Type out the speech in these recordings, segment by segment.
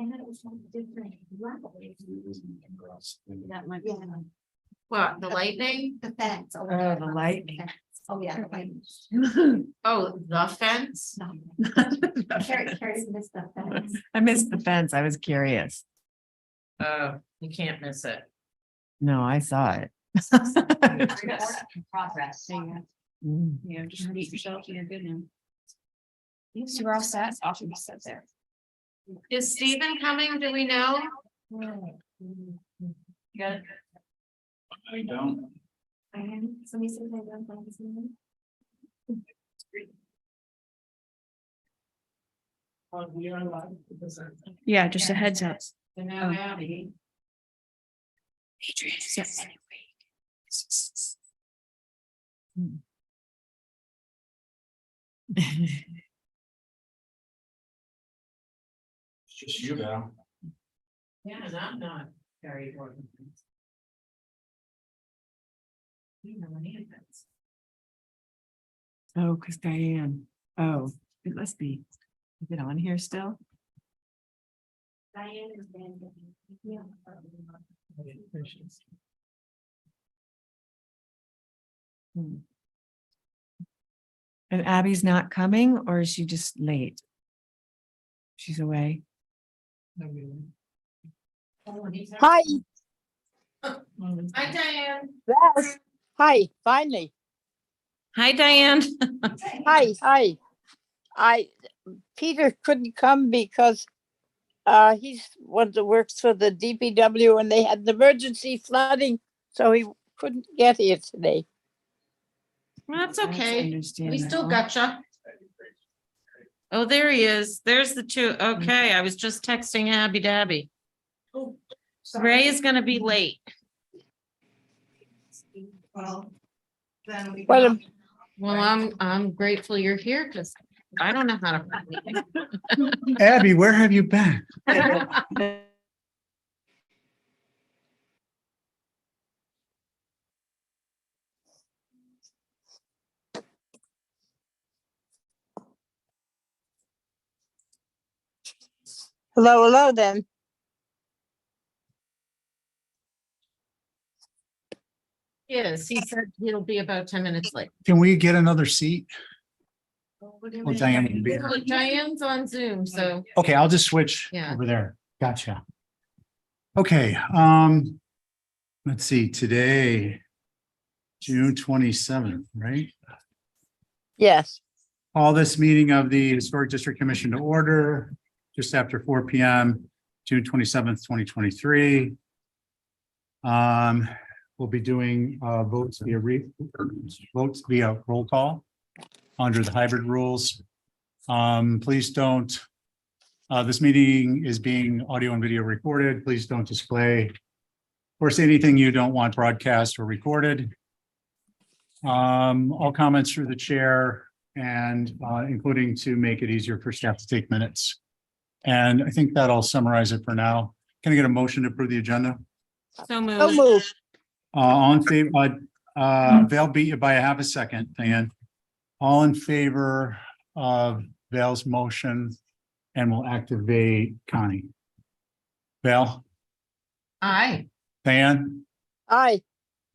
And then it was on different levels. That might Yeah. be. What, the lightning? The fence. Oh, the lightning. Oh, yeah, the lightning. Oh, the fence? Carrie missed the fence. I missed the fence. I was curious. Oh, you can't miss it. No, I saw it. Progress. Mm. Yeah, just repeat yourself, you're good now. So we're all set, I'll be set there. Is Stephen coming? Do we know? Good. I don't. Somebody said they don't like this one. Yeah, just a heads up. And now Abby. Adrian, yes. It's just you now. Yeah, and I'm not very important. You know, any of this. Oh, because Diane. Oh, it must be. Is it on here still? Diane is then. Yeah. Hmm. And Abby's not coming, or is she just late? She's away. Hi, Hi, Diane. Val. Hi, finally. Hi, Diane. Hi. Peter couldn't come because he's one that works for the DPW and they had an emergency flooding, so he couldn't get here today. That's That's okay. We understandable. still gotcha. Oh, there he is. There's the two. Okay, I was just texting Abby Dabby. Ray is gonna be late. Well, then we. What a- Well, I'm grateful you're here because I don't know how to. Abby, where have you been? Hello then. Yes, he said he'll be about 10 minutes late. Can we get another seat? Well, Diane can be here. Well, Diane's on Zoom, so Okay, I'll just switch Yeah. over there. Gotcha. Okay, let's see, today, June 27th, right? Yes, Call this meeting of the Historic District Commission to order just after 4 p.m., June 27th, 2023. We'll be doing votes via roll call under the hybrid rules. Please don't, this meeting is being audio and video recorded. Please don't display or say anything you don't want broadcast or recorded. All comments through the chair and including to make it easier for staff to take minutes. And I think that'll summarize it for now. Can I get a motion to approve the agenda? so so moved. moved. All in favor, Val beat you by a half a second, Diane. All in favor of Val's motion, and we'll activate Connie. Val, Aye. Diane, Aye,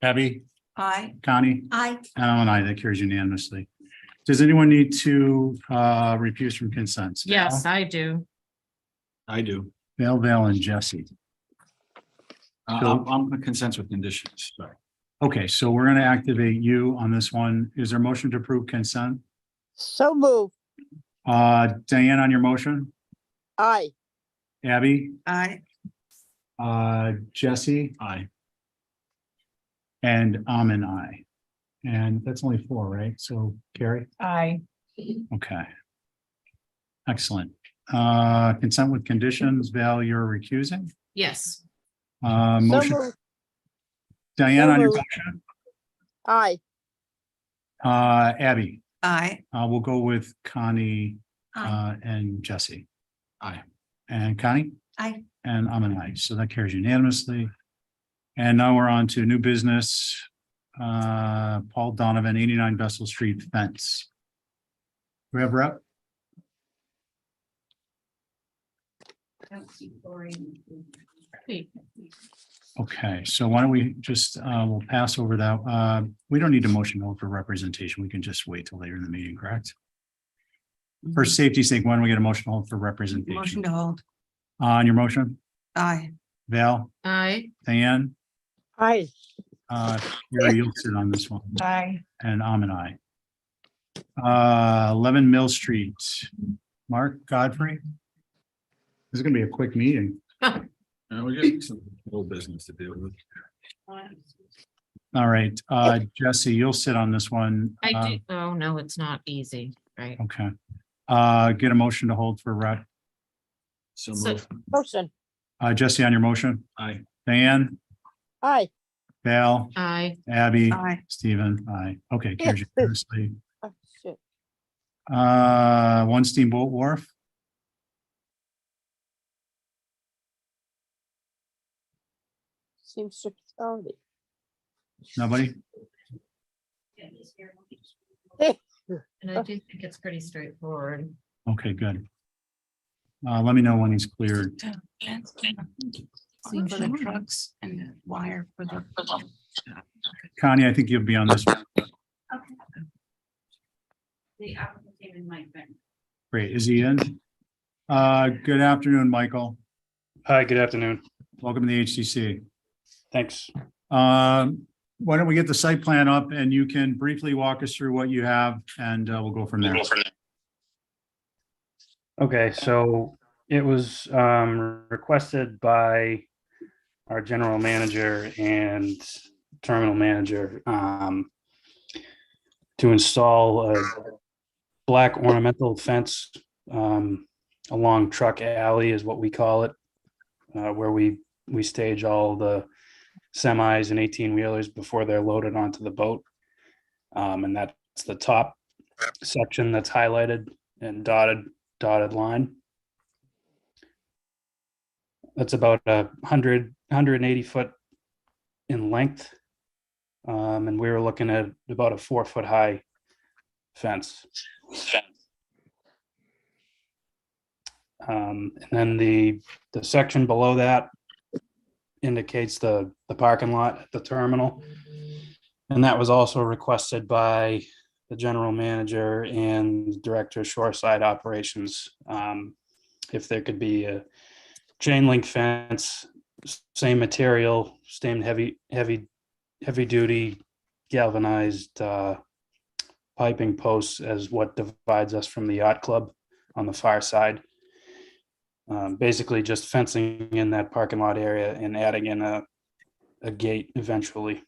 Abby, Hi. Connie, I. and I'm an aye. That carries unanimously. Does anyone need to refuse from consent? Yes, I do. I do. Val, and Jesse. I'm a consent with conditions, sorry. Okay, so we're going to activate you on this one. Is there a motion to approve consent? so moved. Diane on your motion, Aye, Abby, Hi. Jesse, Aye. and I'm an aye. And that's only 4, right? So Carrie, Aye. okay. Excellent. Consent with conditions, Val, you're recusing. Yes. so Motion, moved. Diane so on your moved. motion, Aye, Abby, Hi. we'll go with Connie, Aye. and Jesse. Aye. And Connie? Aye. And I'm an aye, so that carries unanimously. And now we're on to new business. Paul Donovan, 89 Vessel Street fence. Do we have rep? Okay, so why don't we just, we'll pass over that. We don't need a motion to hold for representation. We can just wait till later in the meeting, correct? For safety's sake, why don't we get a motion to hold for representation? Motion to hold. On your motion, Aye. Val, Aye. Diane, Hi, Gary, you'll sit on this one, Aye. and I'm an aye. 11 Mill Street, Mark Godfrey. This is gonna be a quick meeting. We got some little business to deal with. All right, Jesse, you'll sit on this one. I do, oh, no, it's not easy, right? Okay. Get a motion to hold for rep. So So- moved. motion. Jesse on your motion, Aye. Diane, Hi. Val, Aye. Abby, Aye. Stephen, aye. Okay, carries unanimously. Oh, shit. 1 Steamboat Wharf. Seems to be authority. Nobody? And I do think it's pretty straightforward. Okay, good. Let me know when he's cleared. For the trucks and the wire for the. Connie, I think you'll be on this one. The applicant came in my friend. Great. Is he in? Good afternoon, Michael. Hi, good afternoon. Welcome to the HCC. Thanks. Why don't we get the site plan up and you can briefly walk us through what you have and we'll go from there. Okay, so it was requested by our general manager and terminal manager to install a black ornamental fence along Truck Alley is what we call it, where we stage all the semis and 18-wheelers before they're loaded onto the boat. And that's the top section that's highlighted and dotted line. That's about 180 foot in length. And we were looking at about a 4 foot high fence. And then the section below that indicates the parking lot at the terminal. And that was also requested by the general manager and director of shoreside operations. If there could be a chain link fence, same material, same heavy duty galvanized piping posts as what divides us from the yacht club on the far side. Basically just fencing in that parking lot area and adding in a gate eventually.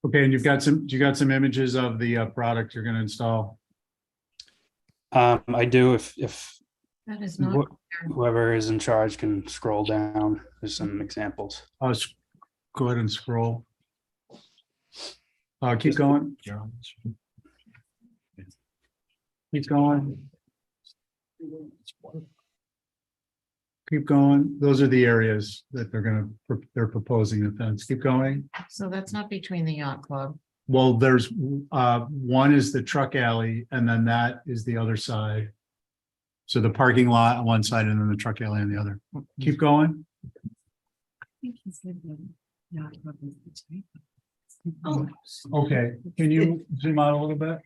Okay, and you got some images of the product you're going to install. I do, if That is not, whoever is in charge can scroll down, there's some examples. Go ahead and scroll. Keep going. Keep going. Keep going. Those are the areas that they're proposing the fence. Keep going. so that's not between the yacht club. Well, there's one is the truck alley and then that is the other side. So the parking lot on one side and then the truck alley on the other. Keep going. Oh, Okay, can you zoom out a little bit?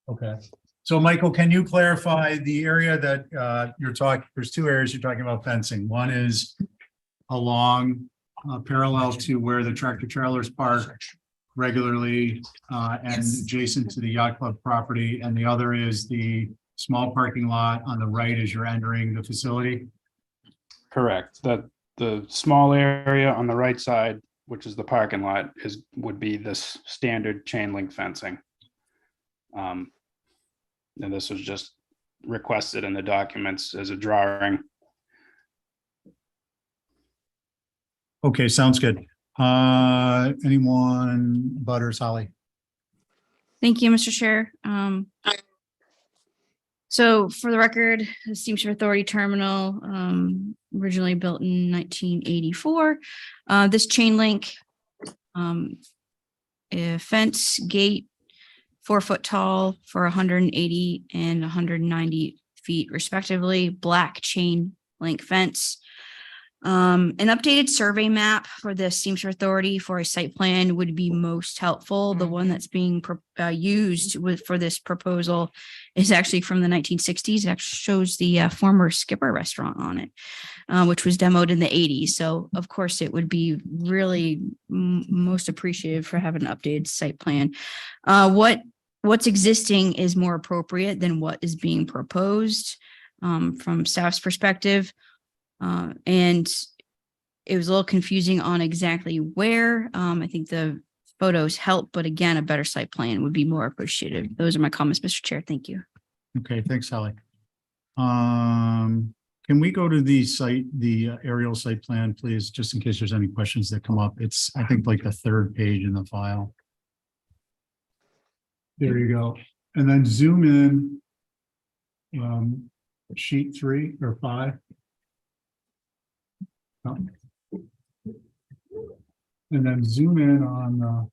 Okay, so Michael, can you clarify the area that you're talking, there's two areas you're talking about fencing. One is along parallel to where the tractor trailers park regularly and adjacent to the yacht club property. And the other is the small parking lot on the right as you're entering the facility. Correct. The small area on the right side, which is the parking lot, would be this standard chain link fencing. And this was just requested in the documents as a drawing. Okay, sounds good. Anyone, Butters, Holly? Thank you, Mr. Chair. So for the record, the Steamship Authority Terminal, originally built in 1984. This chain link fence gate 4 foot tall for 180 and 190 feet respectively, black chain link fence. An updated survey map for the Steamship Authority for a site plan would be most helpful. The one that's being used for this proposal is actually from the 1960s. It actually shows the former Skipper restaurant on it, which was demoed in the 80s. So of course it would be really most appreciative for having an updated site plan. What's existing is more appropriate than what is being proposed from staff's perspective. And it was a little confusing on exactly where. I think the photos help, but again, a better site plan would be more appreciated. Those are my comments, Mr. Chair. Thank you. Okay, thanks, Sally. Can we go to the aerial site plan, please, just in case there's any questions that come up? It's, I think, like the third page in the file. There you go. And then zoom in. Sheet 3 or 5. Oh. And then zoom in on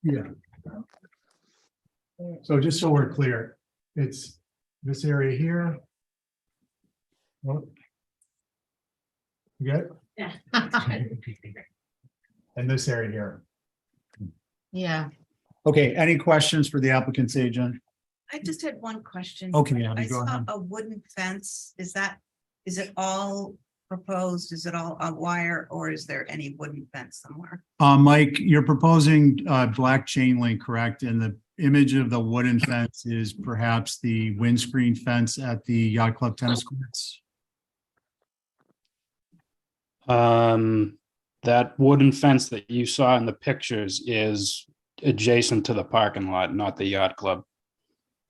yeah. So just so we're clear, it's this area here. Oh. You good? Yeah. And this area here. Yeah. Okay, any questions for the applicant's agent? I just had one question. Okay, Abby, I go saw ahead. a wooden fence. Is it all proposed? Is it all a wire or is there any wooden fence somewhere? Mike, you're proposing black chain link, correct? And the image of the wooden fence is perhaps the windscreen fence at the Yacht Club tennis courts? That wooden fence that you saw in the pictures is adjacent to the parking lot, not the yacht club.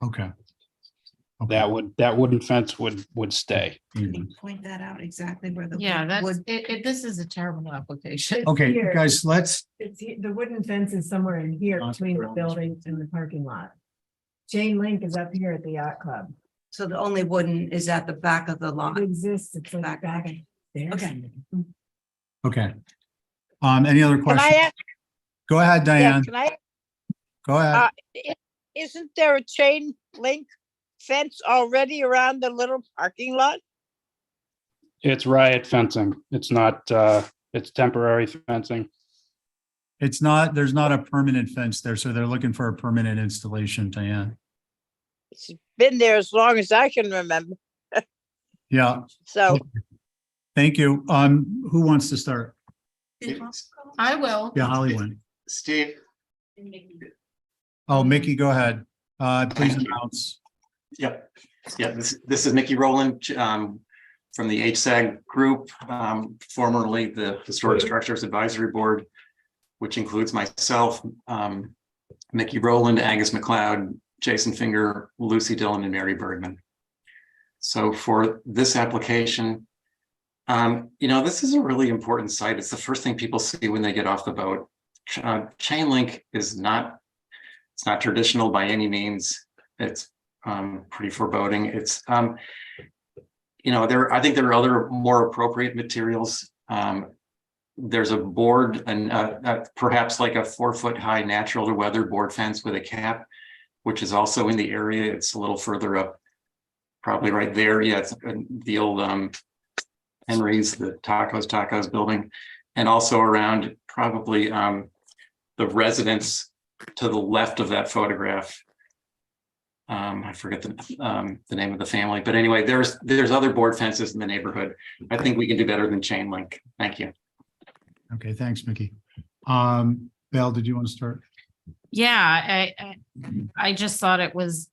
Okay. That wooden fence would stay. Can you point that out exactly where the Yeah, that's, wood? this is a terrible application. Okay, Here. guys, let's, The wooden fence is somewhere in here between the buildings and the parking lot. Chain link is up here at the yacht club. So the only wooden is at the back of the lot. It exists, it's like Back, back okay. there. Okay. okay. Any other Can questions? I ask? Go ahead, Yeah, Diane. can I? Go ahead. Isn't there a chain link fence already around the little parking lot? It's riot fencing. It's not, it's temporary fencing. It's not, there's not a permanent fence there, so they're looking for a permanent installation, Diane. It's been there as long as I can remember. Yeah, So thank you. Who wants to start? I will. Yeah, Holly went. Steve, Oh, Mickey, go ahead. Please announce. yep, yeah, this is Mickey Rowland, from the HSAG group, formerly the Historic Structures Advisory Board, which includes myself, Mickey Rowland, Angus McLeod, Jason Finger, Lucy Dillon, and Mary Bergman. So for this application, this is a really important site. It's the first thing people see when they get off the boat. Chain link is not, it's not traditional by any means. It's pretty foreboding. It's, I think there are other more appropriate materials. There's a board and perhaps like a 4-foot high natural to weather board fence with a cap, which is also in the area. It's a little further up, probably right there. Yeah, it's the old Henry's, the Tacos building, and also around probably the residence to the left of that photograph. I forget the name of the family, but anyway, there's other board fences in the neighborhood. I think we can do better than chain link. Thank you. Okay, thanks, Mickey. Val, did you want to start? Yeah, I just thought it was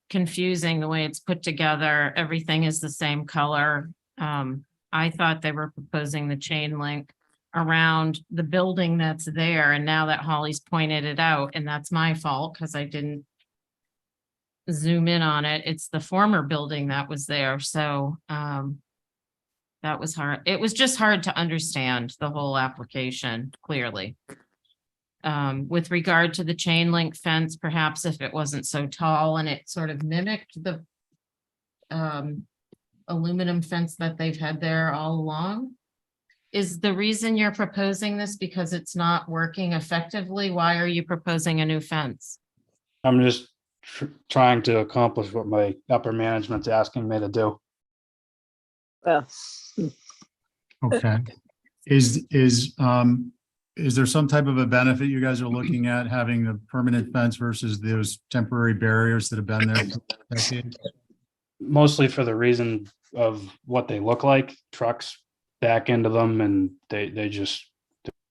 confusing the way it's put together. Everything is the same color. I thought they were proposing the chain link around the building that's there. And now that Holly's pointed it out, and that's my fault because I didn't zoom in on it. It's the former building that was there. So that was hard. It was just hard to understand the whole application clearly. With regard to the chain link fence, perhaps if it wasn't so tall and it sort of mimicked the aluminum fence that they've had there all along, is the reason you're proposing this because it's not working effectively? Why are you proposing a new fence? I'm just trying to accomplish what my upper management's asking me to do. Well, Okay. Is there some type of a benefit you guys are looking at having the permanent fence versus those temporary barriers that have been there for decades? Mostly for the reason of what they look like, trucks back into them and they're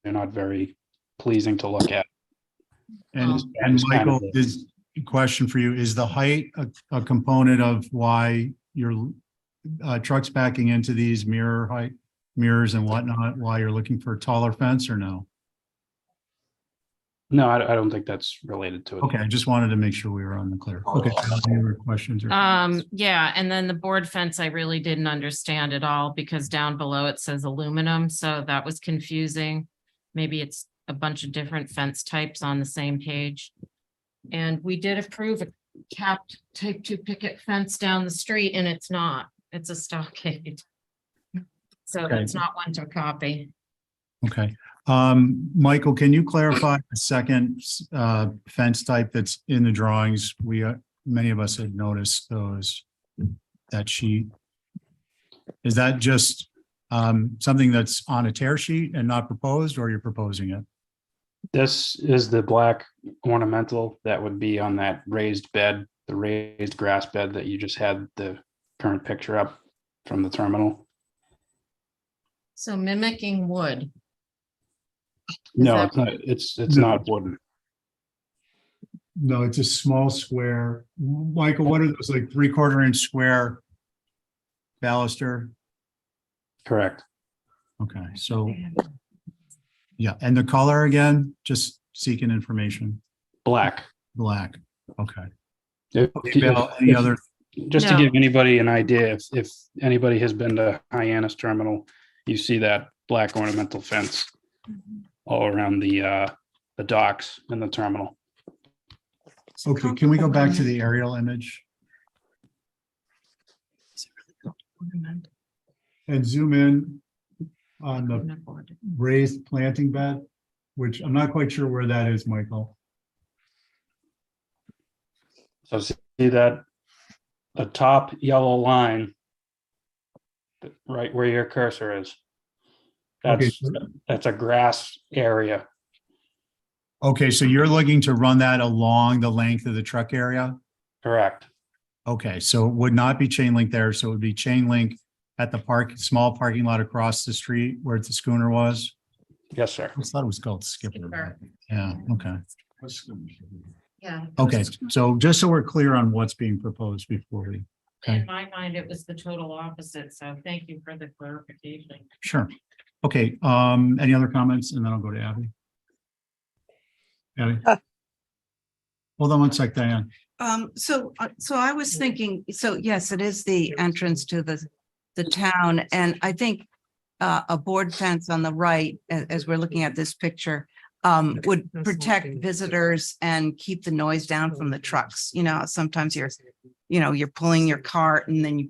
not very pleasing to look at. And It's kind of Michael, is a question for you, is the height a component of why your trucks backing into these mirrors and whatnot, why you're looking for a taller fence or no? No, I don't think that's related to it. Okay, I just wanted to make sure we were on the clear. Okay, any other questions? Yeah, and then the board fence, I really didn't understand at all because down below it says aluminum, so that was confusing. Maybe it's a bunch of different fence types on the same page. And we did approve a capped type 2 picket fence down the street and it's not, it's a stockade. So Okay. it's not one to copy. Okay, Michael, can you clarify the second fence type that's in the drawings? Many of us had noticed that sheet. Is that just something that's on a tear sheet and not proposed, or you're proposing it? This is the black ornamental that would be on that raised bed, the raised grass bed that you just had the current picture up from the terminal. So mimicking wood. No, that- it's not. It's No. not wooden. No, it's a small square. Michael, what are those, like 3/4 inch square baluster? Correct. Okay, so, yeah, and the color again, just seeking information, Black. black, okay. If- Bill, any other, Just to No. give anybody an idea, if anybody has been to Hyannis Terminal, you see that black ornamental fence all around the docks in the terminal. okay, can we go back to the aerial image and zoom in on the raised planting bed, which I'm not quite sure where that is, Michael. So see that the top yellow line right where your cursor is. Okay. That's a grass area. Okay, so you're looking to run that along the length of the truck area? Correct. Okay, so it would not be chain link there, so it would be chain link at the small parking lot across the street where the schooner was? Yes, sir. I thought it was called Skipper. Skipper. Yeah, okay. Yeah. Okay, so just so we're clear on what's being proposed before we, In my mind, it was the total opposite, so thank you for the clarification. sure. Okay, any other comments? And then I'll go to Abby. Abby? Hold on one sec, Diane. So I was thinking, so yes, it is the entrance to the town, and I think a board fence on the right, as we're looking at this picture, would protect visitors and keep the noise down from the trucks. You know, sometimes you're pulling your cart and then you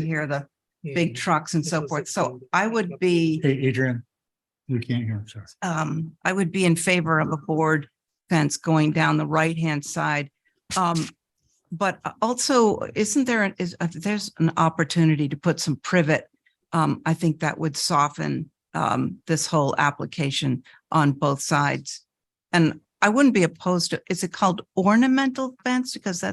hear the big trucks and so forth. So I would be, Hey, Adrian. We can't hear, sorry. I would be in favor of a board fence going down the right-hand side. But also, isn't there, there's an opportunity to put some privet. I think that would soften this whole application on both sides. And I wouldn't be opposed to, is it called ornamental fence? Because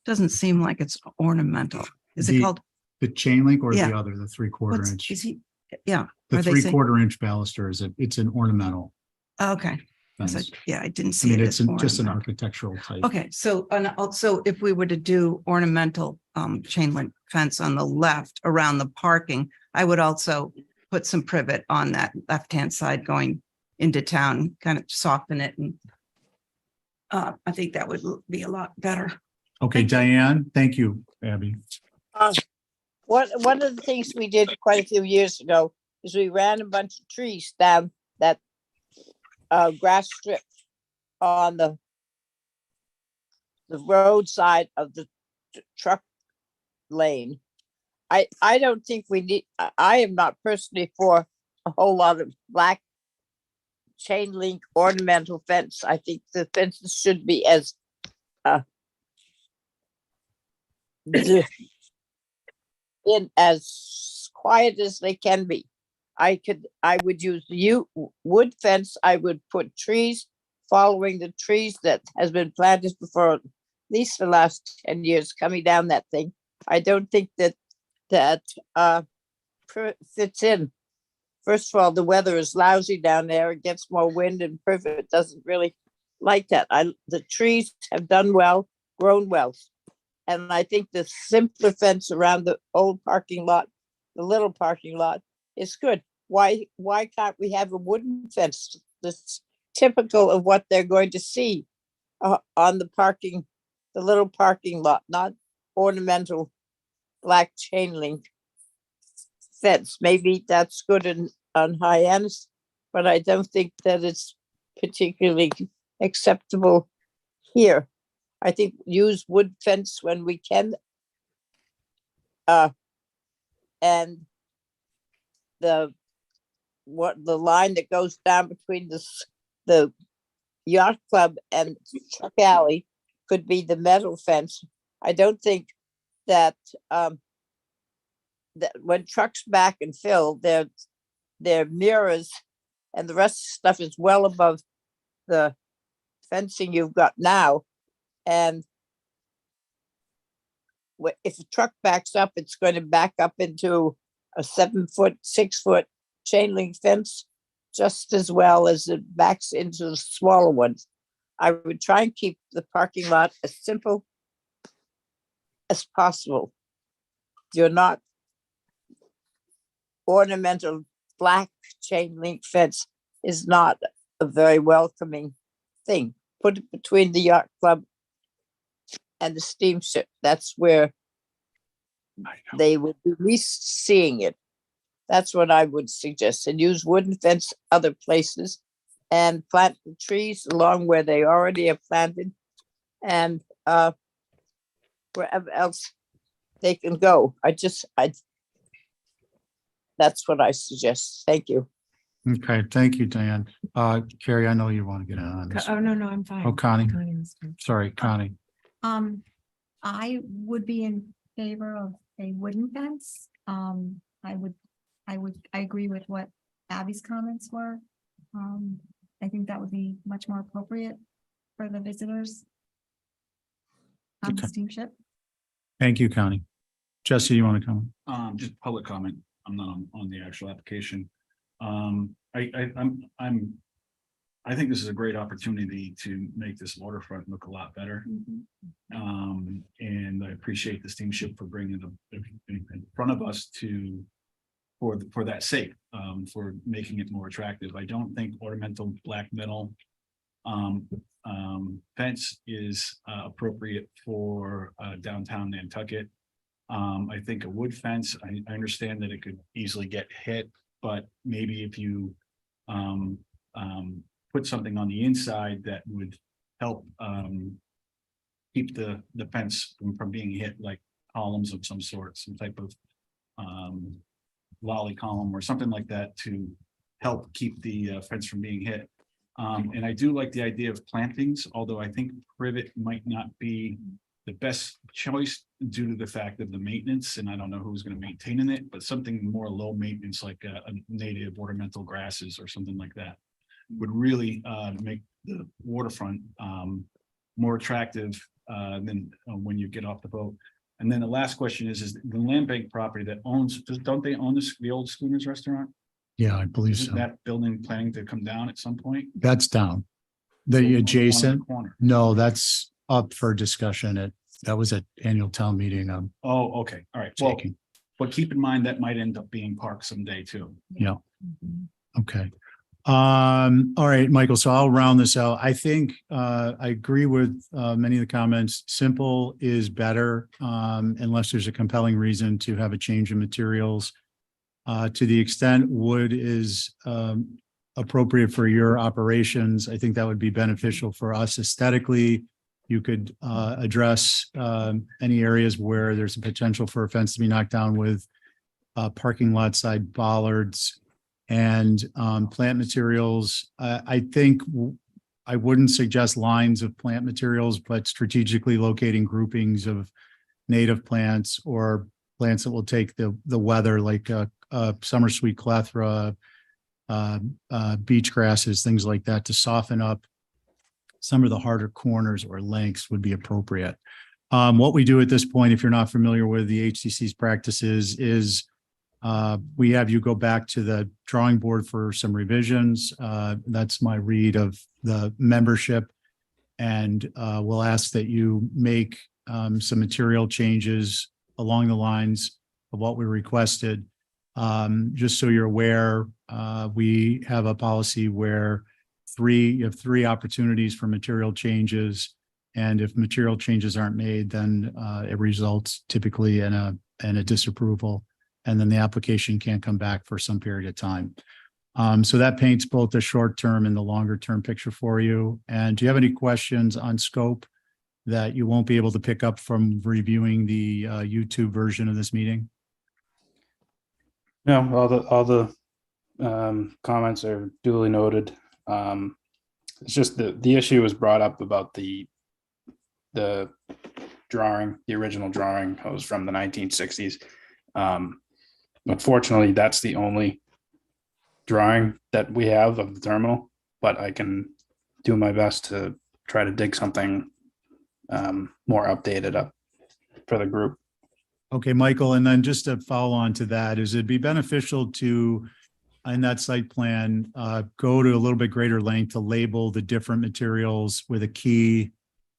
doesn't seem like it's ornamental. Is it called? The chain link or the Yeah. other, the 3/4 inch? Is he, yeah. The are they saying- 3/4 inch baluster it's an ornamental Okay. So, fence. yeah, I didn't I see mean, it it's as just an ornamental. architectural type. Okay, so, and also if we were to do ornamental chain link fence on the left around the parking, I would also put some privet on that left-hand side going into town, kind of soften it, and I think that would be a lot better. Okay, Diane, thank you, Abby. One of the things we did quite a few years ago is we ran a bunch of trees down that grass strip on the roadside of the truck lane. I don't think we need, I am not personally for a whole lot of black chain link ornamental fence. I think the fences should be as in as quiet as they can be. I would use the wood fence. I would put trees following the trees that has been planted for at least the last 10 years coming down that thing. I don't think that fits in. First of all, the weather is lousy down there. It gets more wind, and Privet doesn't really like that. The trees have done well, grown well. And I think the simpler fence around the old parking lot, the little parking lot, is good. Why can't we have a wooden fence that's typical of what they're going to see on the little parking lot, not ornamental black chain link fence? Maybe that's good on high ends, but I don't think that it's particularly acceptable here. I think use wood fence when we can. And the line that goes down between the yacht club and truck alley could be the metal fence. I don't think that that when trucks back and fill, their mirrors and the rest of the stuff is well above the fencing you've got now. And if a truck backs up, it's going to back up into a 7-foot, 6-foot chain link fence just as well as it backs into the smaller ones. I would try and keep the parking lot as simple as possible. You're not ornamental black chain link fence is not a very welcoming thing. Put it between the yacht club and the steamship. That's where they would be least seeing it. That's what I would suggest. And use wooden fence other places and plant the trees along where they already are planted and wherever else they can go. That's what I suggest. Thank you. Okay, thank you, Diane. Carrie, I know you want to get in on this. Oh, no, I'm fine. Oh, Connie, Connie was fine. sorry, Connie. I would be in favor of a wooden fence. I agree with what Abby's comments were. I think that would be much more appropriate for the visitors on the Okay. steamship. Thank you, Connie. Jesse, you want to come? Just public comment. I'm not on the actual application. I think this is a great opportunity to make this waterfront look a lot better. And I appreciate the steamship for bringing them in front of us for that sake, for making it more attractive. I don't think ornamental black metal fence is appropriate for downtown Nantucket. I think a wood fence, I understand that it could easily get hit, but maybe if you put something on the inside that would help keep the fence from being hit, like columns of some sort, some type of lolly column or something like that to help keep the fence from being hit. And I do like the idea of plantings, although I think privet might not be the best choice due to the fact of the maintenance, and I don't know who's going to maintain it, but something more low maintenance like a native ornamental grasses or something like that would really make the waterfront more attractive than when you get off the boat. And then the last question is the land bank property that owns, don't they own the old Schooners restaurant? Yeah, I believe Isn't so. that building planning to come down at some point? That's down. So, The on adjacent, corner. no, that's up for discussion that was at annual town meeting. Oh, okay, all right. Well, Taking, but keep in mind that might end up being parked someday too. yeah. Okay. All right, Michael, so I'll round this out. I think I agree with many of the comments. Simple is better unless there's a compelling reason to have a change in materials. To the extent wood is appropriate for your operations, I think that would be beneficial for us aesthetically. You could address any areas where there's a potential for a fence to be knocked down with parking lot side bollards. And plant materials, I think I wouldn't suggest lines of plant materials, but strategically locating groupings of native plants or plants that will take the weather, like summer sweet clethra, beach grasses, things like that, to soften up some of the harder corners or lengths would be appropriate. What we do at this point, if you're not familiar with the HCC's practices, is we have you go back to the drawing board for some revisions. That's my read of the membership. And we'll ask that you make some material changes along the lines of what we requested. Just so you're aware, we have a policy where you have three opportunities for material changes. And if material changes aren't made, then it results typically in a disapproval. And then the application can't come back for some period of time. So that paints both the short-term and the longer-term picture for you. And do you have any questions on scope that you won't be able to pick up from reviewing the YouTube version of this meeting? No, all the comments are duly noted. It's just the issue was brought up about the drawing, the original drawing was from the 1960s. Unfortunately, that's the only drawing that we have of the terminal, but I can do my best to try to dig something more updated up for the group. Okay, Michael, and then just to follow on to that, is it'd be beneficial to, in that site plan, go to a little bit greater length to label the different materials with a key,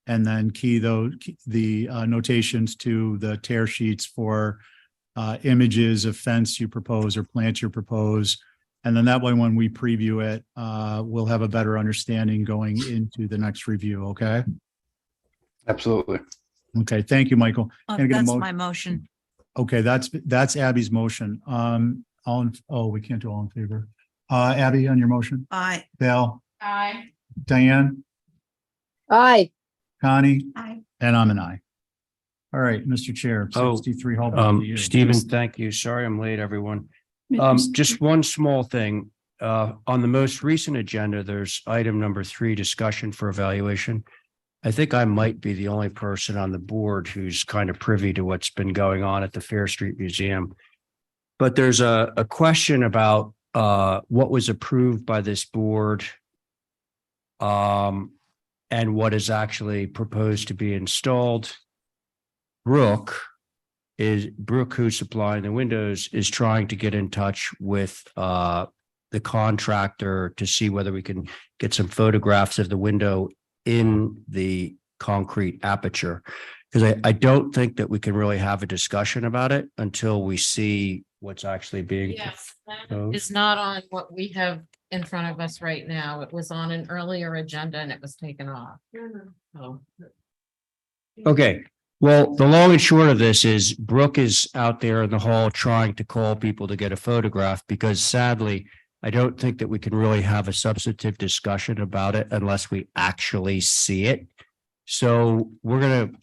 and then key the notations to the tear sheets for images of fence you propose or plants you propose. And then that way, when we preview it, we'll have a better understanding going into the next review, okay? Absolutely. Okay, thank you, Michael. Can I get a That's mo- my motion. Okay, that's Abby's motion. We can't do all in favor. Abby, on your motion? Aye. Val, Aye. Diane, Aye. Connie, Aye. and I'm an aye. All right, Mr. Chair, 63 Hall. Stephen, thank you. Sorry I'm late, everyone. Just one small thing. On the most recent agenda, there's item number 3, discussion for evaluation. I think I might be the only person on the board who's kind of privy to what's been going on at the Fair Street Museum. But there's a question about what was approved by this board and what is actually proposed to be installed. Brooke, who's supplying the windows, is trying to get in touch with the contractor to see whether we can get some photographs of the window in the concrete aperture. Because I don't think that we can really have a discussion about it until we see what's actually being. Yes, that proposed. is not on what we have in front of us right now. It was on an earlier agenda and it was taken off. So, Okay, well, the long and short of this is Brooke is out there in the hall trying to call people to get a photograph, because sadly, I don't think that we can really have a substantive discussion about it unless we actually see it. So we're going to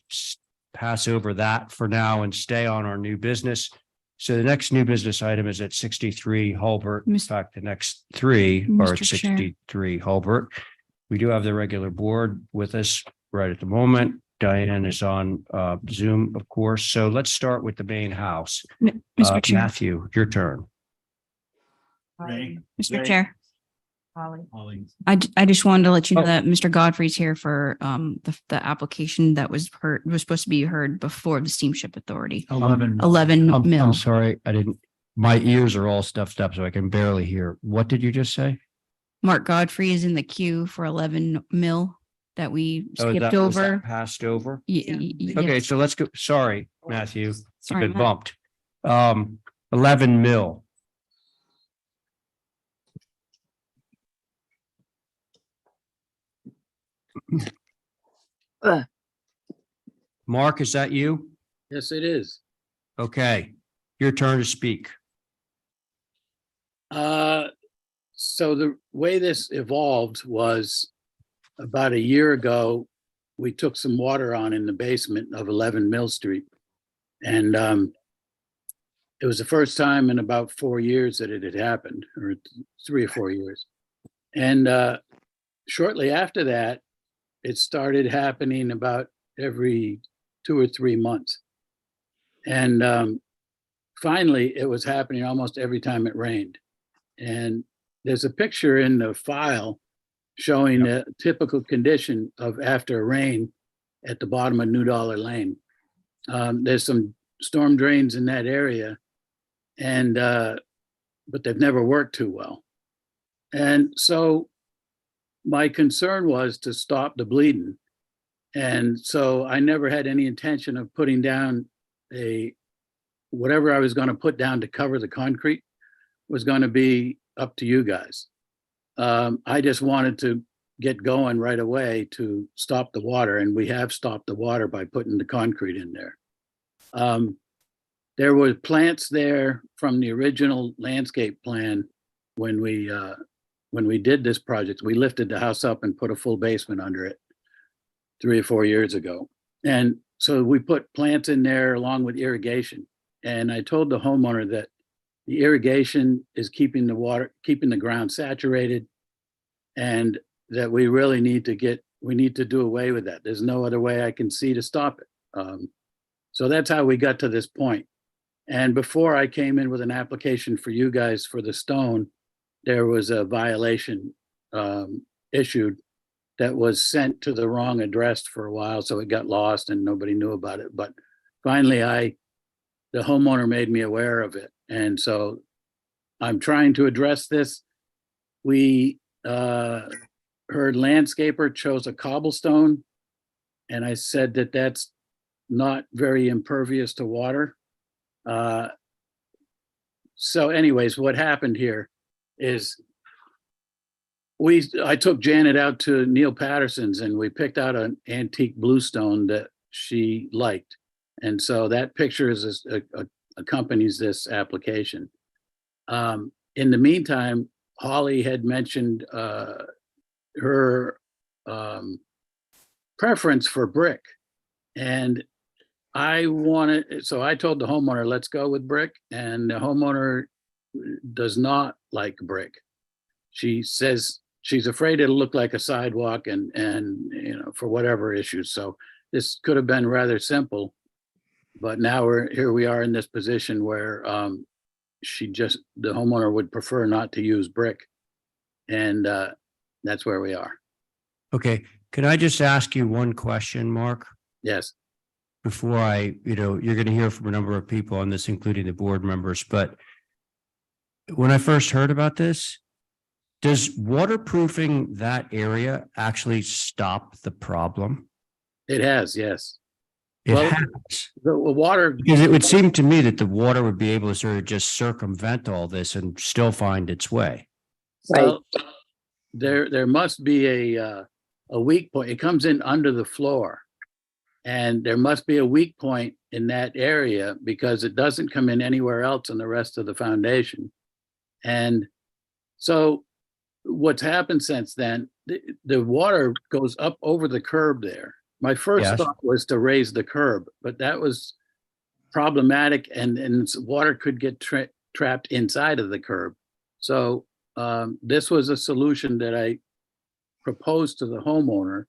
pass over that for now and stay on our new business. So the next new business item is at 63 Hulbert. In fact, the next 3 are at Mr. Chair. 63 Hulbert. We do have the regular board with us right at the moment. Diane is on Zoom, of course. So let's start with the main house. Mr. Chair, Matthew, your turn. Ray, Mr. Chair, Holly. Holly. I just wanted to let you know Oh. that Mr. Godfrey's here for the application that was supposed to be heard before the Steamship Authority. 11. 11 I'm mil. sorry, my ears are all stuffed up, so I can barely hear. What did you just say? Mark Godfrey is in the queue for 11 mil that we Oh, skipped was that over. passed over? Okay, Okay, so let's go. Sorry, Matthew, you've sorry, been Matt. bumped. 11 mil. Mark, is that you? Yes, it is. Okay, your turn to speak. So the way this evolved was about a year ago, we took some water on in the basement of 11 Mill Street. And it was the first time in about 4 years that it had happened, or 3 or 4 years. And shortly after that, it started happening about every 2 or 3 months. And finally, it was happening almost every time it rained. And there's a picture in the file showing a typical condition of after a rain at the bottom of New Dollar Lane. There's some storm drains in that area, and but they've never worked too well. And so my concern was to stop the bleeding. And so I never had any intention of putting down whatever I was going to put down to cover the concrete was going to be up to you guys. I just wanted to get going right away to stop the water, and we have stopped the water by putting the concrete in there. There were plants there from the original landscape plan when we did this project. We lifted the house up and put a full basement under it 3 or 4 years ago. And so we put plants in there along with irrigation. And I told the homeowner that the irrigation is keeping the ground saturated, and that we really need to do away with that. There's no other way I can see to stop it. So that's how we got to this point. And before I came in with an application for you guys for the stone, there was a violation issued that was sent to the wrong address for a while. So it got lost and nobody knew about it. But finally, the homeowner made me aware of it. And so I'm trying to address this. We heard landscaper chose a cobblestone, and I said that that's not very impervious to water. So anyways, what happened here is I took Janet out to Neil Patterson's, and we picked out an antique bluestone that she liked. And so that picture accompanies this application. In the meantime, Holly had mentioned her preference for brick. And so I told the homeowner, let's go with brick. And the homeowner does not like brick. She says she's afraid it'll look like a sidewalk and for whatever issues. So this could have been rather simple, but now here we are in this position where the homeowner would prefer not to use brick. And that's where we are. Okay, can I just ask you one question, Mark? Yes. Before you're going to hear from a number of people on this, including the board members, but when I first heard about this, does waterproofing that area actually stop the problem? It has, yes. It has. The water. Because it would seem to me that the water would be able to sort of just circumvent all this and still find its way. Well, there must be a weak point. It comes in under the floor. And there must be a weak point in that area because it doesn't come in anywhere else in the rest of the foundation. And so what's happened since then, the water goes up over the curb there. My first thought was to raise the curb, but that was problematic, and water could get trapped inside of the curb. So this was a solution that I proposed to the homeowner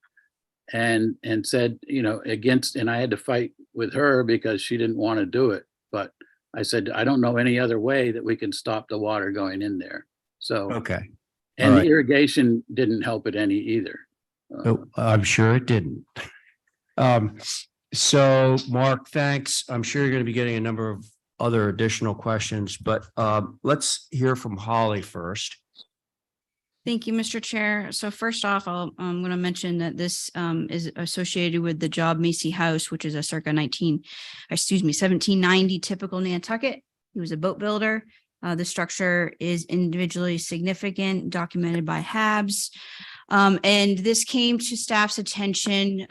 and said, and I had to fight with her because she didn't want to do it. But I said, I don't know any other way that we can stop the water going in there. So, okay. And the irrigation didn't help it any either. I'm sure it didn't. So Mark, thanks. I'm sure you're going to be getting a number of other additional questions, but let's hear from Holly first. Thank you, Mr. Chair. So first off, I'm going to mention that this is associated with the Job Macy House, which is a circa 1790 typical Nantucket. He was a boat builder. The structure is individually significant, documented by HABs. And this came to staff's attention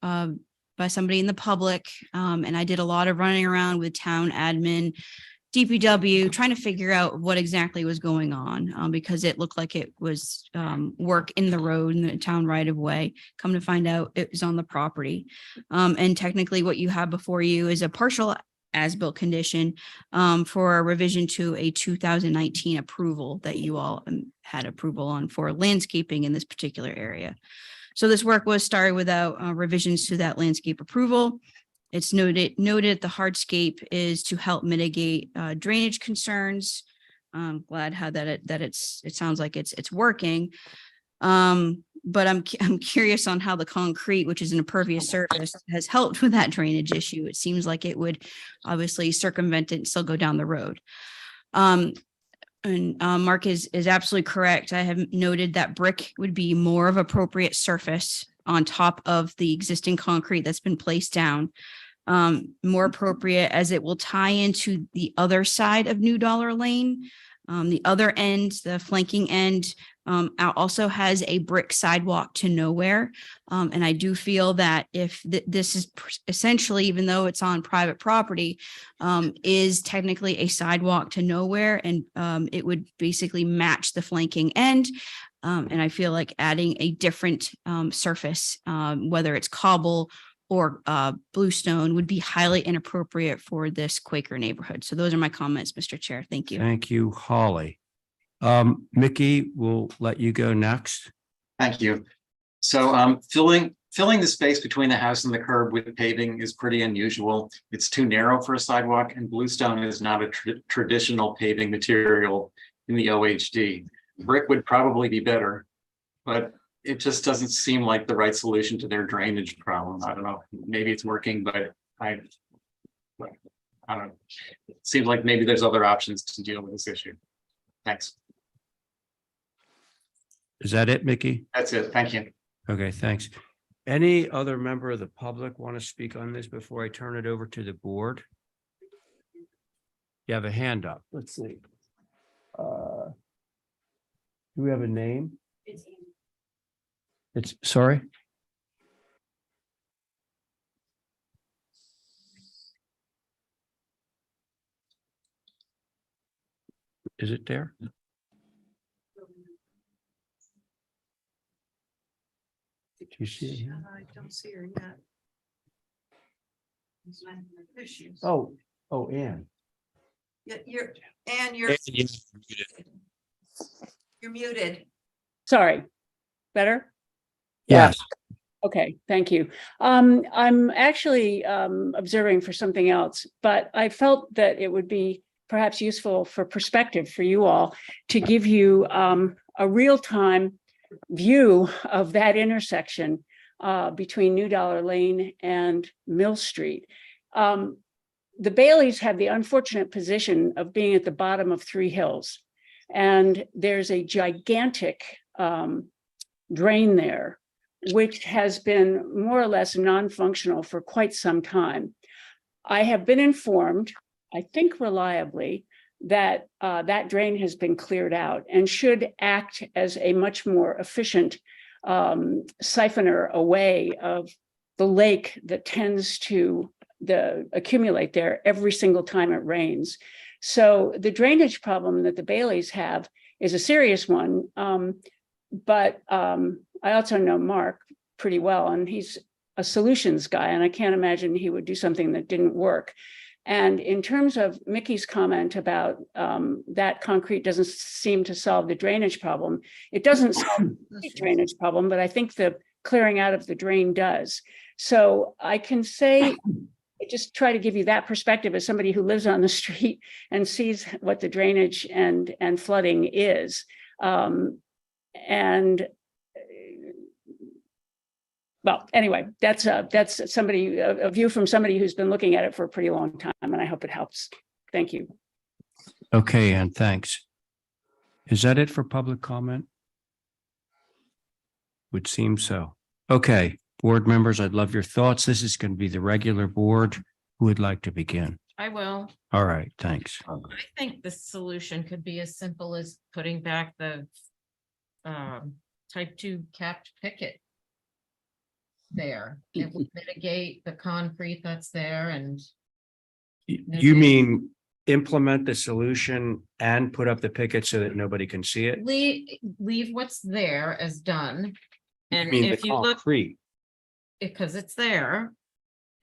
by somebody in the public. And I did a lot of running around with town admin, DPW, trying to figure out what exactly was going on because it looked like it was work in the road in the town right of way. Come to find out it was on the property. And technically what you have before you is a partial as-built condition for a revision to a 2019 approval that you all had approval on for landscaping in this particular area. So this work was started without revisions to that landscape approval. It's noted the hardscape is to help mitigate drainage concerns. I'm glad how it sounds like it's working. But I'm curious on how the concrete, which is an impervious surface, has helped with that drainage issue. It seems like it would obviously circumvent it and still go down the road. Mark is absolutely correct. I have noted that brick would be more of appropriate surface on top of the existing concrete that's been placed down. More appropriate as it will tie into the other side of New Dollar Lane. The other end, the flanking end, also has a brick sidewalk to nowhere. And I do feel that if this is essentially, even though it's on private property, is technically a sidewalk to nowhere, and it would basically match the flanking end. And I feel like adding a different surface, whether it's cobble or bluestone, would be highly inappropriate for this Quaker neighborhood. So those are my comments, Mr. Chair. Thank you. Thank you, Holly. Mickey, we'll let you go next. Thank you. So filling the space between the house and the curb with paving is pretty unusual. It's too narrow for a sidewalk, and bluestone is not a traditional paving material in the OHD. Brick would probably be better, but it just doesn't seem like the right solution to their drainage problem. I don't know, maybe it's working, but I don't know. It seems like maybe there's other options to deal with this issue. Thanks. Is that it, Mickey? That's it. Thank you. Okay, thanks. Any other member of the public want to speak on this before I turn it over to the board? You have a hand up. Let's see. Do we have a name? It's sorry. Is it there? Do you see it here? I don't see her yet. Issues. Oh, Ann. You're muted. Sorry, better? Yes. Okay, thank you. I'm actually observing for something else, but I felt that it would be perhaps useful for perspective for you all to give you a real-time view of that intersection between New Dollar Lane and Mill Street. The Baileys have the unfortunate position of being at the bottom of three hills, and there's a gigantic drain there, which has been more or less non-functional for quite some time. I have been informed, I think reliably, that that drain has been cleared out and should act as a much more efficient siphoner away of the lake that tends to accumulate there every single time it rains. So the drainage problem that the Baileys have is a serious one. But I also know Mark pretty well, and he's a solutions guy, and I can't imagine he would do something that didn't work. And in terms of Mickey's comment about that concrete doesn't seem to solve the drainage problem, it doesn't solve the drainage problem, but I think the clearing out of the drain does. So I can say, just try to give you that perspective as somebody who lives on the street and sees what the drainage and flooding is. Well, anyway, that's somebody, a view from somebody who's been looking at it for a pretty long time, and I hope it helps. Thank you. Okay, and thanks. Is that it for public comment? Would seem so. Okay, board members, I'd love your thoughts. This is going to be the regular board. Who would like to begin? I will. All right, thanks. I think the solution could be as simple as putting back the type 2 capped picket there. It would mitigate the concrete that's there, and You mean implement the solution and put up the picket so that nobody can see it? leave what's there as done. You And mean if the you look, concrete? because it's there,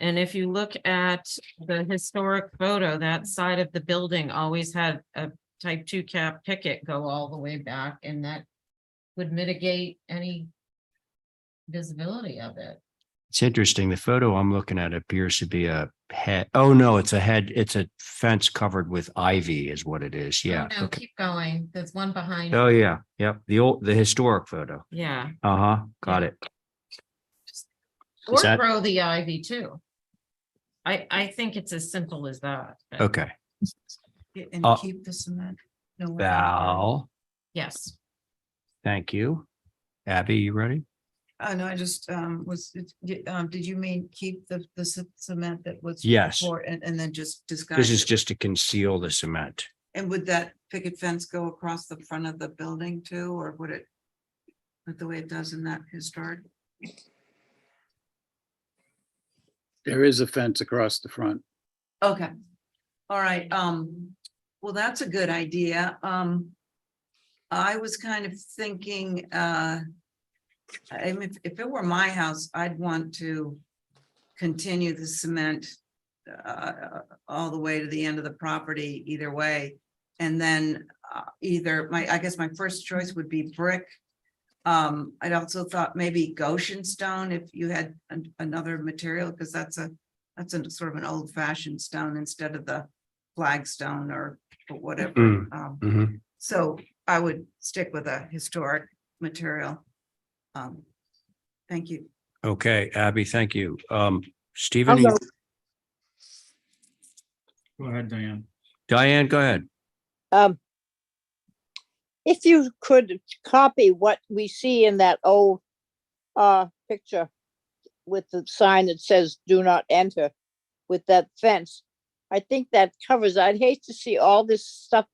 And if you look at the historic photo, that side of the building always had a type 2 cap picket go all the way back, and that would mitigate any visibility of it. It's interesting. The photo I'm looking at appears to be a head. Oh, no, it's a head. It's a fence covered with ivy is what it is. Yeah. Oh, no, Okay. keep going. There's one behind. Oh, yeah. Yep. The historic photo. Yeah, Uh-huh. Got it. or Is that- grow the ivy too. I think it's as simple as that. but Okay. And Uh, keep the cement. No way. Val, Yes, thank you. Abby, you ready? No, I just, did you mean keep the cement that was? Yes. before and then just disguise? This is it? just to conceal the cement. And would that picket fence go across the front of the building too, or would it? Like the way it does in that historic? There is a fence across the front. Okay. All right, well, that's a good idea. I was kind of thinking, if it were my house, I'd want to continue the cement all the way to the end of the property either way. And then I guess my first choice would be brick. I'd also thought maybe Goshen stone if you had another material, because that's a sort of an old fashioned stone instead of the flagstone or whatever. Mhm. So I would stick with a historic material. Thank you. Okay, Abby, thank you. I'll Stephen, go. Go ahead, Diane. Diane, go ahead. If you could copy what we see in that old picture with the sign that says do not enter with that fence, I think that covers. I'd hate to see all this stuff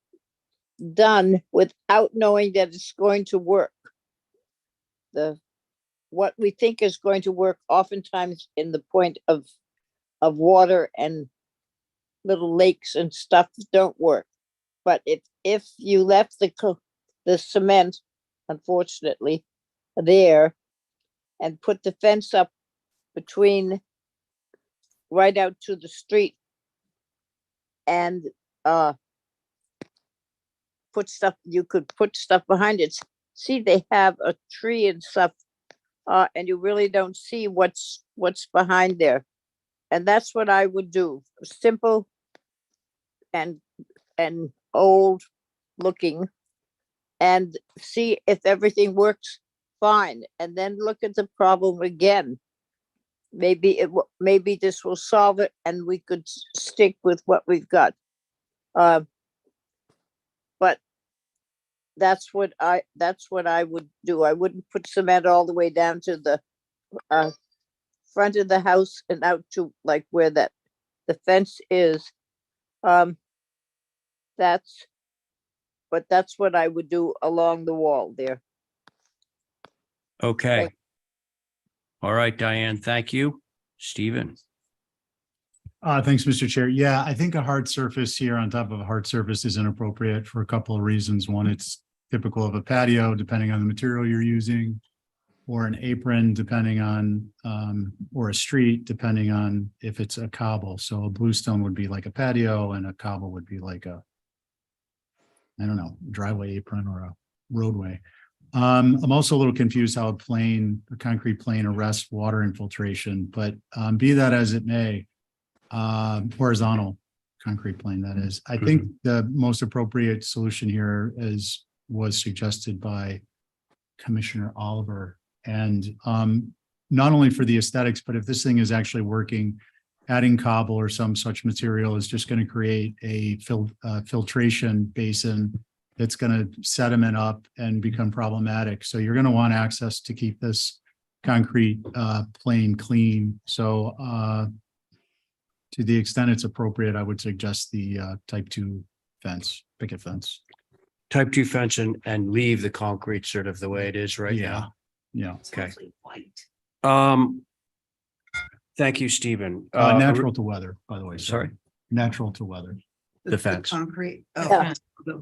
done without knowing that it's going to work. What we think is going to work oftentimes in the point of water and little lakes and stuff don't work. But if you left the cement, unfortunately, there and put the fence up between right out to the street and you could put stuff behind it. See, they have a tree and stuff, and you really don't see what's behind there. And that's what I would do. Simple and old looking, and see if everything works fine, and then look at the problem again. Maybe this will solve it and we could stick with what we've got. But that's what I would do. I wouldn't put cement all the way down to the front of the house and out to like where the fence is. That's what I would do along the wall there. Okay. Thank- All right, Diane, thank you. Stephen, Thanks, Mr. Chair. Yeah, I think a hard surface here on top of a hard surface is inappropriate for a couple of reasons. One, it's typical of a patio, depending on the material you're using, or an apron, depending on, or a street, depending on if it's a cobble. So a bluestone would be like a patio and a cobble would be like a, I don't know, driveway apron or a roadway. I'm also a little confused how a concrete plane arrests water infiltration, but be that as it may, horizontal concrete plane, that is. I think the most appropriate solution here was suggested by Commissioner Oliver. And not only for the aesthetics, but if this thing is actually working, adding cobble or some such material is just going to create a filtration basin that's going to sediment up and become problematic. So you're going to want access to keep this concrete plane clean. So to the extent it's appropriate, I would suggest the type 2 fence, picket fence. type 2 fence and leave the concrete sort of the way it is right now. Yeah. Okay. White. Thank you, Stephen. Natural to weather, by the way. Sorry, Natural to weather. the fence. Concrete. Yeah.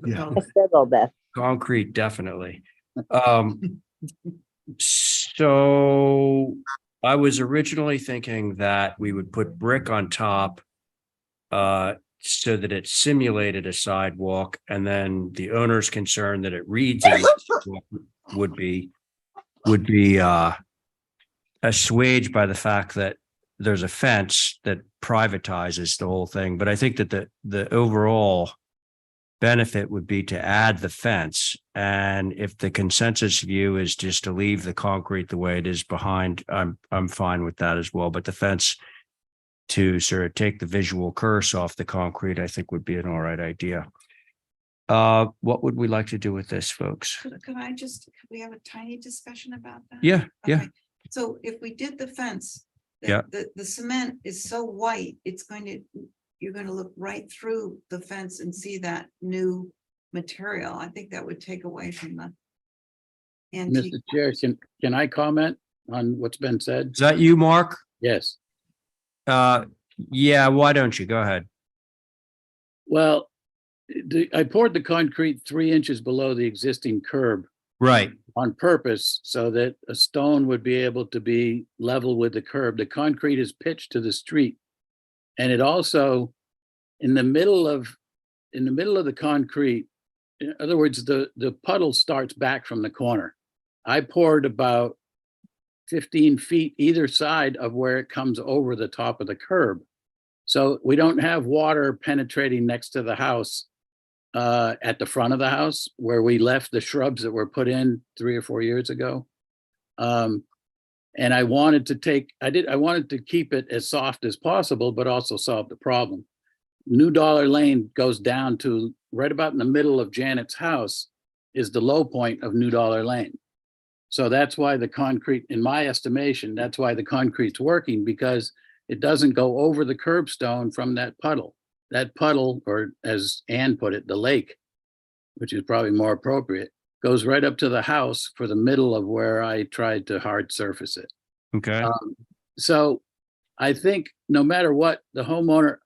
Yeah. I said all that. Concrete, definitely. So I was originally thinking that we would put brick on top so that it simulated a sidewalk, and then the owner's concern that it reads as a sidewalk would be assuaged by the fact that there's a fence that privatizes the whole thing. But I think that the overall benefit would be to add the fence. And if the consensus view is just to leave the concrete the way it is behind, I'm fine with that as well. But the fence to sort of take the visual curse off the concrete, I think would be an all right idea. What would we like to do with this, folks? Could we have a tiny discussion about that? Yeah, yeah. Okay. So if we did the fence. Yeah. The cement is so white, you're going to look right through the fence and see that new material. I think that would take away from the antique. Mr. Chair, can I comment on what's been said? Is that you, Mark? Yes. Yeah, why don't you? Go ahead. Well, I poured the concrete 3 inches below the existing curb Right. on purpose so that a stone would be able to be level with the curb. The concrete is pitched to the street. And it also, in the middle of the concrete, in other words, the puddle starts back from the corner. I poured about 15 feet either side of where it comes over the top of the curb. So we don't have water penetrating next to the house at the front of the house where we left the shrubs that were put in 3 or 4 years ago. And I wanted to keep it as soft as possible, but also solve the problem. New Dollar Lane goes down to right about in the middle of Janet's house is the low point of New Dollar Lane. So that's why the concrete, in my estimation, that's why the concrete's working, because it doesn't go over the curbstone from that puddle. That puddle, or as Ann put it, the lake, which is probably more appropriate, goes right up to the house for the middle of where I tried to hard surface it. Okay. So I think no matter what the homeowner,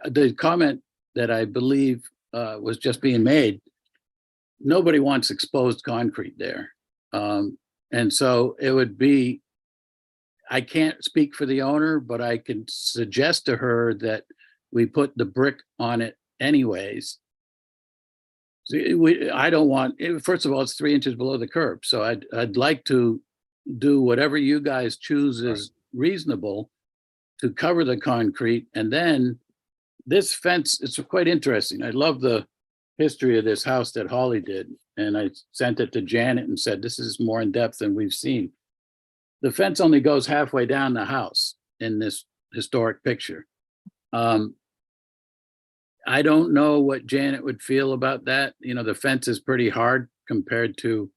the comment that I believe was just being made, nobody wants exposed concrete there. And so it would be, I can't speak for the owner, but I can suggest to her that we put the brick on it anyways. I don't want, first of all, it's 3 inches below the curb. So I'd like to do whatever you guys choose is reasonable to cover the concrete. And then this fence, it's quite interesting. I love the history of this house that Holly did. And I sent it to Janet and said, this is more in depth than we've seen. The fence only goes halfway down the house in this historic picture. I don't know what Janet would feel about that. You know, the fence is pretty hard compared to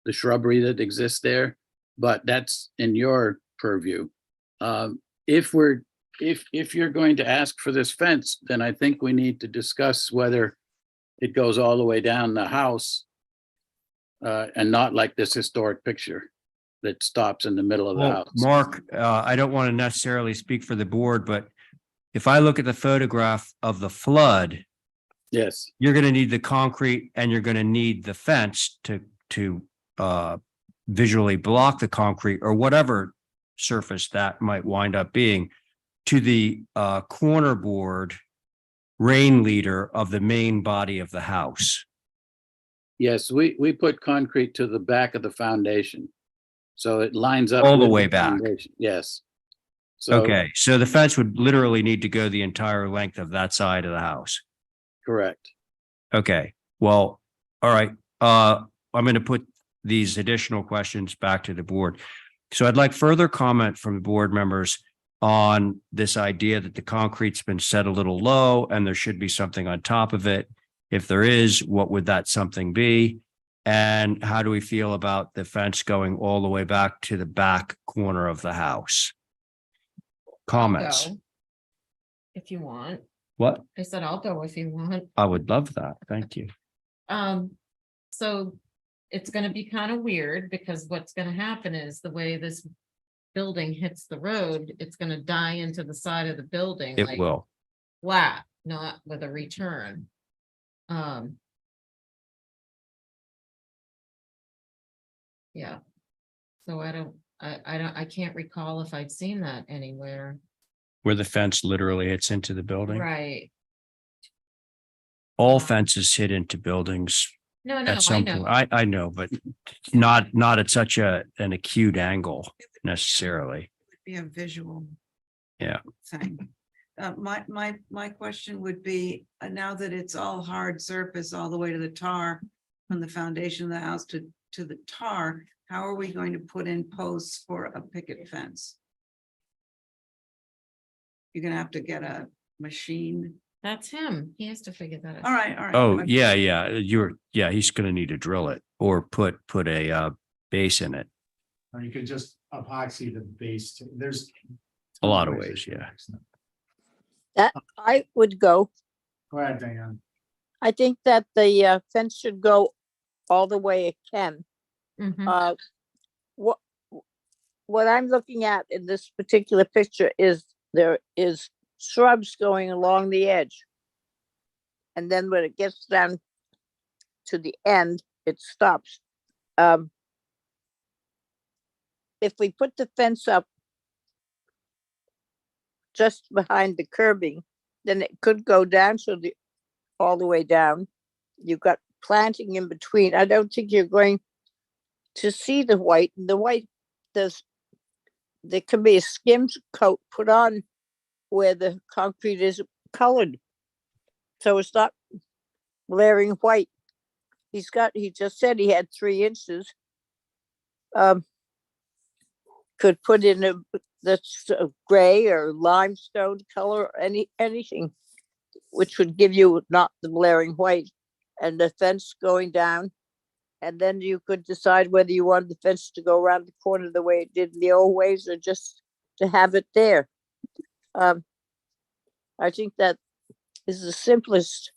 the shrubbery that exists there, but that's in your purview. If you're going to ask for this fence, then I think we need to discuss whether it goes all the way down the house and not like this historic picture that stops in the middle of the house. Mark, I don't want to necessarily speak for the board, but if I look at the photograph of the flood, yes, you're going to need the concrete and you're going to need the fence to visually block the concrete or whatever surface that might wind up being to the corner board rain leader of the main body of the house. Yes, we put concrete to the back of the foundation. So it lines up All the with way back. foundation. Yes. So, Okay, so the fence would literally need to go the entire length of that side of the house. correct. Okay, well, all right. I'm going to put these additional questions back to the board. So I'd like further comment from the board members on this idea that the concrete's been set a little low and there should be something on top of it. If there is, what would that something be? And how do we feel about the fence going all the way back to the back corner of the house? Comments? Go, if you want. What? I said, I'll go if you want. I would love that. Thank you. So it's gonna be kind of weird because what's gonna happen is the way this building hits the road, it's gonna die into the side of the building. It like will. Flat, not with a return. Yeah. So I don't I can't recall if I'd seen that anywhere. Where the fence literally hits into the building. Right. All fences hit into buildings No, at I some know. point. I know, but not at such an acute angle necessarily. Be a visual. Yeah. Thing. My question would be, now that it's all hard surface all the way to the tar, from the foundation of the house to the tar, how are we going to put in posts for a picket fence? You're gonna have to get a machine. That's him. He has to figure that out. All right, all right. Oh, yeah. He's gonna need to drill it or put a base in it. Or you could just epoxy the base. There's A lot of ways, yeah. That I would go. Go ahead, Diane. I think that the fence should go all the way it can. Mhm. What I'm looking at in this particular picture is there is shrubs going along the edge. And then when it gets down to the end, it stops. If we put the fence up just behind the curbing, then it could go down all the way down. You've got planting in between. I don't think you're going to see the white. The white, there can be a skim coat put on where the concrete is colored. So it's not glaring white. He just said he had 3 inches. Could put in that's gray or limestone color, anything, which would give you not the glaring white, and the fence going down. And then you could decide whether you wanted the fence to go around the corner the way it did in the old ways, or just to have it there. I think that is the simplest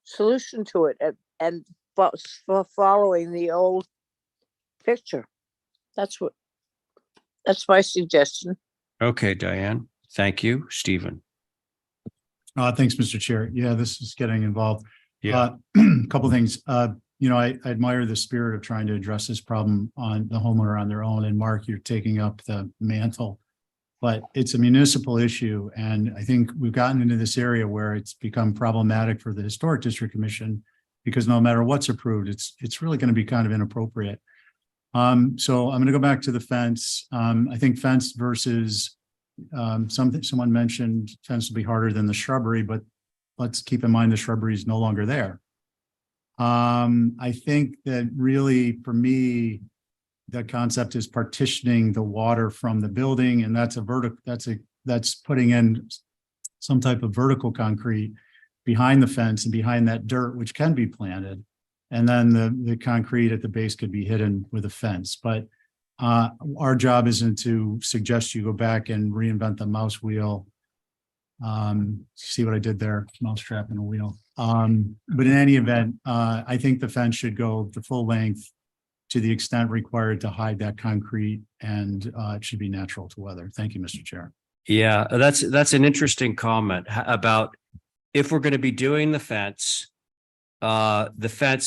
solution to it, and for following the old picture. That's my suggestion. Okay, Diane. Thank you, Stephen. Thanks, Mr. Chair. Yeah, this is getting involved. Yeah. Couple things. I admire the spirit of trying to address this problem on the homeowner on their own. And Mark, you're taking up the mantle, but it's a municipal issue. And I think we've gotten into this area where it's become problematic for the Historic District Commission, because no matter what's approved, it's really going to be kind of inappropriate. So I'm going to go back to the fence. I think fence versus someone mentioned fence will be harder than the shrubbery, but let's keep in mind the shrubbery is no longer there. I think that really, for me, the concept is partitioning the water from the building, and that's that's putting in some type of vertical concrete behind the fence and behind that dirt, which can be planted. And then the concrete at the base could be hidden with a fence. But our job isn't to suggest you go back and reinvent the mouse wheel. See what I did there? Mousetrap and a wheel. But in any event, I think the fence should go the full length to the extent required to hide that concrete, and it should be natural to weather. Thank you, Mr. Chair. Yeah, that's an interesting comment about if we're going to be doing the fence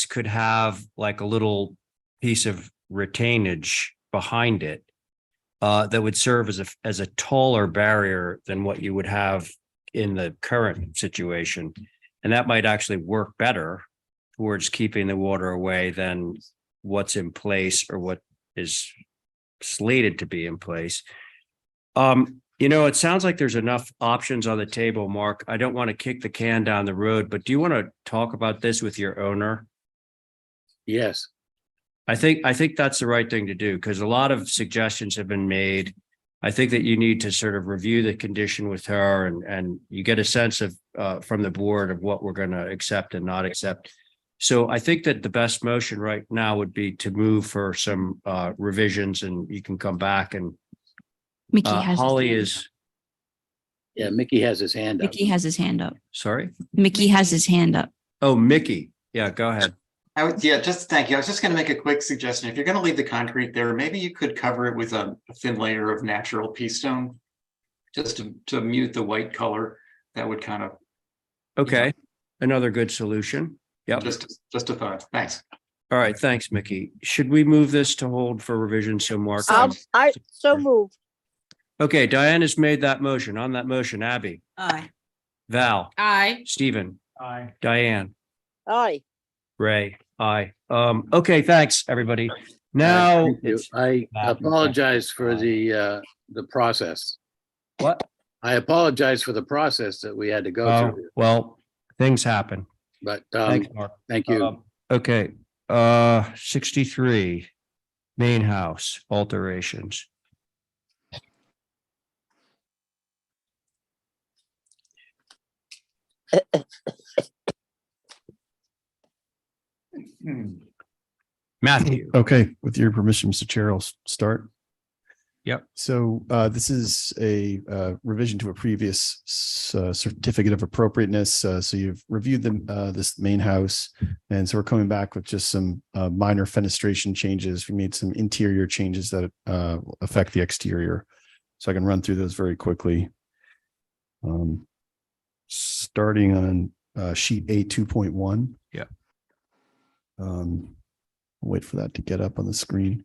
could have like a little piece of retainage behind it that would serve as a taller barrier than what you would have in the current situation. And that might actually work better towards keeping the water away than what's in place or what is slated to be in place. It sounds like there's enough options on the table, Mark. I don't want to kick the can down the road, but do you want to talk about this with your owner? Yes. I think that's the right thing to do, because a lot of suggestions have been made. I think that you need to sort of review the condition with her and you get a sense of from the board of what we're going to accept and not accept. So I think that the best motion right now would be to move for some revisions, and you can come back and Mickey has. Holly is. Yeah, Mickey has his hand up. Mickey has his hand up. Sorry? Mickey has his hand up. Oh, Mickey. Yeah, go ahead. Thank you. I was just going to make a quick suggestion. If you're going to leave the concrete there, maybe you could cover it with a thin layer of natural pea stone, just to mute the white color. That would kind of. Okay. Another good solution. Yep. Just a thought. Thanks. All right, thanks, Mickey. Should we move this to hold for revision so Mark? I so moved. Okay, Diane has made that motion. On that motion, Abby, Aye. Val, Aye. Stephen, Aye. Diane, Aye. Ray, aye. Okay, thanks, everybody. Now Thank you. it's I apologize for the process. what? I apologize for the process that we had to go Oh, through, well, things happen. but Thanks, Mark. thank you. Okay, 63, main house alterations. Matthew. Okay, with your permission, Mr. Chair, I'll start. Yep. So this is a revision to a previous certificate of appropriateness. So you've reviewed this main house, and so we're coming back with just some minor fenestration changes. We made some interior changes that affect the exterior. So I can run through those very quickly. Starting on sheet A 2.1. Yeah. Wait for that to get up on the screen.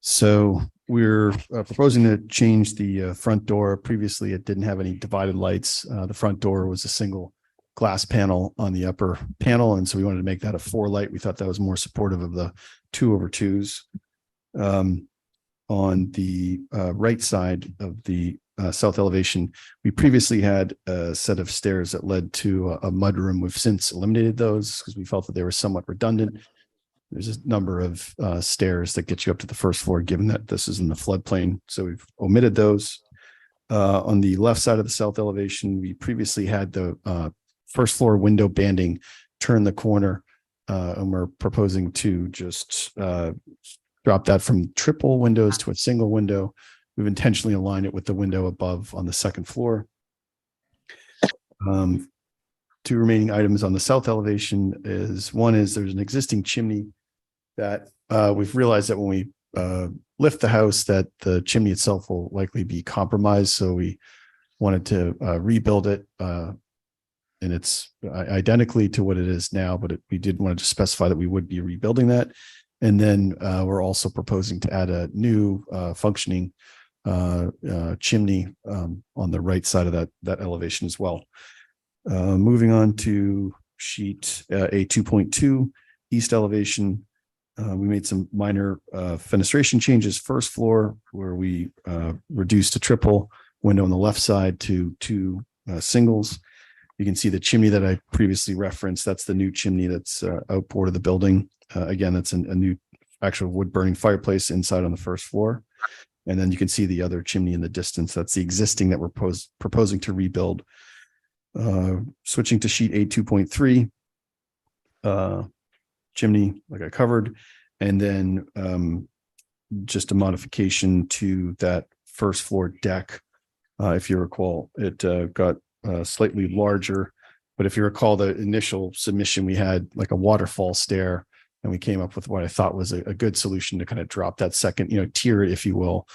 So we're proposing to change the front door. Previously, it didn't have any divided lights. The front door was a single glass panel on the upper panel, and so we wanted to make that a 4-light. We thought that was more supportive of the 2/2s. On the right side of the south elevation, we previously had a set of stairs that led to a mudroom. We've since eliminated those because we felt that they were somewhat redundant. There's a number of stairs that get you up to the first floor, given that this is in the floodplain. So we've omitted those. On the left side of the south elevation, we previously had the first floor window banding turn the corner, and we're proposing to just drop that from triple windows to a single window. We've intentionally aligned it with the window above on the second floor. Two remaining items on the south elevation is there's an existing chimney that we've realized that when we lift the house that the chimney itself will likely be compromised. So we wanted to rebuild it and it's identically to what it is now, but we did want to just specify that we would be rebuilding that. And then we're also proposing to add a new functioning chimney on the right side of that elevation as well. Moving on to sheet A 2.2 east elevation. We made some minor fenestration changes. First floor, where we reduced a triple window on the left side to 2 singles. You can see the chimney that I previously referenced. That's the new chimney that's outboard of the building. Again, that's a new actual wood burning fireplace inside on the first floor. And then you can see the other chimney in the distance. That's the existing that we're proposing to rebuild. Switching to sheet A 2.3. Chimney, like I covered, and then just a modification to that first floor deck. If you recall, it got slightly larger, but if you recall the initial submission, we had like a waterfall stair, and we came up with what I thought was a good solution to kind of drop that second, tier, if you will.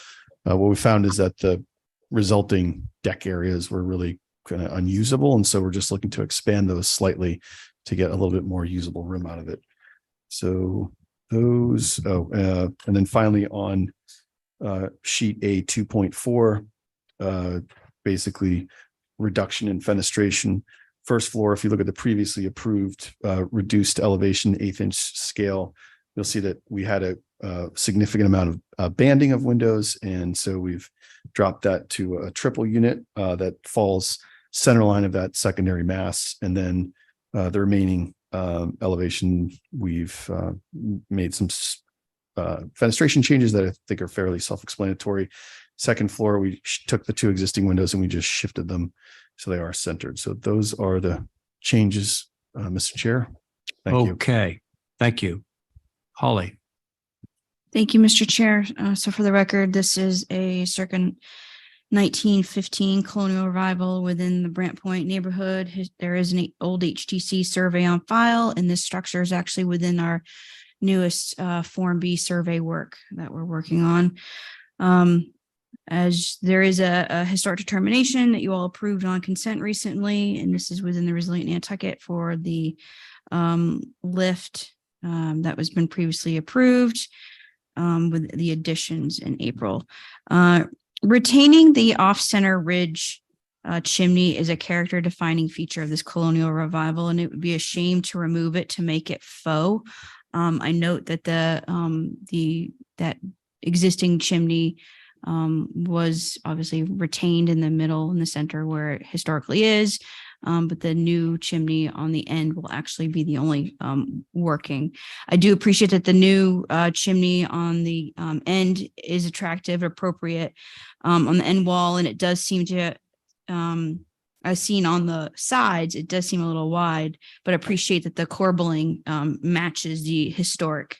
What we found is that the resulting deck areas were really kind of unusable, and so we're just looking to expand those slightly to get a little bit more usable room out of it. So those, and then finally on sheet A 2.4, basically reduction in fenestration. First floor, if you look at the previously approved reduced elevation 1/8-inch scale, you'll see that we had a significant amount of banding of windows, and so we've dropped that to a triple unit that falls center line of that secondary mass, and then the remaining elevation, we've made some fenestration changes that I think are fairly self-explanatory. Second floor, we took the 2 existing windows and we just shifted them so they are centered. So those are the changes, Mr. Chair. Thank you. Okay, thank you. Holly. Thank you, Mr. Chair. So for the record, this is a circa 1915 colonial revival within the Brant Point neighborhood. There is an old HTC survey on file, and this structure is actually within our newest Form B survey work that we're working on. As there is a historic determination that you all approved on consent recently, and this is within the Resilient Nantucket for the lift that was been previously approved with the additions in April. Retaining the off-center ridge chimney is a character defining feature of this colonial revival, and it would be a shame to remove it to make it faux. I note that that existing chimney was obviously retained in the middle in the center where it historically is. But the new chimney on the end will actually be the only working. I do appreciate that the new chimney on the end is attractive, appropriate on the end wall, and it does seem to, as seen on the sides, it does seem a little wide, but I appreciate that the corbelling matches the historic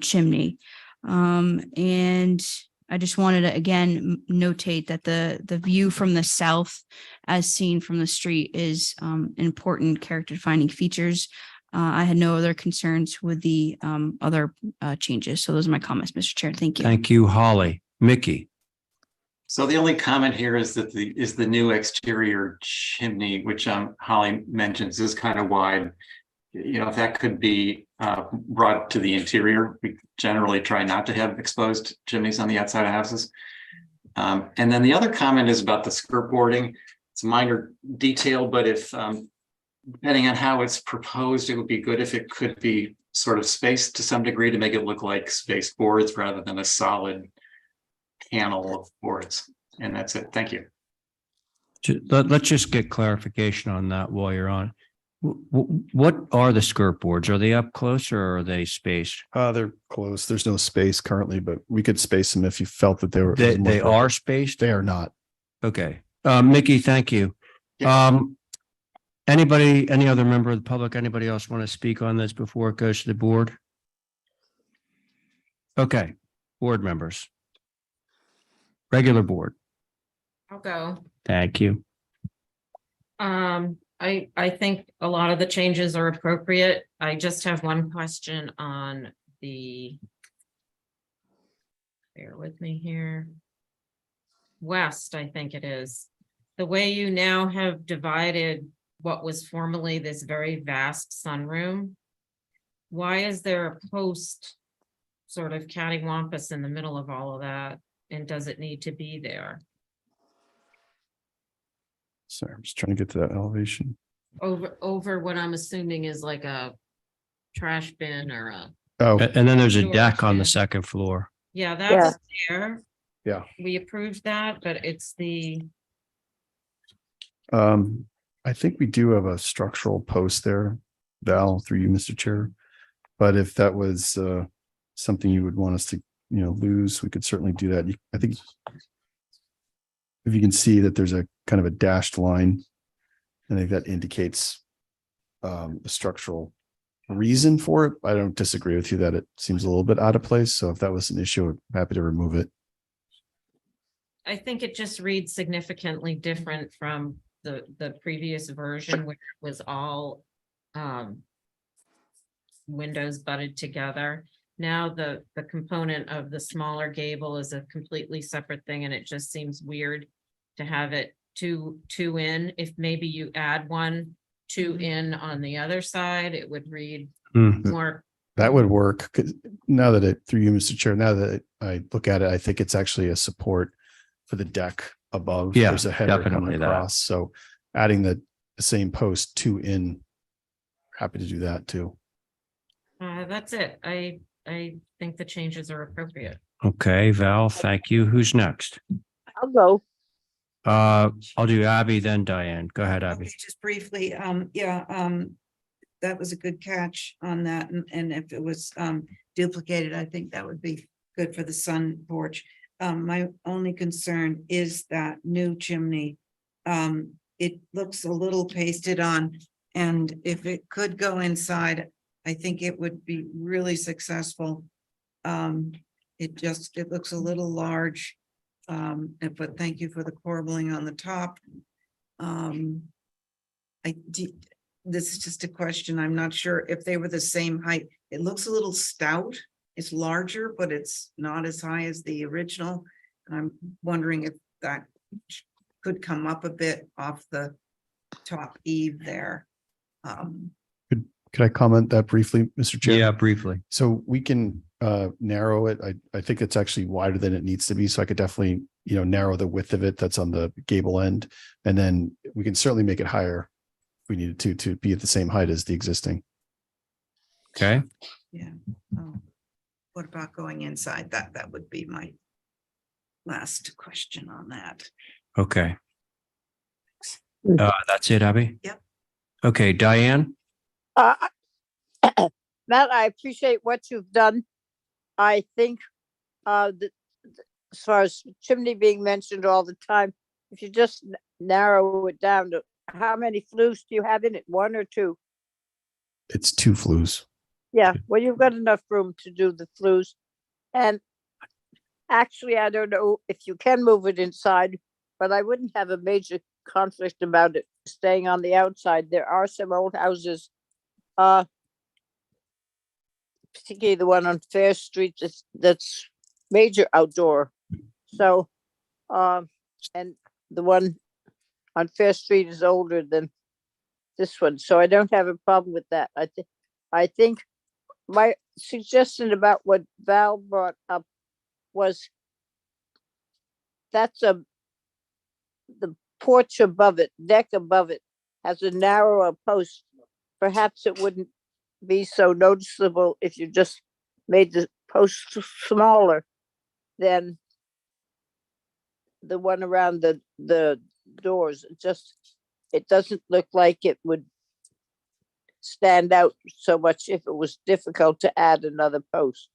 chimney. And I just wanted to again notate that the view from the south, as seen from the street, is important character defining features. I had no other concerns with the other changes. So those are my comments, Mr. Chair. Thank you. Thank you, Holly. Mickey. So the only comment here is that the new exterior chimney, which Holly mentions, is kind of wide. You know, if that could be brought to the interior, we generally try not to have exposed chimneys on the outside of houses. And then the other comment is about the skirt boarding. It's a minor detail, but if depending on how it's proposed, it would be good if it could be sort of spaced to some degree to make it look like spaced boards rather than a solid panel of boards. And that's it. Thank you. Let's just get clarification on that while you're on. What are the skirt boards? Are they up close or are they spaced? They're close. There's no space currently, but we could space them if you felt that they were. They are spaced? They are not. Okay. Mickey, thank you. Any other member of the public, anybody else want to speak on this before it goes to the board? Okay, board members. Regular board. I'll go. Thank you. I think a lot of the changes are appropriate. I just have one question on bear with me here. West, I think it is. The way you now have divided what was formerly this very vast sunroom. Why is there a post sort of cattywampus in the middle of all of that? And does it need to be there? Sorry, I'm just trying to get to that elevation. Over what I'm assuming is like a trash bin or a, Oh, And then there's a Storage deck on the bin. second floor. yeah, that's there. yeah. We approved that, but it's the, I think we do have a structural post there, Val, through you, Mr. Chair. But if that was something you would want us to, lose, we could certainly do that. I think if you can see that there's a kind of a dashed line, I think that indicates a structural reason for it. I don't disagree with you that it seems a little bit out of place. So if that was an issue, I'm happy to remove it. I think it just reads significantly different from the previous version, which was all windows butted together. Now the component of the smaller gable is a completely separate thing, and it just seems weird to have it two in. If maybe you add two in on the other side, it would read more. That would work. 'Cause now that through you, Mr. Chair, now that I look at it, I think it's actually a support for the deck above. Yeah, There's a header coming definitely that. across. So adding the same post two in, happy to do that too. That's it. I think the changes are appropriate. Okay, Val, thank you. Who's next? I'll go. I'll do Abby, then Diane. Go ahead, Abby. Okay, just briefly, that was a good catch on that, and if it was duplicated, I think that would be good for the sun porch. My only concern is that new chimney. It looks a little pasted on, and if it could go inside, I think it would be really successful. It looks a little large. But thank you for the corbelling on the top. This is just a question. I'm not sure if they were the same height. It looks a little stout. It's larger, but it's not as high as the original. And I'm wondering if that could come up a bit off the top eave there. Could I comment that briefly, Mr. Chair? Yeah, briefly. So we can narrow it. I think it's actually wider than it needs to be. So I could definitely, narrow the width of it that's on the gable end. And then we can certainly make it higher if we needed to be at the same height as the existing. Okay. Yeah. Oh, what about going inside? That would be my last question on that. Okay. That's it, Abby? Yep. Okay, Diane? Uh, Matt, I appreciate what you've done. I think, as far as chimney being mentioned all the time, if you just narrow it down to how many flues do you have in it? 1 or 2? It's 2 flues. Yeah, well, you've got enough room to do the flues. And actually, I don't know if you can move it inside, but I wouldn't have a major conflict about it staying on the outside. There are some old houses, particularly the one on Fair Street that's major outdoor. So, and the one on Fair Street is older than this one, so I don't have a problem with that. I think my suggestion about what Val brought up was the porch above it, deck above it, has a narrower post. Perhaps it wouldn't be so noticeable if you just made the post smaller than the one around the doors. It doesn't look like it would stand out so much if it was difficult to add another post.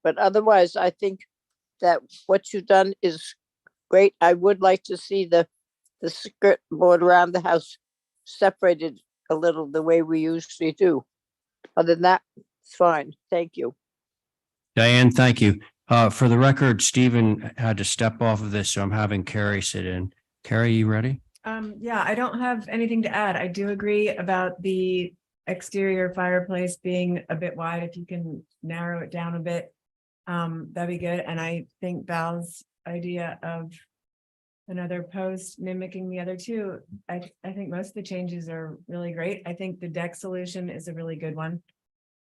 But otherwise, I think that what you've done is great. I would like to see the skirt board around the house separated a little the way we usually do. Other than that, it's fine. Thank you. Diane, thank you. For the record, Stephen had to step off of this, so I'm having Carrie sit in. Carrie, you ready? Yeah, I don't have anything to add. I do agree about the exterior fireplace being a bit wide. If you can narrow it down a bit, that'd be good. And I think Val's idea of another post mimicking the other two, I think most of the changes are really great. I think the deck solution is a really good one,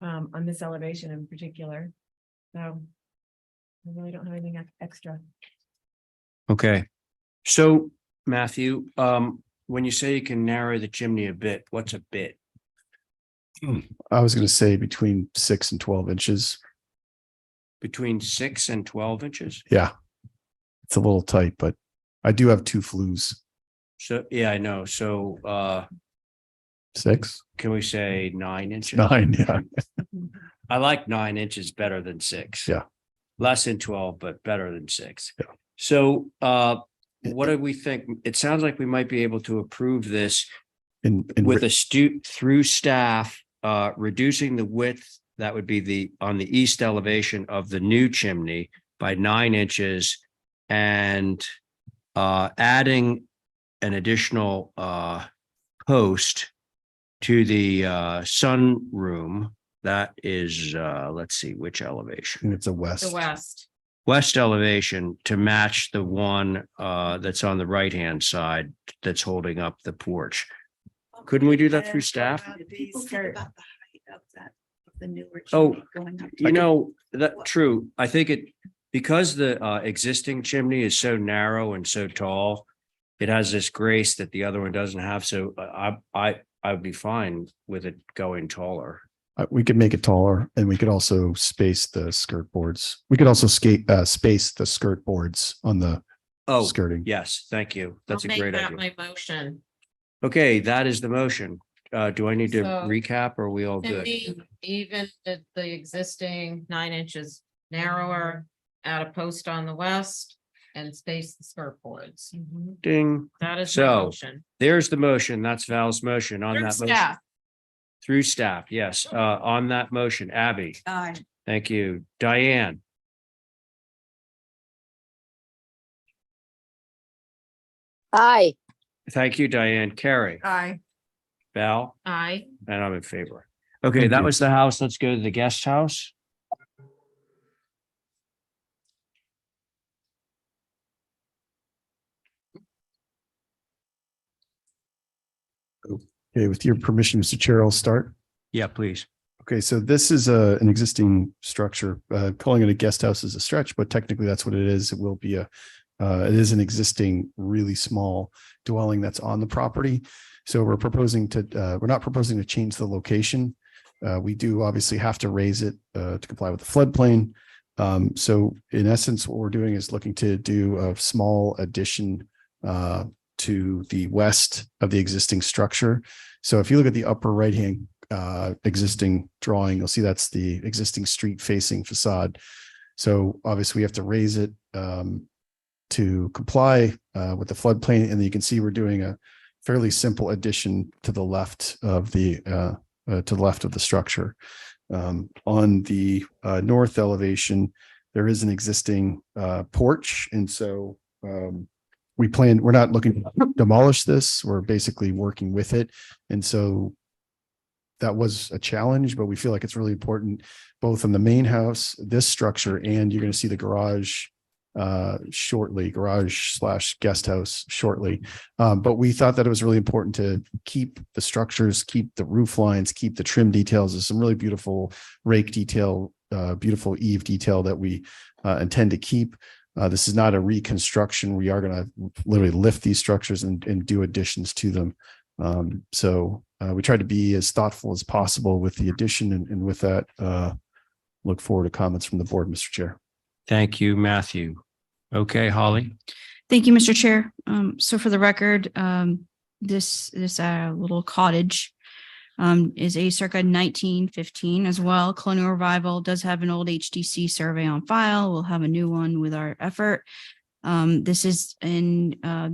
on this elevation in particular. So I really don't have anything extra. Okay. So Matthew, when you say you can narrow the chimney a bit, what's a bit? I was going to say between 6 and 12 inches. Between 6 and 12 inches? Yeah. It's a little tight, but I do have 2 flues. So, yeah, I know. So, 6? can we say 9 inches? 9, yeah. I like 9 inches better than 6. Yeah. Less than 12, but better than 6. Yeah. So, what do we think? It sounds like we might be able to approve this with astute through staff, reducing the width. That would be on the east elevation of the new chimney by 9 inches, and adding an additional post to the sunroom. That is, let's see, which elevation? And it's a west. The west. West elevation to match the one that's on the right-hand side that's holding up the porch. Couldn't we do that through staff? Oh, true. I think because the existing chimney is so narrow and so tall, it has this grace that the other one doesn't have. So I would be fine with it going taller. We could make it taller, and we could also space the skirt boards. We could also space the skirt boards on the skirting. Yes, thank you. That's I'll a great make that idea. my motion. Okay, that is the motion. Do I need to So, recap, or are we all good? Even the existing 9 inches narrower, add a post on the west and space the skirt boards. Ding. That is my So motion. there's the motion. That's Val's motion on Through that motion. staff. Through staff, yes. On that motion, Abby. Aye. Thank you. Diane. Aye. Thank you, Diane. Carrie. Aye. Val. Aye. And I'm in favor. Okay, Thank that you. was the house. Let's go to the guest house. Okay, with your permission, Mr. Chair, I'll start. Yeah, please. Okay, so this is an existing structure. Calling it a guest house is a stretch, but technically that's what it is. It will be it is an existing really small dwelling that's on the property. So we're not proposing to change the location. We do obviously have to raise it to comply with the floodplain. So in essence, what we're doing is looking to do a small addition to the west of the existing structure. So if you look at the upper right-hand existing drawing, you'll see that's the existing street facing facade. So obviously we have to raise it to comply with the floodplain. And then you can see we're doing a fairly simple addition to the left of the structure. On the north elevation, there is an existing porch. And so we're not looking to demolish this. We're basically working with it. And so that was a challenge, but we feel like it's really important both in the main house, this structure, and you're going to see the garage shortly, garage/guest house shortly. But we thought that it was really important to keep the structures, keep the roof lines, keep the trim details. There's some really beautiful rake detail, beautiful eave detail that we intend to keep. This is not a reconstruction. We are going to literally lift these structures and do additions to them. So we tried to be as thoughtful as possible with the addition, and with that, look forward to comments from the board, Mr. Chair. Thank you, Matthew. Okay, Holly. Thank you, Mr. Chair. So for the record, this little cottage is a circa 1915 as well. Colonial Revival does have an old HDC survey on file. We'll have a new one with our effort. This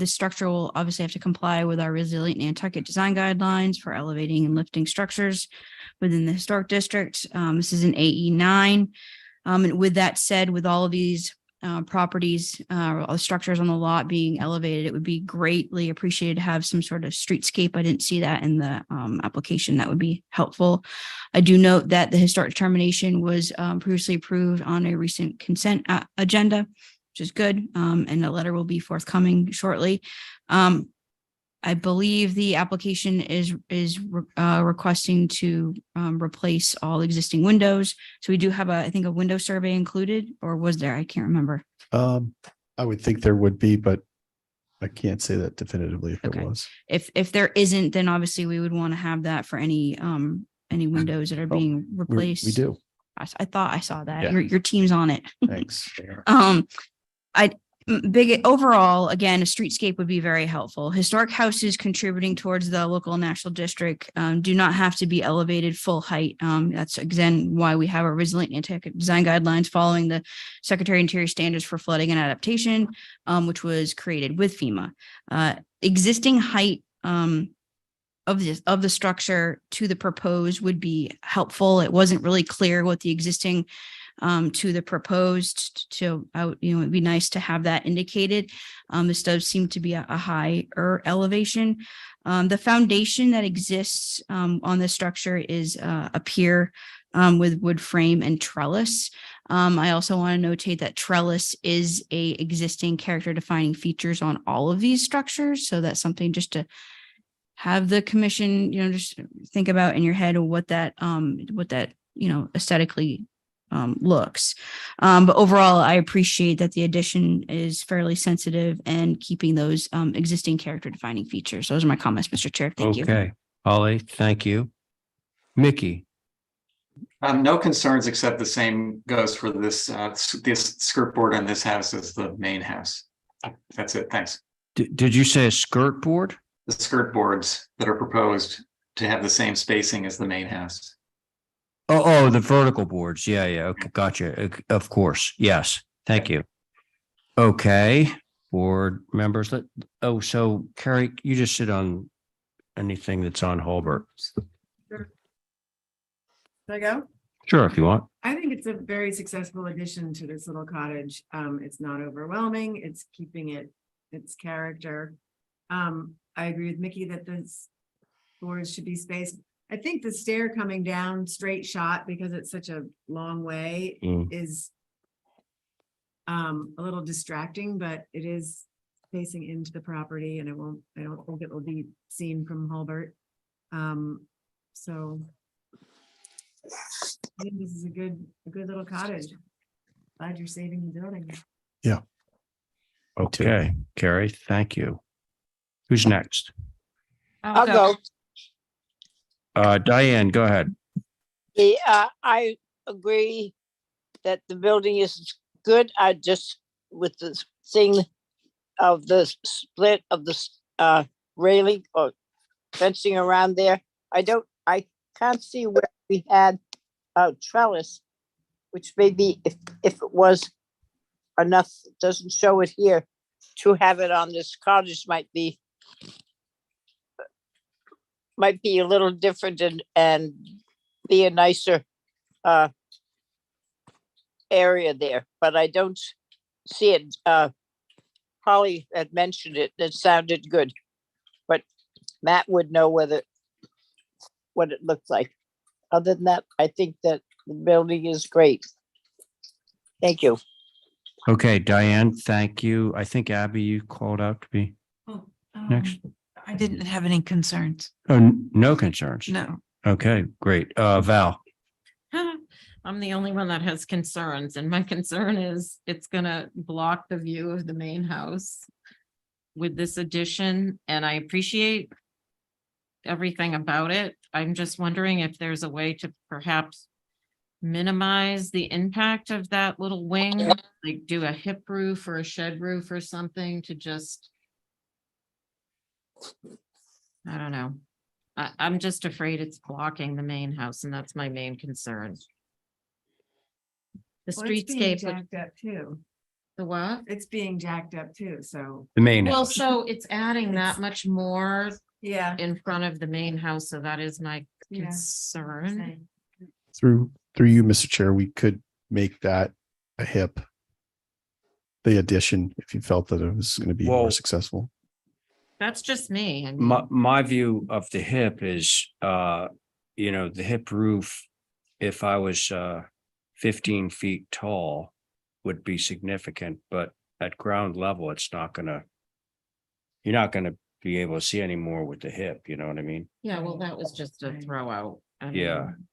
structure will obviously have to comply with our resilient Nantucket design guidelines for elevating and lifting structures within the historic district. This is an AE9. And with that said, with all of these properties, all the structures on the lot being elevated, it would be greatly appreciated to have some sort of streetscape. I didn't see that in the application. That would be helpful. I do note that the historic determination was previously approved on a recent consent agenda, which is good. And a letter will be forthcoming shortly. I believe the application is requesting to replace all existing windows. So we do have I think a window survey included, or was there? I can't remember. I would think there would be, but I can't say that definitively if Okay. it was. If there isn't, then obviously we would want to have that for any windows that are being replaced. We do. I thought I saw that. Yeah. Your team's on it. Thanks. Overall, again, a streetscape would be very helpful. Historic houses contributing towards the local and national district do not have to be elevated full height. That's again why we have our resilient Nantucket design guidelines following the Secretary of Interior standards for flooding and adaptation, which was created with FEMA. Existing height of the structure to the proposed would be helpful. It wasn't really clear what the existing to the proposed, it'd be nice to have that indicated. This does seem to be a higher elevation. The foundation that exists on the structure is a pier with wood frame and trellis. I also want to notate that trellis is a existing character defining features on all of these structures. So that's something just to have the commission, just think about in your head what that aesthetically looks. But overall, I appreciate that the addition is fairly sensitive and keeping those existing character defining features. Those are my comments, Mr. Chair. Thank you. Okay, Holly, thank you. Mickey. No concerns, except the same goes for this skirt board on this house as the main house. That's it. Thanks. Did you say a skirt board? The skirt boards that are proposed to have the same spacing as the main house. Oh, the vertical boards. Yeah. Okay, gotcha. Of course. Yes. Thank you. Okay, board members. So Carrie, you just sit on anything that's on Holbert. Should I go? Sure, if you want. I think it's a very successful addition to this little cottage. It's not overwhelming. It's keeping its character. I agree with Mickey that the doors should be spaced. I think the stair coming down straight shot, because it's such a long way, is a little distracting, but it is facing into the property, and I don't think it will be seen from Hulbert. So I think this is a good little cottage. Glad you're saving the building. Okay, Carrie, thank you. Who's next? I'll go. Diane, go ahead. I agree that the building is good. I just, with the thing of the split of the railing or fencing around there, I can't see where we had a trellis, which maybe if it was enough, doesn't show it here, to have it on this cottage might be a little different and be a nicer area there, but I don't see it. Holly had mentioned it, it sounded good, but Matt would know what it looks like. Other than that, I think that the building is great. Thank you. Okay, Diane, thank you. I think Abby, you called out to be next. I didn't have any concerns. Oh, no concerns. No. Okay, great. Val. I'm the only one that has concerns, and my concern is it's gonna block the view of the main house with this addition, and I appreciate everything about it. I'm just wondering if there's a way to perhaps minimize the impact of that little wing, like do a hip roof or a shed roof or something to just, I don't know. I'm just afraid it's blocking the main house, and that's my main concern. The Well, it's being streetscape, would- jacked up too. the what? It's being jacked up too, so. The main Well, house. so it's adding that It's- much more Yeah. in front of the main house, so that is my Yeah. concern. Through you, Mr. Chair, we could make that a hip. The addition, if you felt that it was going to be more Well, successful. That's just me. I My, mean, my view of the hip is, the hip roof, if I was 15 feet tall, would be significant, but at ground level, it's not gonna, you're not gonna be able to see any more with the hip, you know what I mean? yeah, well, that was just a Right. throw out. I Yeah. mean,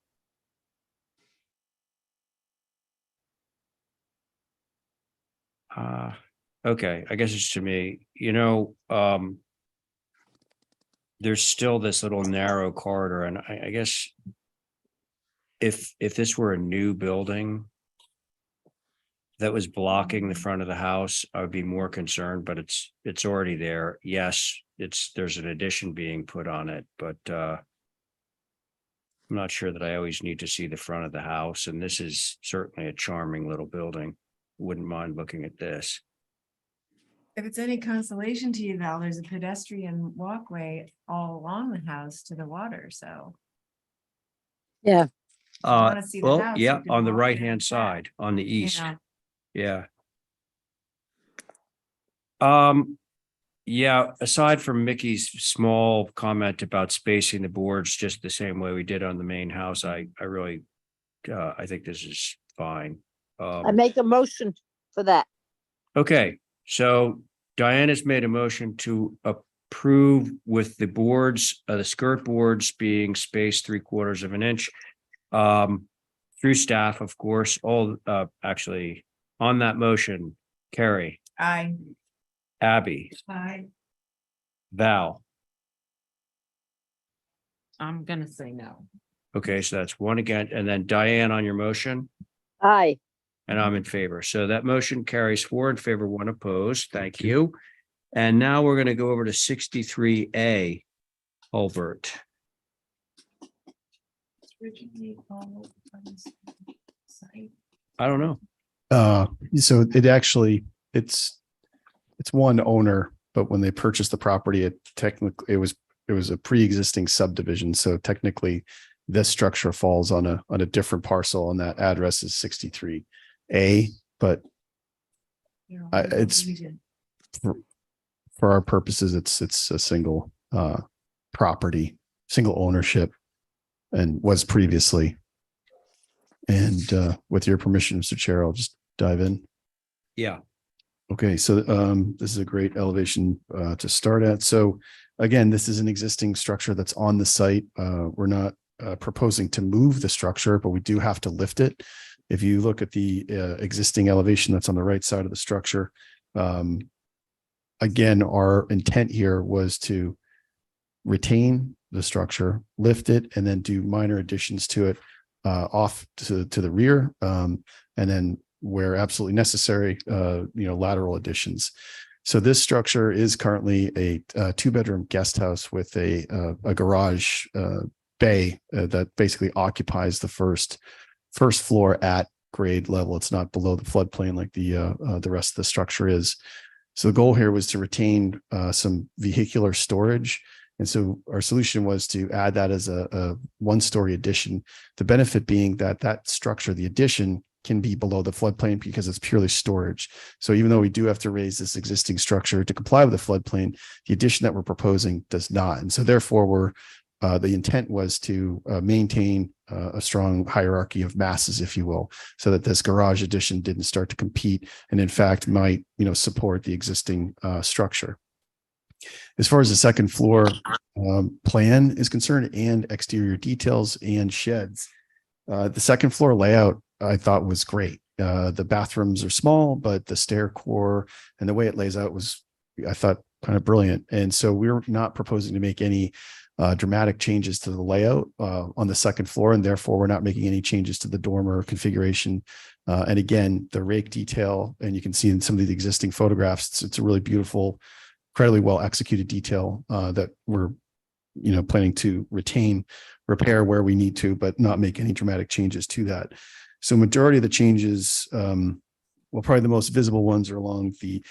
Okay, I guess it's to me, there's still this little narrow corridor, and I guess if this were a new building that was blocking the front of the house, I would be more concerned, but it's already there. Yes, there's an addition being put on it, but I'm not sure that I always need to see the front of the house, and this is certainly a charming little building. Wouldn't mind looking at this. If it's any consolation to you, Val, there's a pedestrian walkway all along the house to the water, so. Yeah. wanna see the Well, house, you yeah, can on the walk right there hand and back. side, on the east. Yeah. Yeah. Yeah, aside from Mickey's small comment about spacing the boards just the same way we did on the main house, I really, I think this is fine. I make a motion for that. Okay, so Diane has made a motion to approve with the boards, the skirt boards being spaced 3/4 of an inch. Through staff, of course, actually, on that motion, Carrie, Aye. Abby, Aye. Val. I'm gonna say no. Okay, so that's one again, and then Diane on your motion, Aye. and I'm in favor. So that motion carries 4 in favor, 1 opposed. Thank you. And now we're going to go over to 63A, Hulbert. I don't know. So it actually, it's one owner, but when they purchased the property, it was a pre-existing subdivision. So technically this structure falls on a different parcel, and that address is 63A, but it's for our purposes, it's a single property, single ownership, and was previously. And with your permission, Mr. Chair, I'll just dive in. Yeah. Okay, so this is a great elevation to start at. So again, this is an existing structure that's on the site. We're not proposing to move the structure, but we do have to lift it. If you look at the existing elevation that's on the right side of the structure, again, our intent here was to retain the structure, lift it, and then do minor additions to it off to the rear, and then where absolutely necessary, lateral additions. So this structure is currently a 2-bedroom guest house with a garage bay that basically occupies the first floor at grade level. It's not below the floodplain like the rest of the structure is. So the goal here was to retain some vehicular storage. And so our solution was to add that as a 1-story addition. The benefit being that structure, the addition, can be below the floodplain because it's purely storage. So even though we do have to raise this existing structure to comply with the floodplain, the addition that we're proposing does not. And so therefore the intent was to maintain a strong hierarchy of masses, if you will, so that this garage addition didn't start to compete and in fact might, support the existing structure. As far as the second floor plan is concerned and exterior details and sheds, the second floor layout I thought was great. The bathrooms are small, but the stair core and the way it lays out was, I thought, kind of brilliant. And so we're not proposing to make any dramatic changes to the layout on the second floor, and therefore we're not making any changes to the dormer configuration. And again, the rake detail, and you can see in some of the existing photographs, it's a really beautiful, incredibly well executed detail that we're planning to repair where we need to, but not make any dramatic changes to that. So majority of the changes, probably the most visible ones are along the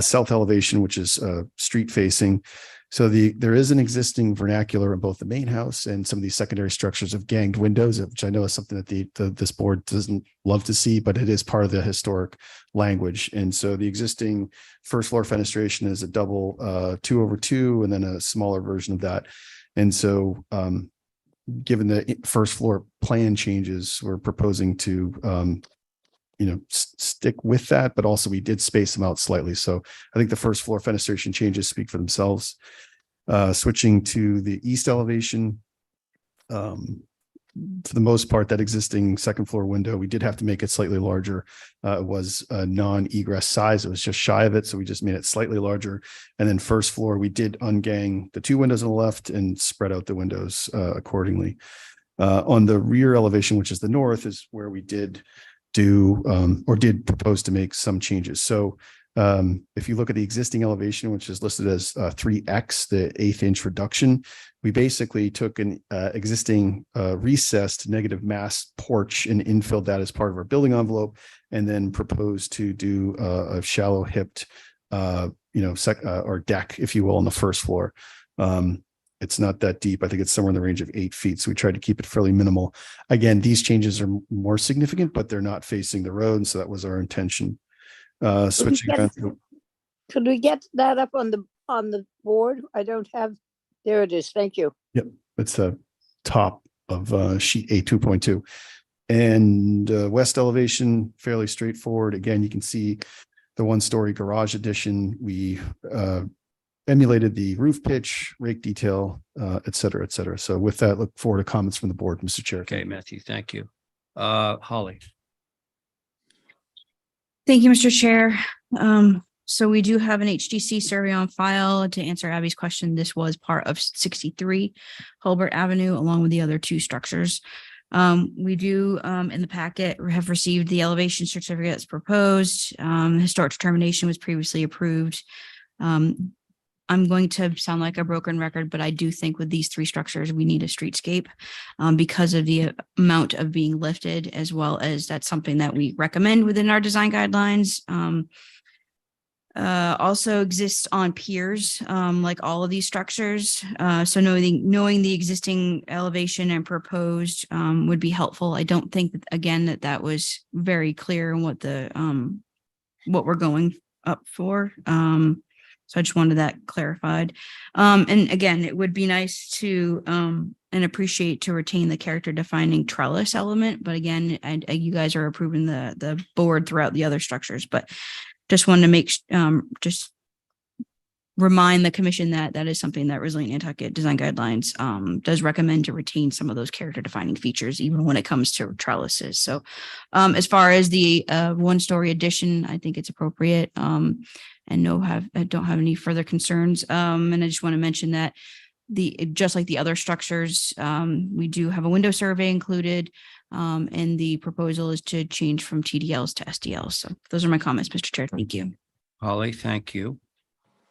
south elevation, which is street facing. So there is an existing vernacular in both the main house and some of these secondary structures of ganged windows, which I know is something that this board doesn't love to see, but it is part of the historic language. And so the existing first floor fenestration is a double 2/2 and then a smaller version of that. And so given the first floor plan changes, we're proposing to stick with that, but also we did space them out slightly. So I think the first floor fenestration changes speak for themselves. Switching to the east elevation, for the most part, that existing second floor window, we did have to make it slightly larger. It was a non-egress size. It was just shy of it. So we just made it slightly larger. And then first floor, we did ungang the 2 windows on the left and spread out the windows accordingly. On the rear elevation, which is the north, is where we did did propose to make some changes. So if you look at the existing elevation, which is listed as 3X, the 1/8 inch reduction, we basically took an existing recessed negative mass porch and infilled that as part of our building envelope, and then proposed to do a shallow hipped, or deck, if you will, on the first floor. It's not that deep. I think it's somewhere in the range of 8 feet. So we tried to keep it fairly minimal. Again, these changes are more significant, but they're not facing the road. So that was our intention. Switching on to, Could we get that up on the board? I don't have, there it is. Thank you. yep, it's the top of sheet A 2.2. And west elevation, fairly straightforward. Again, you can see the 1-story garage addition. We emulated the roof pitch, rake detail, et cetera, et cetera. So with that, look forward to comments from the board, Mr. Chair. Okay, Matthew, thank you. Holly. Thank you, Mr. Chair. So we do have an HDC survey on file. To answer Abby's question, this was part of 63 Hulbert Avenue, along with the other 2 structures. We do in the packet have received the elevation certificate that's proposed. Historic determination was previously approved. I'm going to sound like a broken record, but I do think with these 3 structures, we need a streetscape because of the amount of being lifted, as well as that's something that we recommend within our design guidelines. Also exists on piers, like all of these structures. So knowing the existing elevation and proposed would be helpful. I don't think that, again, that was very clear in what we're going up for. So I just wanted that clarified. And again, it would be nice to and appreciate to retain the character defining trellis element. But again, you guys are approving the board throughout the other structures, but just wanted to make just remind the commission that that is something that Resilient Nantucket Design Guidelines does recommend to retain some of those character defining features, even when it comes to trellises. So as far as the one-story addition, I think it's appropriate. And I don't have any further concerns. And I just want to mention that just like the other structures, we do have a window survey included. And the proposal is to change from TDLs to SDLs. So those are my comments, Mr. Chair. Thank you. Holly, thank you.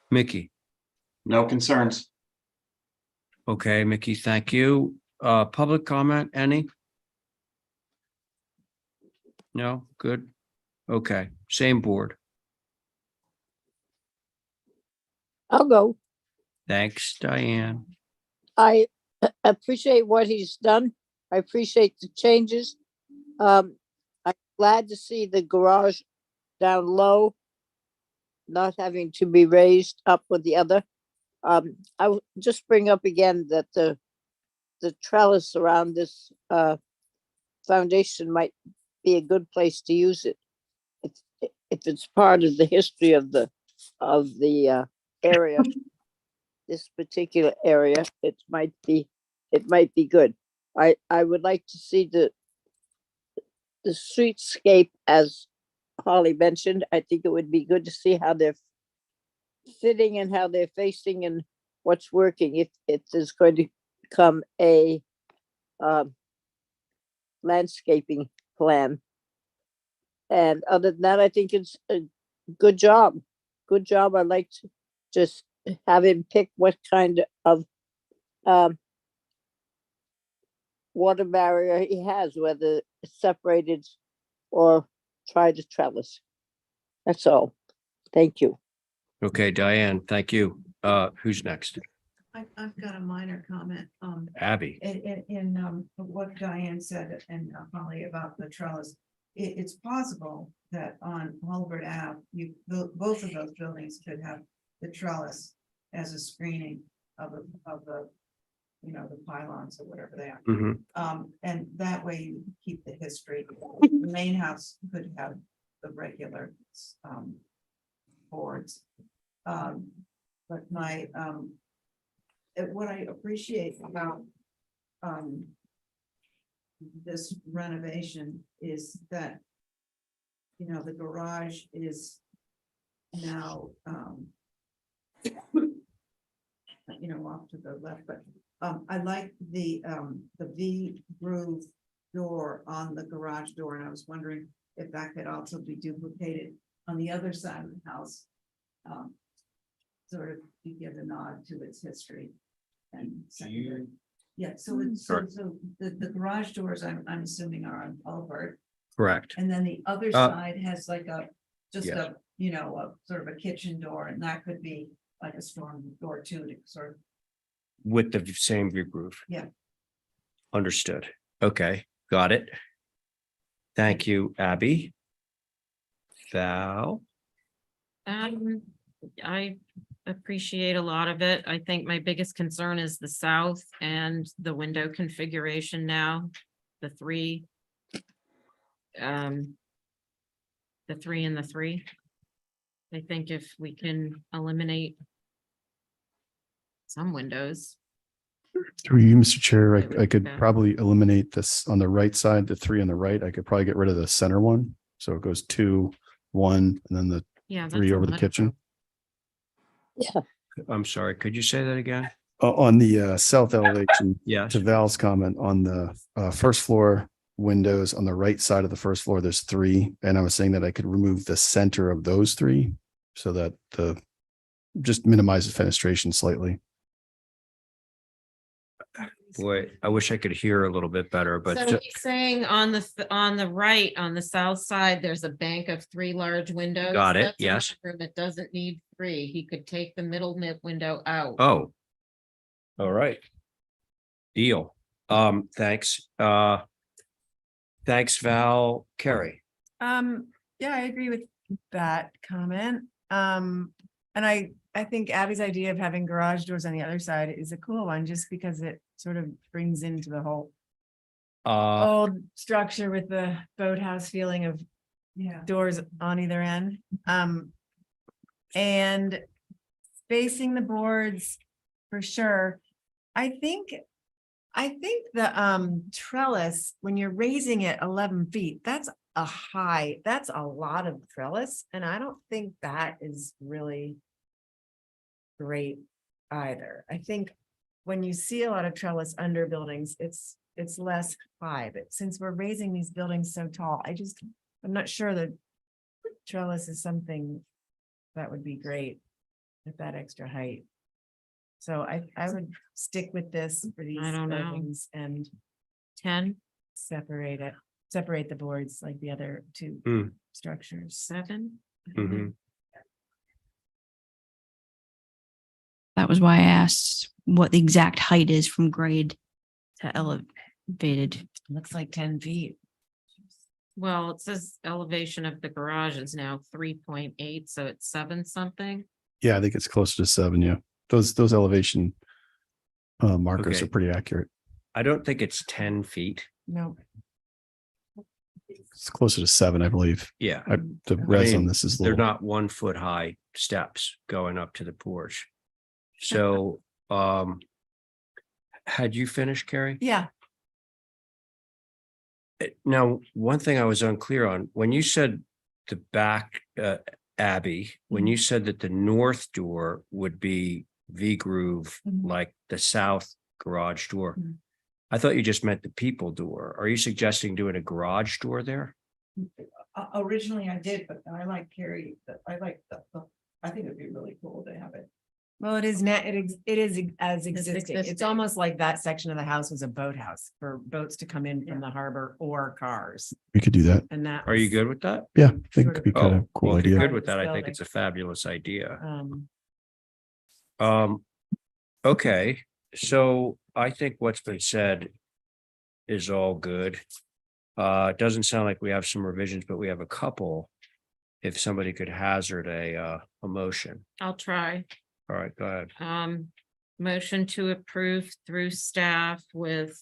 Mickey. No concerns. Okay, Mickey, thank you. Public comment, any? No, good. Okay, same board. I'll go. Thanks, Diane. I appreciate what he's done. I appreciate the changes. I'm glad to see the garage down low, not having to be raised up with the other. I will just bring up again that the trellis around this foundation might be a good place to use it. If it's part of the history of the area, this particular area, it might be good. I would like to see the streetscape, as Holly mentioned. I think it would be good to see how they're sitting and how they're facing and what's working. If there's going to become a landscaping plan. And other than that, I think it's a good job. Good job. I'd like to just have him pick what kind of water barrier he has, whether it's separated or try to trellis. That's all. Thank you. Okay, Diane, thank you. Who's next? I've got a minor comment. Abby. In what Diane said and Holly about the trellis. It's possible that on Holbert Ave, both of those buildings could have the trellis as a screening of the the pylons or whatever they are. Mhm. And that way you keep the history. The main house could have the regular boards. But what I appreciate about this renovation is that the garage is now off to the left, but I like the V groove door on the garage door, and I was wondering if that could also be duplicated on the other side of the house. Sort of to give a nod to its history and secondary. Yeah, so the garage doors, I'm assuming are on Albert, Correct. and then the other side has like a yes. a sort of a kitchen door, and that could be like a storm door too, to sort of. With the same view groove. Yeah. Understood. Okay, got it. Thank you, Abby. Val. I appreciate a lot of it. I think my biggest concern is the south and the window configuration now, the three. The 3 and the 3. I think if we can eliminate some windows. Through you, Mr. Chair, I could Yeah. probably eliminate this on the right side, the 3 on the right. I could probably get rid of the center one. So it goes 2, 1, and then the Yeah. 3 that's a over the lot. kitchen. Yeah. I'm sorry, could you say that again? On the south elevation, Yes. to Val's comment on the first floor windows on the right side of the first floor, there's 3. And I was saying that I could remove the center of those 3 so that just minimizes fenestration slightly. Boy, I wish I could hear a little bit better, but So he's saying on the right, on the south side, there's a bank of 3 large windows. Got it, That's enough yes. room. It doesn't need 3. He could take the middle window out. oh. All right. Deal. Thanks. Thanks, Val. Carrie. Yeah, I agree with that comment. And I think Abby's idea of having garage doors on the other side is a cool one, just because it sort of brings into the whole old structure with the boathouse feeling of Yeah. doors on either end. And spacing the boards for sure. I think the trellis, when you're raising it 11 feet, that's a lot of trellis. And I don't think that is really great either. I think when you see a lot of trellis under buildings, it's less high, but since we're raising these buildings so tall, I'm not sure that trellis is something that would be great at that extra height. So I would stick with this for these I don't know. buildings and 10, separate the boards like the other two Hmm. structures. 7. Mhm. That was why I asked what the exact height is from grade to elevated. Looks like 10 feet. Well, it says elevation of the garage is now 3.8, so it's 7 something. Yeah, I think it's closer to 7. Yeah, those elevation markers are Okay. pretty accurate. I don't think it's 10 feet. No. It's closer to 7, I believe. Yeah. The res on mean, this is They're little. not 1 foot high steps going up to the porch. So, had you finished, Carrie? Yeah. Now, one thing I was unclear on, when you said the back, Abby, when you said that the north door would be V-groove, like the south garage door, I thought you just meant the people door. Are you suggesting doing a garage door there? Originally I did, but I like Carrie, I like I think it'd be really cool to have it. Well, it is as existing. It's existing. almost like that section of the house was a boathouse for boats to come in from the harbor or cars. We could do that. And that. Are you was, good with that? Yeah, I think Sort it could be of- kind of Oh, cool well, if you're idea. good with that, I think Building. it's a fabulous idea. Um, Okay, so I think what's been said is all good. It doesn't sound like we have some revisions, but we have a couple. If somebody could hazard a motion. I'll try. All right, go ahead. Motion to approve through staff with,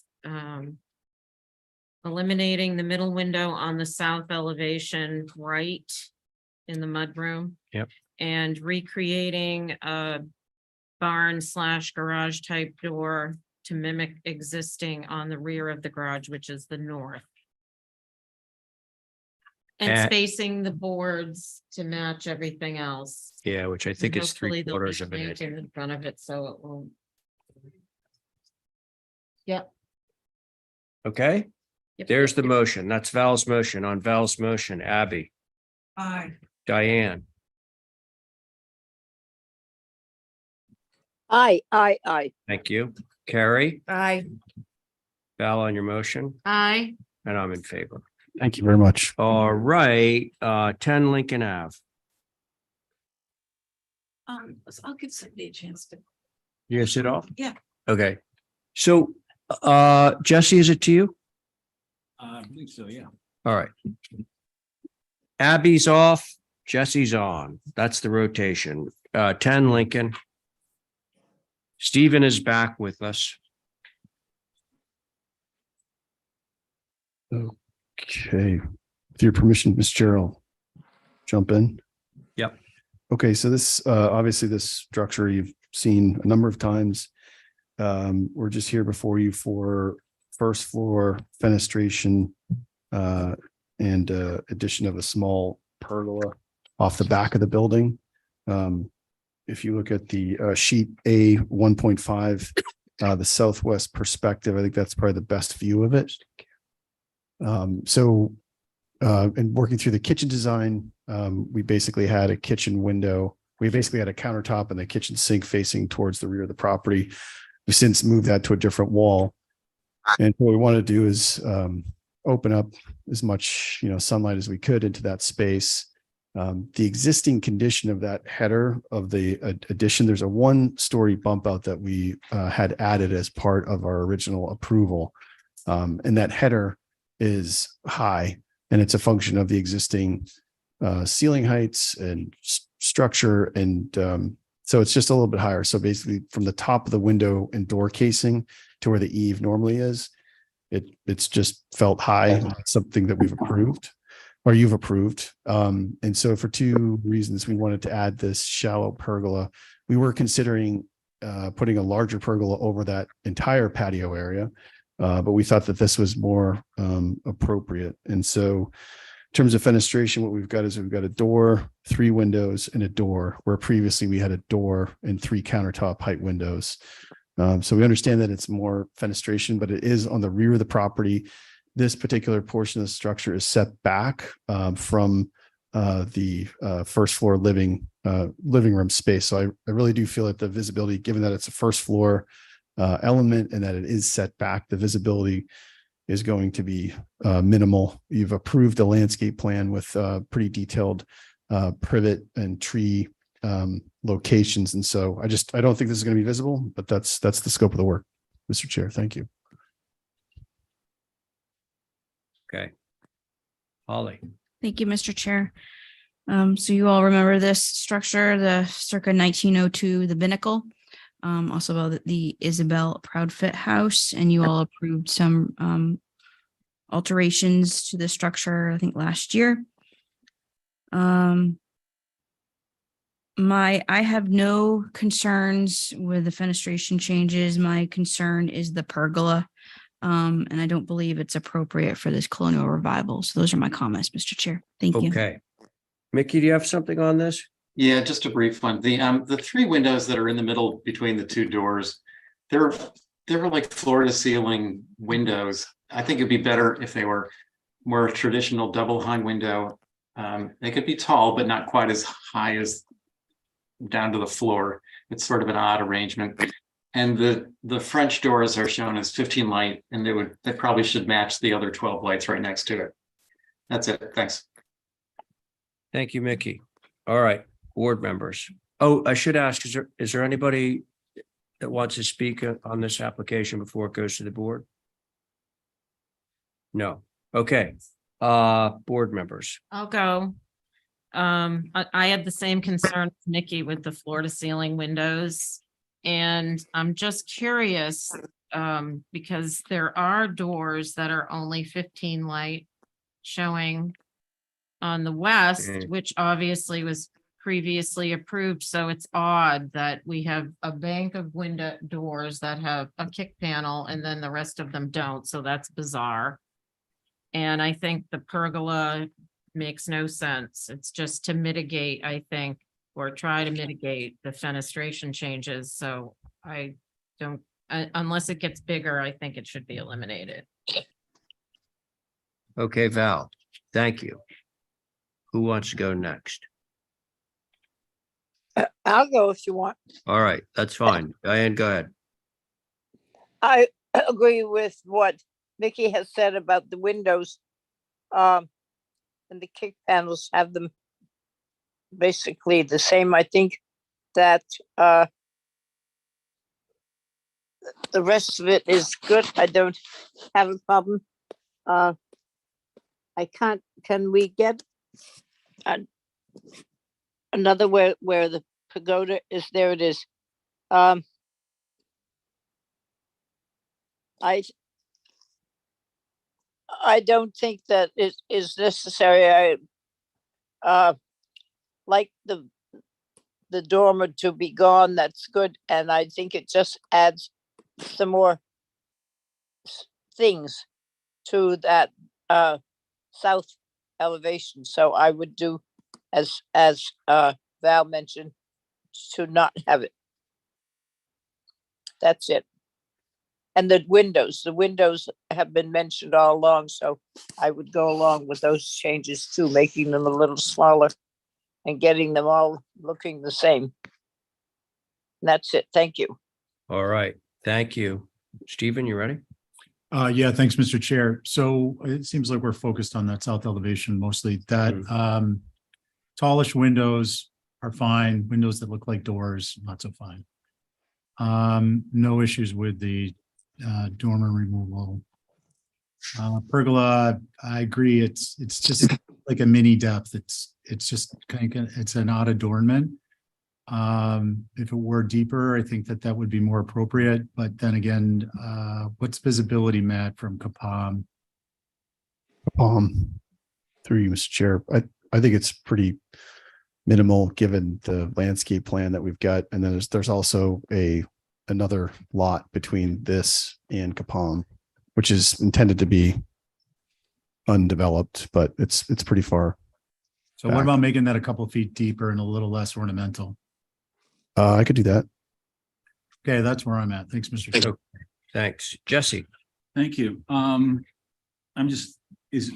eliminating the middle window on the south elevation right in the mudroom. Yep. And recreating a barn / garage type door to mimic existing on the rear of the garage, which is the north. And And- spacing the boards to match everything else. Yeah, which I think is Hopefully there'll be 3/4 of an inch. planting in front of it, so it won't. Yep. Okay, Yep, there's yep, the yep. motion. That's Val's motion. On Val's motion, Abby, Aye. Diane, Aye. thank you. Carrie, I, Val on your motion, Aye. and I'm in favor. Thank you very much. All right, 10 Lincoln Ave. I'll give somebody a chance to. You gonna sit off? Yeah. Okay, so, Jesse, is it to you? I believe so, yeah. All right. Abby's off, Jesse's on. That's the rotation. 10 Lincoln. Stephen is back with us. Okay, with your permission, Ms. Gerald, jump in. Yep. Okay, so this, obviously this structure you've seen a number of times. We're just here before you for first floor fenestration and addition of a small pergola off the back of the building. If you look at the sheet A 1.5, the southwest perspective, I think that's probably the best view of it. And working through the kitchen design, we basically had a kitchen window. We basically had a countertop and the kitchen sink facing towards the rear of the property. We've since moved that to a different wall. And what we want to do is open up as much, sunlight as we could into that space. The existing condition of that header of the addition, there's a 1-story bump out that we had added as part of our original approval. And that header is high, and it's a function of the existing ceiling heights and structure. And so it's just a little bit higher. So basically from the top of the window and door casing to where the eave normally is, it's just felt high. It's something that we've approved or you've approved. And so for 2 reasons, we wanted to add this shallow pergola we were considering putting a larger pergola over that entire patio area. But we thought that this was more appropriate. And so in terms of fenestration, what we've got is we've got a door, 3 windows, and a door, where previously we had a door and 3 countertop height windows. So we understand that it's more fenestration, but it is on the rear of the property. This particular portion of the structure is set back from the first floor living room space. So I really do feel that the visibility, given that it's a first floor element and that it is set back, the visibility is going to be minimal. You've approved a landscape plan with pretty detailed privet and tree locations. And so I don't think this is going to be visible, but that's the scope of the work, Mr. Chair. Thank you. Okay. Holly. Thank you, Mr. Chair. So you all remember this structure, the circa 1902, the Binnacle, also about the Isabel Proudfit House, and you all approved some alterations to the structure, I think last year. I have no concerns with the fenestration changes. My concern is the pergola. And I don't believe it's appropriate for this colonial revival. So those are my comments, Mr. Chair. Thank you. Okay. Mickey, do you have something on this? Yeah, just a brief one. The 3 windows that are in the middle between the 2 doors, they're like floor to ceiling windows. I think it'd be better if they were more traditional double hung window. They could be tall, but not quite as high as down to the floor. It's sort of an odd arrangement. And the French doors are shown as 15 light, and they probably should match the other 12 lights right next to it. That's it. Thanks. Thank you, Mickey. All right, board members. Oh, I should ask, is there anybody that wants to speak on this application before it goes to the board? No. Okay. Board members. I'll go. I had the same concern as Nikki with the floor to ceiling windows. And I'm just curious, because there are doors that are only 15 light showing on the west, which obviously was previously approved. So it's odd that we have a bank of window doors that have a kick panel and then the rest of them don't. So that's bizarre. And I think the pergola makes no sense. It's just to mitigate, I think, or try to mitigate the fenestration changes. So I don't, unless it gets bigger, I think it should be eliminated. Okay, Val, thank you. Who wants to go next? I'll go if you want. All right, that's fine. Diane, go ahead. I agree with what Mickey has said about the windows. And the kick panels have them basically the same. I think that the rest of it is good. I don't have a problem. Can we get another where the pagoda is? There it is. I don't think that it is necessary. I like the dormer to be gone. That's good. And I think it just adds some more things to that south elevation. So I would do as Val mentioned, to not have it. That's it. And the windows have been mentioned all along, so I would go along with those changes too, making them a little smaller and getting them all looking the same. And that's it. Thank you. All right, thank you. Stephen, you ready? Yeah, thanks, Mr. Chair. So it seems like we're focused on that south elevation mostly. That tallish windows are fine. Windows that look like doors, not so fine. No issues with the dormer removal. Pergola, I agree. It's just like a mini depth. It's just kind of, it's an odd adornment. If it were deeper, I think that would be more appropriate. But then again, what's visibility, Matt, from Kapam? Through you, Mr. Chair. I think it's pretty minimal, given the landscape plan that we've got. And then there's also another lot between this and Capon, which is intended to be undeveloped, but it's pretty far. So what back. about making that a couple feet deeper and a little less ornamental? I could do that. Okay, that's where I'm at. Thanks, Mr. Chair. Thanks. Jesse? Thank you. Is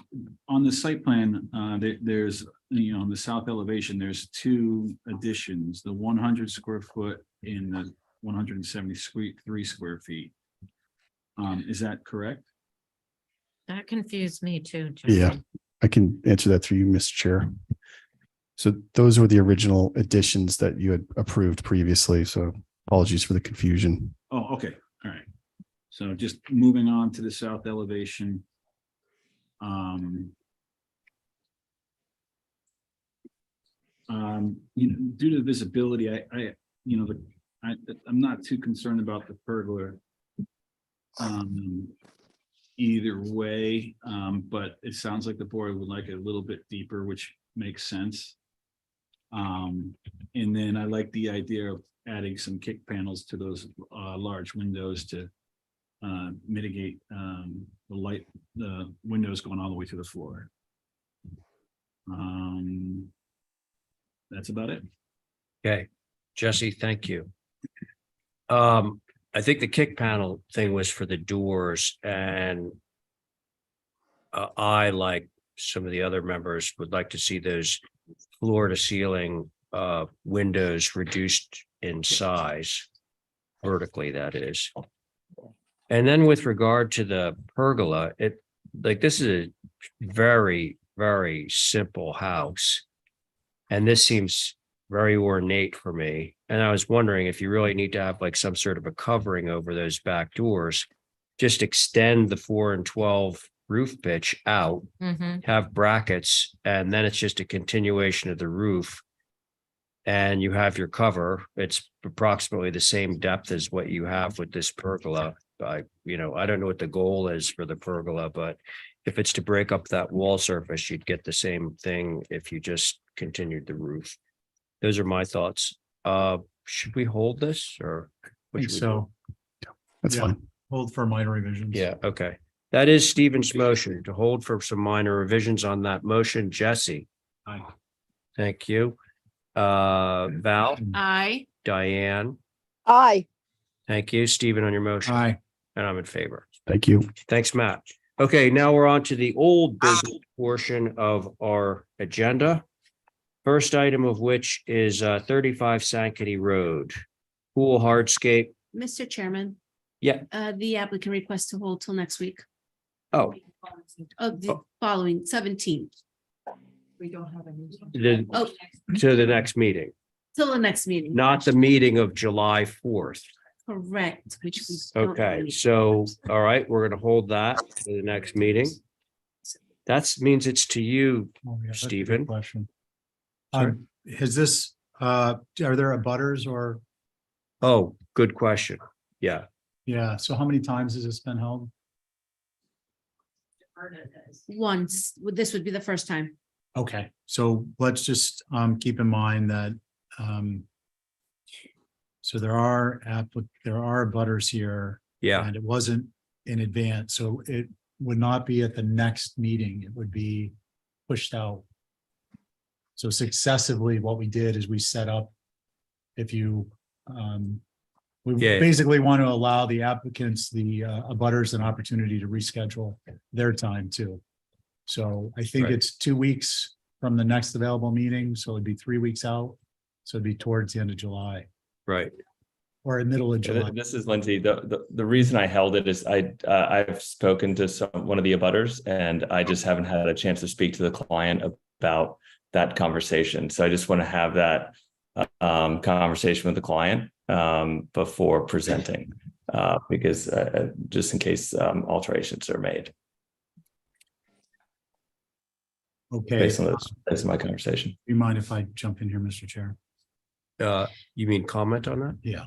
on the site plan, there's, on the south elevation, there's two additions, the 100 square foot and the 173 square feet. Is that correct? That confused me too. Jesse. Yeah, I can answer that through you, Mr. Chair. So those were the original additions that you had approved previously. So apologies for the confusion. Oh, okay, all right. So just moving on to the south elevation. Due to visibility, I'm not too concerned about the pergola. Either way, but it sounds like the board would like it a little bit deeper, which makes sense. And then I like the idea of adding some kick panels to those large windows to mitigate the windows going all the way to the floor. That's about it. Okay, Jesse, thank you. I think the kick panel thing was for the doors, and I, like some of the other members, would like to see those floor to ceiling windows reduced in size, vertically, that is. And then with regard to the pergola, this is a very, very simple house. And this seems very ornate for me. And I was wondering if you really need to have like some sort of a covering over those back doors, just extend the 4 and 12 roof pitch out, have brackets, and then it's just a continuation of the roof. And you have your cover. It's approximately the same depth as what you have with this pergola. I don't know what the goal is for the pergola, but if it's to break up that wall surface, you'd get the same thing if you just continued the roof. Those are my thoughts. Should we hold this or? I think so. That's Yeah. fine. Hold for minor revisions. Yeah, okay. That is Stephen's motion, to hold for some minor revisions on that motion. Jesse? Aye. Thank you. Val? Aye. Diane? Aye. Thank you. Stephen on your motion. Aye. And I'm in favor. Thank you. Thanks, Matt. Okay, now we're on to the old business portion of our agenda. First item of which is 35 Sankaty Road, pool hardscape. Mr. Chairman, Yeah. the applicant requests to hold till next week. Oh, Of the following 17th. We don't have any. Oh, to the next meeting, till the next meeting. not the meeting of July 4th. Correct, which we. don't have Okay, any- so, all right, we're gonna hold that to the next meeting. That means it's to you. Oh, yeah, that's a good Stephen? question. Sorry. Is this, are there abutters or, Oh, good question. Yeah, yeah, so how many times has this been held? Once, this would be the first time. Okay, so let's just keep in mind that so there are abutters here. yeah, And it wasn't in advance, so it would not be at the next meeting, it would be pushed out. So successively, what we did is we set up, if you, we Yeah. basically want to allow the applicants, the abutters, an opportunity to reschedule their time too. So I think Right. it's 2 weeks from the next available meeting, so it'd be 3 weeks out. So it'd be towards the end of July right. or in middle of July. This is Lindsay. The reason I held it is I've spoken to one of the abutters, and I just haven't had a chance to speak to the client about that conversation. So I just want to have that conversation with the client before presenting, because just in case alterations are made Okay, based on my conversation. do you mind if I jump in here, Mr. Chair? You mean comment on that? Yeah.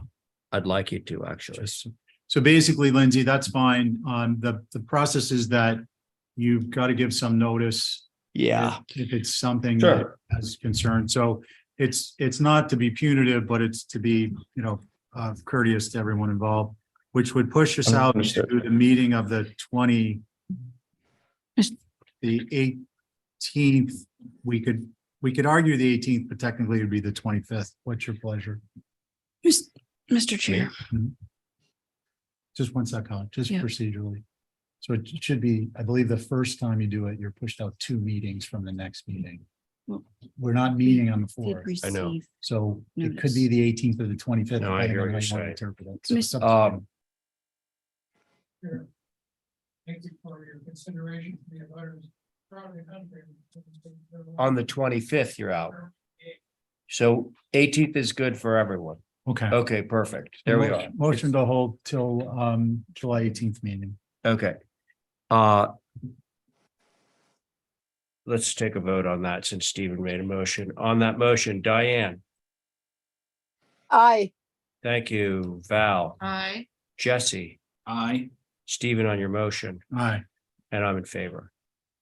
I'd like you to, actually. Just, so basically, Lindsay, that's fine. The process is that you've got to give some notice. Yeah. If it's something Sure. that has concern. So it's not to be punitive, but it's to be, courteous to everyone involved, which would push us out Understood. to the meeting of the Just- the 18th. We could argue the 18th, but technically it'd be the 25th. What's your pleasure? Mr. Chair. Just one sec, Colin, just Yeah. procedurally. So it should be, I believe the first time you do it, you're pushed out 2 meetings from the next meeting. Well, We're not meeting on the Did 4th, I know. receive so it could notice. be the 18th or the 25th. No, I depending hear on what how you're you wanna saying. interpret it. So it's Miss- up to you. Thank you for your consideration for the abutters. On the 25th, you're out. So 18th is good for everyone. Okay. Okay, perfect. There we are. Motion to hold till July 18th meeting. Okay. Let's take a vote on that since Stephen made a motion. On that motion, Diane, Aye. thank you. Val, Aye. Jesse, Aye. Stephen on your motion, Aye. and I'm in favor.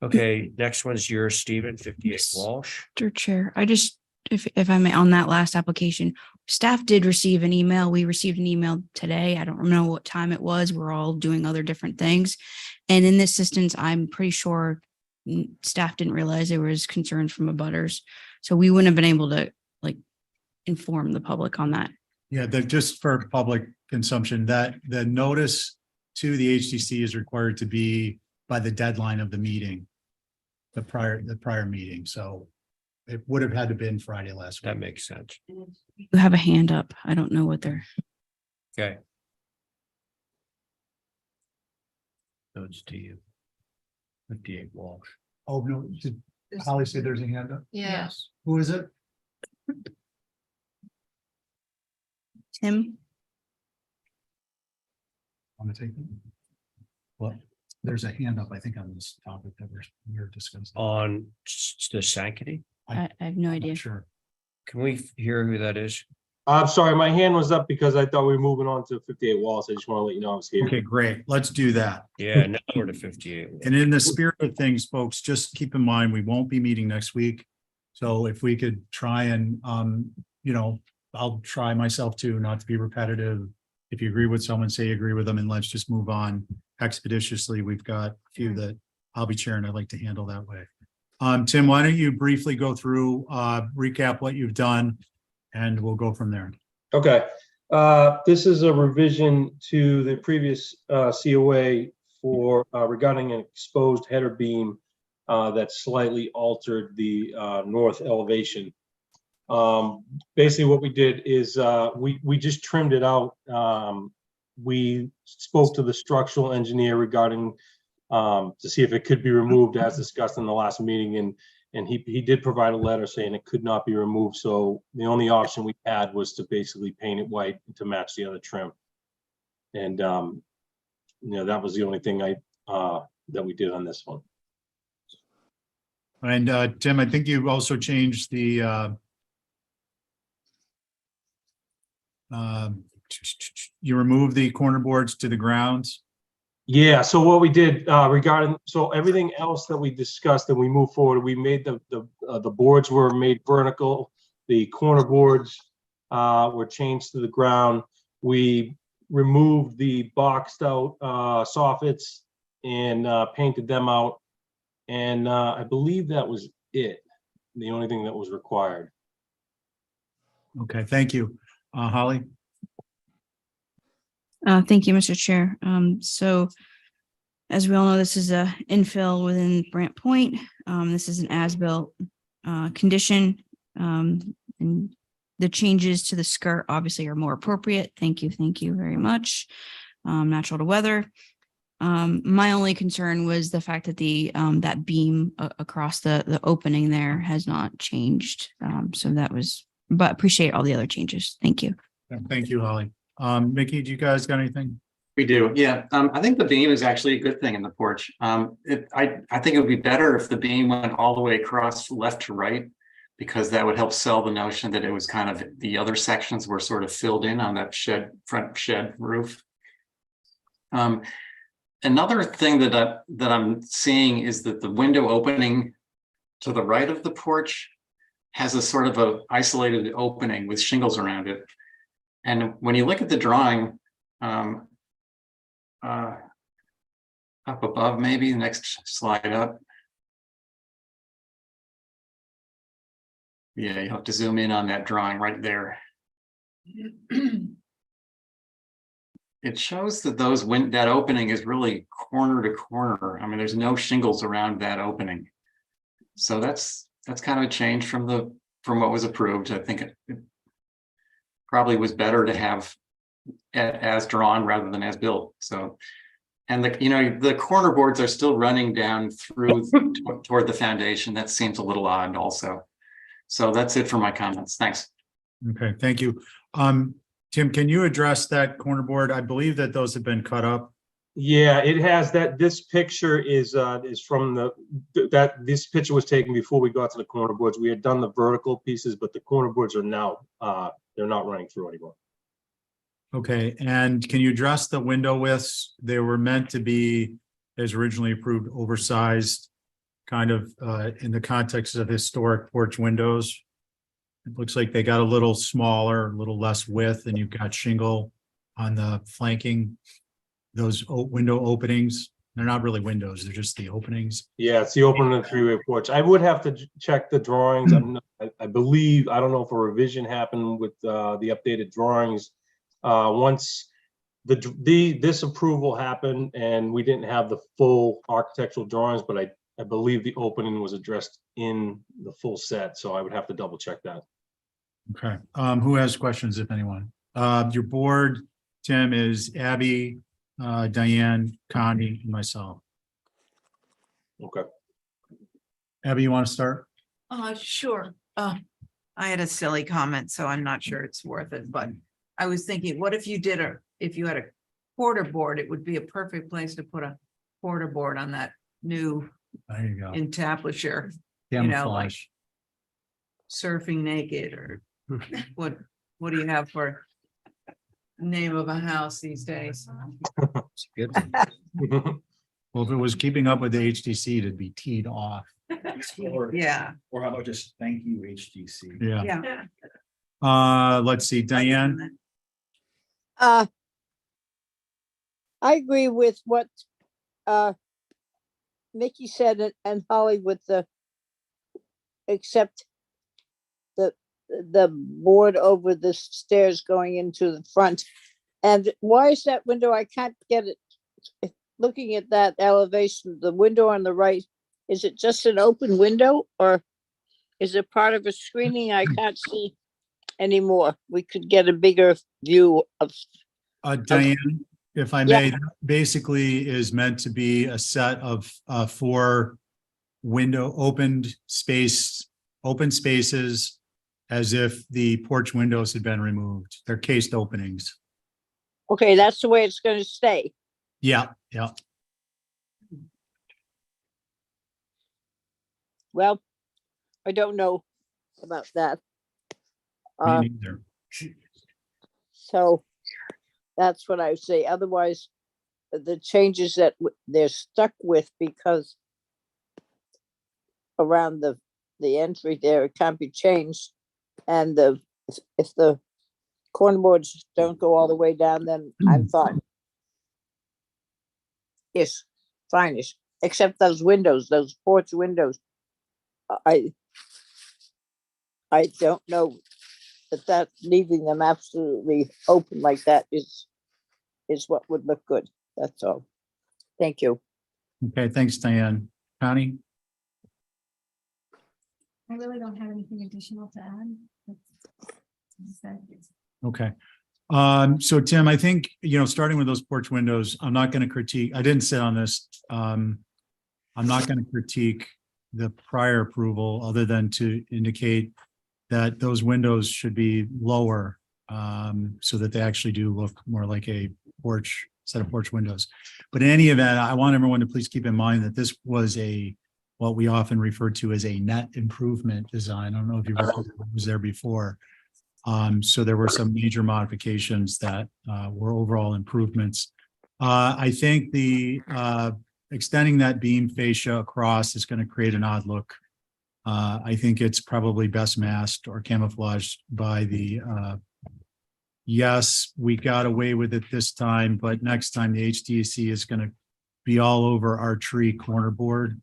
Okay, next one's yours, Stephen, 58 Yes. Walsh. Mr. Chair, I just, if I may, on that last application, staff did receive an email. We received an email today. I don't know what time it was. We're all doing other different things. And in this instance, I'm pretty sure staff didn't realize there was concerns from abutters. So we wouldn't have been able to inform the public on that. Yeah, just for public consumption, that the notice to the HDC is required to be by the deadline of the meeting. The prior meeting, so it would have had to been Friday last week. That makes sense. You have a hand up. I don't know what they're. Okay. So it's to you. 58 Walsh. Oh, no, did Holly say there's a hand up? Yes. Who is it? Tim? Want to take it? Well, there's a hand up, I think, on this topic that we're discussing. On the sanctity? I have no I'm idea. not sure. Can we hear who that is? I'm sorry, my hand was up because I thought we were moving on to 58 Walls. I just want to let you know I was here. Okay, great. Let's do that. Yeah, now we're to 58. And in the spirit of things, folks, just keep in mind, we won't be meeting next week. So if we could try and, I'll try myself too, not to be repetitive. If you agree with someone, say you agree with them, and let's just move on expeditiously. We've got a few that I'll be chairing. I'd like to handle that way. Tim, why don't you briefly go through, recap what you've done, and we'll go from there. Okay, this is a revision to the previous COA for regarding an exposed header beam that slightly altered the north elevation. Basically what we did is we just trimmed it out. We spoke to the structural engineer regarding to see if it could be removed as discussed in the last meeting, and he did provide a letter saying it could not be removed. So the only option we had was to basically paint it white to match the other trim. And that was the only thing that we did on this one. And Tim, I think you also changed the you removed the corner boards to the grounds. Yeah, so what we did regarding, so everything else that we discussed and we moved forward, we made the boards were made vertical. The corner boards were changed to the ground. We removed the boxed out soffits and painted them out. And I believe that was it. The only thing that was required. Okay, thank you. Holly? Thank you, Mr. Chair. So as we all know, this is a infill within Brant Point. This is an as-built condition. And the changes to the skirt obviously are more appropriate. Thank you very much. Natural to weather. My only concern was the fact that that beam across the opening there has not changed. So that was, but appreciate all the other changes. Thank you. Thank you, Holly. Mickey, do you guys got anything? We do, yeah. I think the beam is actually a good thing in the porch. I think it would be better if the beam went all the way across left to right, because that would help sell the notion that it was kind of the other sections were sort of filled in on that front shed roof. Another thing that I'm seeing is that the window opening to the right of the porch has a sort of a isolated opening with shingles around it. And when you look at the drawing, up above, maybe the next slide up. Yeah, you have to zoom in on that drawing right there. It shows that that opening is really corner to corner. I mean, there's no shingles around that opening. So that's kind of a change from what was approved. I think it probably was better to have as drawn rather than as built. So, and the corner boards are still running down through toward the foundation. That seems a little odd also. So that's it for my comments. Thanks. Okay, thank you. Tim, can you address that corner board? I believe that those have been cut up. Yeah, it has that. This picture is from this picture was taken before we got to the corner boards. We had done the vertical pieces, but the corner boards are now they're not running through anymore. Okay, and can you address the window widths? They were meant to be, as originally approved, oversized, kind of in the context of historic porch windows. It looks like they got a little smaller, a little less width, and you've got shingle on the flanking. Those window openings, they're not really windows, they're just the openings. Yeah, it's the opening of the three-way porch. I would have to check the drawings. I believe, I don't know if a revision happened with the updated drawings. Once this approval happened and we didn't have the full architectural drawings, but I believe the opening was addressed in the full set, so I would have to double check that. Okay, who has questions, if anyone? Your board, Tim, is Abby, Diane, Connie, and myself. Okay. Abby, you want to start? Sure. I had a silly comment, so I'm not sure it's worth it, but I was thinking, what if you had a quarter board, it would be a perfect place to put a quarter board on that new There you go. entablature, you know, like Camouflage. surfing naked, or what do you have for name of a house these days? Good. Well, if it was keeping up with the HTC, it'd be teed off. Yeah. Or how about just thank you, HGC? Yeah. Yeah. Let's see, Diane. I agree with what Mickey said and Holly with except the board over the stairs going into the front. And why is that window? I can't get it. Looking at that elevation, the window on the right, is it just an open window or is it part of a screening? I can't see anymore. We could get a bigger view of. Diane, if I may, basically is meant to be a set of 4 open spaces, as if the porch windows had been removed. They're cased openings. Okay, that's the way it's going to stay. Yeah. Well, I don't know about that. Me neither. So that's what I would say. Otherwise, the changes that they're stuck with because around the entry there, it can't be changed. And if the corner boards don't go all the way down, then I'm fine. Yes, fine-ish, except those windows, those porch windows. I don't know that leaving them absolutely open like that is what would look good. That's all. Thank you. Okay, thanks, Diane. Connie? I really don't have anything additional to add. Okay. So Tim, I think, starting with those porch windows, I'm not going to critique, I didn't sit on this. I'm not going to critique the prior approval other than to indicate that those windows should be lower, so that they actually do look more like a porch, set of porch windows. But in any event, I want everyone to please keep in mind that this was what we often refer to as a net improvement design. I don't know if you was there before. So there were some major modifications that were overall improvements. I think the extending that beam fascia across is going to create an odd look I think it's probably best masked or camouflaged by the, yes, we got away with it this time, but next time the HDC is gonna be all over our tree corner board.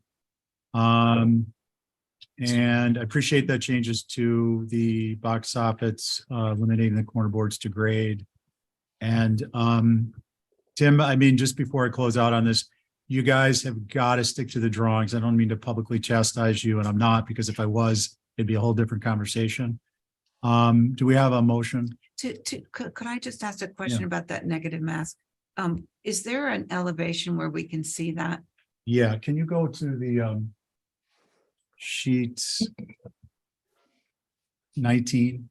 And I appreciate that changes to the box soffits, eliminating the corner boards to grade. And, Tim, I mean, just before I close out on this, you guys have got to stick to the drawings. I don't mean to publicly chastise you, and I'm not, because if I was, it'd be a whole different conversation. Do we have a motion? Could I just ask a question about that negative mask? Is there an elevation where we can see that? Yeah, can you go to the sheets 19?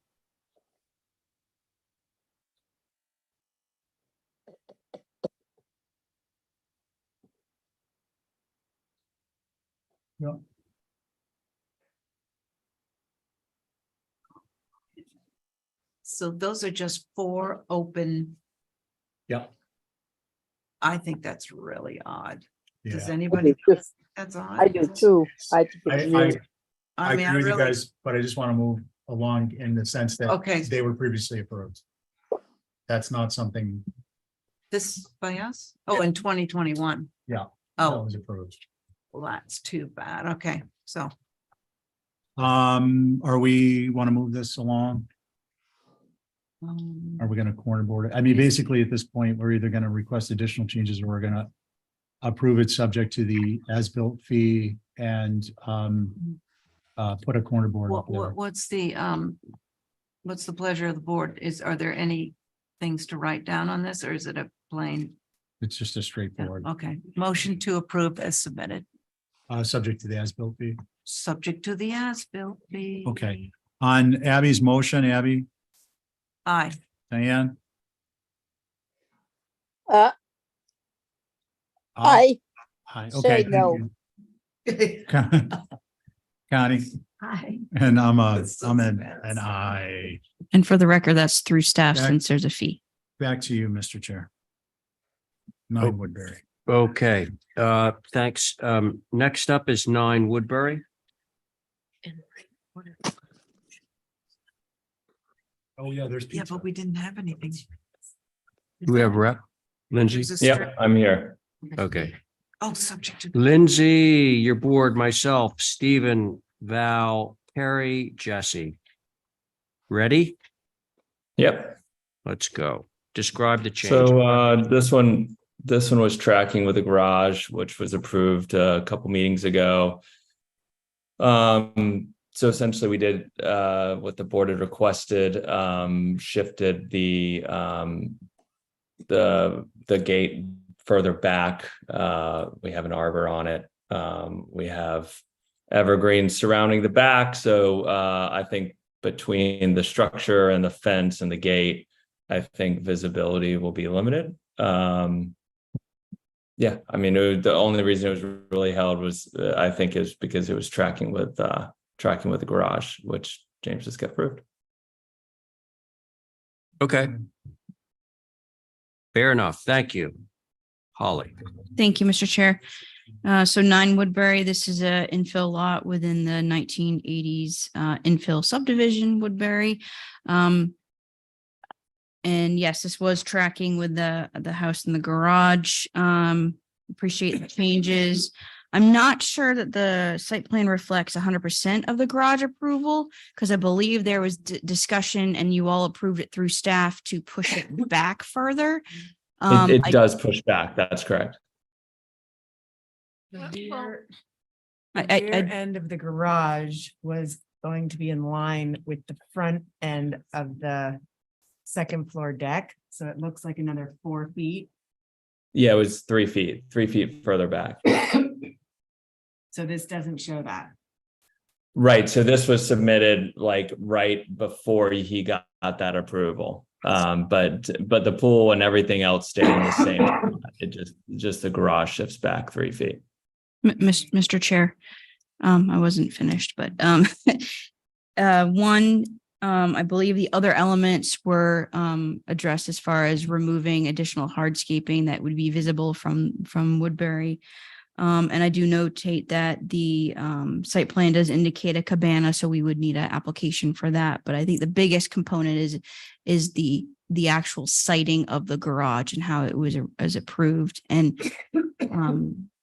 Yeah. So those are just 4 open. Yeah. I think that's really odd. Does Yeah. anybody? do too. That's odd. I do too. I think it's really, I mean, agree with you really- guys, but I just want to move along in the sense that Okay. they were previously approved. That's not something, This by us? Oh, in 2021. yeah, that Oh, was approved. well, that's too bad. Okay, so. Are we want to move this along? Are we going to corner board it? I mean, basically at this point, we're either going to request additional changes or we're going to approve it subject to the as-built fee and put a corner board up there. What's the pleasure of the board? Are there any things to write down on this, or is it a plain? It's just a straightforward, Okay, motion to approve as submitted, subject to the as-built fee. subject to the as-built fee. Okay. On Abby's motion, Abby, Aye. Diane? I Aye, say okay. no. Connie, Aye. and I'm That's so an bad. aye. And for the record, that's through staff Back- since there's a fee. Back to you, Mr. Chair. 9 Woodbury. Okay, thanks. Next up is 9 Woodbury. Oh, yeah, there's Yeah, pizza. but we didn't have anything. Do we have rep? Lindsay? There's a Yep, strip- I'm here. Okay. Oh, subject to. Lindsay, your board, myself, Stephen, Val, Carrie, Jesse. Ready? Yep. Let's go. Describe the change. So this one was tracking with the garage, which was approved a couple meetings ago. So essentially we did what the board had requested, shifted the gate further back. We have an arbor on it. We have evergreens surrounding the back. So I think between the structure and the fence and the gate, I think visibility will be limited. Yeah, I mean, the only reason it was really held was, I think, is because it was tracking with the garage, which James just got approved. Okay. Fair enough. Thank you. Holly. Thank you, Mr. Chair. So 9 Woodbury, this is a infill lot within the 1980s infill subdivision Woodbury. And yes, this was tracking with the house in the garage. Appreciate the changes. I'm not sure that the site plan reflects 100% of the garage approval, because I believe there was discussion and you all approved it through staff to push it back further. It does push back. That's correct. The rear I- end of the garage was going to be in line with the front end of the second floor deck. So it looks like another 4 feet. Yeah, it was 3 feet, 3 feet further back. So this doesn't show that. Right. So this was submitted like right before he got that approval. But the pool and everything else stayed in the same. It just the garage shifts back 3 feet. Mr. Chair, I wasn't finished, but I believe the other elements were addressed as far as removing additional hardscaping that would be visible from Woodbury. And I do notate that the site plan does indicate a cabana, so we would need an application for that. But I think the biggest component is the actual siting of the garage and how it was approved. And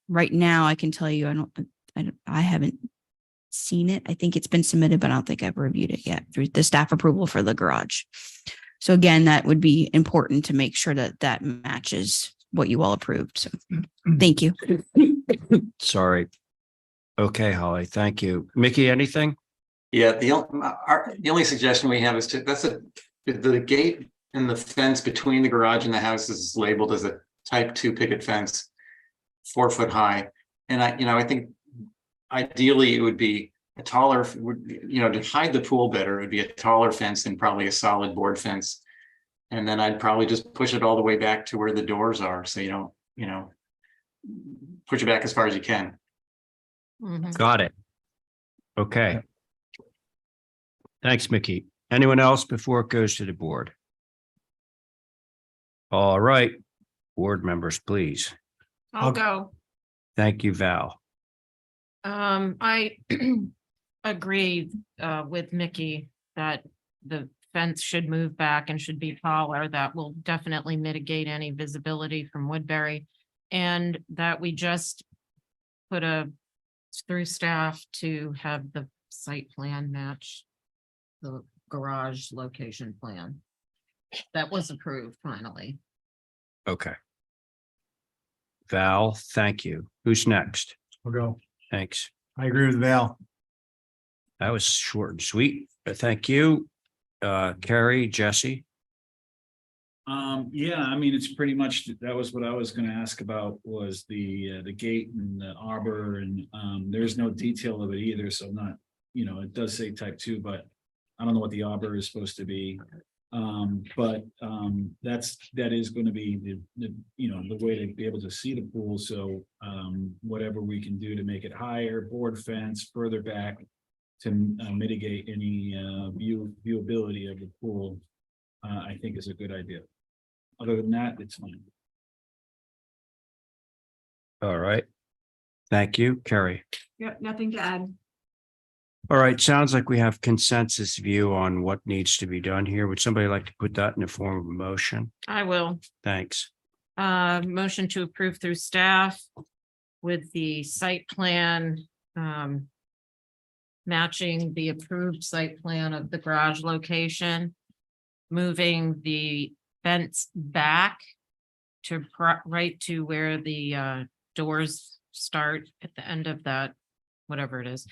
right now, I can tell you, I haven't seen it. I think it's been submitted, but I don't think I've reviewed it yet through the staff approval for the garage. So again, that would be important to make sure that that matches what you all approved. So thank you. Sorry. Okay, Holly, thank you. Mickey, anything? Yeah, the only suggestion we have is the gate and the fence between the garage and the house is labeled as a type 2 picket fence, 4 foot high. And I think ideally it would be a taller, to hide the pool better, it would be a taller fence than probably a solid board fence. And then I'd probably just push it all the way back to where the doors are. So you don't, push it back as far as you can. Got it. Okay. Thanks, Mickey. Anyone else before it goes to the board? All right, board members, please. I'll go. Thank you, Val. I agree with Mickey that the fence should move back and should be taller. That will definitely mitigate any visibility from Woodbury. And that we just put through staff to have the site plan match the garage location plan. That was approved finally. Okay. Val, thank you. Who's next? I'll go. Thanks. I agree with Val. That was short and sweet, but thank you. Carrie, Jesse. Yeah, I mean, it's pretty much, that was what I was gonna ask about, was the gate and the arbor, and there's no detail of it either, so I'm not, it does say type 2, but I don't know what the arbor is supposed to be. But that is going to be the way to be able to see the pool. So whatever we can do to make it higher, board fence further back to mitigate any viewability of the pool, I think is a good idea. Other than that, it's fine. All right. Thank you, Carrie. Yep, nothing to add. All right, sounds like we have consensus view on what needs to be done here. Would somebody like to put that in the form of a motion? I will. Thanks. Motion to approve through staff with the site plan matching the approved site plan of the garage location, moving the fence back to right to where the doors start at the end of that, whatever it is.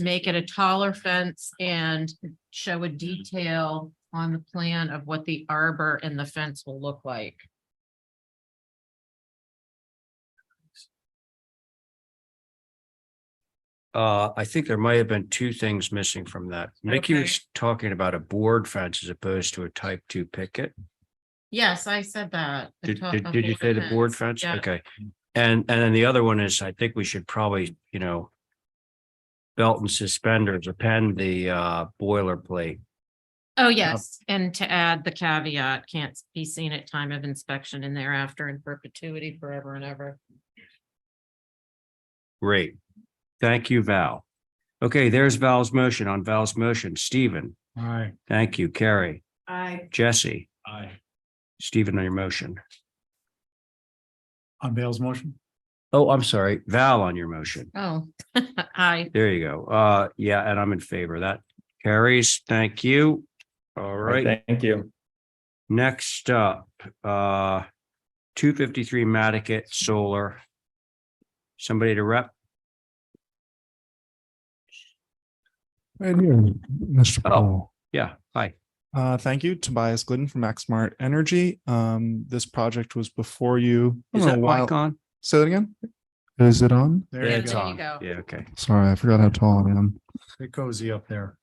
Make it a taller fence and show a detail on the plan of what the arbor and the fence will look like. I think there might have been two things missing from that. Mickey Okay. was talking about a board fence as opposed to a type 2 picket. Yes, I said that. Did you say the board fence? Yeah. Okay. And then the other one is, I think we should probably, belt and suspenders, append the boilerplate. Oh, yes, and to add the caveat, can't be seen at time of inspection and thereafter in perpetuity forever and ever. Great. Thank you, Val. Okay, there's Val's motion. On Val's motion, Stephen. All right. Thank you, Carrie. Aye. Jesse. Aye. Stephen, on your motion. On Val's motion? Oh, I'm sorry, Val on your motion. Oh, aye. There you go. Yeah, and I'm in favor of that. Carries, thank you. All right. Thank you. Next up, 253 Nantucket Solar. Somebody to rep? Right here, Mr. Oh. Paul. Yeah, hi. Thank you, Tobias Glidden from Maxmart Energy. This project was before you. Is that mic on? Say that again. Is it on? There Yeah, you It's there go. you on. go. Yeah, okay. Sorry, I forgot how tall I am. Get cozy up there.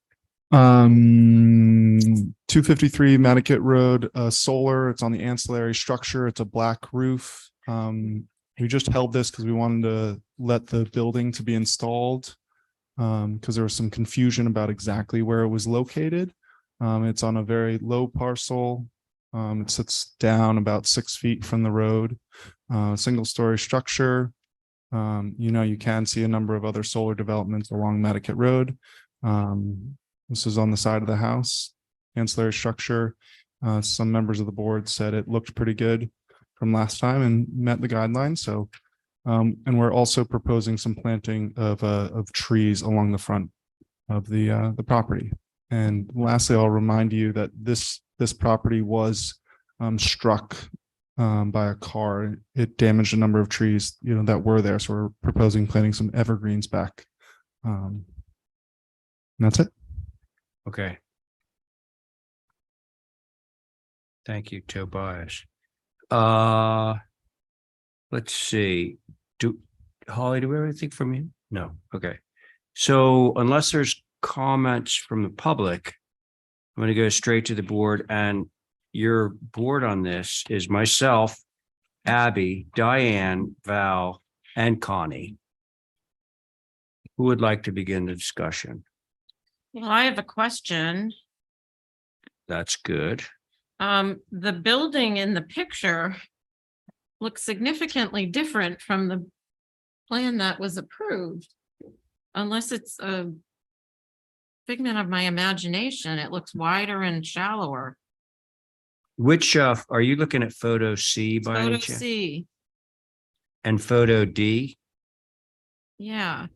253 Nantucket Road, solar. It's on the ancillary structure. It's a black roof. We just held this because we wanted to let the building to be installed because there was some confusion about exactly where it was located. It's on a very low parcel. It sits down about 6 feet from the road. Single story structure. You can see a number of other solar developments along Nantucket Road. This is on the side of the house, ancillary structure. Some members of the board said it looked pretty good from last time and met the guidelines. So, and we're also proposing some planting of trees along the front of the property. And lastly, I'll remind you that this property was struck by a car. It damaged a number of trees, that were there. So we're proposing planting some evergreens back. And that's it. Okay. Thank you, Tobias. Let's see. Holly, do we have anything from you? No. Okay. So unless there's comments from the public, I'm going to go straight to the board, and your board on this is myself, Abby, Diane, Val, and Connie. Who would like to begin the discussion? Well, I have a question. That's good. The building in the picture looks significantly different from the plan that was approved. Unless it's a figment of my imagination, it looks wider and shallower. Which are you looking at photo C by any Photo chance? C, And photo D? yeah.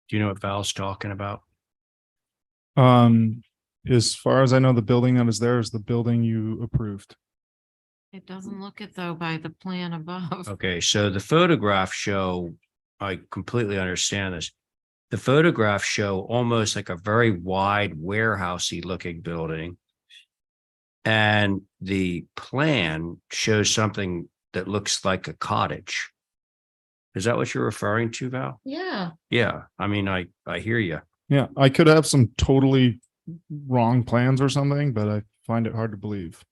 Do you know what Val's talking about? As far as I know, the building that is there is the building you approved. It doesn't look it though by the plan above. Okay, so the photographs show, I completely understand this. The photographs show almost like a very wide warehousey looking building. And the plan shows something that looks like a cottage. Is that what you're referring to, Val? Yeah. Yeah, I mean, I hear you. Yeah, I could have some totally wrong plans or something, but I find it hard to believe.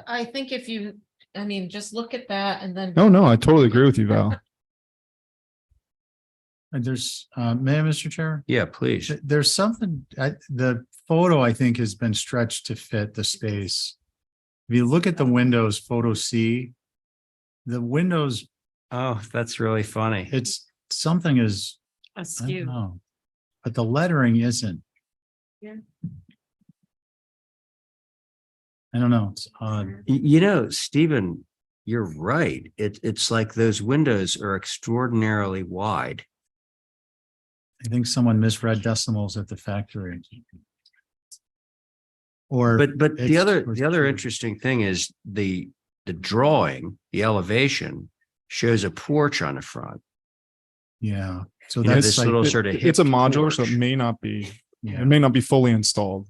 I think if you, just look at that and then. No, I totally agree with you, Val. And there's, may I, Mr. Chair? Yeah, please. There's something, the photo, I think, has been stretched to fit the space. If you look at the windows, photo C, the windows, Oh, that's really funny. it's, something is, I don't Askew. know, but the lettering isn't. Yeah. I don't know, it's odd. Stephen, you're right. It's like those windows are extraordinarily wide. I think someone misread decimals at the factory. Or. But the it's- other interesting thing is the drawing, the elevation shows a porch on the front. Yeah, so You know, that's this like, little sort of It's a hip modular, so porch. it may not be, yeah. it may not be fully installed.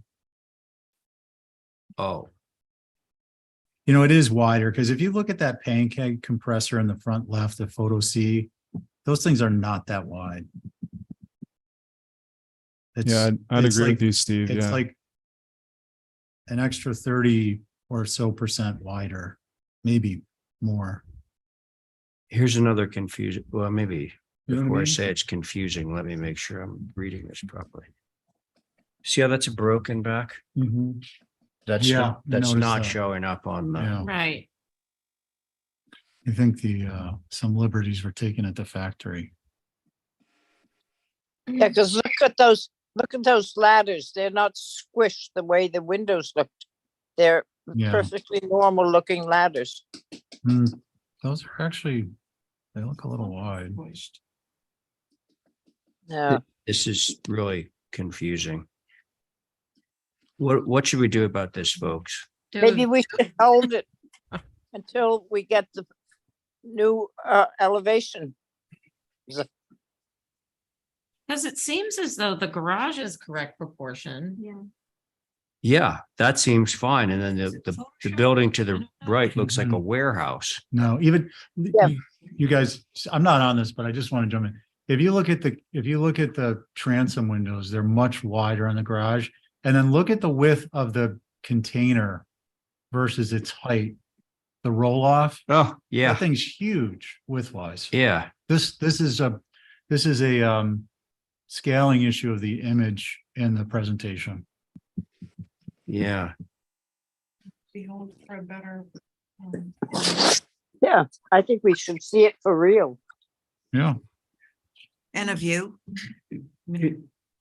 Oh, It is wider, because if you look at that pancake compressor in the front left of photo C, those things are not that wide. Yeah, I'd it's agree like- with you, Steve. It's Yeah. like an extra 30 or so % wider, maybe more. here's another confusion. Well, maybe You know what I before I mean? say it's confusing, let me make sure I'm reading this properly. See how that's a broken back? That's Yeah, not, I that's noticed not that. showing up on the. Yeah, Right. I think some liberties were taken at the factory. Yeah, because look at those ladders. They're not squished the way the windows looked. They're Yeah. perfectly normal looking ladders. Hmm, those are actually, they look a little wide. Yeah. This is really confusing. What should we do about this, folks? Maybe we should hold it until we get the new elevation. Because it seems as though the garage is correct proportion. Yeah. Yeah, that seems fine. And then the building to the right looks like a warehouse. No, even Yeah. you guys, I'm not on this, but I just want to jump in. If you look at the transom windows, they're much wider on the garage. And then look at the width of the container versus its height. The roll off, Oh, that yeah, thing's huge width wise. yeah. This is a scaling issue of the image in the presentation. Yeah. behold for a better. Yeah, I think we should see it for real. Yeah. And a view.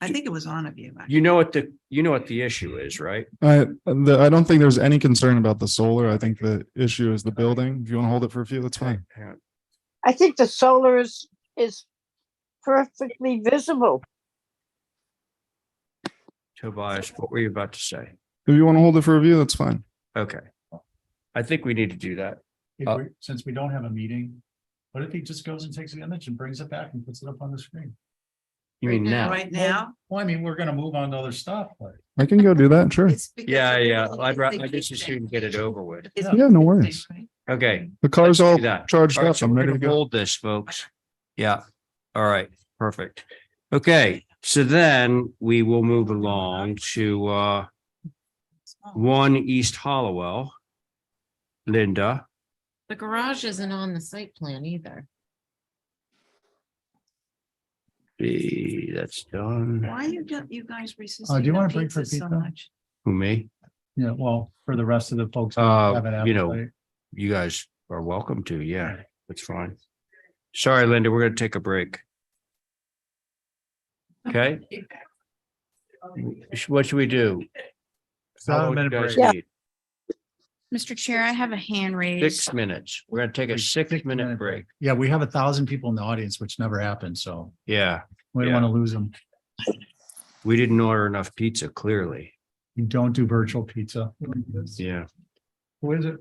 I think it was on a view. You know what the issue is, right? I don't think there's any concern about the solar. I think the issue is the building. If you want to hold it for a few, that's fine. Hang on. I think the solar is perfectly visible. Tobias, what were you about to say? If you want to hold it for a view, that's fine. Okay. I think we need to do that. Since we don't have a meeting, what if he just goes and takes the image and brings it back and puts it up on the screen? You mean now? Right now? Well, I mean, we're gonna move on to other stuff, but. I can go do that, sure. It's because Yeah, of- yeah. I just as soon get it over with. It's- Yeah, no worries. Okay. The car's let's all do that. charged All right, up. so I'm we're ready to gonna go. hold this, folks. Yeah. All right, perfect. Okay, so then we will move along to 1 East Hollowell. Linda, The garage isn't on the site plan either. that's done. Why you guys Do resisting you the want to bring for pizza so pizza? much? Who, me? Yeah, well, for the rest of the folks. who have an You know, appetite. you guys are welcome to, yeah, that's fine. Sorry, Linda, we're gonna take a break. Okay? What should we do? How long do you guys break. need? Mr. Chair, I have a hand raised. 6 minutes. We're gonna take a 6-minute break. Yeah, we have 1,000 people in the audience, which never happened, so Yeah, we don't Yeah. want to lose them. we didn't order enough pizza, clearly. You don't do virtual pizza. Yeah. Who is it?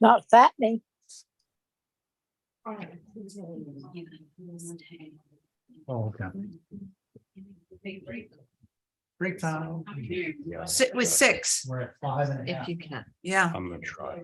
Not fattening. Oh, okay. Break time. Sit with 6, We're at 5.5. If you can. yeah. I'm gonna try.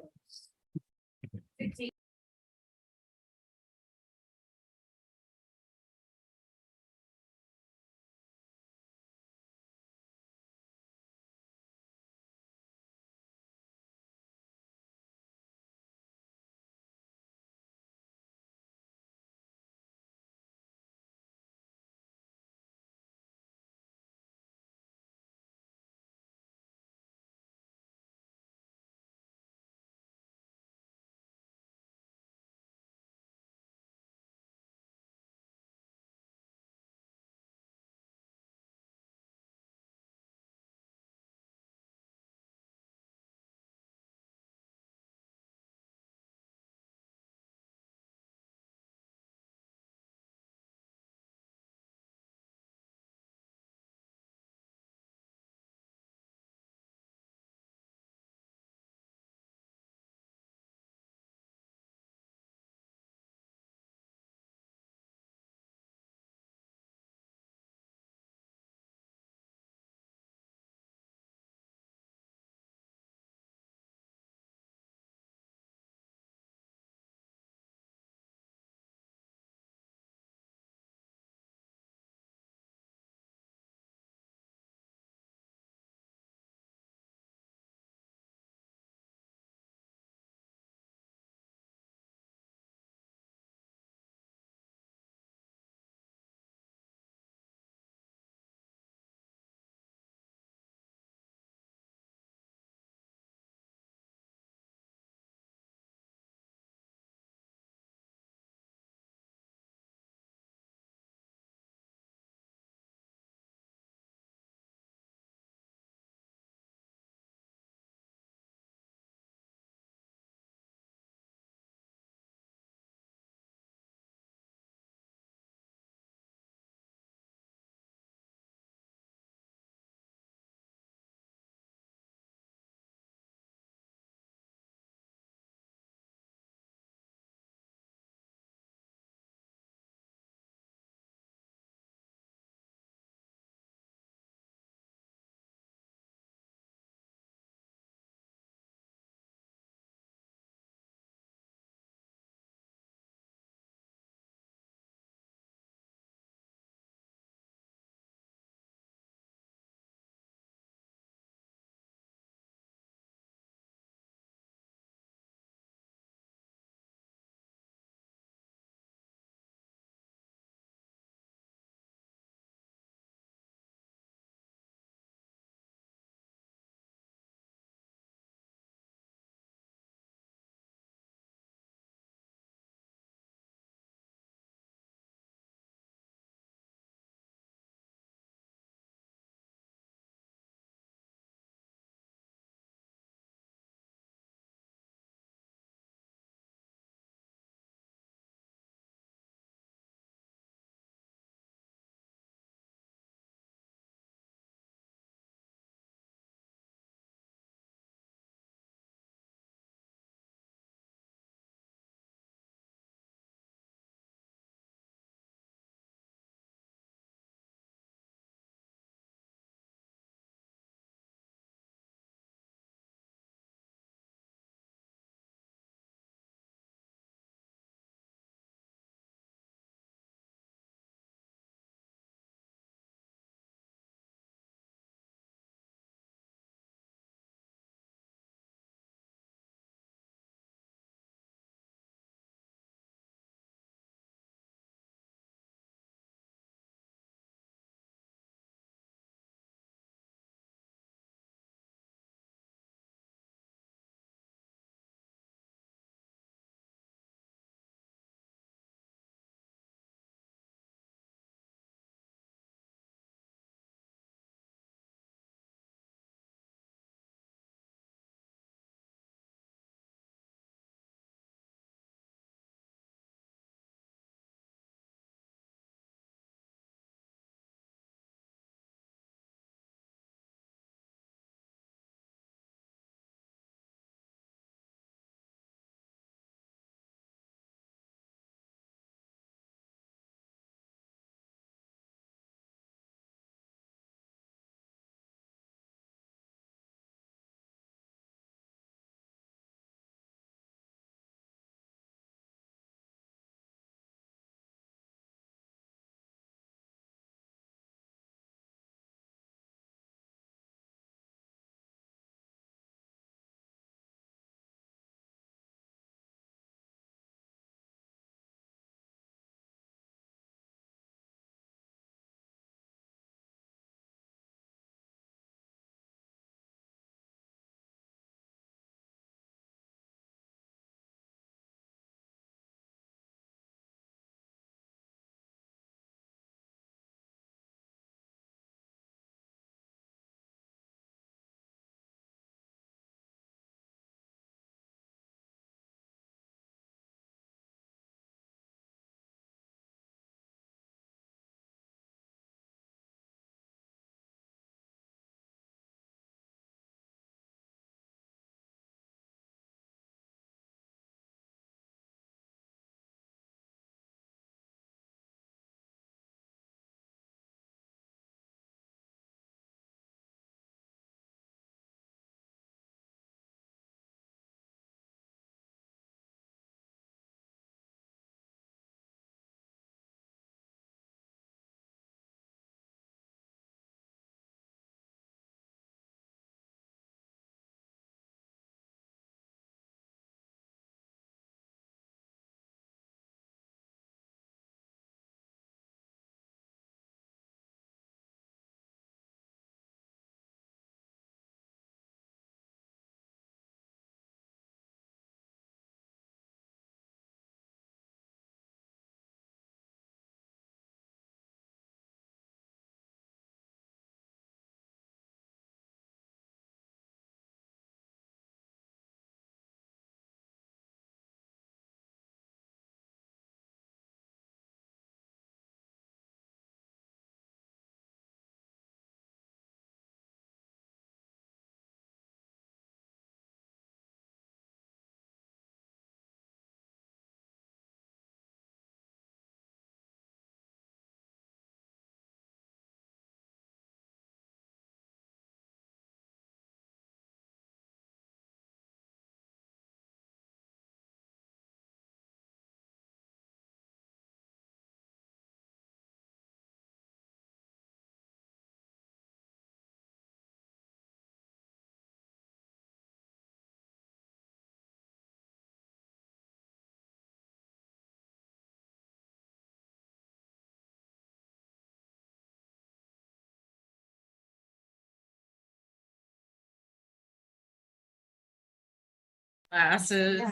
Glasses.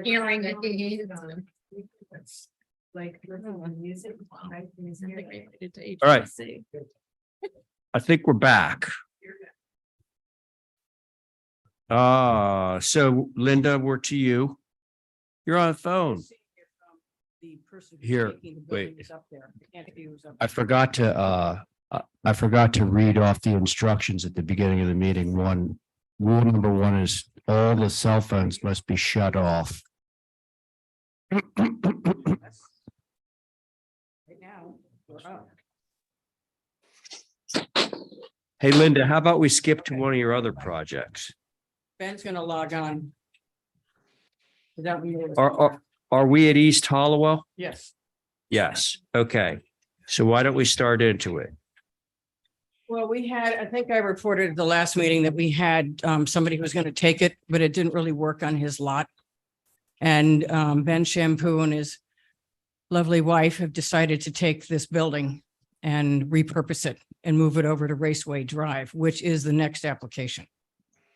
Hearing aids. Like. All right. I think we're back. So Linda, we're to you. You're on the phone. Here, wait. I forgot to read off the instructions at the beginning of the meeting. Rule number one is all the cell phones must be shut off. Hey, Linda, how about we skip to one of your other projects? Ben's gonna log on. Is that what you- Are we at East Hollowell? Yes. Yes. Okay. So why don't we start into it? Well, I think I reported at the last meeting that we had somebody who was going to take it, but it didn't really work on his lot. And Ben Shampoo and his lovely wife have decided to take this building and repurpose it and move it over to Raceway Drive, which is the next application.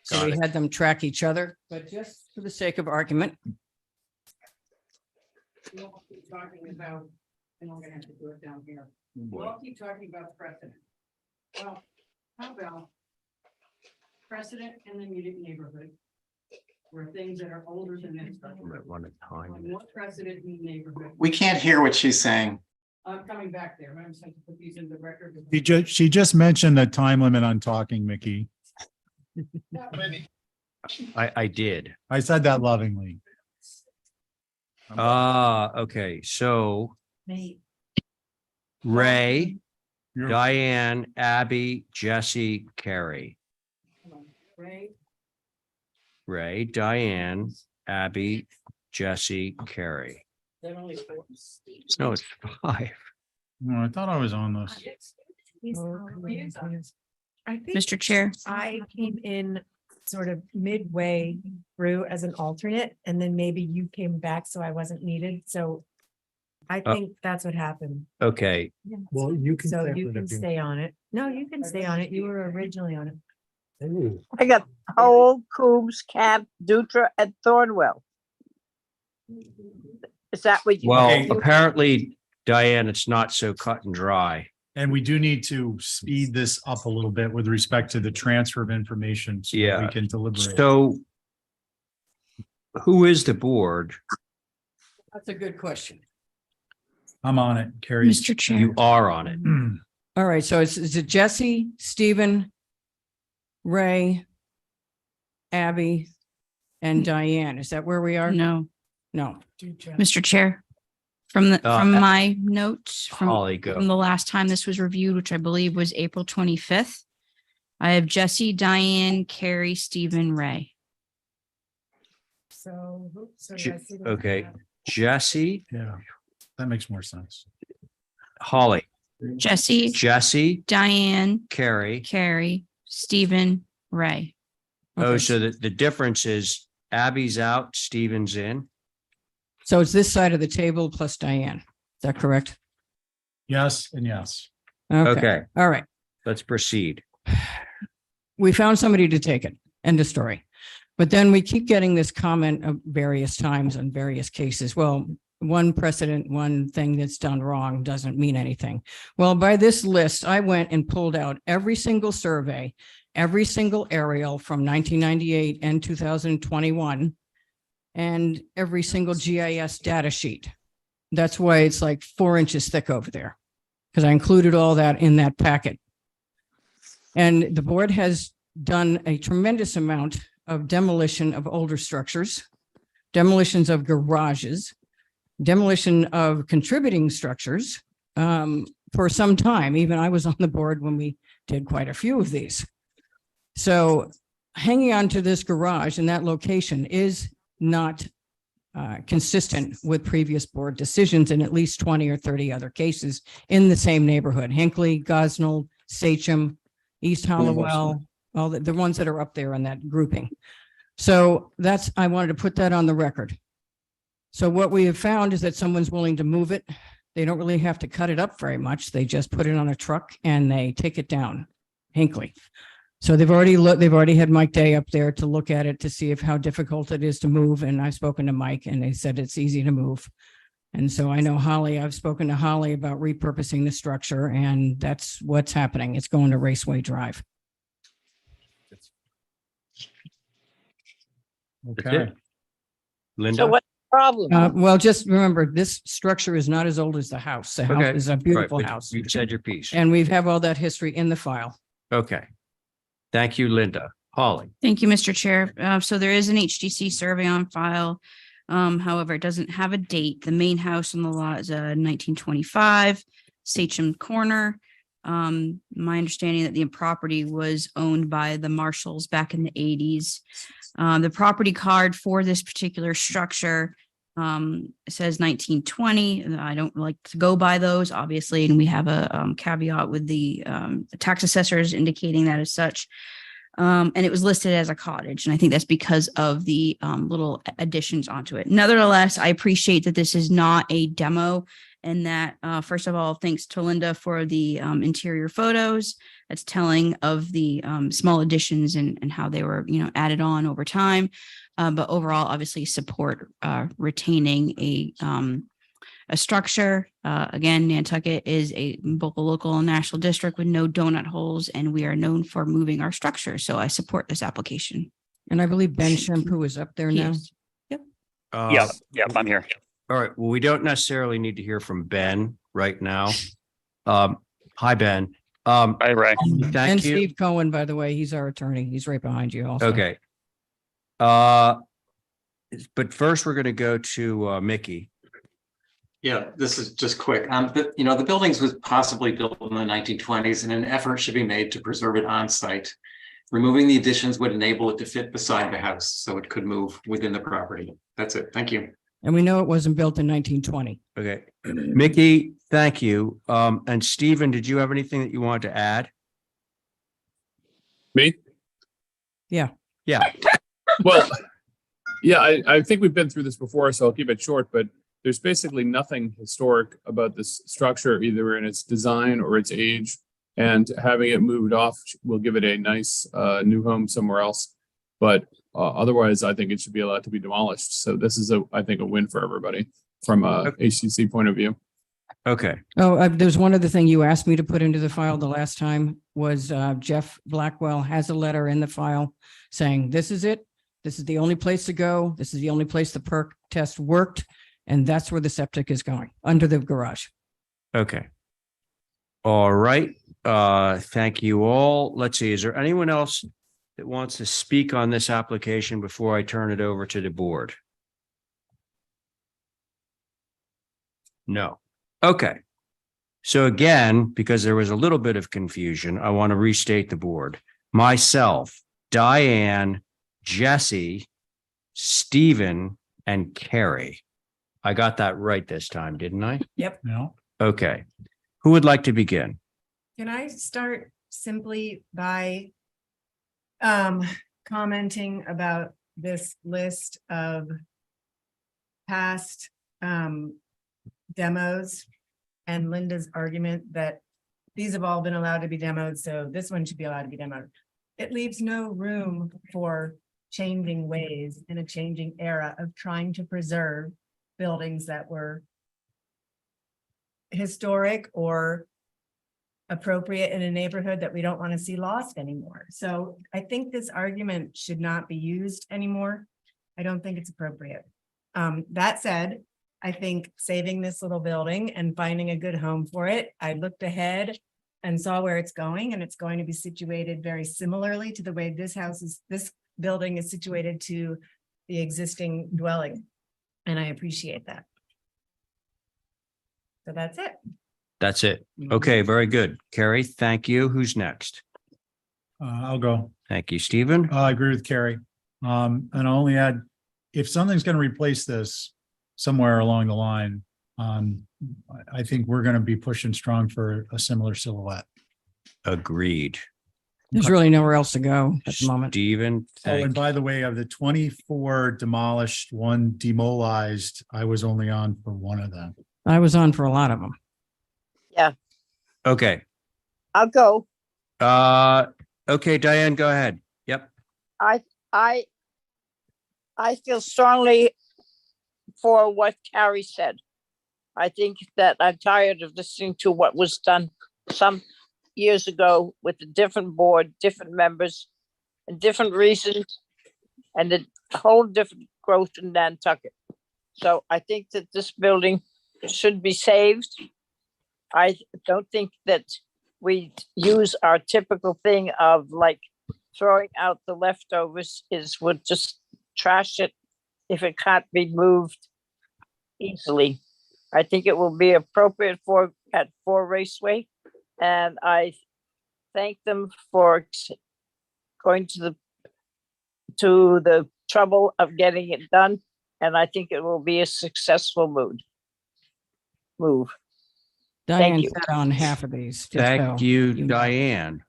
So Got we it. had them track each other, but just for the sake of argument. We'll keep talking about, and I'm gonna have to do it down here. We'll keep talking about precedent. Well, how about precedent in the immediate neighborhood? Where things that are older than this. What precedent in the neighborhood? We can't hear what she's saying. I'm coming back there. I'm going to put these in the record. She just mentioned a time limit on talking, Mickey. I did. I said that lovingly. Okay, so Ray, Diane, Abby, Jesse, Carrie. Ray, Diane, Abby, Jesse, Carrie. No, it's 5. No, I thought I was on this. I think Mr. Chair. I came in sort of midway through as an alternate, and then maybe you came back, so I wasn't needed, so I think that's what happened. Okay, Well, you can. So you can stay on it. No, you can stay on it. You were originally on it. I got Howell, Coombs, Camp, Dutra, and Thornwell. Is that what you? well, you- apparently, Diane, it's not so cut and dry. And we do need to speed this up a little bit with respect to the transfer of information. So that Yeah. we can deliberate. So who is the board? That's a good question. I'm on it, Carrie. Mr. Chair. You are on it. All right, so is it Jesse, Stephen, Ray, Abby, and Diane? Is that where we are? No, No. Mr. Chair. From my notes Holly, from go. the last time this was reviewed, which I believe was April 25th. I have Diane, Carrie, Stephen, Ray. So. Okay, Jesse, Yeah, that makes more sense. Holly, Jesse, Diane, Carrie. Carrie, Stephen, Ray. Oh, Okay. so the difference is Abby's out, Steven's in. So it's this side of the table plus Diane. Is that correct? Yes, and yes. Okay, All right. let's proceed. We found somebody to take it. End of story. But then we keep getting this comment of various times on various cases. Well, one precedent, one thing that's done wrong doesn't mean anything. Well, by this list, I went and pulled out every single survey, every single aerial from 1998 and 2021, and every single GIS data sheet. That's why it's like 4 inches thick over there, because I included all that in that packet. And the board has done a tremendous amount of demolition of older structures, demolitions of garages, demolition of contributing structures for some time. Even I was on the board when we did quite a few of these. So hanging on to this garage in that location is not consistent with previous board decisions in at least 20 or 30 other cases in the same neighborhood: Hinckley, Gosnell, Sachem, East Hollowell, all the ones that are up there in that grouping. So I wanted to put that on the record. So what we have found is that someone's willing to move it. They don't really have to cut it up very much. They just put it on a truck and they take it down, Hinckley. So they've already had Mike Day up there to look at it to see if how difficult it is to move. And I've spoken to Mike and they said it's easy to move. And so I know I've spoken to Holly about repurposing the structure and that's what's happening. It's going to Raceway Drive. Okay. So Linda? what's the problem? Well, just remember, this structure is not as old as the house. The house Okay. is a Right, beautiful but house. You've said your piece. And we have all that history in the file. Okay. Thank you, Linda. Holly. Thank you, Mr. Chair. So there is an HDC survey on file. However, it doesn't have a date. The main house on the lot is 1925 Sachem Corner. My understanding that the property was owned by the Marshalls back in the 80s. The property card for this particular structure says 1920. I don't like to go by those, obviously, and we have a caveat with the tax assessors indicating that as such. And it was listed as a cottage, and I think that's because of the little additions onto it. Nevertheless, I appreciate that this is not a demo, and that first of all, thanks to Linda for the interior photos. That's telling of the small additions and how they were, added on over time. But overall, obviously, support retaining a structure. Again, Nantucket is both a local and national district with no donut holes, and we are known for moving our structure. So I support this application. And I believe Ben Shampoo is up there now. Yes. Yep, I'm here. All right. Well, we don't necessarily need to hear from Ben right now. Hi, Ben. Hi, Ray. And Thank you. Steve Cohen, by the way, he's our attorney. He's right behind you also. Okay. But first, we're going to go to Mickey. Yeah, this is just quick. The buildings was possibly built in the 1920s and an effort should be made to preserve it on site. Removing the additions would enable it to fit beside the house, so it could move within the property. That's it. Thank you. And we know it wasn't built in 1920. Okay. Mickey, thank you. And Stephen, did you have anything that you wanted to add? Me? Yeah. Yeah. Well, yeah, I think we've been through this before, so I'll keep it short, but there's basically nothing historic about this structure, either in its design or its age. And having it moved off will give it a nice new home somewhere else. But otherwise, I think it should be allowed to be demolished. So this is, I think, a win for everybody from a HCC point of view. Okay. Oh, there's one other thing you asked me to put into the file the last time was Jeff Blackwell has a letter in the file saying, this is it. This is the only place to go. This is the only place the perk test worked. And that's where the septic is going, under the garage. Okay. All right. Thank you all. Let's see. Is there anyone else that wants to speak on this application before I turn it over to the board? No. Okay. So again, because there was a little bit of confusion, I want to restate the board. Myself, Diane, Jesse, Stephen, and Carrie. I got that right this time, didn't I? Yep. No. Okay. Who would like to begin? Can I start simply by commenting about this list of past demos and Linda's argument that these have all been allowed to be demoed, so this one should be allowed to be demoed. It leaves no room for changing ways in a changing era of trying to preserve buildings that were historic or appropriate in a neighborhood that we don't want to see lost anymore. So I think this argument should not be used anymore. I don't think it's appropriate. That said, I think saving this little building and finding a good home for it, I looked ahead and saw where it's going, and it's going to be situated very similarly to the way this building is situated to the existing dwelling. And I appreciate that. So that's it. That's it. Okay, very good. Carrie, thank you. Who's next? I'll go. Thank you, Stephen. I agree with Carrie. And I'll only add, if something's going to replace this somewhere along the line, I think we're going to be pushing strong for a similar silhouette. Agreed. There's really nowhere else to go at the moment. Stephen, Oh, and by the way, of the 24 demolished, one demolished, I was only on for one of them. I was on for a lot of them. Yeah, okay. I'll go. Okay, Diane, go ahead. Yep. I, I, I feel strongly for what Carrie said. I think that I'm tired of listening to what was done some years ago with a different board, different members, and different reasons, and a whole different growth in Nantucket. So I think that this building should be saved. I don't think that we use our typical thing of like throwing out the leftovers is would just trash it if it can't be moved easily. I think it will be appropriate for at 4 Raceway, and I thank them for going to the trouble of getting it done, and I think it will be a successful move. Diane you. sat on half of these. just Thank so you, know. Diane.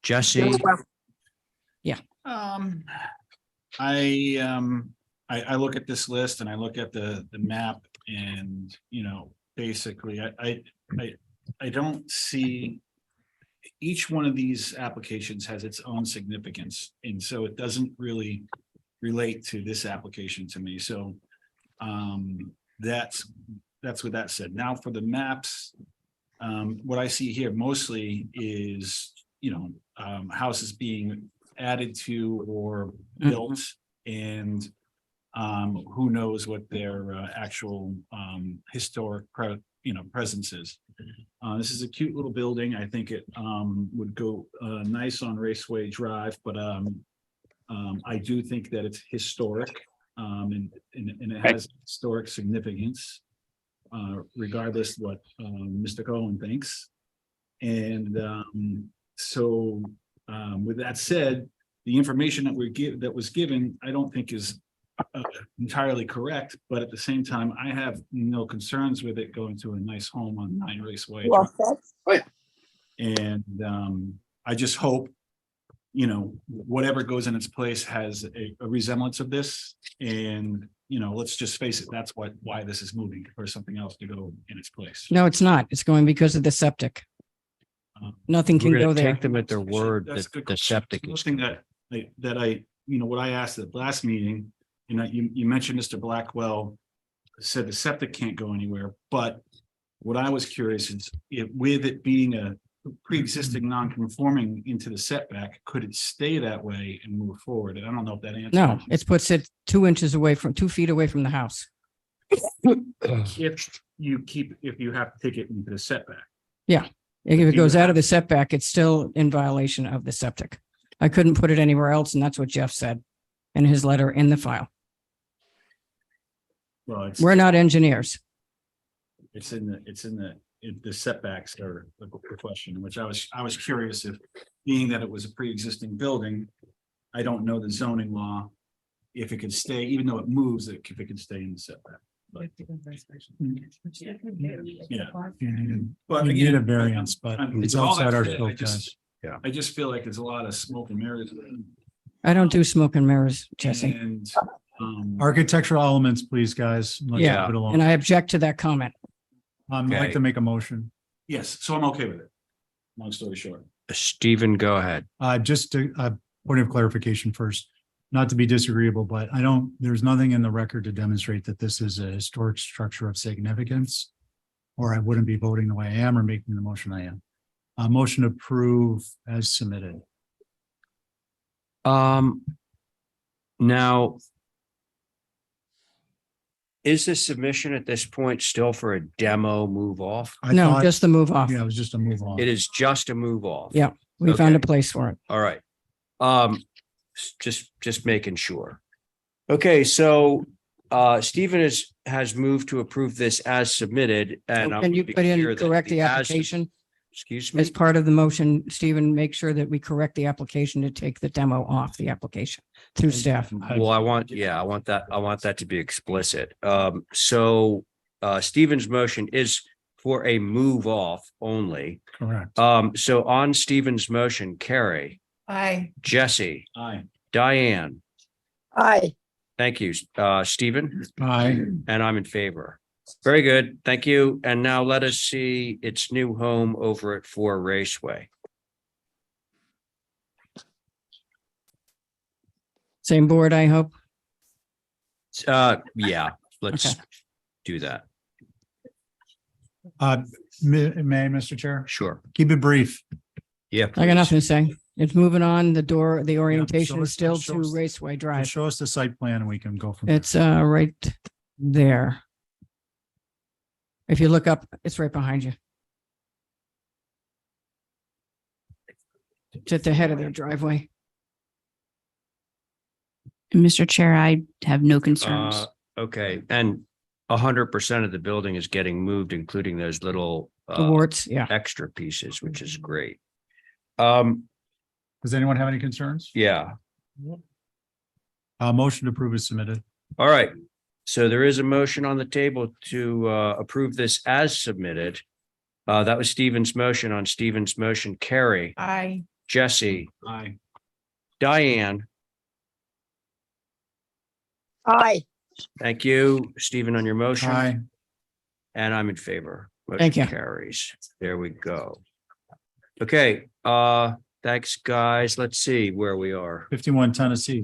Jesse, I look at this list and I look at the map and, basically, I don't see. Each one of these applications has its own significance, and so it doesn't really relate to this application to me, so. That's with that said. Now for the maps, what I see here mostly is, houses being added to or built, and who knows what their actual historic presence is. This is a cute little building. I think it would go nice on Raceway Drive, but I do think that it's historic, and it has historic significance, regardless what Mr. Cohen thinks. And so with that said, the information that was given, I don't think is entirely correct, but at the same time, I have no concerns with it going to a nice home on 9 Raceway. And I just hope, whatever goes in its place has a resemblance of this. And, let's just face it, that's why this is moving, for something else to go in its place. No, it's not. It's going because of the septic. Nothing can we're go gonna there. take them at their word That's a that good the question. septic One is. thing that I, what I asked at the last meeting, you mentioned Mr. Blackwell said the septic can't go anywhere, but what I was curious is with it being a pre-existing non-conforming into the setback, could it stay that way and move forward? And I don't know if that answers. No, it puts it 2 inches away 2 feet away from the house. If you have to take it into the setback. Yeah. If it goes out of the setback, it's still in violation of the septic. I couldn't put it anywhere else, and that's what Jeff said in his letter in the file. Well, We're not engineers. it's in the setbacks are the question, which I was curious if, being that it was a pre-existing building, I don't know the zoning law, if it could stay, even though it moves, if it could stay in the setback. But yeah. But We need again, a variance, but it's all outside that our said, scope. guys. I just feel like there's a lot of smoke and mirrors. I don't do smoke and mirrors, Jesse. And Architectural elements, please, guys. Let's Yeah, move it along. and I object to that comment. I'd like Okay. to make a motion. yes, so I'm okay with it. Long story short. Stephen, go ahead. Just a point of clarification first, not to be disagreeable, but there's nothing in the record to demonstrate that this is a historic structure of significance, or I wouldn't be voting the way I am or making the motion I am. A motion to approve as submitted. Now, is the submission at this point still for a demo move off? No, just the move off. Yeah, it was just a move on. It is just a move off. Yeah, we found a Okay. place for it. All right. Just making sure. Okay, so Stephen has moved to approve this as submitted, and Can you put in correct the application? Excuse me? As part of the motion, Stephen, make sure that we correct the application to take the demo off the application through staff. Well, I want that to be explicit. So Stephen's motion is for a move off only. Correct. So on Stephen's motion, Carrie, Aye. Jesse, Aye. Diane, Aye. thank you, Stephen, Aye. and I'm in favor. Very good. Thank you. And now let us see its new home over at 4 Raceway. Same board, I hope. Yeah, let's Okay. do that. May, Mr. Chair? Sure. Keep it brief. Yeah. I got please. nothing to say. It's moving on. The orientation let's- is still let's show to us- Raceway Just Drive. show us the site plan and we can go from there. It's right there. If you look up, it's right behind you. It's at the head of their driveway. Mr. Chair, I have no concerns. Okay, and 100% of the building is getting moved, including those little The warts, yeah. extra pieces, which is great. Does anyone have any concerns? Yeah. Motion to approve is submitted. All right. So there is a motion on the table to approve this as submitted. That was Stephen's motion. On Stephen's motion. Carrie, Aye. Jesse, Aye. Diane. Aye. Thank you, Stephen, on your motion. Aye. And I'm in favor. Thank Motion you. Carries. There we go. Okay, thanks, guys. Let's see where we are. 51 Tennessee.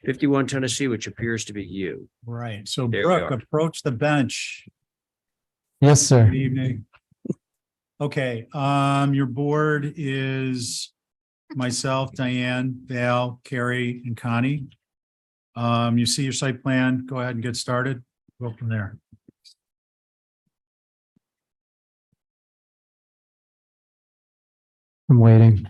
51 Tennessee, which appears to be you. Right. So There we Brooke, are. approach the bench. Yes, sir. Good evening. Okay, your board is myself, Diane, Val, Carrie, and Connie. You see your site plan. Go ahead and get started. Go from there. I'm waiting.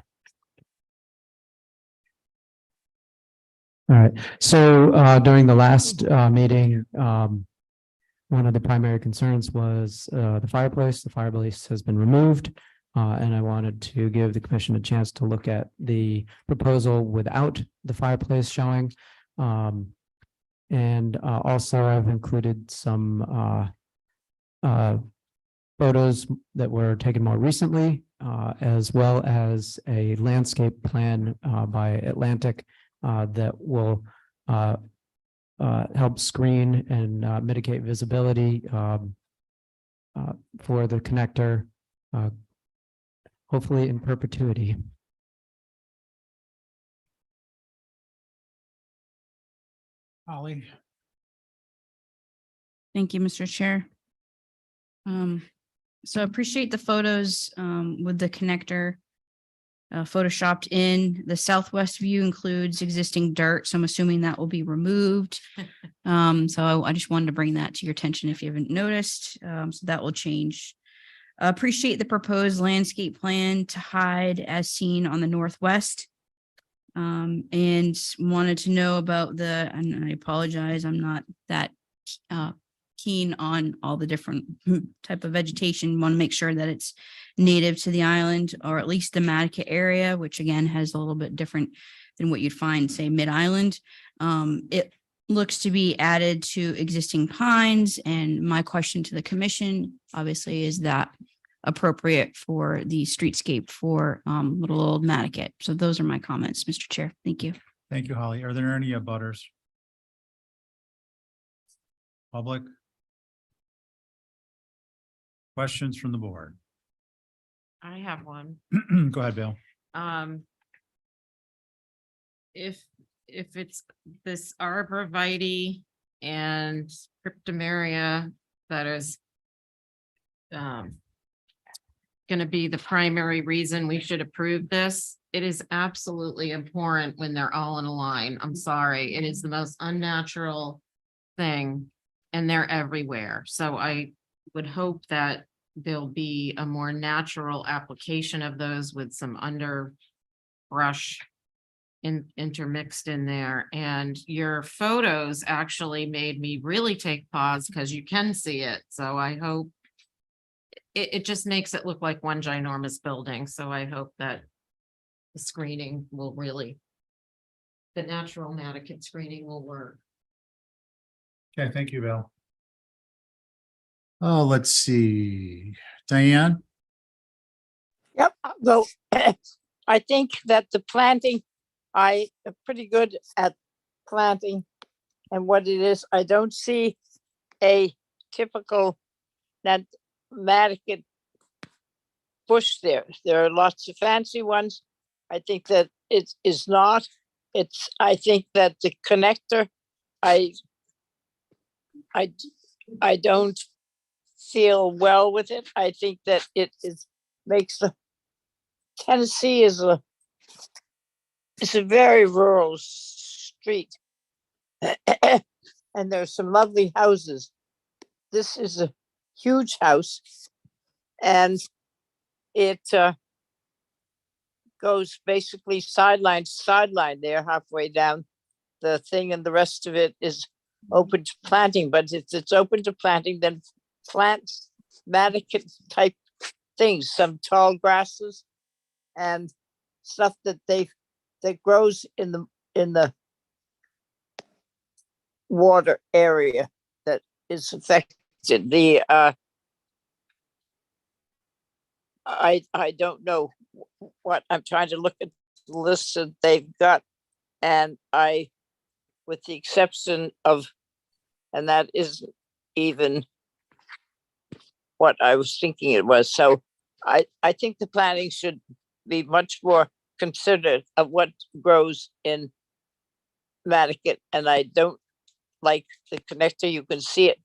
All right. So during the last meeting, one of the primary concerns was the fireplace. The fireplace has been removed. And I wanted to give the commission a chance to look at the proposal without the fireplace showing. And also I've included some photos that were taken more recently, as well as a landscape plan by Atlantic that will help screen and mitigate visibility for the connector, hopefully in perpetuity. Holly. Thank you, Mr. Chair. So appreciate the photos with the connector photoshopped in. The southwest view includes existing dirt, so I'm assuming that will be removed. So I just wanted to bring that to your attention if you haven't noticed. So that will change. Appreciate the proposed landscape plan to hide as seen on the northwest. And wanted to know about and I apologize, I'm not that keen on all the different type of vegetation. Want to make sure that it's native to the island, or at least the Nantucket area, which again has a little bit different than what you'd find, say, mid-island. It looks to be added to existing pines, and my question to the commission obviously is that appropriate for the streetscape for little old Nantucket. So those are my comments, Mr. Chair. Thank you. Thank you, Holly. Are there any abutters? Public? Questions from the board? I have one. Go ahead, Bill. If it's this arborvitae and cryptomeria that is going to be the primary reason we should approve this, it is absolutely abhorrent when they're all in a line. I'm sorry. It is the most unnatural thing, and they're everywhere. So I would hope that there'll be a more natural application of those with some underbrush intermixed in there. And your photos actually made me really take pause because you can see it. So I hope it just makes it look like one ginormous building. So I hope that the screening will really, the natural Nantucket screening will work. Okay, thank you, Bill. Oh, let's see. Diane? Yep, though, I think that the planting, I am pretty good at planting. And what it is, I don't see a typical Nantucket bush there. There are lots of fancy ones. I think that it is not I think that the connector, I don't feel well with it. I think that it makes Tennessee is a very rural street. And there's some lovely houses. This is a huge house, and it goes basically sideline to sideline there, halfway down the thing, and the rest of it is open to planting. But it's open to planting, then plant mannequin type things, some tall grasses and stuff that grows in the water area that is affected. I don't know what, I'm trying to look at the list that they've got, and with the exception of, and that isn't even what I was thinking it was. So I think the planning should be much more considerate of what grows in Nantucket, and I don't like the connector. You can see it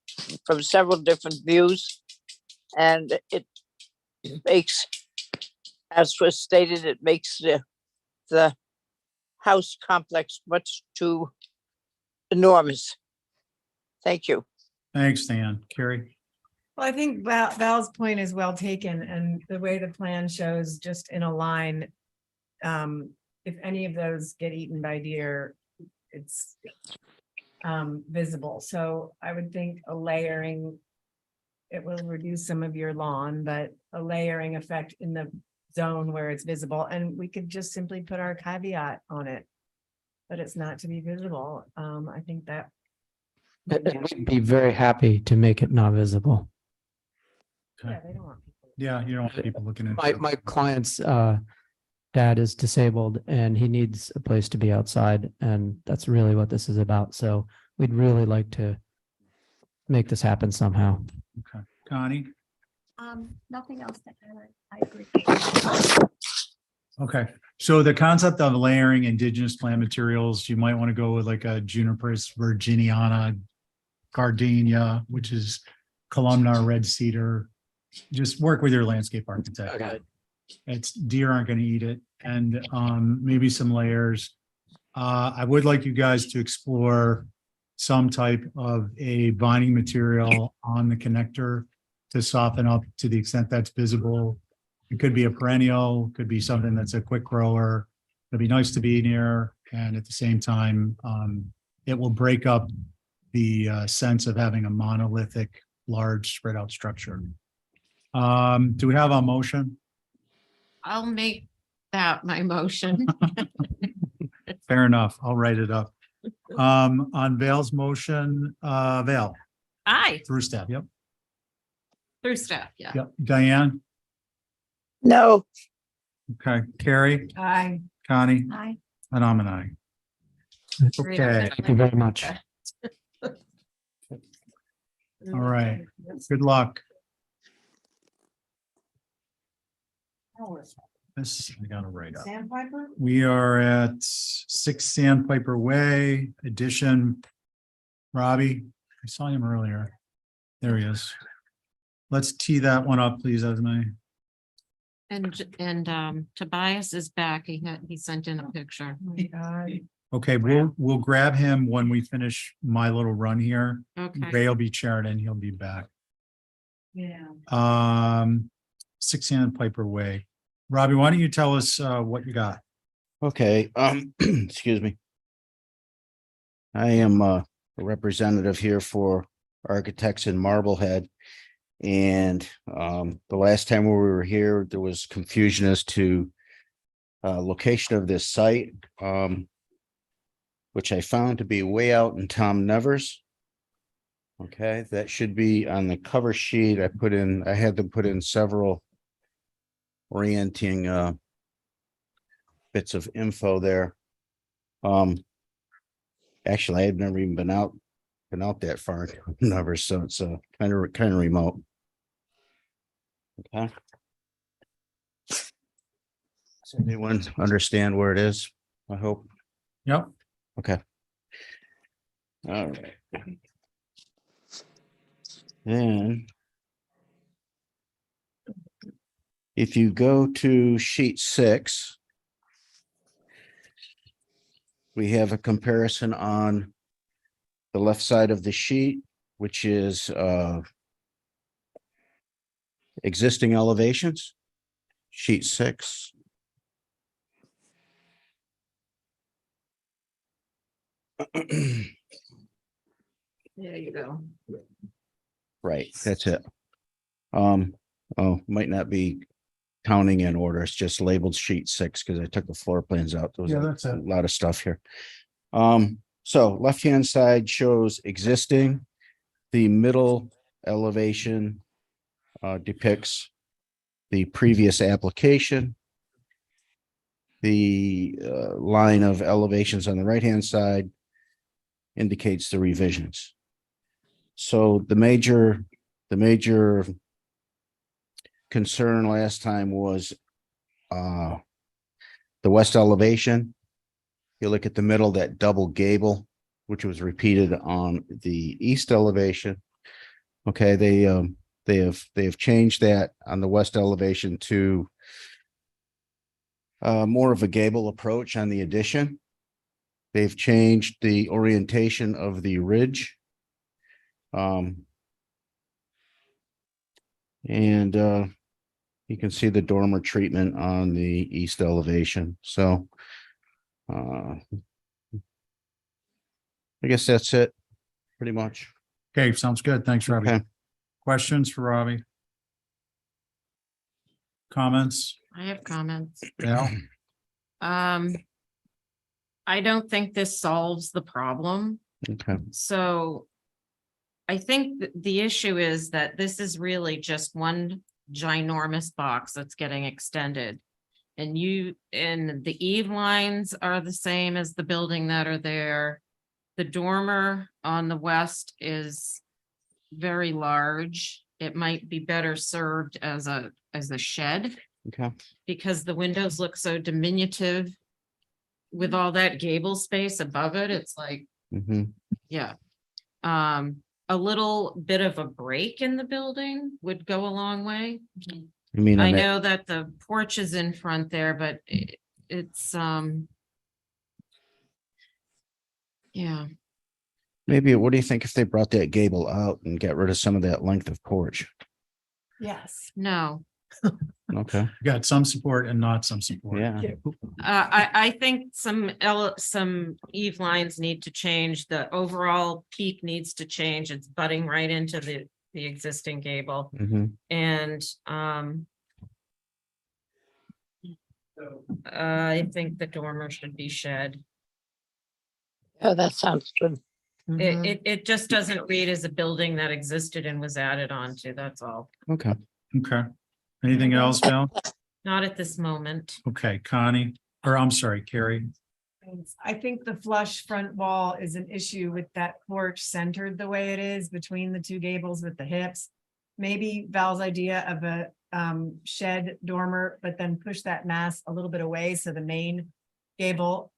from several different views, and it makes, as was stated, it makes the house complex much too enormous. Thank you. Thanks, Dan. Carrie? Well, I think Val's point is well taken, and the way the plan shows just in a line, if any of those get eaten by deer, it's visible. So I would think a layering, it will reduce some of your lawn, but a layering effect in the zone where it's visible, and we could just simply put our caveat on it, but it's not to be visible. I think that. We'd be very happy to make it not visible. Yeah, they don't want people. Yeah, you don't want people looking at. My client's dad is disabled and he needs a place to be outside, and that's really what this is about. So we'd really like to make this happen somehow. Okay, Connie? Nothing else to add. I agree. Okay, so the concept of layering indigenous plant materials, you might want to go with like a Juniperus virginiana, gardenia, which is columnar red cedar. Just work with your landscape architect. Okay. Deer aren't going to eat it, and maybe some layers. I would like you guys to explore some type of a binding material on the connector to soften up to the extent that's visible. It could be a perennial, could be something that's a quick grower. It'd be nice to be near, and at the same time, it will break up the sense of having a monolithic, large spread out structure. Do we have a motion? I'll make that my motion. Fair enough. I'll write it up. On Vale's motion, Vale, Aye, through staff. Yep. through staff, yeah. Yep. Diane? No. Okay. Carrie? Aye. Connie? Aye. And I'm an aye. Okay. Thank you very much. All right. Good luck. This, I gotta write up. Sandpiper? We are at 6 Sandpiper Way addition. Robbie, I saw him earlier. There he is. Let's tee that one up, please, Esme. And Tobias is back. He sent in a picture. Okay, we'll grab him when we finish my little run here. Okay. Ray will be chaired and he'll be back. Yeah. 6 Sandpiper Way. Robbie, why don't you tell us what you got? Okay, excuse me. I am a representative here for Architects in Marblehead. And the last time we were here, there was confusion as to location of this site, which I found to be way out in Tom Nevers. Okay, that should be on the cover sheet. I had them put in several orienting bits of info there. Actually, I had never even been out that far in Nevers, so it's kind of remote. Okay. Does anyone understand where it is? I hope. Yep. Okay. All right. Then if you go to sheet 6, we have a comparison on the left side of the sheet, which is existing elevations. Sheet 6. There you go. Right, that's it. Oh, might not be counting in order. It's just labeled sheet 6 because I took the floor plans out. There was Yeah, a that's it. lot of stuff here. So left-hand side shows existing. The middle elevation depicts the previous application. The line of elevations on the right-hand side indicates the revisions. So the major concern last time was the west elevation. You look at the middle, that double gable, which was repeated on the east elevation. Okay, they have changed that on the west elevation to more of a gable approach on the addition. They've changed the orientation of the ridge. And you can see the dormer treatment on the east elevation. So I guess that's it, pretty much. Okay, sounds good. Thanks, Robbie. Okay. Questions for Robbie? Comments? I have comments. Yeah. I don't think this solves the problem. Okay. So I think the issue is that this is really just one ginormous box that's getting extended. And the eave lines are the same as the building that are there. The dormer on the west is very large. It might be better served as a shed Okay. because the windows look so diminutive with all that gable space above it. It's like, Mm-hmm. yeah. A little bit of a break in the building would go a long way. You mean I on that- know that the porch is in front there, but it's, yeah, Maybe, what do you think if they brought that gable out and got rid of some of that length of porch? Yes. no. Okay. Got some support and not some support. Yeah. I think some eave lines need to change. The overall peak needs to change. It's butting right into the existing gable. Mm-hmm. And, I think the dormer should be shed. Oh, that sounds good. It just doesn't read as a building that existed and was added on to, that's all. Okay. Okay. Anything else, Val? Not at this moment. Okay, Connie, or I'm sorry, Carrie. I think the flush front wall is an issue with that porch centered the way it is between the two gables with the hips. Maybe Val's idea of a shed dormer, but then push that mass a little bit away so the main gable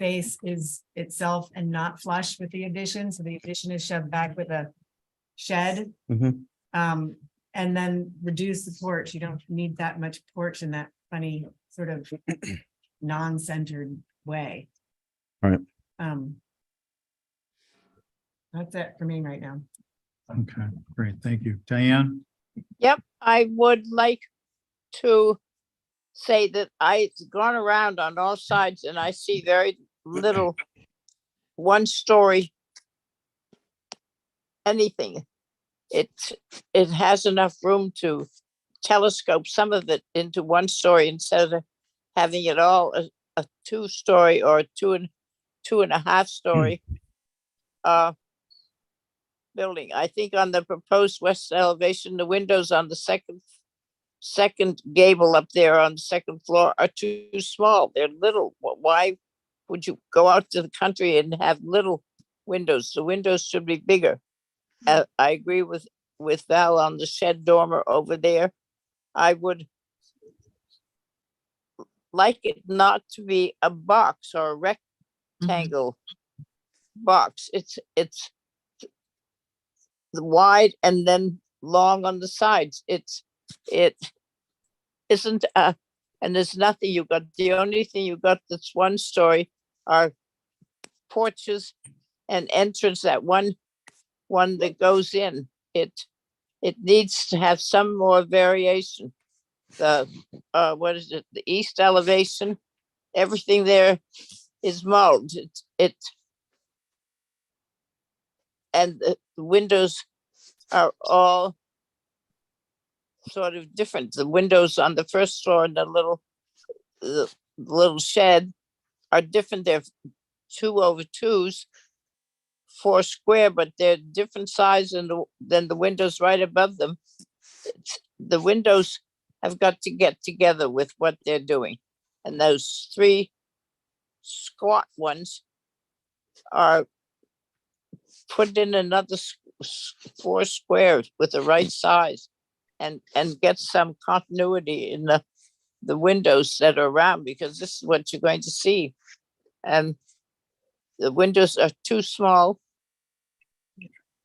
face is itself and not flush with the addition. So the addition is shoved back with a shed. Mm-hmm. And then reduce the porch. You don't need that much porch in that funny sort of non-centered way. Right. That's it for me right now. Okay, great. Thank you. Diane? Yep, I would like to say that I've gone around on all sides and I see very little one-story anything. It has enough room to telescope some of it into one story instead of having it all a two-story or a two and a half story building. I think on the proposed west elevation, the windows on the second gable up there on the second floor are too small. They're little. Why would you go out to the country and have little windows? The windows should be bigger. I agree with Val on the shed dormer over there. I would like it not to be a box or a rectangle box. It's wide and then long on the sides. It isn't and there's nothing you got. The only thing you got that's one story are porches and entrance, that one that goes in. It needs to have some more variation. The what is it? The east elevation, everything there is mulled. It and the windows are all sort of different. The windows on the first floor and the little shed are different. They're 2x2s, 4 square, but they're different size than the windows right above them. The windows have got to get together with what they're doing. And those 3 squat ones are put in another 4 squares with the right size and get some continuity in the windows that are around, because this is what you're going to see. And the windows are too small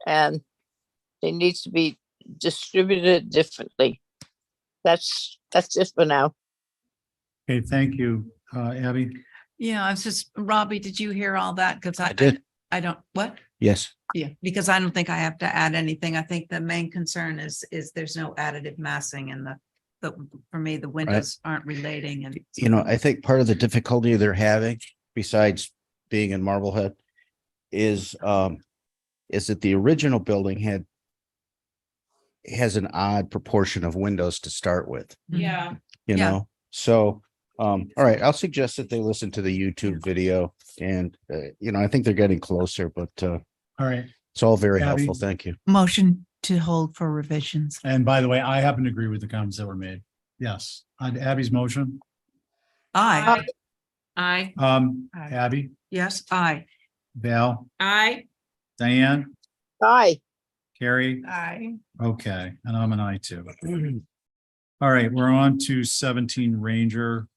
and they need to be distributed differently. That's it for now. Okay, thank you, Abby. Yeah, I was just, Robbie, did you hear all that? Because I did. I don't, what? Yes. Yeah, because I don't think I have to add anything. I think the main concern is there's no additive massing and for me, the windows aren't relating and. You know, I think part of the difficulty they're having, besides being in Marblehead, is that the original building has an odd proportion of windows to start with, Yeah. you Yeah. know? So, all right, I'll suggest that they listen to the YouTube video and, I think they're getting closer, but, All right. it's all very Abby? helpful. Thank you. Motion to hold for revisions. And by the way, I happen to agree with the comments that were made. Yes, on Abby's motion. Aye, Aye. Aye. Abby, yes, aye. Val, Aye. Diane, Hi. Carrie. Aye. Okay, and I'm an I too. All right, we're on to 17 Ranger.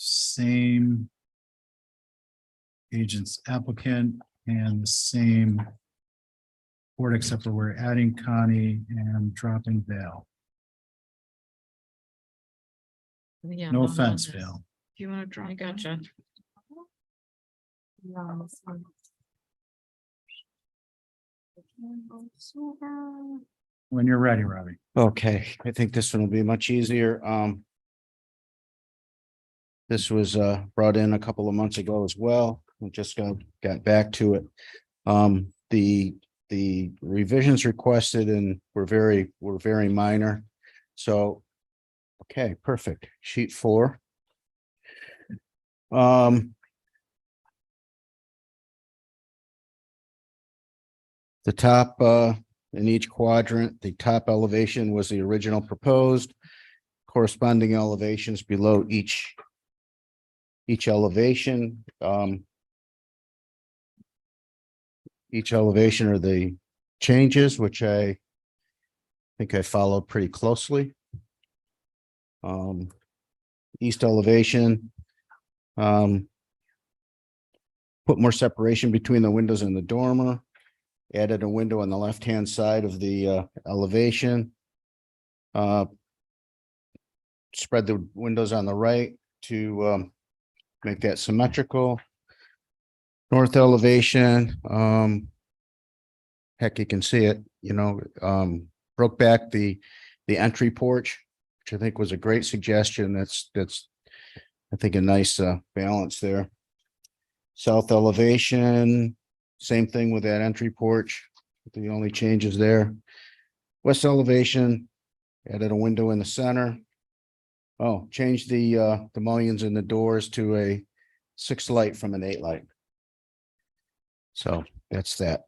Same agents applicant and the same board, except for we're adding Connie and dropping Val. Yeah, No not on offense, this. Val. Do you want to drop? I gotcha. When you're ready, Robbie. Okay, I think this one will be much easier. This was brought in a couple of months ago as well. We just got back to it. The revisions requested and were very minor. So, okay, perfect. Sheet 4. The top in each quadrant, the top elevation was the original proposed. Corresponding elevations below each elevation. Each elevation are the changes, which I think I followed pretty closely. East elevation. Put more separation between the windows and the dormer. Added a window on the left-hand side of the elevation. Spread the windows on the right to make that symmetrical. North elevation, heck, you can see it, broke back the entry porch, which I think was a great suggestion. That's I think a nice balance there. South elevation, same thing with that entry porch. The only changes there. West elevation, added a window in the center. Oh, changed the mullions in the doors to a 6 light from an 8 light. So that's that.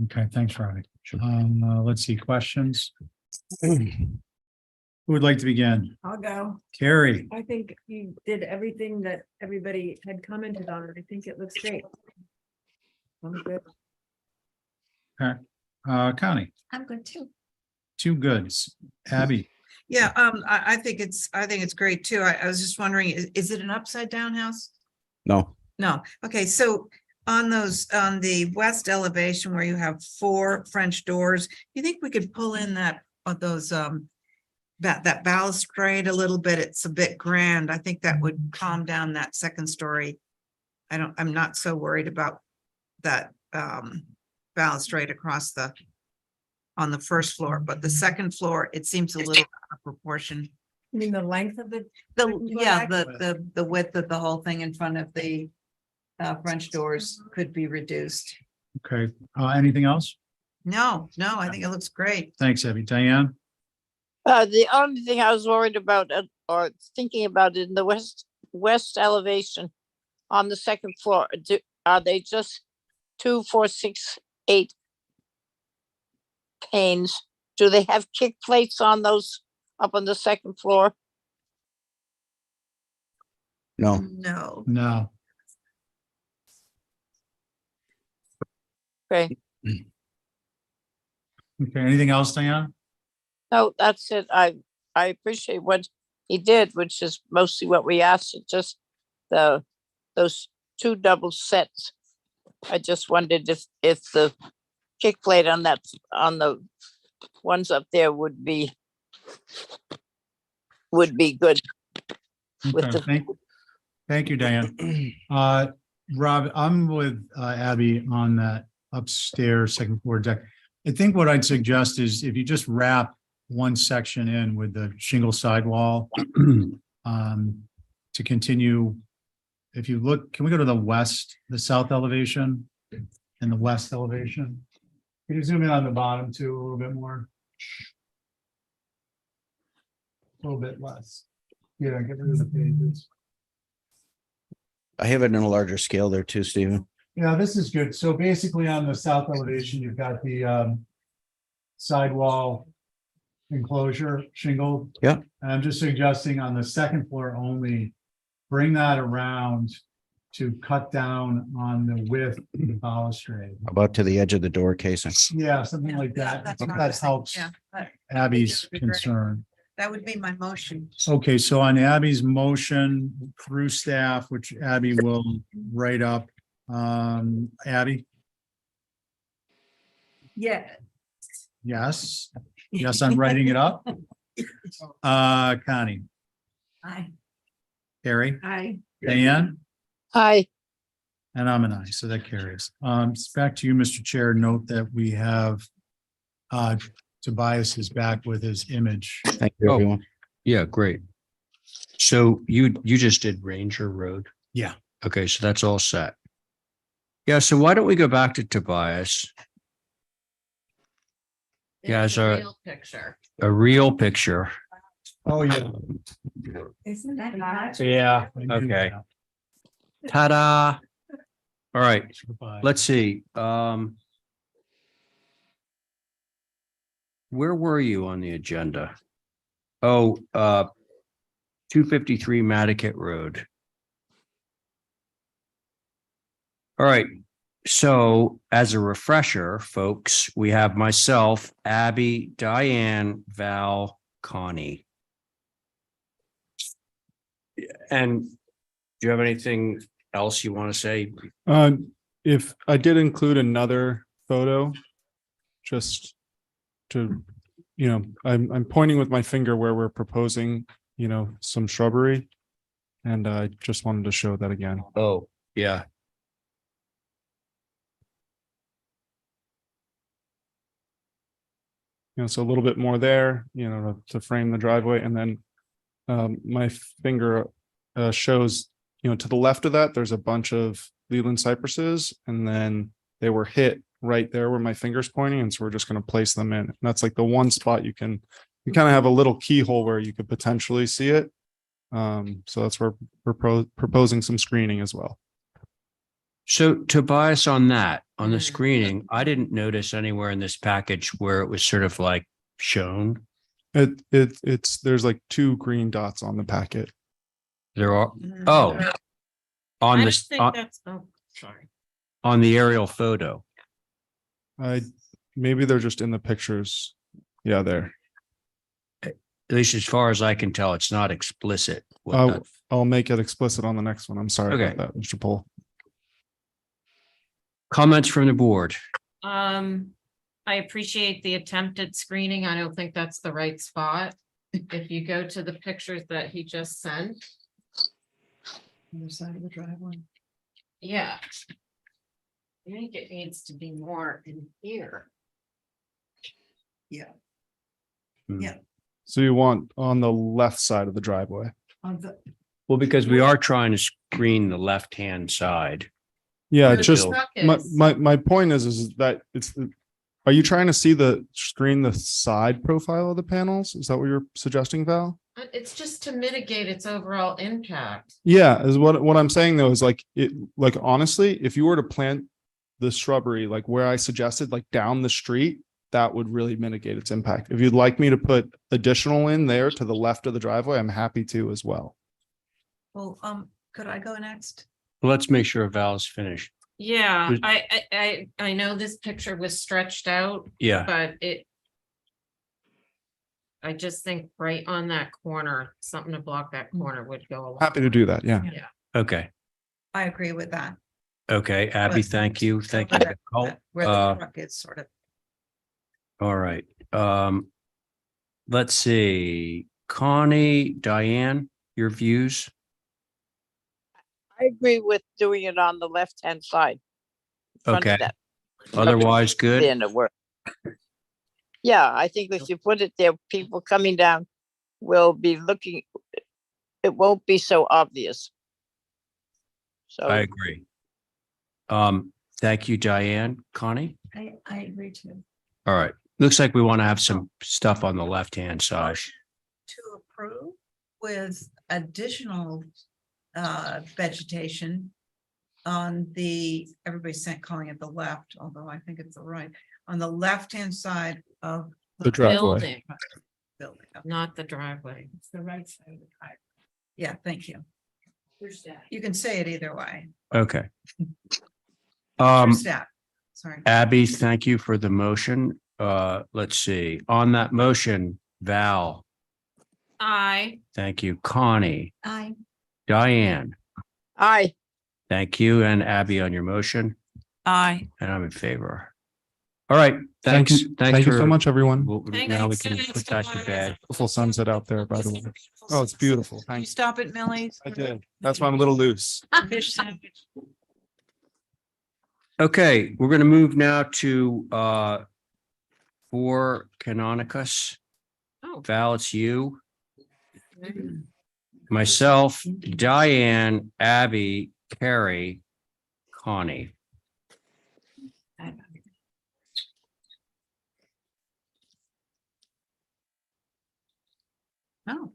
Okay, thanks, Robbie. Let's see, questions? Who would like to begin? I'll go. Carrie, I think you did everything that everybody had commented on. I think it looks great. I'm good. Connie, I'm good too. 2 goods. Abby, Yeah, I think it's great too. I was just wondering, is it an upside down house? No, No, okay, so on the west elevation where you have 4 French doors, you think we could pull in those, that balustrade a little bit? It's a bit grand. I think that would calm down that second story. I'm not so worried about that, balustrade on the first floor, but the second floor, it seems a little out of proportion. I mean, the length of the. Yeah, the width of the whole thing in front of the French doors could be reduced. Okay, anything else? No, I think it looks great. Thanks, Abby. Diane? The only thing I was worried about or thinking about in the west elevation on the second floor, are they just 2, 4, 6, 8 panes? Do they have kick plates on those up on the second floor? no. No. No. Okay, Okay, anything else, Diane? no, that's it. I appreciate what he did, which is mostly what we asked. It's just those 2 double sets. I just wondered if the kick plate on the ones up there would be good. With Okay, thank you, Diane. Rob, I'm with Abby on that upstairs second floor deck. I think what I'd suggest is if you just wrap one section in with the shingle sidewall, to continue. If you look, can we go to the south elevation and the west elevation? Can you zoom in on the bottom too, a little bit more? A little bit less. Yeah, get rid of the pages. I have it in a larger scale there too, Stephen. Yeah, this is good. So basically on the south elevation, you've got the sidewall enclosure shingle. Yeah. And I'm just suggesting on the second floor only, bring that around to cut down on the width of the balustrade. About to the edge of the door casing. Yeah, something like that. That's I think what I that was thinking. helps Yeah, Abby's That would be great. concern. that would be my motion. Okay, so on Abby's motion through staff, which Abby will write up, Abby, Yeah. yes. Yes, I'm writing it up. Connie, Aye. Carrie, Aye. Diane, Hi, and I'm an aye, so that carries. It's back to you, Mr. Chair. Note that we have Tobias is back with his image. Thank you, everyone. Yeah, great. So you just did Ranger Road? Yeah. Okay, so that's all set. Yeah, so why don't we go back to Tobias? Yeah, It's it's a real picture. real picture. Oh, yeah. Isn't that hot? Yeah. Okay. Ta-da. All right, let's see. Where were you on the agenda? Oh, 253 Nantucket Road. All right, so as a refresher, folks, we have myself, Abby, Diane, Val, Connie. And do you have anything else you want to say? If I did include another photo, just to, I'm pointing with my finger where we're proposing, some shrubbery. And I just wanted to show that again. Oh, yeah. So a little bit more there, to frame the driveway, and then my finger shows, to the left of that, there's a bunch of Leland cypresses, and then they were hit right there where my finger's pointing, and so we're just going to place them in. And that's like the one spot you kind of have a little keyhole where you could potentially see it. So that's where we're proposing some screening as well. So Tobias, on that, on the screening, I didn't notice anywhere in this package where it was sort of like shown. It's there's like 2 green dots on the packet. There are, oh, on I this, think that's, oh, sorry. on the aerial photo. Maybe they're just in the pictures. Yeah, there. at least as far as I can tell, it's not explicit. what the- I'll make it explicit on the next one. I'm sorry Okay. about that, Mr. Pohl. Comments from the board. I appreciate the attempted screening. I don't think that's the right spot. If you go to the pictures that he just sent. Other side of the driveway. Yeah. I think it needs to be more in here. Yeah. Hmm. Yeah. So you want on the left side of the driveway? On the, Well, because we are trying to screen the left-hand side. Yeah, Where the just truck my, is. my point is that are you trying to see the screen the side profile of the panels? Is that what you're suggesting, Val? It's just to mitigate its overall impact. Yeah, is what I'm saying though is like honestly, if you were to plant the shrubbery like where I suggested, like down the street, that would really mitigate its impact. If you'd like me to put additional in there to the left of the driveway, I'm happy to as well. well, could I go next? Let's make sure Val's finished. Yeah, Was- I know this picture was stretched out, Yeah, but I just think right on that corner, something to block that corner would go a long Happy to way. do that. Yeah. Yeah. okay, I agree with that. okay, Abby, But- thank you, thank you. Val. Where the Uh, truck is sort of. All right, let's see, Connie, Diane, your views? I agree with doing it on the left-hand side. front of Okay. that Otherwise, good? Then it works. Yeah, I think if you put it there, people coming down will be looking, it won't be so obvious. I So agree. Thank you, Diane. Connie? I agree too. All right, looks like we want to have some stuff on the left-hand side. Motion to approve with additional vegetation on the, everybody's calling it the left, although I think it's the right, on the left-hand side of The driveway. Building, building. not the driveway. It's the right side of the car. Yeah, thank you. Where's that? You can say it either way. Okay. Through staff. Sorry. Abby, thank you for the motion. Let's see, on that motion, Val, thank you, Connie, I, Diane, aye, thank you, and Abby on your motion, Aye. and I'm in favor. All right, Thank thanks. you. Thanks Thank you so for- much, everyone. Now we can put that to bed. Beautiful sunset out there, by the way. Oh, it's beautiful. You Thanks. stop at Millie's? I did. That's why I'm a little loose. Fish sandwich. Okay, we're gonna move now to for Canonicus. Oh. Val, it's you. Myself, Diane, Abby, Carrie, Connie. Oh.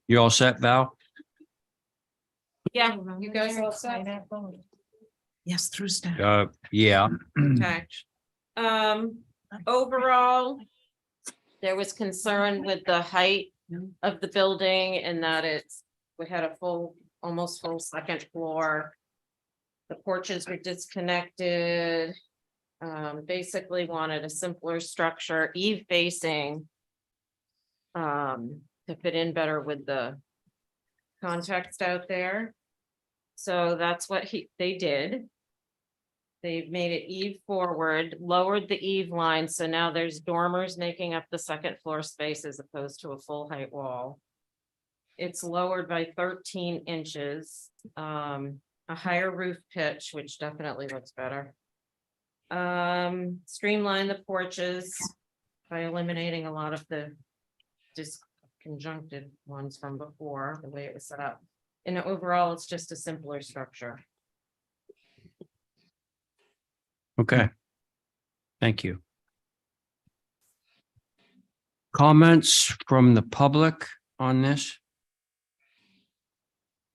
You all set, Val? Yeah, you guys are all set? Yes, through staff. Yeah. Okay. Overall, there was concern with the height of the building and that we had a almost full second floor. The porches were disconnected. Basically wanted a simpler structure, eve facing. To fit in better with the context out there. So that's what they did. They've made it eve forward, lowered the eve line, so now there's dormers making up the second floor space as opposed to a full height wall. It's lowered by 13 inches, a higher roof pitch, which definitely looks better. Streamline the porches by eliminating a lot of the disconjuncted ones from before, the way it was set up. And overall, it's just a simpler structure. Okay. Thank you. Comments from the public on this?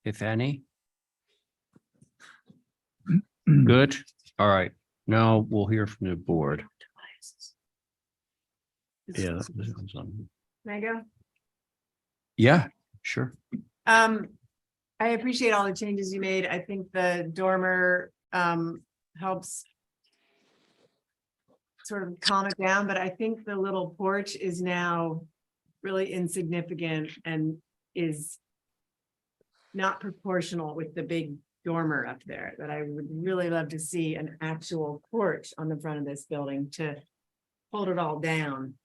If any? Good. All right. Now we'll hear from the board. Yeah. this one's on. Can I go? Yeah, sure. I appreciate all the changes you made. I think the dormer helps sort of calm it down, but I think the little porch is now really insignificant and is not proportional with the big dormer up there, that I would really love to see an actual porch on the front of this building to hold it all down.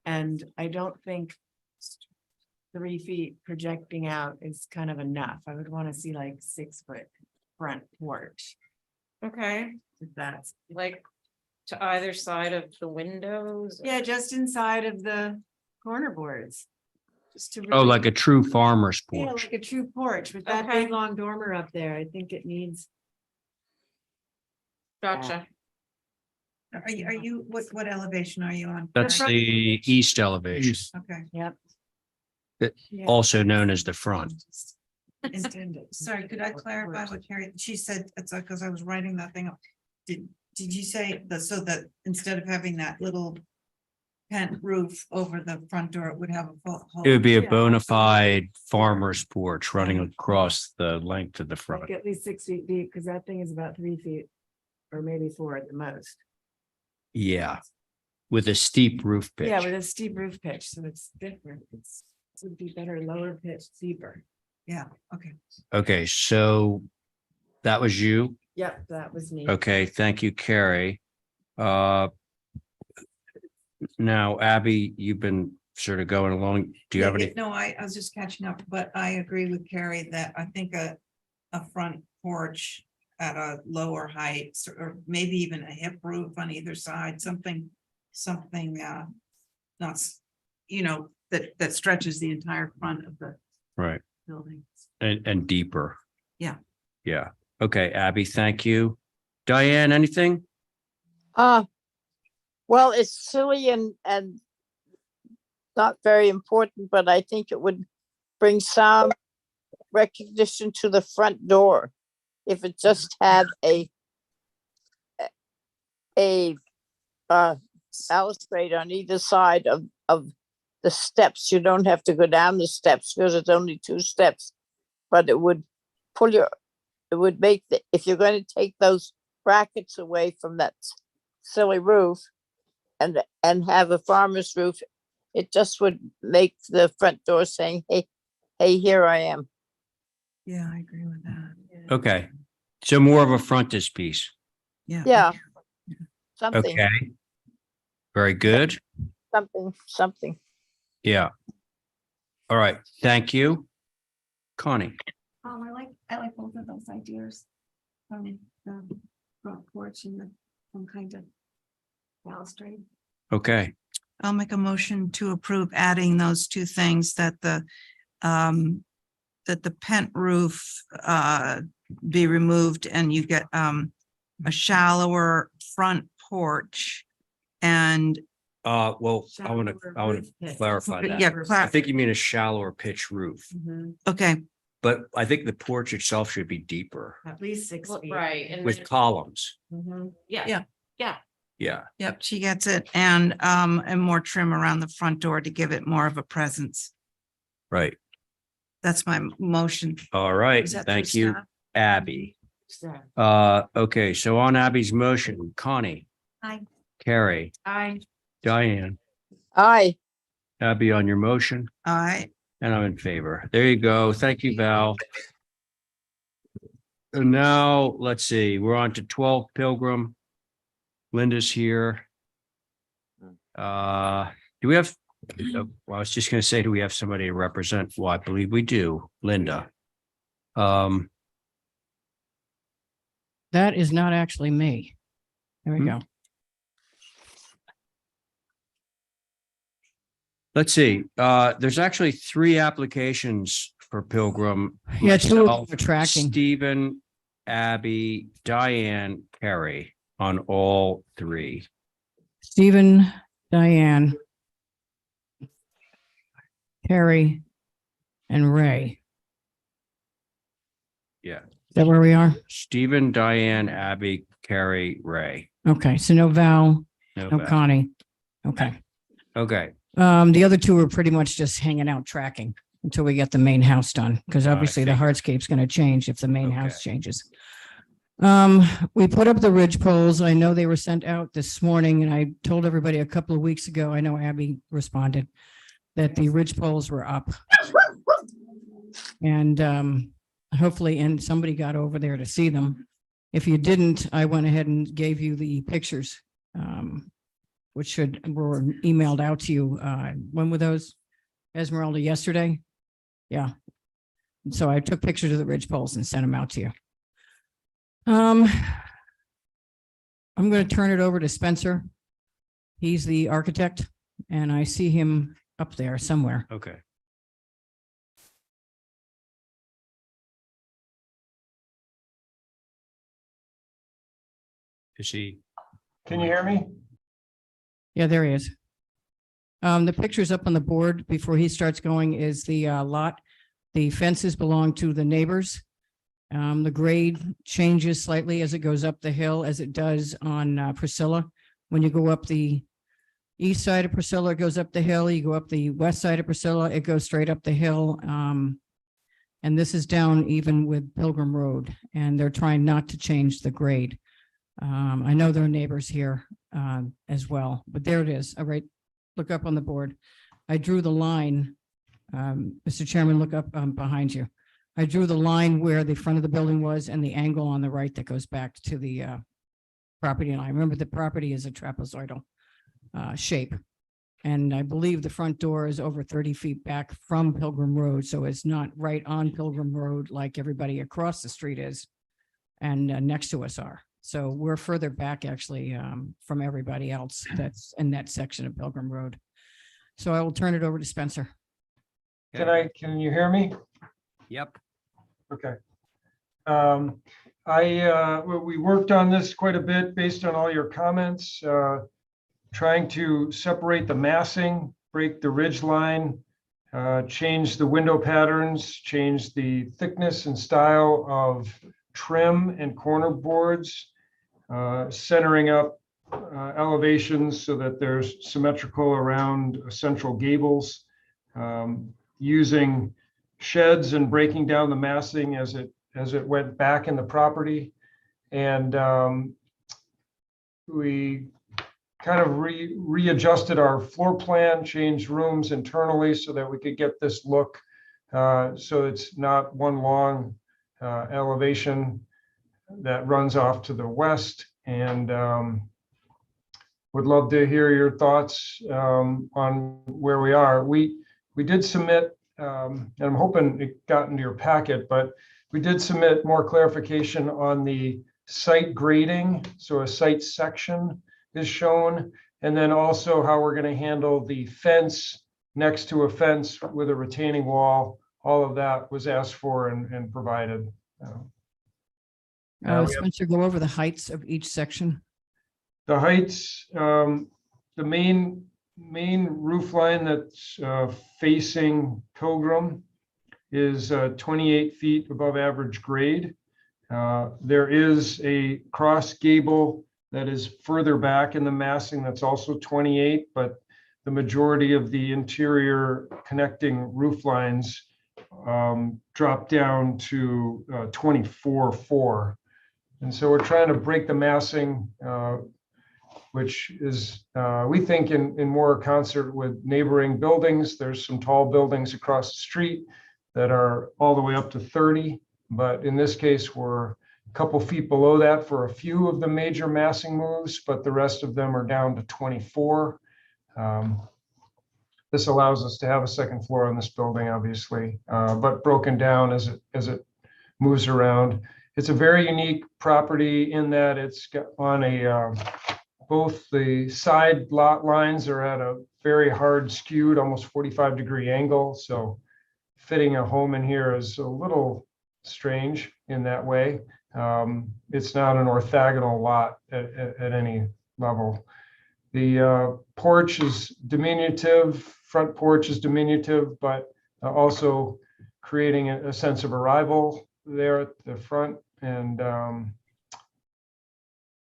And I don't think 3 feet projecting out is kind of enough. I would want to see like 6 foot front porch. Okay, If that's, like to either side of the windows? yeah, just inside of the corner boards. Just to Oh, really- like a true farmer's Yeah, porch. like a true porch with that Okay. big long dormer up there. I think it needs. Gotcha. Are you, what elevation are you on? That's the east elevation, Okay. Yep. Yeah. also known as the front. Intended. Sorry, could I clarify what Carrie, she said, it's like, because I was writing that thing up. Did you say that, so that instead of having that little pent roof over the front door, it would have a full? It would be a Yeah. bona fide farmer's porch running across the length of the front. Like at least 6 feet deep, because that thing is about 3 feet. Or maybe 4 at the most. Yeah. With a steep roof pitch. Yeah, with a steep roof pitch, so it's different. It would be better lower pitch, steeper. Yeah, okay. Okay, so that was you. Yep, that was me. Okay, thank you, Carrie. Now, Abby, you've been sort of going along. Do you have any? No, I was just catching up, but I agree with Carrie that I think a front porch at a lower height, or maybe even a hip roof on either side, something, not, that stretches the entire front of the Right, building. and deeper. Yeah. Yeah. Okay, Abby, thank you. Diane, anything? Well, it's silly and not very important, but I think it would bring some recognition to the front door. If it just had a balustrade on either side of the steps. You don't have to go down the steps because it's only 2 steps, but it would it would make if you're going to take those brackets away from that silly roof and have a farmer's roof, it just would make the front door saying, hey, here I am. Yeah, I agree with that. Okay, so more of a frontispiece. Yeah. Yeah. Something, Okay. Very good. something. Yeah. All right, thank you. Connie. I like both of those ideas. The front porch and some kind of balustrade. Okay, I'll make a motion to approve adding those 2 things, that the pent roof be removed and you get a shallower front porch and well, I want to Shallower roof pitch. clarify that. yeah, I think you mean a shallower pitch roof, Mhm. okay, but I think the porch itself should be deeper At least 6 feet. Right, and with columns. Mhm. yeah, Yeah, yep, she gets it, and more trim around the front door to give it more of a presence. right. That's my motion. All right, Is that thank through you, staff? Abby. So, Okay, so on Abby's motion, Connie, Aye. Carrie, Diane, Aye. Abby on your motion, All right, and I'm in favor. There you go. Thank you, Val. And now, let's see, we're on to 12 Pilgrim. Linda's here. Do we have, well, I was just gonna say, do we have somebody to represent? Well, I believe we do, Linda. That is not actually me. There we go. Let's see, there's actually 3 applications for Pilgrim. Yeah, 2 Myself, are tracking. Stephen, Abby, Diane, Carrie on all 3. Stephen, Diane, Carrie, and Ray. Yeah. Is that where we are? Stephen, Diane, Abby, Carrie, Ray. Okay, so no Val, No no Val. Connie. Okay. Okay, The other two are pretty much just hanging out tracking until we get the main house done, because obviously the hardscape's going to change if the main house changes. We put up the ridge poles. I know they were sent out this morning, and I told everybody a couple of weeks ago, I know Abby responded, that the ridge poles were up. And hopefully, and somebody got over there to see them. If you didn't, I went ahead and gave you the pictures, which were emailed out to you. When were those, Esmeralda, yesterday? Yeah. So I took pictures of the ridge poles and sent them out to you. I'm going to turn it over to Spencer. He's the architect, and I see him up there somewhere. Okay. Is she? Can you hear me? Yeah, there he is. The pictures up on the board before he starts going is the lot. The fences belong to the neighbors. The grade changes slightly as it goes up the hill, as it does on Priscilla. When you go up the east side of Priscilla, it goes up the hill. You go up the west side of Priscilla, it goes straight up the hill. And this is down even with Pilgrim Road, and they're trying not to change the grade. I know there are neighbors here as well, but there it is. All right, look up on the board. I drew the line. Mr. Chairman, look up behind you. I drew the line where the front of the building was and the angle on the right that goes back to the property line. Remember, the property is a trapezoidal shape. And I believe the front door is over 30 feet back from Pilgrim Road. So it's not right on Pilgrim Road like everybody across the street is and next to us are. So we're further back actually from everybody else that's in that section of Pilgrim Road. So I will turn it over to Spencer. Can you hear me? Yep. Okay. We worked on this quite a bit based on all your comments, trying to separate the massing, break the ridge line, change the window patterns, change the thickness and style of trim and corner boards, centering up elevations so that there's symmetrical around central gables, using sheds and breaking down the massing as it went back in the property. And we kind of readjusted our floor plan, changed rooms internally so that we could get this look. So it's not one long elevation that runs off to the west. And would love to hear your thoughts on where we are. We did submit, and I'm hoping it got into your packet, but we did submit more clarification on the site grading. So a site section is shown, and then also how we're going to handle the fence next to a fence with a retaining wall. All of that was asked for and provided. Spencer, go over the heights of each section. The heights, the main roof line that's facing Pilgrim is 28 feet above average grade. There is a cross gable that is further back in the massing that's also 28, but the majority of the interior connecting roof lines drop down to 24.4. And so we're trying to break the massing, which is, we think, in more concert with neighboring buildings. There's some tall buildings across the street that are all the way up to 30. But in this case, we're a couple feet below that for a few of the major massing moves, but the rest of them are down to 24. This allows us to have a second floor on this building, obviously, but broken down as it moves around. It's a very unique property in that it's got on a, both the side lot lines are at a very hard skewed, almost 45-degree angle. So fitting a home in here is a little strange in that way. It's not an orthogonal lot at any level. The porch is diminutive, front porch is diminutive, but also creating a sense of arrival there at the front. And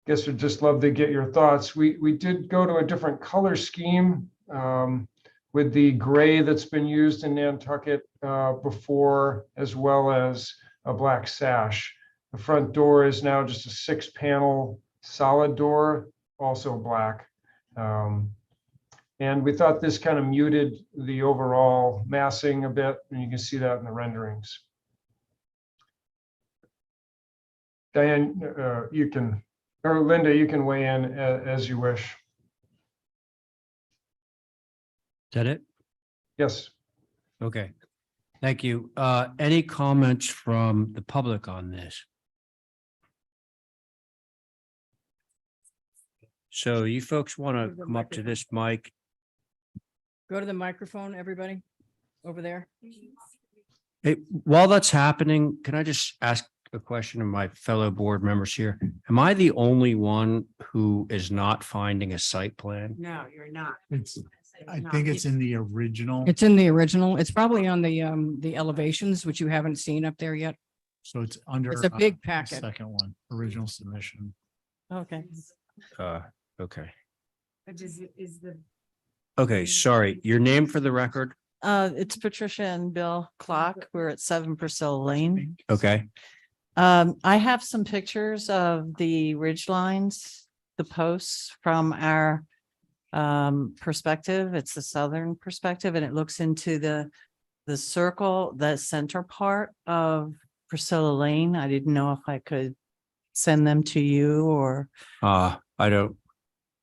guess we'd just love to get your thoughts. We did go to a different color scheme. with the gray that's been used in Nantucket before, as well as a black sash. The front door is now just a 6-panel solid door, also black. And we thought this kind of muted the overall massing a bit, and you can see that in the renderings. Diane, you can, or Linda, you can weigh in as you wish. Is that it? Yes. Okay. Thank you. Any comments from the public on this? So you folks want to come up to this mic? Go to the microphone, everybody, over there. Hey, while that's happening, can I just ask a question of my fellow board members here? Am I the only one who is not finding a site plan? No, you're not. I think it's in the original. It's in the original. It's probably on the elevations, which you haven't seen up there yet. So it's under. It's a big the packet. Second one, original submission. Okay. Okay. Is the. Okay, sorry. Your name for the record? It's Patricia and Bill Clock. We're at 7 Priscilla Lane. Okay. I have some pictures of the ridge lines, the posts from our perspective. It's the southern perspective, and it looks into the circle, the center part of Priscilla Lane. I didn't know if I could send them to you or.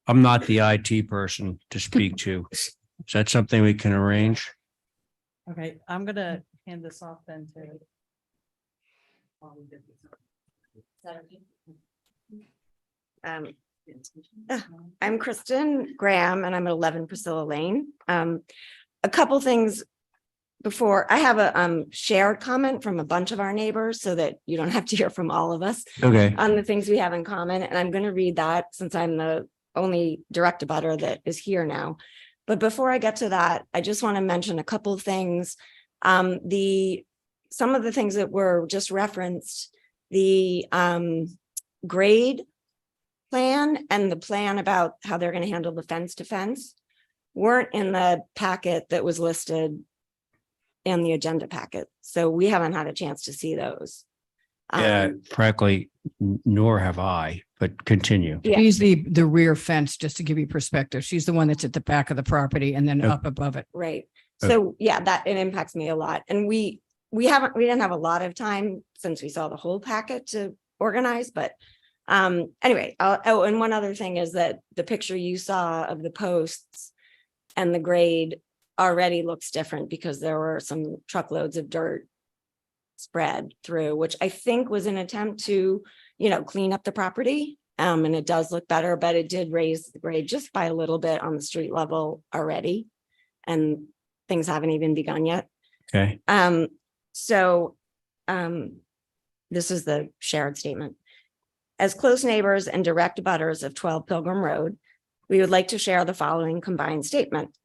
I'm not the IT person to speak to. Is that something we can arrange? Okay, I'm gonna hand this off then to. I'm Kristen Graham and I'm at 11 Priscilla Lane. A couple things before I have a shared comment from a bunch of our neighbors so that you don't have to hear from all of us. Okay. On the things we have in common. And I'm going to read that since I'm the only direct abutter that is here now. But before I get to that, I just want to mention a couple of things. Some of the things that were just referenced, the grade plan and the plan about how they're going to handle the fence to fence weren't in the packet that was listed in the agenda packet. So we haven't had a chance to see those. Yeah, frankly, nor have I, but continue. She's the rear fence, just to give you perspective. She's the one that's at the back of the property and then up above it. Right. So yeah, that it impacts me a lot. And we didn't have a lot of time since we saw the whole packet to organize, but anyway, and one other thing is that the picture you saw of the posts and the grade already looks different because there were some truckloads of dirt spread through, which I think was an attempt to, clean up the property. And it does look better, but it did raise the grade just by a little bit on the street level already. And things haven't even begun yet. Okay. This is the shared statement. As close neighbors and direct abutters of 12 Pilgrim Road, we would like to share the following combined statement.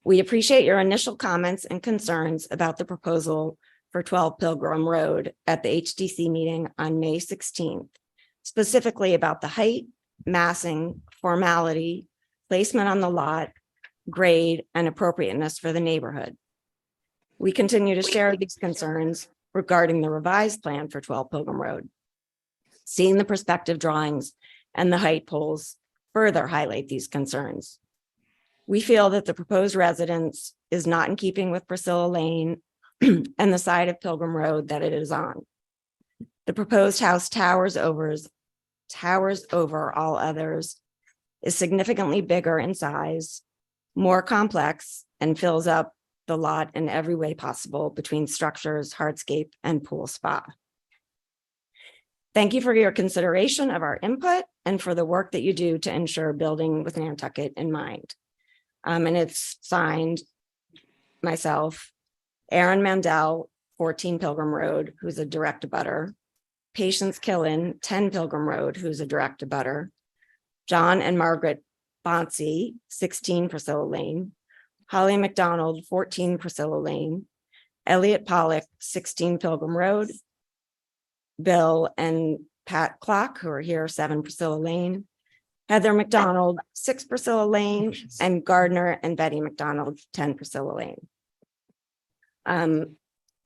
We appreciate your initial comments and concerns about the proposal for 12 Pilgrim Road at the HDC meeting on May 16th, specifically about the height, massing, formality, placement on the lot, grade, and appropriateness for the neighborhood. We continue to share these concerns regarding the revised plan for 12 Pilgrim Road. Seeing the perspective drawings and the height poles further highlight these concerns. We feel that the proposed residence is not in keeping with Priscilla Lane and the side of Pilgrim Road that it is on. The proposed house towers over all others, is significantly bigger in size, more complex, and fills up the lot in every way possible between structures, hardscape, and pool spa. Thank you for your consideration of our input and for the work that you do to ensure building with Nantucket in mind. And it's signed myself, Aaron Mandel, 14 Pilgrim Road, who's a direct abutter, Patience Killen, 10 Pilgrim Road, who's a direct abutter, John and Margaret Bonsi, 16 Priscilla Lane, Holly McDonald, 14 Priscilla Lane, Elliot Pollock, 16 Pilgrim Road, Bill and Pat Clock, who are here, 7 Priscilla Lane, Heather McDonald, 6 Priscilla Lane, and Gardner and Betty McDonald, 10 Priscilla Lane.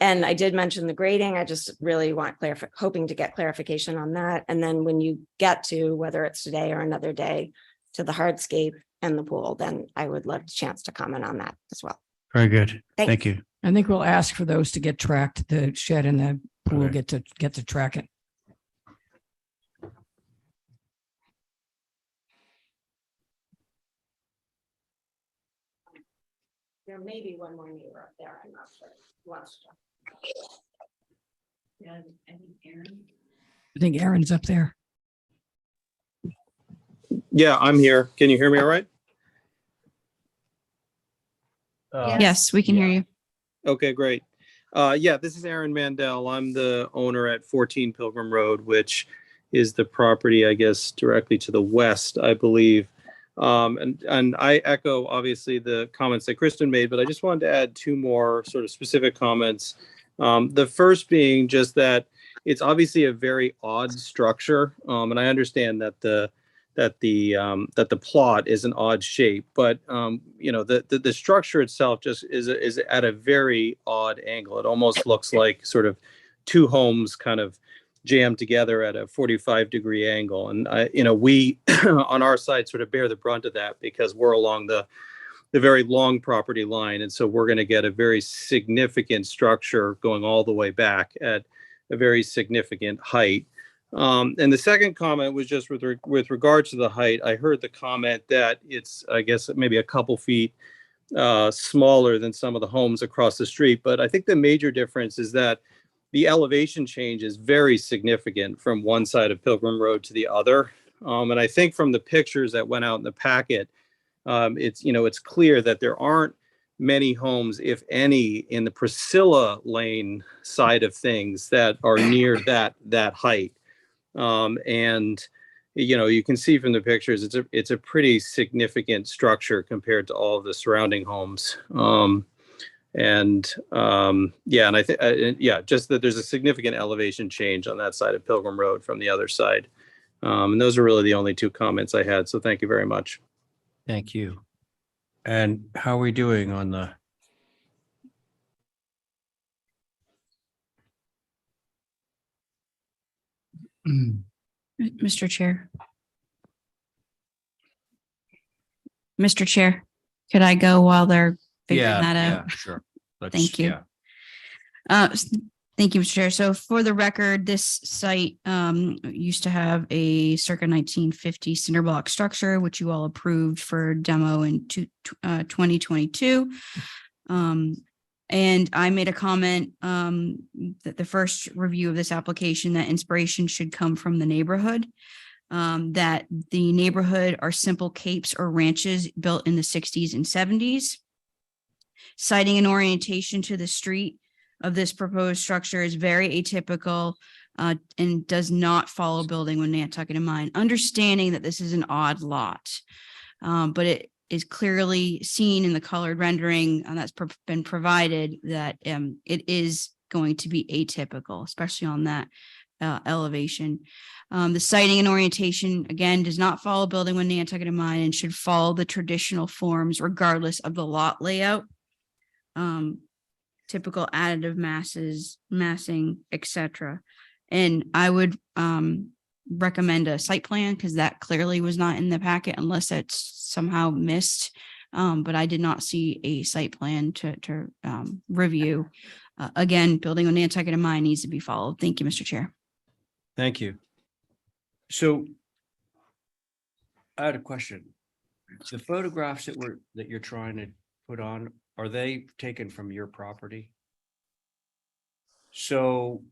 And I did mention the grading. I just really want hoping to get clarification on that. And then when you get to, whether it's today or another day, to the hardscape and the pool, then I would love a chance to comment on that as well. Very good. Thanks. Thank you. I think we'll ask for those to get tracked. The shed and the pool Okay. get to track it. There may be one more neighbor up there. I'm not sure. I think Aaron's up there. Yeah, I'm here. Can you hear me all right? Yes, we can hear you. Okay, great. Yeah, this is Aaron Mandel. I'm the owner at 14 Pilgrim Road, which is the property, I guess, directly to the west, I believe. And I echo, obviously, the comments that Kristen made, but I just wanted to add two more sort of specific comments. The first being just that it's obviously a very odd structure, and I understand that the plot is an odd shape, but you know, the structure itself just is at a very odd angle. It almost looks like sort of two homes kind of jammed together at a 45-degree angle. And you know, we on our side sort of bear the brunt of that because we're along the very long property line, and so we're going to get a very significant structure going all the way back at a very significant height. And the second comment was just with regard to the height. I heard the comment that it's, I guess, maybe a couple feet smaller than some of the homes across the street. But I think the major difference is that the elevation change is very significant from one side of Pilgrim Road to the other. And I think from the pictures that went out in the packet, it's, you know, it's clear that there aren't many homes, if any, in the Priscilla Lane side of things that are near that height. And you know, you can see from the pictures, it's a pretty significant structure compared to all of the surrounding homes. Yeah, and I think yeah, just that there's a significant elevation change on that side of Pilgrim Road from the other side. And those are really the only two comments I had. So thank you very much. Thank you. And how are we doing on the? Mr. Chair. Mr. Chair, could I go while they're figuring that out? Sure. Thank you. Thank you, Mr. Chair. So for the record, this site used to have a circa 1950 cinder block structure, which you all approved for demo in 2022. And I made a comment that the first review of this application, that inspiration should come from the neighborhood. That the neighborhood are simple capes or ranches built in the 60s and 70s. Citing an orientation to the street of this proposed structure is very atypical and does not follow building with Nantucket in mind. Understanding that this is an odd lot, but it is clearly seen in the colored rendering that's been provided that it is going to be atypical, especially on that elevation. The siting and orientation, again, does not follow building with Nantucket in mind and should follow the traditional forms regardless of the lot layout. Typical additive massing, etc. And I would recommend a site plan because that clearly was not in the packet unless it's somehow missed. But I did not see a site plan to review. Again, building on Nantucket in mind needs to be followed. Thank you, Mr. Chair. Thank you. So I had a question. The photographs that you're trying to put on, are they taken from your property? So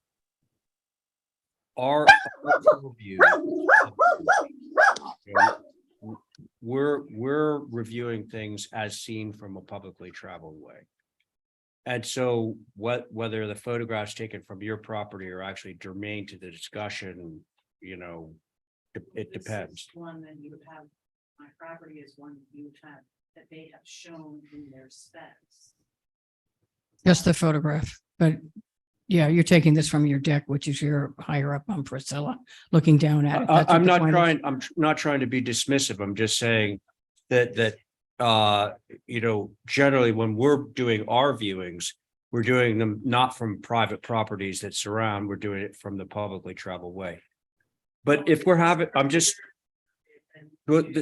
our review, we're reviewing things as seen from a publicly traveled way. And so whether the photographs taken from your property are actually germane to the discussion, you know, it depends. One that you would have, my property is one you would have, that they have shown in their specs. Just the photograph, but Yeah, you're taking this from your deck, which is your higher up on Priscilla, looking down at it. That's what I'm the not point is. trying, I'm not trying to be dismissive. I'm just saying that, generally when we're doing our viewings, we're doing them not from private properties that surround, we're doing it from the publicly traveled way. But if we're having,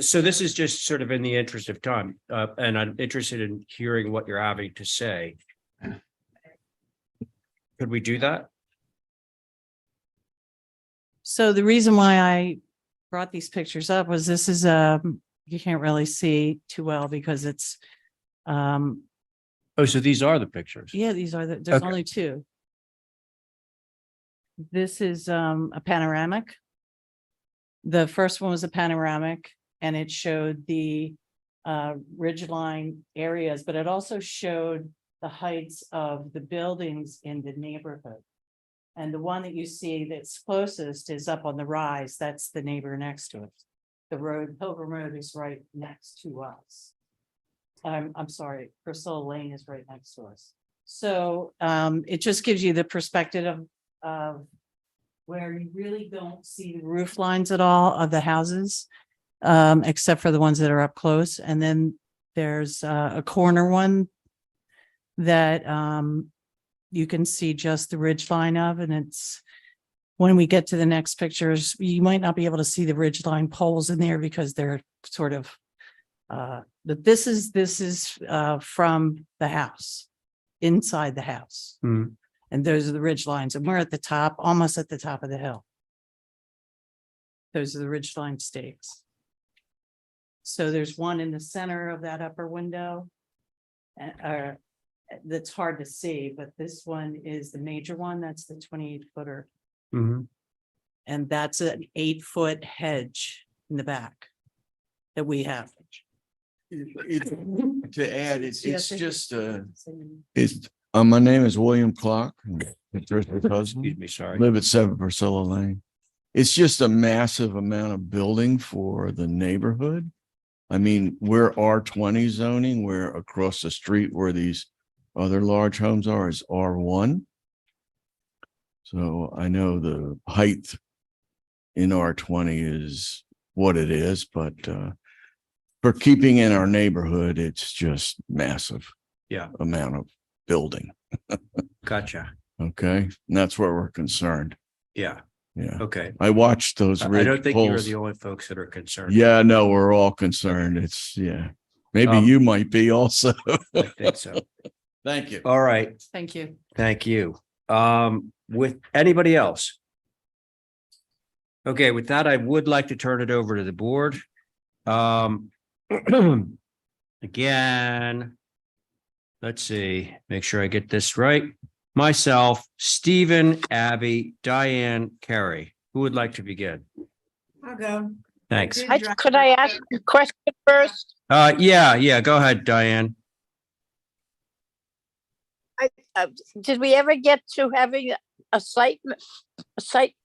so this is just sort of in the interest of time, and I'm interested in hearing what you're having to say. Could we do that? So the reason why I brought these pictures up was this is, you can't really see too well because it's, Oh, so these are the pictures? yeah, these are there's Okay. only two. This is a panoramic. The first one was a panoramic and it showed the ridgeline areas, but it also showed the heights of the buildings in the neighborhood. And the one that you see that's closest is up on the rise. That's the neighbor next to it. The road, Pilgrim Road is right next to us. I'm sorry, Priscilla Lane is right next to us. So it just gives you the perspective of where you really don't see the roof lines at all of the houses, except for the ones that are up close. And then there's a corner one that you can see just the ridge line of, and it's when we get to the next pictures, you might not be able to see the ridge line poles in there because they're sort of but this is from the house, inside the house. Hmm. And those are the ridge lines, and we're at the top, almost at the top of the hill. Those are the ridge line stakes. So there's one in the center of that upper window. That's hard to see, but this one is the major one. That's the 28-footer. Mhm. And that's an 8-foot hedge in the back that we have. To add, it's Yes, I just, think- it's, my name is William Clark. Excuse me, sorry. Live at 7 Priscilla Lane. It's just a massive amount of building for the neighborhood. I mean, we're R20 zoning, where across the street where these other large homes are is R1. So I know the height in R20 is what it is, but for keeping in our neighborhood, it's just massive. Yeah. Amount of building. Gotcha. Okay, and that's where we're concerned. Yeah. Yeah. Okay. I watched those. I ridge don't think you're pulls. the only folks that are concerned. Yeah, no, we're all concerned. It's, yeah. Maybe you might be also. I think so. Thank you. All right. Thank you. Thank you. With anybody else? Okay, with that, I would like to turn it over to the board. Again, let's see, make sure I get this right. Myself, Stephen, Abby, Diane, Carrie. Who would like to begin? I'll go. Thanks. Could I ask a question first? Yeah, go ahead, Diane. Did we ever get to having a site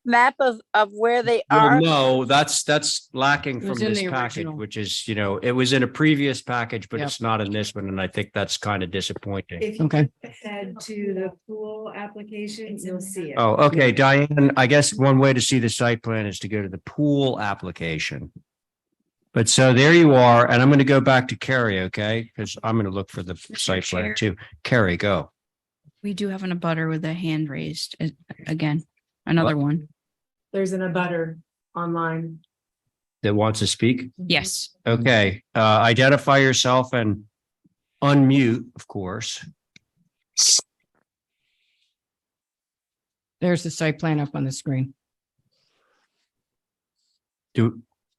map of where they Well, are? no, that's lacking It from was in this the package, original. which is, it was in a previous package, but Yep. it's not in this one, and I think that's kind of disappointing. If you Okay. head to the pool applications, you'll see it. Oh, okay, Diane, I guess one way to see the site plan is to go to the pool application. But so there you are, and I'm going to go back to Carrie, okay? Because I'm going to look for the site plan Chair. too. Carrie, go. We do have an abutter with a hand raised again, another one. There's an abutter online. That wants to speak? Yes. Okay, identify yourself and unmute, of course. There's the site plan up on the screen.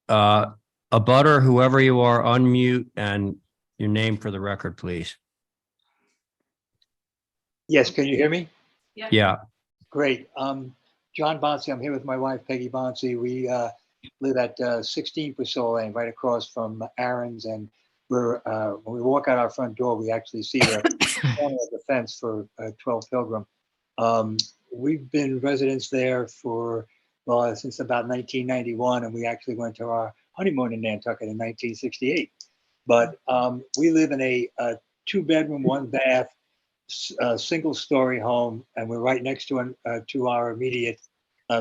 Abutter, whoever you are, unmute and your name for the record, please. Yes, can you hear me? Yeah. Great. John Bonsi, I'm here with my wife Peggy Bonsi. We live at 16 Priscilla Lane, right across from Aaron's, and we're when we walk out our front door, we actually see the corner of the fence for 12 Pilgrim. We've been residents there for, well, since about 1991, and we actually went to our honeymoon in Nantucket in 1968. But we live in a 2-bedroom, 1-bath, single-story home, and we're right next to our immediate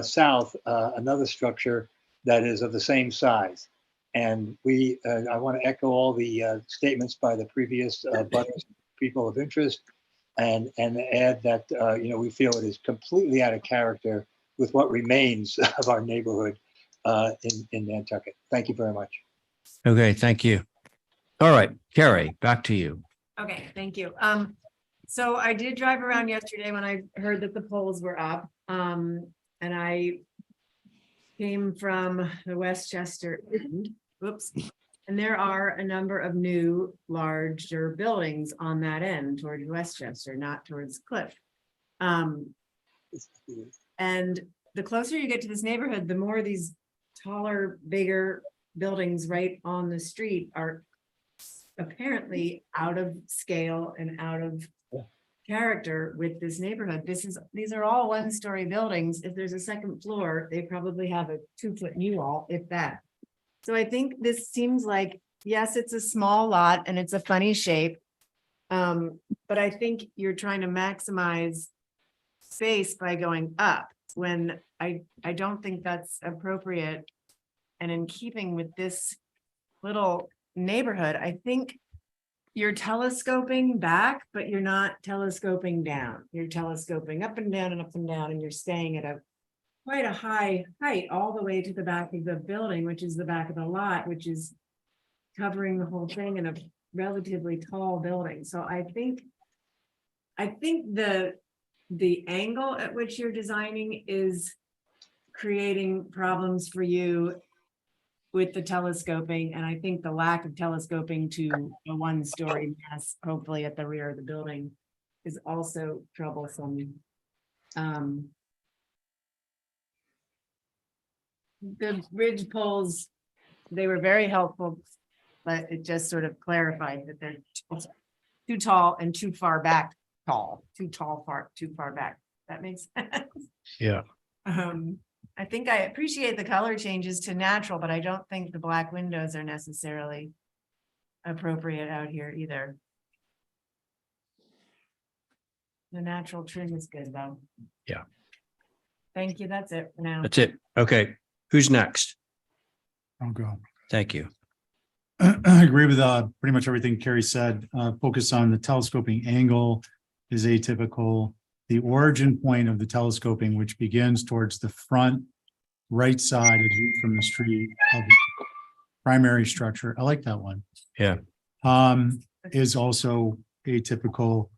south, another structure that is of the same size. And I want to echo all the statements by the previous butters, people of interest, and add that we feel it is completely out of character with what remains of our neighborhood in Nantucket. Thank you very much. Okay, thank you. All right, Carrie, back to you. Okay, thank you. So I did drive around yesterday when I heard that the polls were up. And I came from the Westchester end, whoops. And there are a number of new larger buildings on that end towards Westchester, not towards Cliff. And the closer you get to this neighborhood, the more these taller, bigger buildings right on the street are apparently out of scale and out of character with this neighborhood. These are all one-story buildings. If there's a second floor, they probably have a 2-foot knee wall, if that. So I think this seems like, yes, it's a small lot and it's a funny shape. But I think you're trying to maximize space by going up when I don't think that's appropriate. And in keeping with this little neighborhood, I think you're telescoping back, but you're not telescoping down. You're telescoping up and down and up and down, and you're staying at quite a high height all the way to the back of the building, which is the back of the lot, which is covering the whole thing in a relatively tall building. So I think the angle at which you're designing is creating problems for you with the telescoping, and I think the lack of telescoping to a one-story mass, hopefully at the rear of the building, is also troublesome. The ridge poles, they were very helpful, but it just sort of clarified that they're too tall and too far back. Too far back. That makes sense. Yeah. I think I appreciate the color changes to natural, but I don't think the black windows are necessarily appropriate out here either. The natural trim is good though. Yeah. Thank you. That's it for now. That's it. Okay, who's next? I'll go. Thank you. I agree with pretty much everything Carrie said. Focus on the telescoping angle is atypical. The origin point of the telescoping, which begins towards the front right side as viewed from the street of the primary structure. I like that one. Yeah. Is also atypical.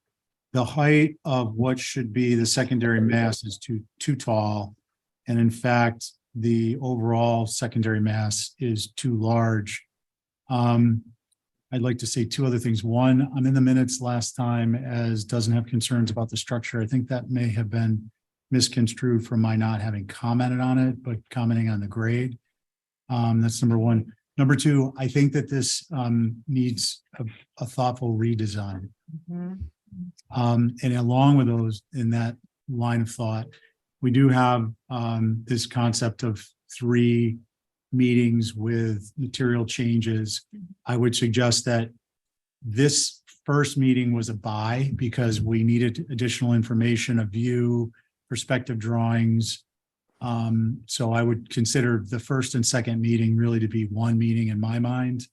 The height of what should be the secondary mass is too tall. And in fact, the overall secondary mass is too large. I'd like to say two other things. One, I'm in the minutes last time as doesn't have concerns about the structure. I think that may have been misconstrued from my not having commented on it, but commenting on the grade. That's number one. Number two, I think that this needs a thoughtful redesign. And along with those, in that line of thought, we do have this concept of 3 meetings with material changes. I would suggest that this first meeting was a buy because we needed additional information, a view, perspective drawings. So I would consider the first and second meeting really to be one meeting in my mind,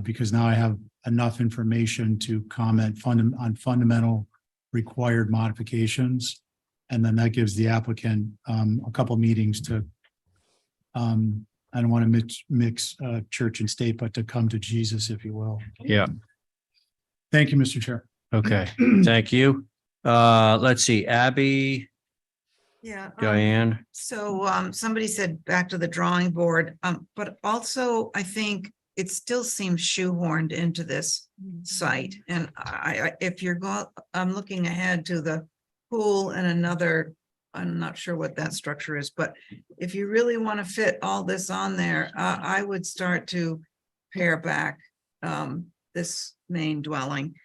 because now I have enough information to comment on fundamental required modifications. And then that gives the applicant a couple meetings to I don't want to mix church and state, but to come to Jesus, if you will. Yeah. Thank you, Mr. Chair. Okay, thank you. Let's see, Abby, Yeah. Diane. So somebody said back to the drawing board, but also I think it still seems shoehorned into this site. And if you're I'm looking ahead to the pool and another, I'm not sure what that structure is, but if you really want to fit all this on there, I would start to pare back this main dwelling.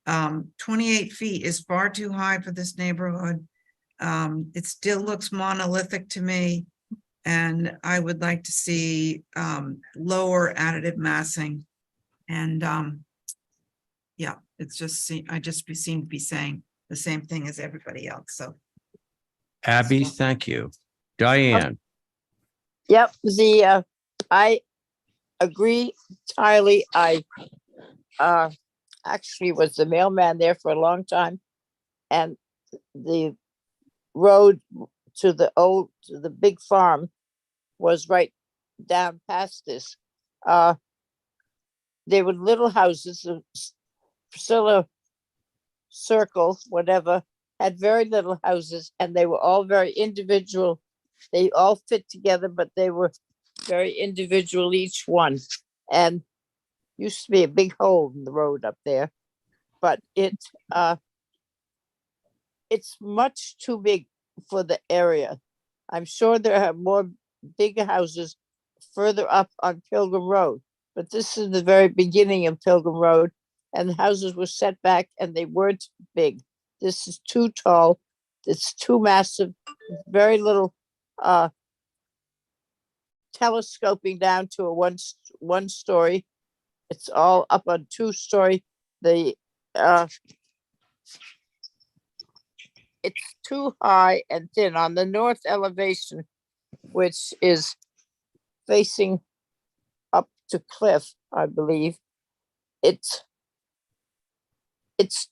28 feet is far too high for this neighborhood. It still looks monolithic to me, and I would like to see lower additive massing. And yeah, It's just, seem to be saying the same thing as everybody else, so. Abby, thank you. Diane, Yep, I agree entirely. I actually was the mailman there for a long time. And the road to the big farm was right down past this. They were little houses, Priscilla Circle, whatever, had very little houses, and they were all very individual. They all fit together, but they were very individual, each one. And used to be a big hole in the road up there, but it's much too big for the area. I'm sure there are more bigger houses further up on Pilgrim Road, but this is the very beginning of Pilgrim Road, and the houses were set back and they weren't big. This is too tall. It's too massive. Very little telescoping down to a one story. It's all up on 2-story. It's too high and thin on the north elevation, which is facing up to cliff, I believe. It's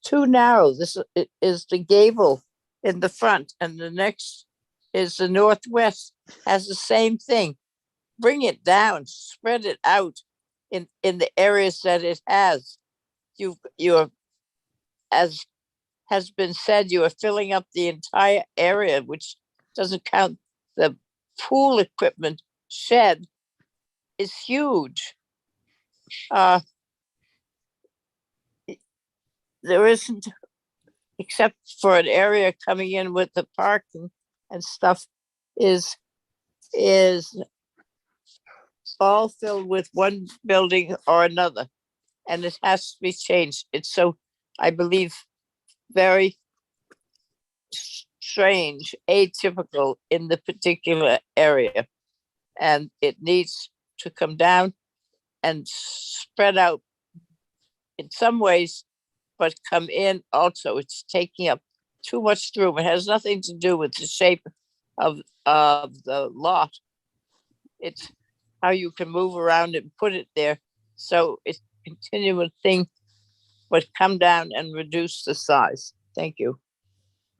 too narrow. This is the gable in the front, and the next is the northwest, has the same thing. Bring it down, spread it out in the areas that it has. You're, as has been said, you are filling up the entire area, which doesn't count the pool equipment shed is huge. There isn't, except for an area coming in with the parking and stuff, is all filled with one building or another, and it has to be changed. It's so, I believe, very strange, atypical in the particular area, and it needs to come down and spread out in some ways, but come in also. It's taking up too much room. It has nothing to do with the shape of the lot. It's how you can move around and put it there. So it's a continual thing, but come down and reduce the size. Thank you.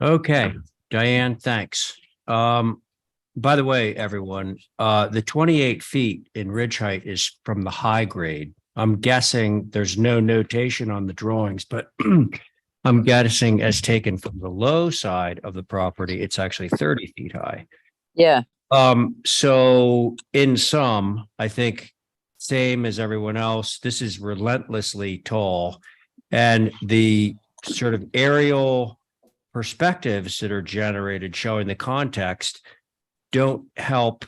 okay, Diane, thanks. By the way, everyone, the 28 feet in ridge height is from the high grade. I'm guessing there's no notation on the drawings, but I'm guessing as taken from the low side of the property, it's actually 30 feet high. Yeah. So in sum, I think same as everyone else, this is relentlessly tall, and the sort of aerial perspectives that are generated showing the context don't help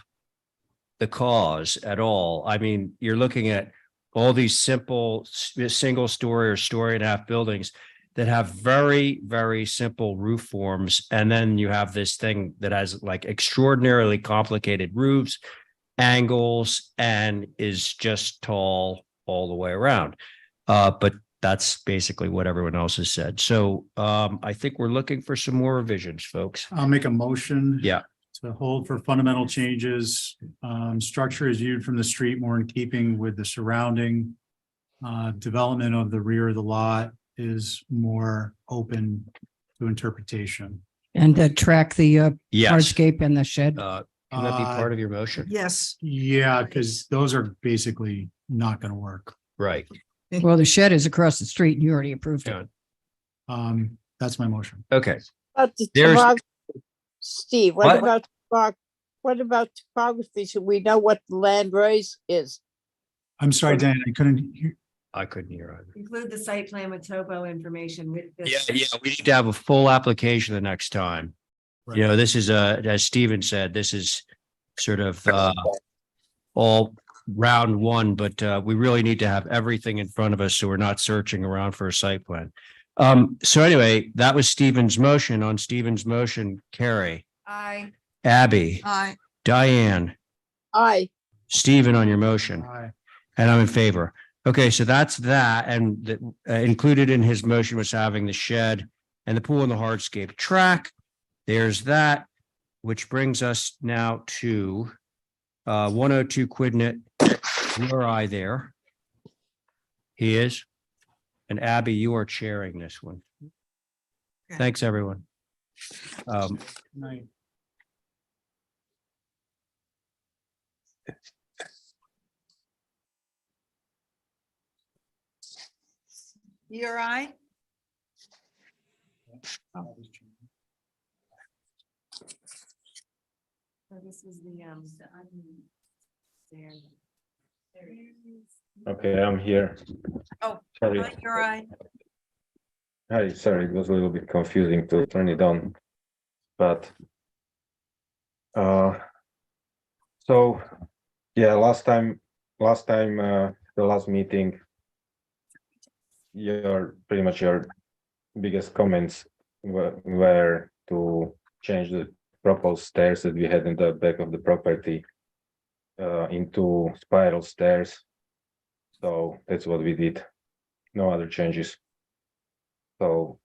the cause at all. I mean, you're looking at all these simple single story or story and a half buildings that have very, very simple roof forms. And then you have this thing that has like extraordinarily complicated roofs, angles, and is just tall all the way around. But that's basically what everyone else has said. So I think we're looking for some more revisions, folks. I'll make a motion. Yeah. To hold for fundamental changes. Structure is viewed from the street more in keeping with the surrounding. Development of the rear of the lot is more open to interpretation. And track the Yes. hardscape and the shed. Can that be part of your motion? Yes. Yeah, because those are basically not going to work. Right. Well, the shed is across the street and you already approved it. That's my motion. Okay. But the There's- topography, Steve, What? what about topography? Should we know what the land raise is? I'm sorry, Dan, I couldn't hear. I couldn't hear either. Include the site plan with topo information with this. Yeah, we need to have a full application the next time. You know, this is as Steven said, this is sort of all round one, but we really need to have everything in front of us so we're not searching around for a site plan. So anyway, that was Steven's motion. On Steven's motion, Carrie, Aye. Abby, Aye. Diane, Aye. Steven on your motion, Aye. and I'm in favor. Okay, so that's that, and included in his motion was having the shed and the pool and the hardscape track. There's that, which brings us now to 102 Quidnet. Your eye there. He is. And Abby, you are chairing this one. Thanks, everyone. Your eye? So this is the, there. Okay, I'm here. Oh, Sorry. hi, your eye. Hi, sorry, it was a little bit confusing to turn it on, but so yeah, last time, the last meeting, pretty much your biggest comments were to change the proposed stairs that we had in the back of the property into spiral stairs. So that's what we did. No other changes. So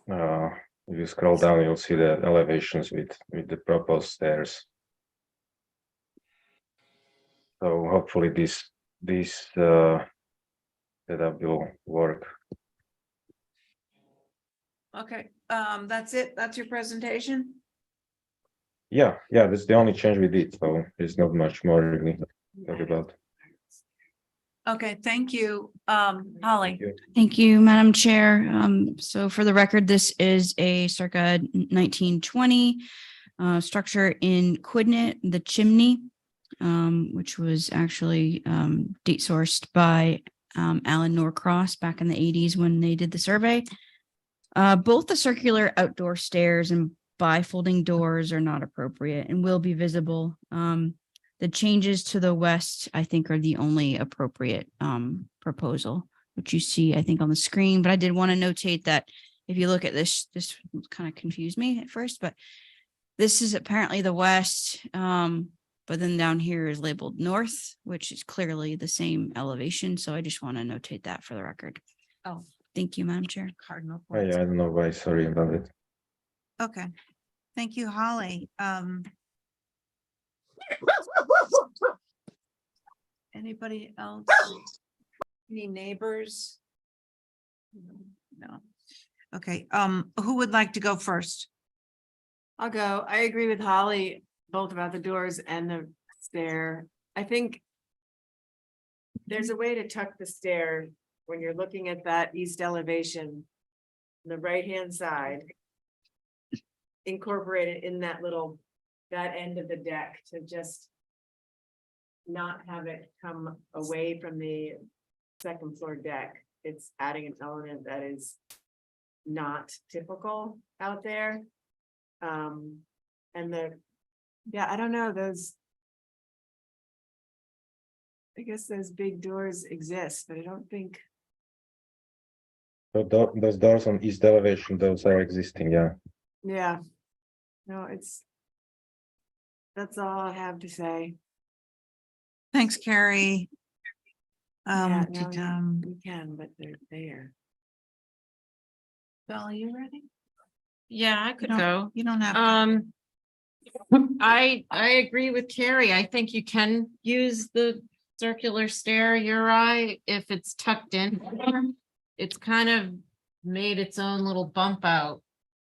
if you scroll down, you'll see the elevations with the proposed stairs. So hopefully this setup will work. Okay, that's it. That's your presentation? Yeah, that's the only change we did. So there's not much more really to talk about. Okay, thank you. Holly. Thank you, Madam Chair. So for the record, this is a circa 1920 structure in Quidnet, the chimney, which was actually date sourced by Alan Norcross back in the 80s when they did the survey. Both the circular outdoor stairs and bifolding doors are not appropriate and will be visible. The changes to the west, I think, are the only appropriate proposal, which you see, I think, on the screen. But I did want to notate that if you look at this kind of confused me at first, but this is apparently the west. But then down here is labeled north, which is clearly the same elevation. So I just want to notate that for the record. Oh, thank you, Madam Chair. cardinal Yeah, points. I don't know why. Sorry about it. Okay, thank you, Holly. Anybody else? Any neighbors? No. Okay, who would like to go first? I'll go. I agree with Holly, both about the doors and the stair. I think there's a way to tuck the stair when you're looking at that east elevation, the right-hand side. Incorporate it in that end of the deck to just not have it come away from the second floor deck. It's adding an element that is not typical out there. And I don't know, I guess those big doors exist, but I don't think. So those doors on east elevation, those are existing, yeah. Yeah. No, that's all I have to say. Thanks, Carrie. Yeah, no, we can, but they're there. Bill, are you ready? Yeah, I could don't- go. You don't have. to. I agree with Carrie. I think you can use the circular stair, Uri, if it's tucked in. It's kind of made its own little bump out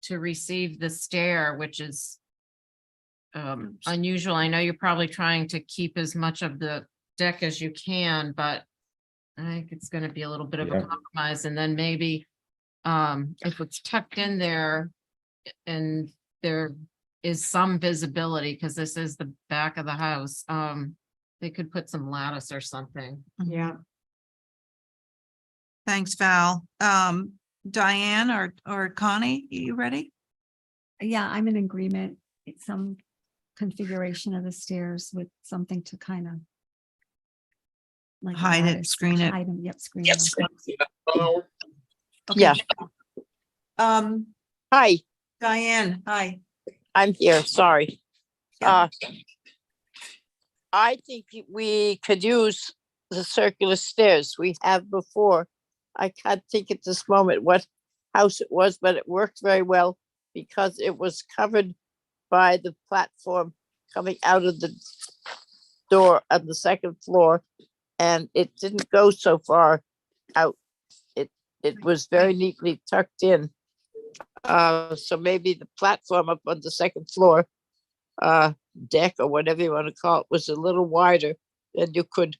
to receive the stair, which is unusual. I know you're probably trying to keep as much of the deck as you can, but I think it's going to be a little bit of a compromise. And then maybe if it's tucked in there and there is some visibility, because this is the back of the house, they could put some lattice or something. Yeah. Thanks, Val. Diane or Connie, you ready? Yeah, I'm in agreement. It's some configuration of the stairs with something to kind of like a Hide it, lattice, screen it. hide them. Yep, screen them. Okay. Yeah. Hi, Diane, hi. I'm here. Sorry. Yeah. I think we could use the circular stairs we have before. I can't think at this moment what house it was, but it worked very well because it was covered by the platform coming out of the door on the second floor, and it didn't go so far out. It was very neatly tucked in. So maybe the platform up on the second floor, deck or whatever you want to call it, was a little wider, then you could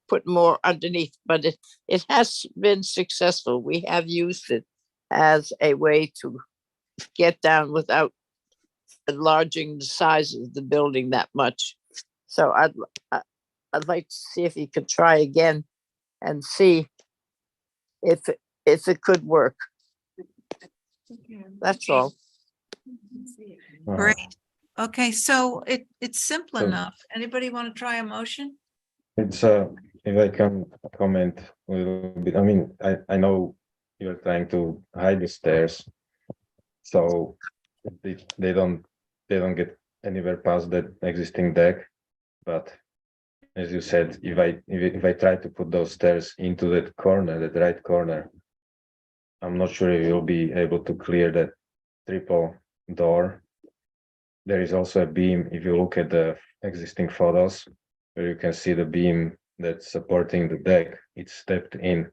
put more underneath, but it has been successful. We have used it as a way to get down without enlarging the size of the building that much. So I'd like to see if you could try again and see if it could work. That's all. Great. Okay, so it's simple So- enough. Anybody want to try a motion? It's if I can comment a little bit. I mean, I know you're trying to hide the stairs, so they don't get anywhere past that existing deck. But as you said, if I try to put those stairs into that corner, that right corner, I'm not sure if you'll be able to clear that triple door. There is also a beam. If you look at the existing photos, where you can see the beam that's supporting the deck, it's stepped in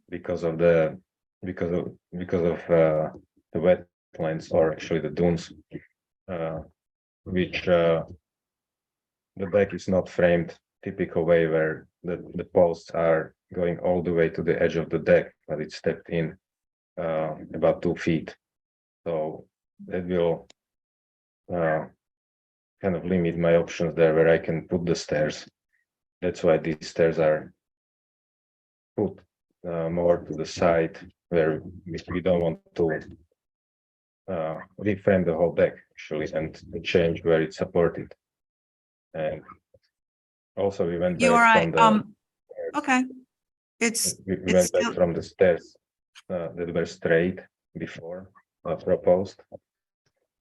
because of the wetlands, or actually the dunes, which the deck is not framed typical way where the posts are going all the way to the edge of the deck, but it's stepped in about 2 feet. So that will kind of limit my options there where I can put the stairs. That's why these stairs are put more to the side, where we don't want to reframe the whole deck actually and change where it's supported. And also we went You all back right? from the Okay. It's we it's went back still, from the stairs that were straight before proposed,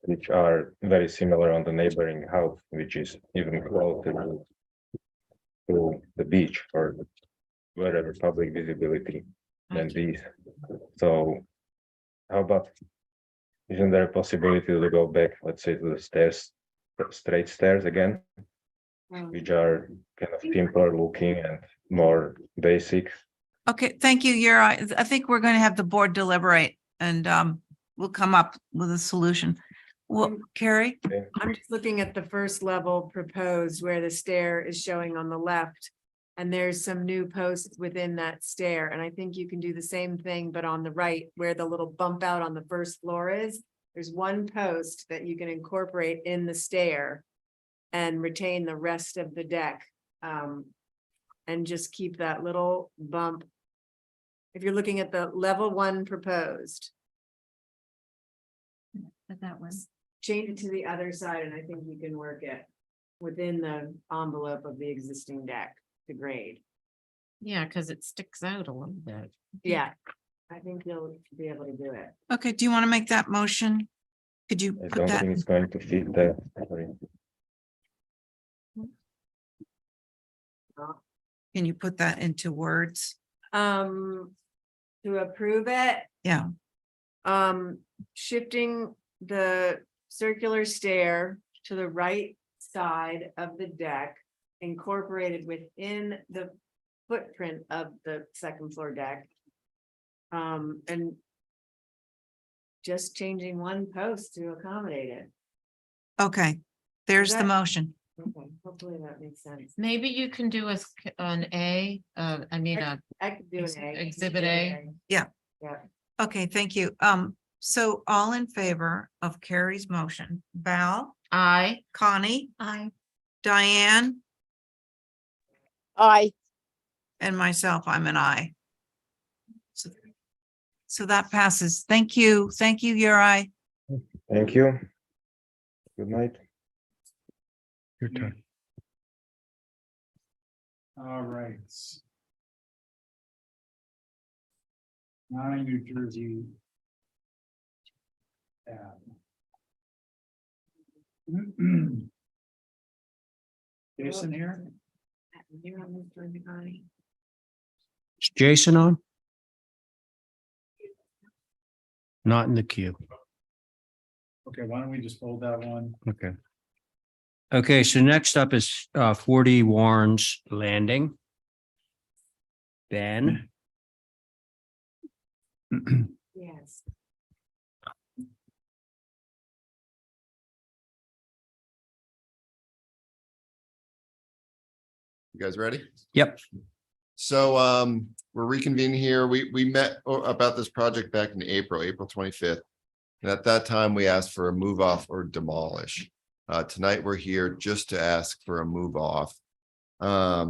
which are very similar on the neighboring house, which is even closer to the beach or wherever public visibility than these. So how about, isn't there a possibility to go back, let's say, to the stairs, straight stairs again, which are kind of simpler looking and more basic? okay, thank you. I think we're going to have the board deliberate and we'll come up with a solution. Well, Carrie? I'm just looking at the first level proposed where the stair is showing on the left. And there's some new posts within that stair. And I think you can do the same thing, but on the right where the little bump out on the first floor is, there's one post that you can incorporate in the stair and retain the rest of the deck. And just keep that little bump. If you're looking at the level 1 proposed, But that was, change it to the other side, and I think you can work it within the envelope of the existing deck to grade. Yeah, because it sticks out a little bit. Yeah, I think you'll be able to do it. Okay, do you want to make that motion? Could you I put don't that? think it's going to fit there. Sorry. Can you put that into words? To approve it, Yeah, shifting the circular stair to the right side of the deck, incorporated within the footprint of the second floor deck. And just changing one post to accommodate it. okay. There's the that- motion. Okay, hopefully that makes sense. Maybe you can do an A, I mean, I could do an A. Exhibit A. Yeah. Yeah. Okay, thank you. So all in favor of Carrie's motion, Val, I, Connie, I, Diane, I, and myself, I'm an I. So that passes. Thank you. Thank you, Uri. Thank you. Good night. Your turn. All right. New Jersey. Jason here? Is Jason on? Not in the queue. Okay, why don't we just hold that one? Okay. Okay, so next up is 40 Warren's Landing. Ben. Yes. You guys ready? Yep. So we're reconvening here. We met about this project back in April 25th. And at that time, we asked for a move off or demolish. Tonight, we're here just to ask for a move off. At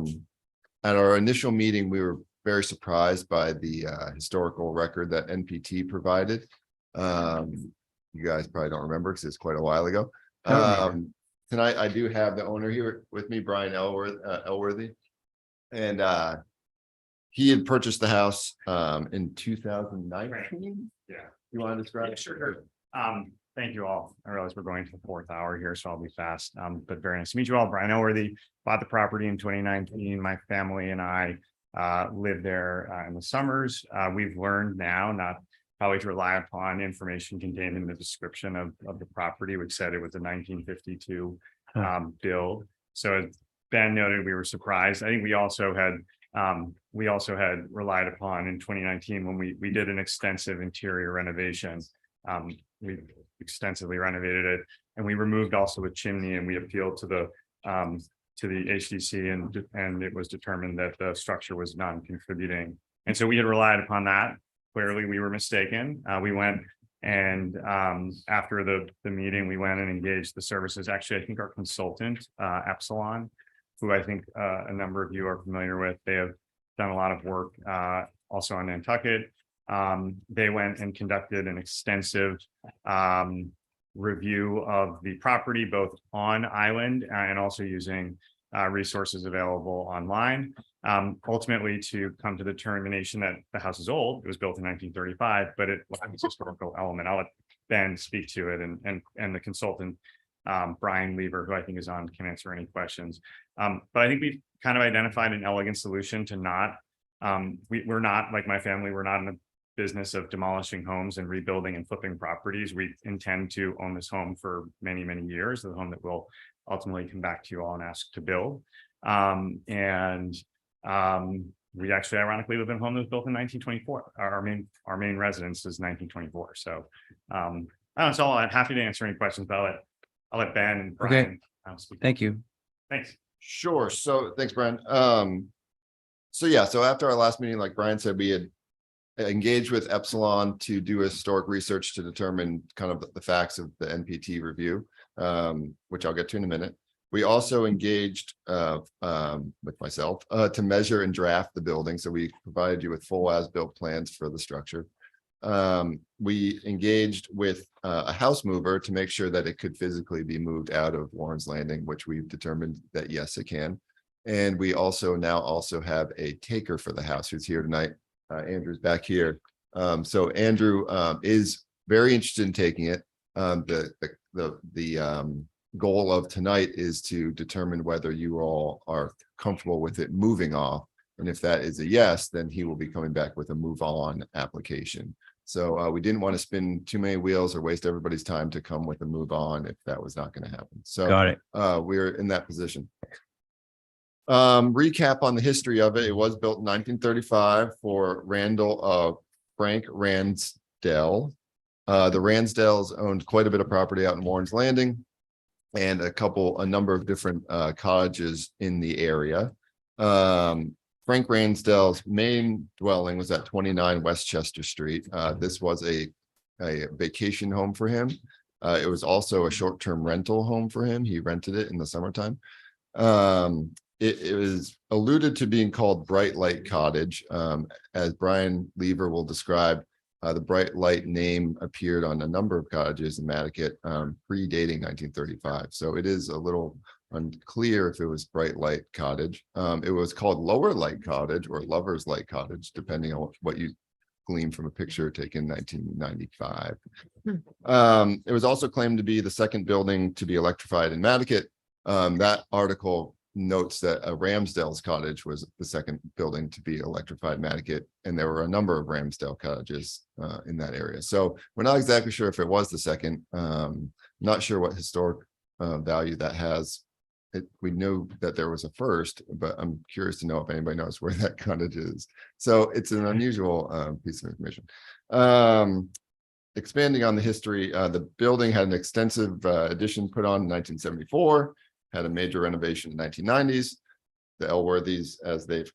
our initial meeting, we were very surprised by the historical record that NPT provided. You guys probably don't remember because it's quite a while ago. Tonight, I do have the owner here with me, Brian Elworthy. And he had purchased the house in 2019. Yeah. You want to describe? Yeah, sure. Thank you all. I realize we're going to the 4th hour here, so I'll be fast. But very nice to meet you all. Brian Elworthy, bought the property in 2019. My family and I lived there in the summers. We've learned now not probably to rely upon information contained in the description of the property, which said it was a 1952 build. So as Ben noted, we were surprised. I think we also had relied upon in 2019 when we did an extensive interior renovation. We extensively renovated it, and we removed also a chimney, and we appealed to the HDC, and it was determined that the structure was non-contributing. And so we had relied upon that. Clearly, we were mistaken. We went and after the meeting, we went and engaged the services. Actually, I think our consultant, Epsilon, who I think a number of you are familiar with, they have done a lot of work also on Nantucket. They went and conducted an extensive review of the property, both on island and also using resources available online. Ultimately, to come to the determination that the house is old. It was built in 1935, but it has a historical element. I'll let Ben speak to it, and the consultant, Brian Lever, who I think is on, can answer any questions. But I think we've kind of identified an elegant solution to not, we're not, like my family, we're not in the business of demolishing homes and rebuilding and flipping properties. We intend to own this home for many, many years, the home that we'll ultimately come back to you all and ask to build. We actually ironically live in a home that was built in 1924. Our main residence is 1924. So that's all. I'm happy to answer any questions, but I'll let Ben and Brian speak. Thank you. Thanks. Sure. So thanks, Brian. So after our last meeting, like Brian said, we had engaged with Epsilon to do historic research to determine kind of the facts of the NPT review, which I'll get to in a minute. We also engaged with myself to measure and draft the building. So we provided you with full as-built plans for the structure. We engaged with a house mover to make sure that it could physically be moved out of Warren's Landing, which we've determined that yes, it can. And we also have a taker for the house who's here tonight. Andrew's back here. So Andrew is very interested in taking it. The goal of tonight is to determine whether you all are comfortable with it moving off. And if that is a yes, then he will be coming back with a move on application. So we didn't want to spin too many wheels or waste everybody's time to come with a move on if that was not going to happen. So Got it. We're in that position. Recap on the history of it. It was built in 1935 for Frank Ransdell. The Ransdells owned quite a bit of property out in Warren's Landing and a number of different cottages in the area. Frank Ransdell's main dwelling was at 29 Westchester Street. This was a vacation home for him. It was also a short-term rental home for him. He rented it in the summertime. It was alluded to being called Bright Light Cottage. As Brian Lever will describe, the Bright Light name appeared on a number of cottages in Nantucket predating 1935. So it is a little unclear if it was Bright Light Cottage. It was called Lower Light Cottage or Lover's Light Cottage, depending on what you glean from a picture taken in 1995. It was also claimed to be the second building to be electrified in Nantucket. That article notes that Ramsdale's cottage was the second building to be electrified Nantucket, and there were a number of Ramsdale cottages in that area. So we're not exactly sure if it was the second. Not sure what historic value that has. We knew that there was a first, but I'm curious to know if anybody knows where that cottage is. So it's an unusual piece of information. Expanding on the history, the building had an extensive addition put on in 1974, had a major renovation in the 1990s. The Elworthys, as they've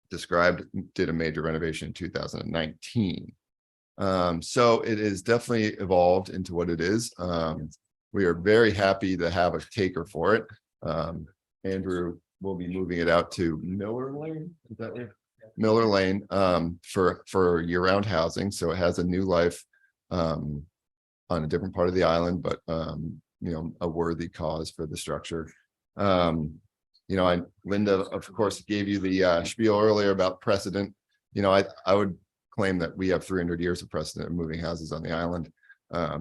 described, did a major renovation in 2019. So it is definitely evolved into what it is. We are very happy to have a taker for it. Andrew will be moving it out to Miller Lane. Is that right? Miller Lane for year-round housing. So it has a new life on a different part of the island, but a worthy cause for the structure. Linda, of course, gave you the spiel earlier about precedent. I would claim that we have 300 years of precedent of moving houses on the island.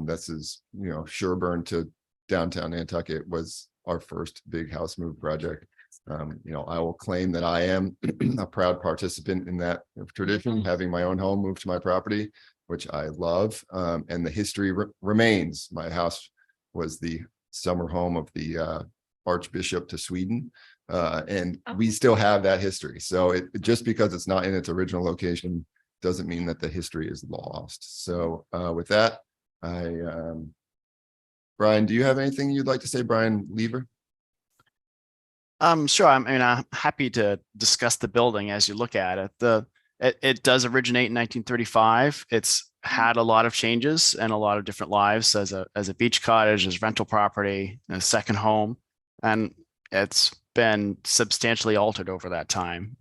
This is, Sherburne to downtown Nantucket was our first big house move project. I will claim that I am a proud participant in that tradition, having my own home moved to my property, which I love. And the history remains. My house was the summer home of the Archbishop to Sweden. And we still have that history. So just because it's not in its original location doesn't mean that the history is lost. So with that, Brian, do you have anything you'd like to say, Brian Lever? Sure. I'm happy to discuss the building as you look at it. It does originate in 1935. It's had a lot of changes and a lot of different lives as a beach cottage, as rental property, a second home, and it's been substantially altered over that time.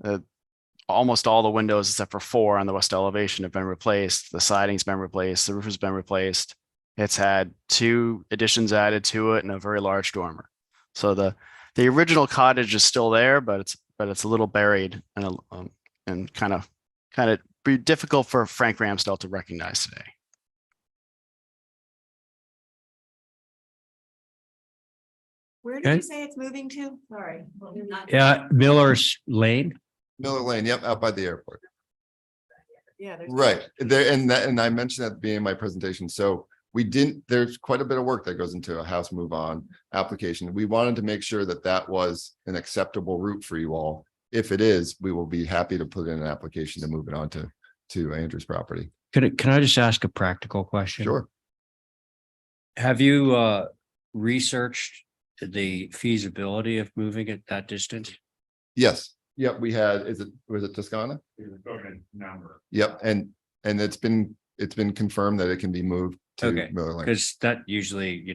Almost all the windows except for 4 on the west elevation have been replaced. The siding's been replaced. The roof has been replaced. It's had 2 additions added to it and a very large dormer. So the original cottage is still there, but it's a little buried and kind of be difficult for Frank Ramsdale to recognize today. Where did Okay. you say it's moving to? Sorry. Yeah, Miller's Lane. Miller Lane, yep, out by the airport. Yeah. Right there, and I mentioned at the beginning of my presentation. So there's quite a bit of work that goes into a house move on application. We wanted to make sure that that was an acceptable route for you all. If it is, we will be happy to put in an application to move it on to Andrew's property. Can I just ask a practical question? Sure. Have you researched the feasibility of moving it that distance? Yes. Yep. We had, was it Toscana? Number. Yep. And it's been confirmed that it can be moved to Miller Lane. Because that usually,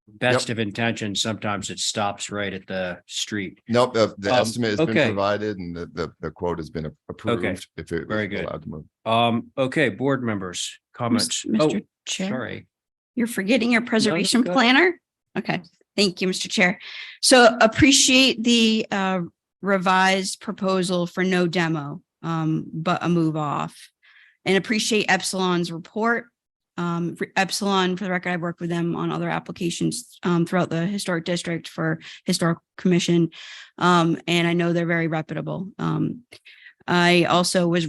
best of intentions, sometimes it stops right at the street. Nope, the estimate has been okay. provided and the quote has been approved. If it Very was good. allowed to move. Okay, board members, comments. Mr. Chair. Sorry. You're forgetting your preservation go ahead. planner? Okay, thank you, Mr. Chair. So appreciate the revised proposal for no demo, but a move off. And appreciate Epsilon's report. Epsilon, for the record, I've worked with them on other applications throughout the historic district for historical commission. And I know they're very reputable. I also was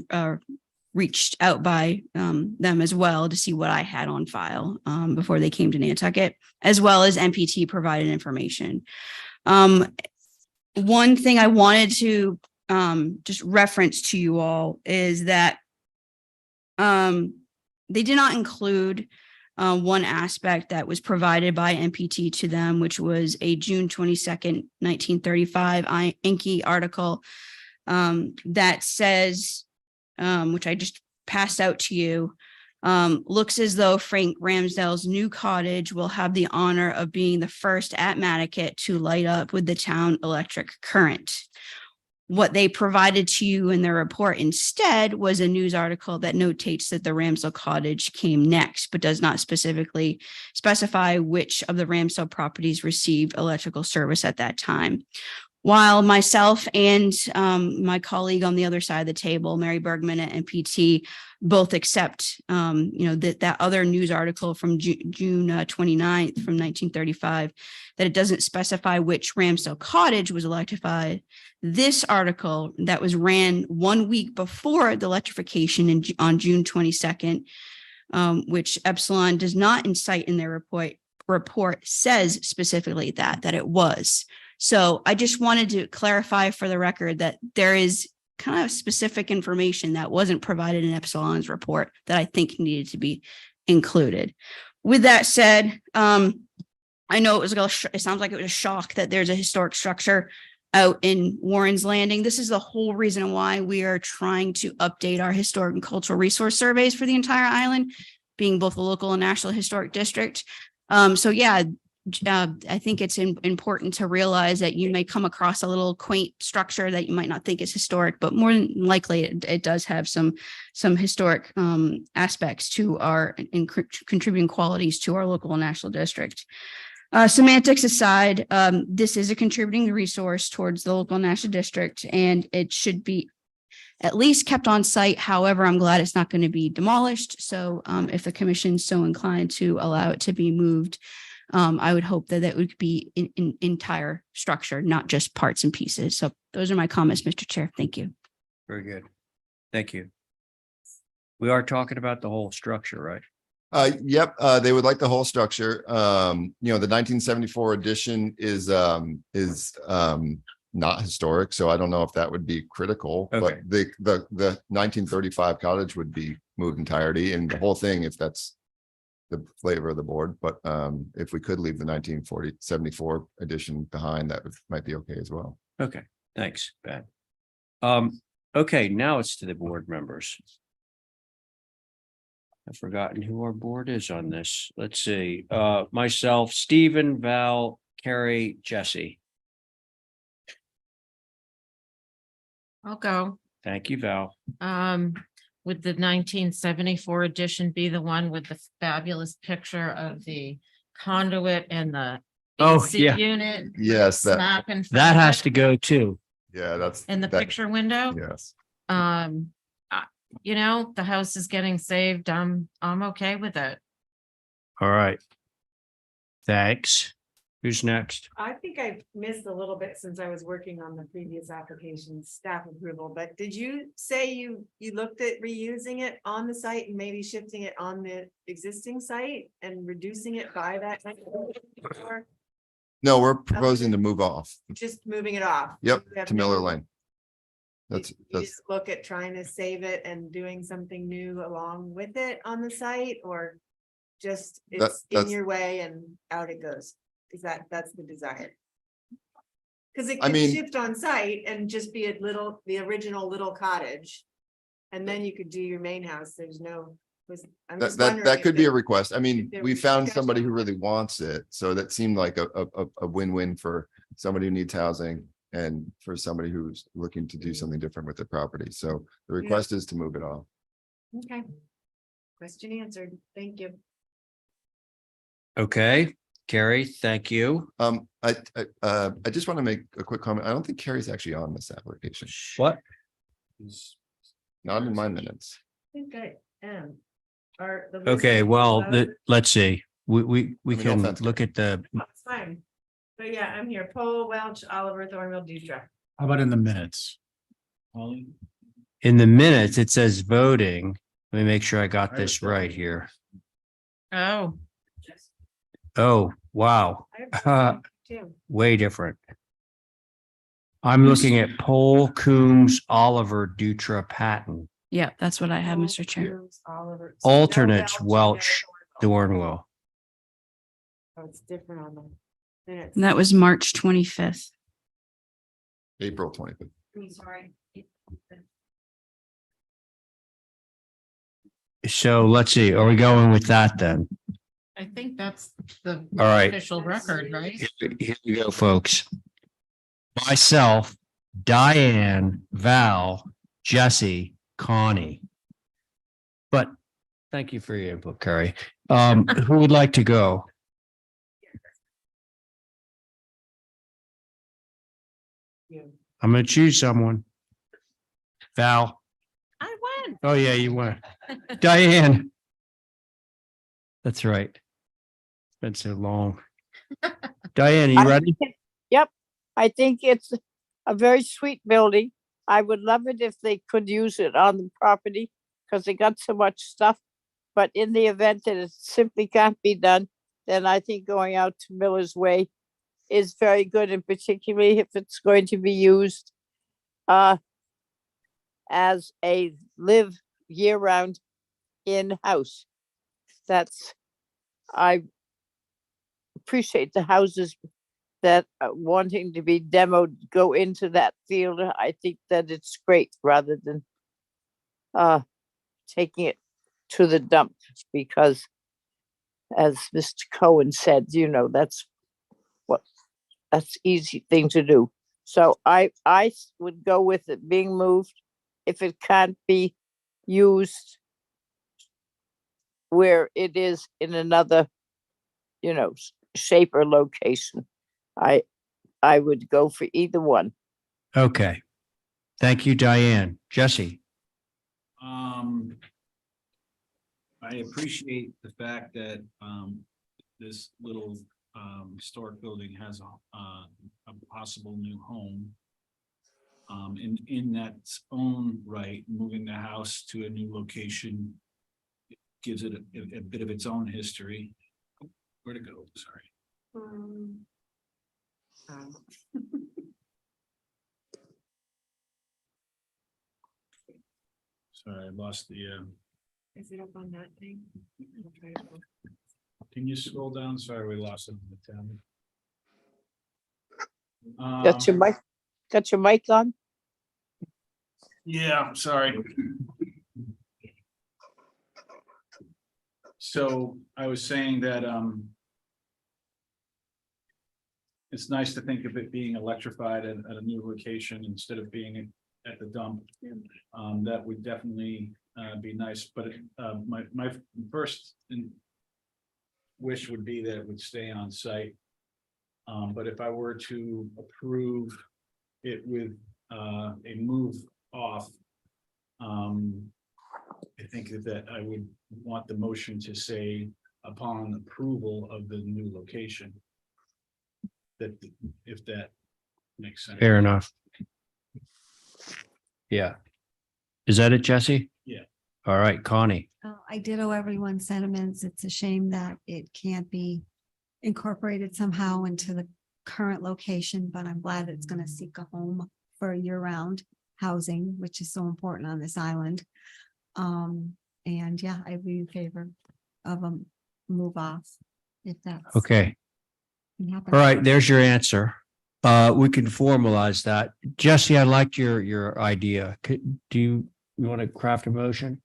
reached out by them as well to see what I had on file before they came to Nantucket, as well as MPT provided information. One thing I wanted to just reference to you all is that they did not include one aspect that was provided by MPT to them, which was a June 22nd, 1935 Enki article that says, which I just passed out to you, looks as though Frank Ramsdale's new cottage will have the honor of being the first at Nantucket to light up with the town electric current. What they provided to you in their report instead was a news article that notates that the Ramsdale cottage came next, but does not specifically specify which of the Ramsdale properties received electrical service at that time. While myself and my colleague on the other side of the table, Mary Bergman at NPT, both accept, that other news article from June 29th from 1935, that it doesn't specify which Ramsdale cottage was electrified. This article that was ran 1 week before the electrification on June 22nd, which Epsilon does not incite in their report says specifically that it was. So I just wanted to clarify for the record that there is kind of specific information that wasn't provided in Epsilon's report that I think needed to be included. With that said, I know it sounds like it was a shock that there's a historic structure out in Warren's Landing. This is the whole reason why we are trying to update our historic and cultural resource surveys for the entire island, being both a local and national historic district. I think it's important to realize that you may come across a little quaint structure that you might not think is historic, but more than likely it does have some historic aspects to our and contributing qualities to our local and national district. Semantics aside, this is a contributing resource towards the local and national district, and it should be at least kept on site. However, I'm glad it's not going to be demolished. So if the commission's so inclined to allow it to be moved, I would hope that that would be in entire structure, not just parts and pieces. So those are my comments, Mr. Chair. Thank you. Very good. Thank you. We are talking about the whole structure, right? Yep, they would like the whole structure. The 1974 edition is not historic, so I don't know if that would be critical. Okay. But the 1935 cottage would be moved entirety, and the whole thing, if that's the flavor of the board. But if we could leave the 1974 edition behind, that might be okay as well. Okay, thanks, Ben. Okay, now it's to the board members. I've forgotten who our board is on this. Let's see, myself, Stephen, Val, Carrie, Jesse. I'll go. Thank you, Val. Would the 1974 edition be the one with the fabulous picture of the conduit and the Oh, AC yeah. unit? Yes, that Smack in front That of has it to go too. yeah, that's in the that, picture window. yes. The house is getting saved. I'm okay with it. All right. Thanks. Who's next? I think I missed a little bit since I was working on the previous application staff approval, but did you say you looked at reusing it on the site and maybe shifting it on the existing site and reducing it by that? Or No, we're proposing to move off. just moving it off? Yep, You have to Miller no- Lane. You That's just look at trying to save it and doing something new along with it on the site, or just it's in that's- your way and out it goes? That's the desire? Because it I could mean- shift on site and just be the original little cottage. And then you could do your main house. There's no. I'm just wondering that if could be a there- request. I mean, there we was found discussion somebody who on really wants it, so that seemed like a win-win for somebody who needs housing and for somebody who's looking to do something different with their property. So the request is to move it off. Okay. Question answered. Thank you. Okay, Carrie, thank you. I just want to make a quick comment. I don't think Carrie's actually on this application. What? Not in my minutes. I think I am. Okay, well, let's see. We mean, no can offense, look at the, It's fine. But yeah, I'm here. Poe, Welch, Oliver, Thornville, Dutra. How about in the minutes? in the minutes, it says voting. Let me make sure I got this right here. Oh, Oh, wow. Too. Way different. I'm looking at Pohl, Coombs, Oliver, Dutra, Patton. Yeah, that's what I have, Mr. Chair. Oliver. Alternates, No Welch, Thornville. Thornwell. Oh, it's different on the minutes. And that was March 25th. April 25th. I'm sorry. So let's see, are we going with that then? I think that's the All right. official record, right? Here we go, folks. Myself, Diane, Val, Jesse, Connie. But thank you for your input, Carrie. Who would like to go? I'm gonna choose someone. Val. I went. Oh, yeah, you went. Diane. That's right. It's been so long. Diane, are you I ready? think Yep, I think it's a very sweet building. I would love it if they could use it on the property because they got so much stuff. But in the event that it simply can't be done, then I think going out to Miller's Way is very good, and particularly if it's going to be used as a live year-round in-house. I appreciate the houses that are wanting to be demoed go into that field. I think that it's great rather than taking it to the dump, because as Mr. Cohen said, that's easy thing to do. So I would go with it being moved if it can't be used where it is in another, shape or location. I would go for either one. Okay. Thank you, Diane. Jesse. I appreciate the fact that this little historic building has a possible new home. In that own right, moving the house to a new location gives it a bit of its own history. Where to go? Sorry. Sorry, I lost the. Is it up on that thing? Can you scroll down? Sorry, we lost it in the tab. Got your mic on? Yeah, sorry. So I was saying that it's nice to think of it being electrified at a new location instead of being at the dump. That would definitely be nice, but my first wish would be that it would stay on site. But if I were to approve it with a move off, I think that I would want the motion to say upon approval of the new location. That if that makes sense. Fair enough. Yeah. Is that it, Jesse? Yeah. All right, Connie. I ditto everyone's sentiments. It's a shame that it can't be incorporated somehow into the current location, but I'm glad it's going to seek a home for year-round housing, which is so important on this island. And yeah, I'd be in favor of a move off if that's. Okay. can happen. All right, there's your answer. We can formalize that. Jesse, I liked your idea. Do you want to craft a motion?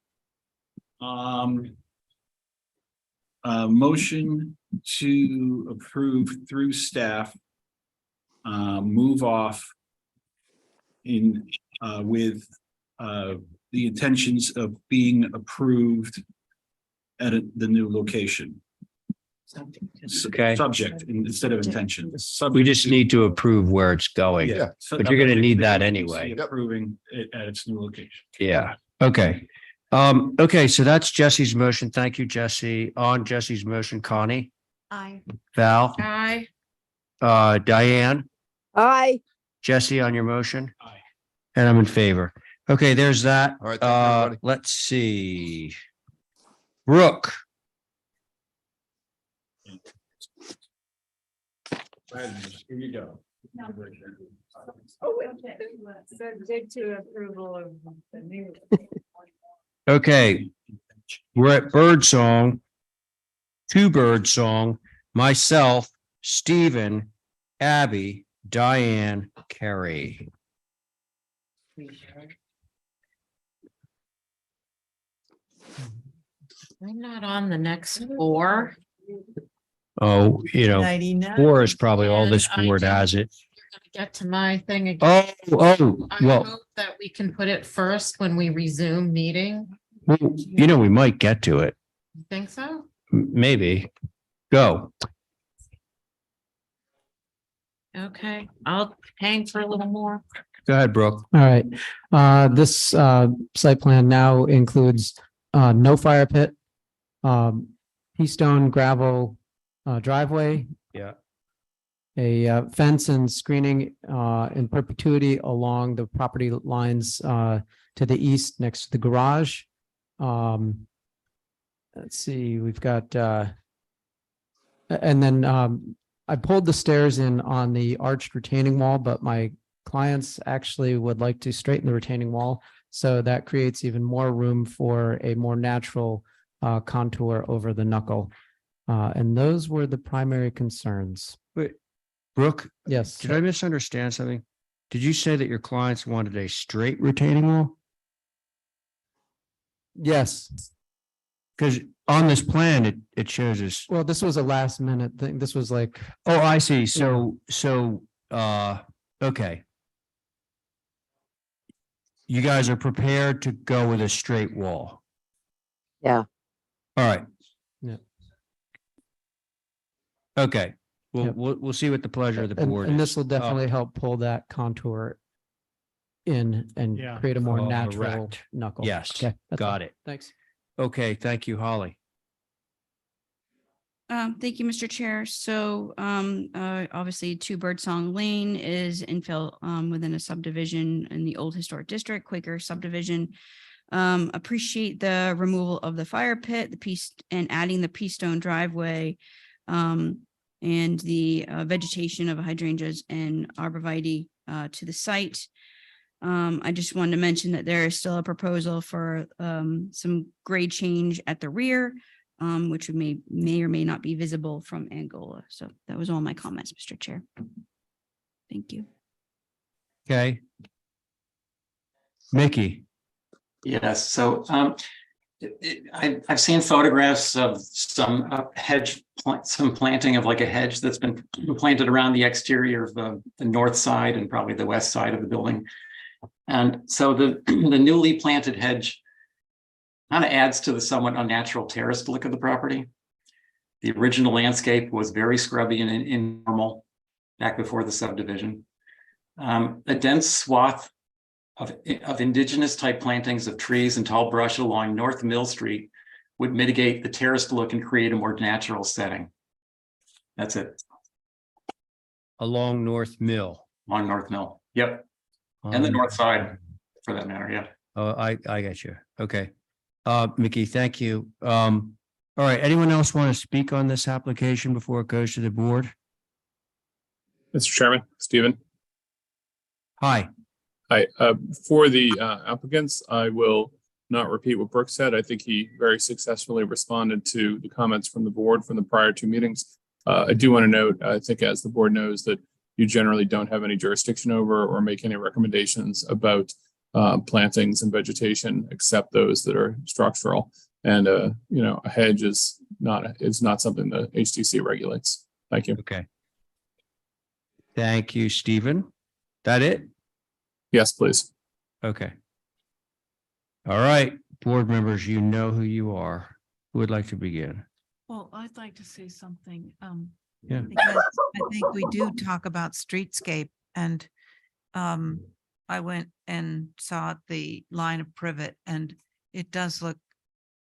Motion to approve through staff. Move off in with the intentions of being approved at the new location. Okay. Subject instead of intention. We just need to approve where it's going. Yeah. But you're going to need that anyway. Approving it at its new location. Yeah. Okay. Okay. So that's Jesse's motion. Thank you, Jesse. On Jesse's motion, Connie, Aye. Val, Aye. Diane, Aye. Jesse on your motion. Aye. And I'm in favor. Okay. There's that. All right, thank you, everybody. Let's see. Brooke. Here you go. Subject to approval of the new. Okay. We're at Birdsong. To Birdsong, myself, Stephen, Abby, Diane, Carrie. I'm not on the next four. Oh, 99. 4 is probably all this And I board don't- has it. Get to my thing again. Oh, I well, hope that we can put it first when we resume meeting. we might get to it. You think so? Maybe. Go. Okay, I'll hang for a little more. Go ahead, Brooke. All right, this site plan now includes no fire pit, Keystone gravel driveway, Yeah. a fence and screening in perpetuity along the property lines to the east next to the garage. Let's see, we've got and then I pulled the stairs in on the arched retaining wall, but my clients actually would like to straighten the retaining wall. So that creates even more room for a more natural contour over the knuckle. And those were the primary concerns. Wait, Brooke, Yes. did I misunderstand something? Did you say that your clients wanted a straight retaining wall? Yes. Because on this plan, it shows us. Well, this was a last minute thing. This was like, Oh, I see. Okay. You guys are prepared to go with a straight wall. Yeah. All right. Yeah. Okay, Yep. we'll see what the pleasure of the and, board and is. this will definitely help pull that contour in and Yeah. create a more Oh, natural correct. knuckle. Yes, Okay, that's all. got it. Thanks. Okay, thank you, Holly. Thank you, Mr. Chair. So, obviously, Two Birdsong Lane is infill, within a subdivision in the Old Historic District, Quaker subdivision. Appreciate the removal of the fire pit, the piece, and adding the Peastone driveway, and the vegetation of hydrangeas and arborvitae, to the site. I just wanted to mention that there is still a proposal for, some grade change at the rear, which may or may not be visible from Angola. So that was all my comments, Mr. Chair. Thank you. Okay. Mickey. Yes, so I've seen photographs of some some planting of like a hedge that's been planted around the exterior of the north side and probably the west side of the building. And so the newly planted hedge kind of adds to the somewhat unnatural terraced look of the property. The original landscape was very scrubby and informal back before the subdivision. A dense swath of indigenous type plantings of trees and tall brush along North Mill Street would mitigate the terraced look and create a more natural setting. That's it. Along North Mill. On North Mill. Yep. And the north side for that matter. Yeah. Oh, I get you. Okay. Mickey, thank you. All right. Anyone else want to speak on this application before it goes to the board? Mr. Chairman, Stephen. Hi. Hi. For the applicants, I will not repeat what Brooke said. I think he very successfully responded to the comments from the board from the prior two meetings. I do want to note, I think as the board knows, that you generally don't have any jurisdiction over or make any recommendations about plantings and vegetation except those that are structural. And a hedge is not something the HTC regulates. Thank you. Okay. Thank you, Stephen. That it? Yes, please. Okay. All right, board members, you know who you are. Who would like to begin? Well, I'd like to say something, Yeah. Because I think we do talk about streetscape and I went and saw the line of privet and it does look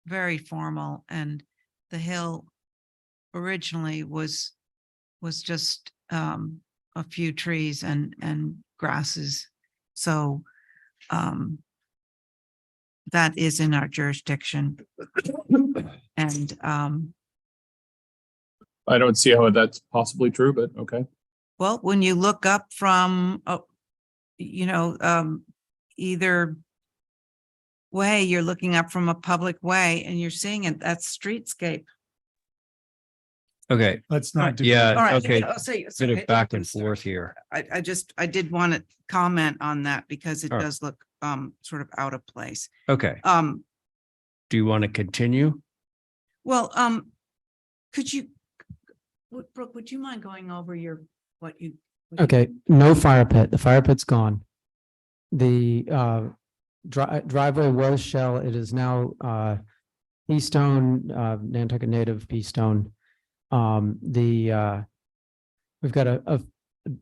very formal, and the hill originally was just a few trees and grasses. So that is in our jurisdiction. And I don't see how that's possibly true, but okay. well, when you look up from, either way, you're looking up from a public way and you're seeing it, that's streetscape. Okay. Let's not do. Yeah, All right, okay. I'll say it's Bit okay. of back I'm and sorry. forth here. I did want to comment on that because it All right. does look sort of out of place. Okay. Do you want to continue? Well, could you, Brooke, would you mind going over what you? Okay, no fire pit. The fire pit's gone. The driveway was shell. It is now Peastone, Nantucket native Peastone. We've got a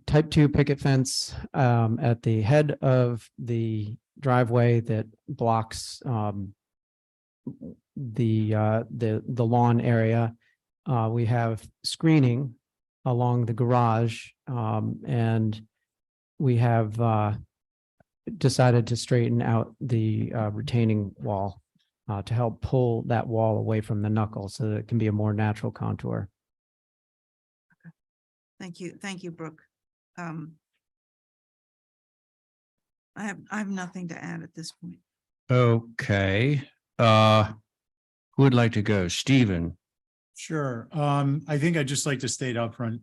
type 2 picket fence at the head of the driveway that blocks the lawn area. We have screening along the garage, and we have decided to straighten out the retaining wall to help pull that wall away from the knuckle so that it can be a more natural contour. Thank you, Brooke. I have nothing to add at this point. Okay, who would like to go? Stephen? Sure. I think I'd just like to state up front.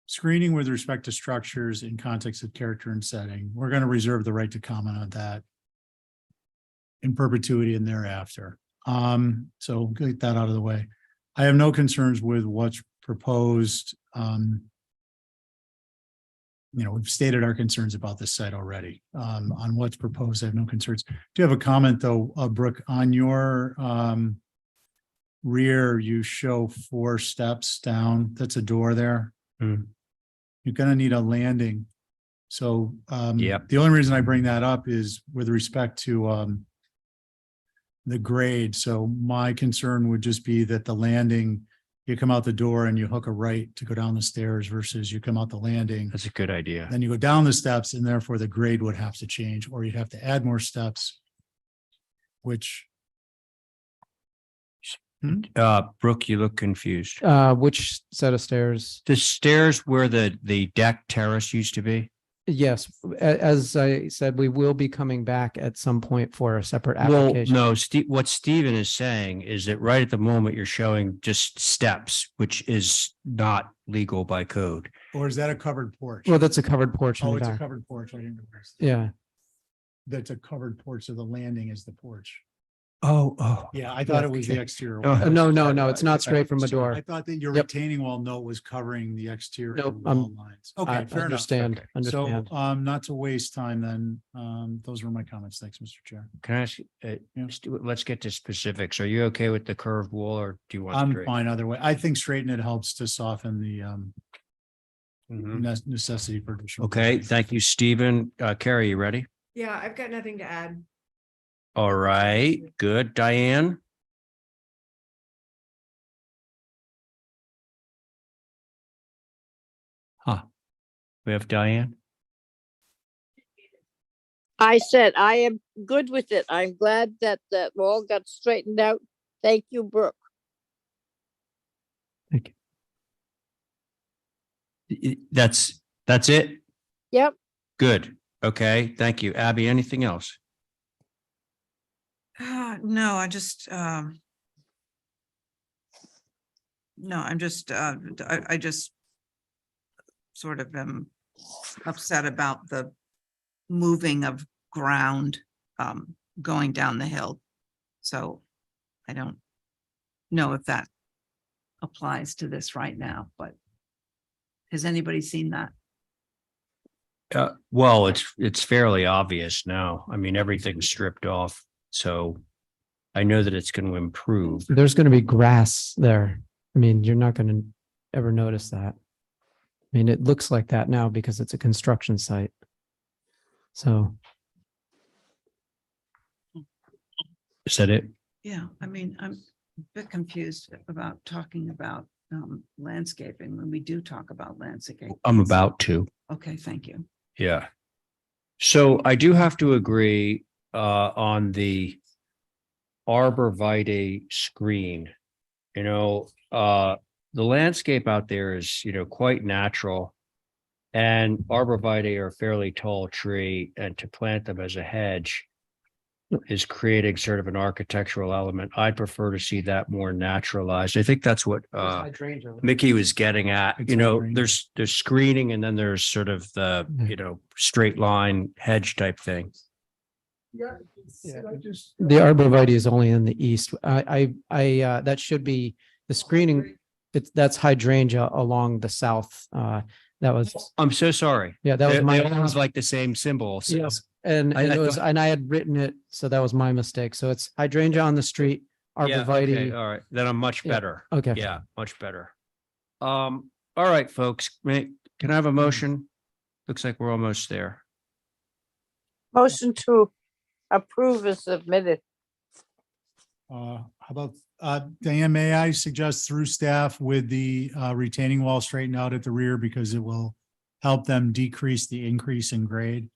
Screening with respect to structures in context of character and setting, we're going to reserve the right to comment on that in perpetuity and thereafter. So get that out of the way. I have no concerns with what's proposed. We've stated our concerns about this site already. On what's proposed, I have no concerns. Do you have a comment though, Brooke, on your rear, you show 4 steps down. That's a door there. You're gonna need a landing. So the only reason I bring that up is with respect to the grade. So my concern would just be that the landing, you come out the door and you hook a right to go down the stairs versus you come out the landing. That's a good idea. Then you go down the steps and therefore the grade would have to change, or you'd have to add more steps, which Brooke, you look confused. Which set of stairs? The stairs where the deck terrace used to be? Yes, as I said, we will be coming back at some point for a separate Well, application. no, what Stephen is saying is that right at the moment you're showing just steps, which is not legal by code. or is that a covered porch? Well, that's a covered porch. in Oh, the it's a back. covered porch. I didn't realize. that. Yeah. That's a covered porch, so the landing is the porch. Oh. Yeah, I thought it was the Okay. exterior. Oh, wall. No, it's not straight from a door. I thought that your Yep. retaining wall note was covering the exterior Nope, wall lines. I Okay, fair enough. understand, So, understand. not to waste time then, those were my comments. Thanks, Mr. Chair. Can I ask, let's get to specifics. Are you okay with the curved wall or do you want? I'm straight? fine either way. I think straighten it helps to soften the Mhm. necessity for additional. Okay, thank you, Stephen. Carrie, you ready? Yeah, I've got nothing to add. All right, good. Diane? We have Diane? I said, I am good with it. I'm glad that that all got straightened out. Thank you, Brooke. That's it? Yep. Good. Okay, thank you. Abby, anything else? No, I just, no, I'm just, I just sort of am upset about the moving of ground, going down the hill. So I don't know if that applies to this right now, but has anybody seen that? Well, it's fairly obvious now. I mean, everything's stripped off, so I know that it's going to improve. There's going to be grass there. I mean, you're not going to ever notice that. I mean, it looks like that now because it's a construction site. So. Is that it? Yeah, I mean, I'm a bit confused about talking about landscaping when we do talk about landscaping. I'm about to. Okay, thank you. Yeah. So I do have to agree on the arborvitae screen. The landscape out there is, quite natural. And arborvitae are a fairly tall tree, and to plant them as a hedge is creating sort of an architectural element. I'd prefer to see that more naturalized. I think that's what Mickey was getting at. There's screening and then there's sort of the, straight line hedge type thing. The arborvitae is only in the east. That should be the screening. That's hydrangea along the south. That was. I'm so sorry. Yeah, that was They my. all have like the same symbol. So Yes, and I it was, thought- and I had written it, so that was my mistake. So it's hydrangea on the street, Yeah, okay, arborvitae. all right. Then I'm much Yeah, better. okay. Yeah, much better. All right, folks. can I have a motion? Looks like we're almost there. Motion to approve is submitted. How about, Diane, may I suggest through staff with the retaining wall straightened out at the rear because it will help them decrease the increase in grade?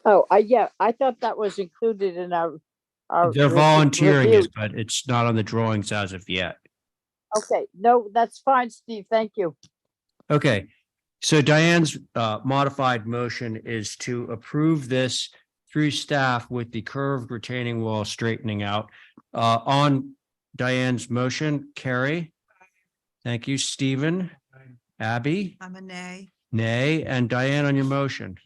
Oh, yeah, I thought that was included in our. They're re- volunteering review. it, but it's not on the drawings as of yet. Okay, no, that's fine, Steve. Thank you. Okay, so Diane's modified motion is to approve this through staff with the curved retaining wall straightening out. On Diane's motion, Carrie? Thank you, Stephen. Abby? I'm a nay. Nay, and Diane on your motion.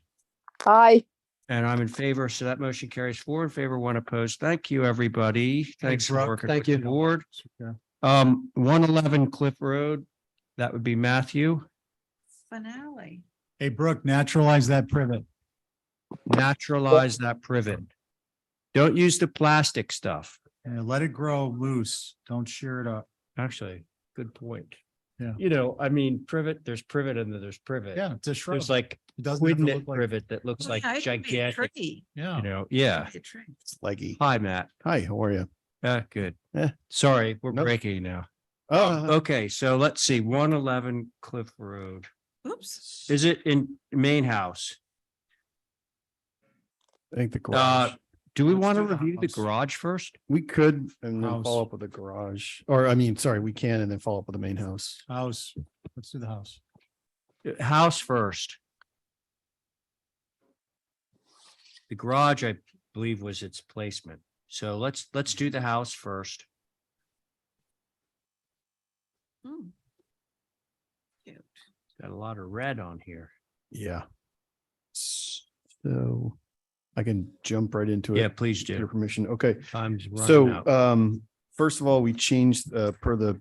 Aye. And I'm in favor, so that motion carries 4 in favor, 1 opposed. Thank you, everybody. Thanks for Brooke. working Thank with the you. board. 111 Cliff Road, that would be Matthew. Finale. Hey, Brooke, naturalize that privet. Naturalize that privet. Don't use the plastic stuff. And let it grow loose. Don't shear it up. Actually, good point. Yeah. You know, I mean, privet, there's privet and then there's privet. Yeah, it's a shrub. There's like It doesn't have to quidnet look like, privet that looks like Yeah, it could be a gigantic, tree. yeah. you know, yeah. It could be a tree. It's leggy. Hi, Matt. Hi, how are you? Good. Eh. Sorry, we're Nope. breaking now. Oh, Okay, so let's see, 111 Cliff Road. Oops. Is it in main house? I think the garage. Do we Let's want to do the review the house. garage first? We could and then House. follow up with the garage, or I mean, sorry, we can and then follow up with the main house. House. Let's do the house. House first. The garage, I believe, was its placement. So let's do the house first. Hmm. Cute. Got a lot of red on here. Yeah. So I can jump right into it. Yeah, please with Your do. permission. Okay. Time's running So, out. first of all, we changed, per the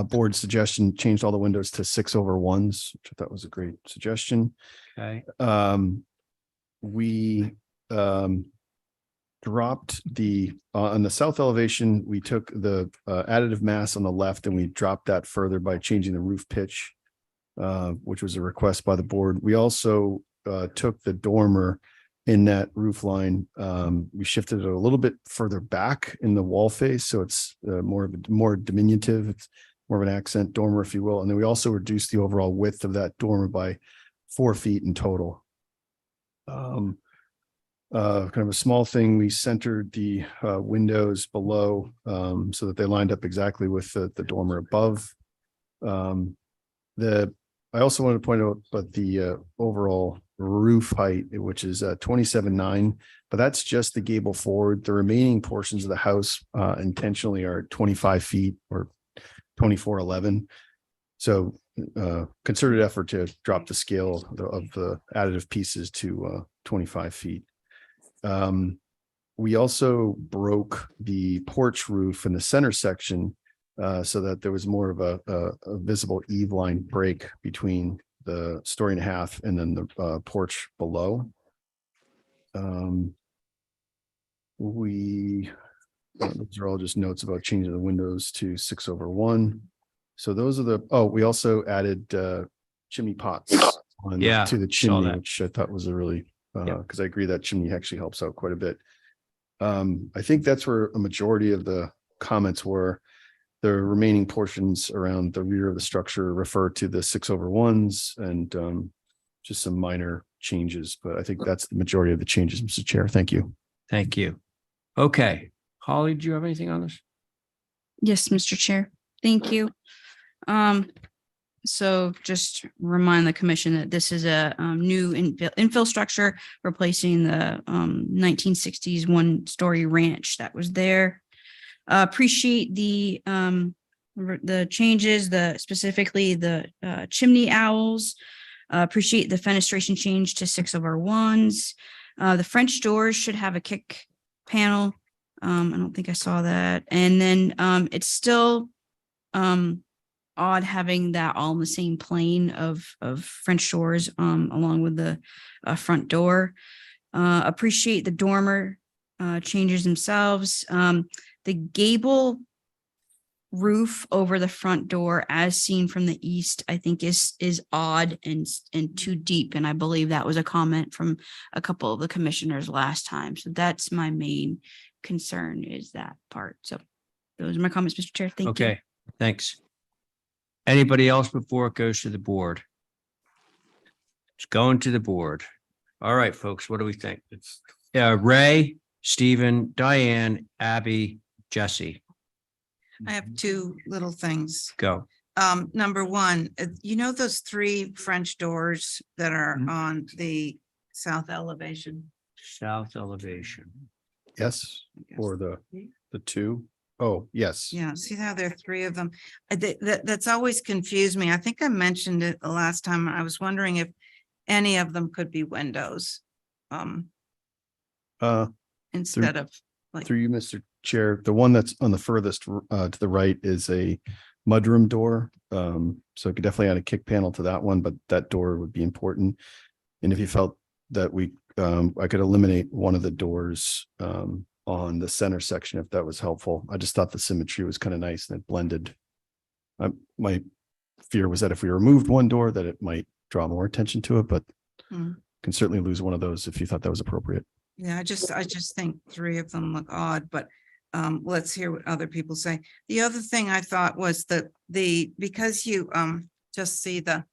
board's suggestion, changed all the windows to 6/1s, which I thought was a great suggestion. Okay. We dropped the, on the south elevation, we took the additive mass on the left and we dropped that further by changing the roof pitch, which was a request by the board. We also took the dormer in that roof line. We shifted it a little bit further back in the wall face, so it's more diminutive. It's more of an accent dormer, if you will. And then we also reduced the overall width of that dormer by 4 feet in total. Kind of a small thing, we centered the windows below so that they lined up exactly with the dormer above. I also wanted to point out, but the overall roof height, which is 27.9, but that's just the gable forward. The remaining portions of the house intentionally are 25 feet or 24.11. So concerted effort to drop the scale of the additive pieces to 25 feet. We also broke the porch roof in the center section so that there was more of a visible eave line break between the 1.5 stories and then the porch below. Those are all just notes about changing the windows to 6/1. So those are we also added chimney pots to the chimney, which I thought was a really, because I agree that chimney actually helps out quite a bit. I think that's where a majority of the comments were. The remaining portions around the rear of the structure refer to the 6/1s and just some minor changes, but I think that's the majority of the changes, Mr. Chair. Thank you. Thank you. Okay. Holly, do you have anything on this? Yes, Mr. Chair. Thank you. So just remind the commission that this is a new infill structure replacing the 1960s 1-story ranch that was there. Appreciate the changes, specifically the chimney owls. Appreciate the fenestration change to 6/1s. The French doors should have a kick panel. I don't think I saw that. And then it's still odd having that all in the same plane of French doors along with the front door. Appreciate the dormer changes themselves. The gable roof over the front door as seen from the east, I think is odd and too deep. And I believe that was a comment from a couple of the commissioners last time. So that's my main concern, is that part. So those are my comments, Mr. Chair. Thank you. Okay, thanks. Anybody else before it goes to the board? It's going to the board. All right, folks, what do we think? Ray, Stephen, Diane, Abby, Jesse, I have two little things. go. Number one, you know, those three French doors that are on the south elevation? South elevation. Yes, or the two. Oh, yes. Yeah, see how there are three of them? That's always confused me. I think I mentioned it the last time. I was wondering if any of them could be windows. Instead of like, Through you, Mr. Chair, the one that's on the furthest to the right is a mudroom door. So I could definitely add a kick panel to that one, but that door would be important. And if you felt that I could eliminate one of the doors on the center section, if that was helpful. I just thought the symmetry was kind of nice and it blended. My fear was that if we removed one door, that it might draw more attention to it, but can certainly lose one of those if you thought that was appropriate. yeah, I just think three of them look odd, but let's hear what other people say. The other thing I thought was that because you just see the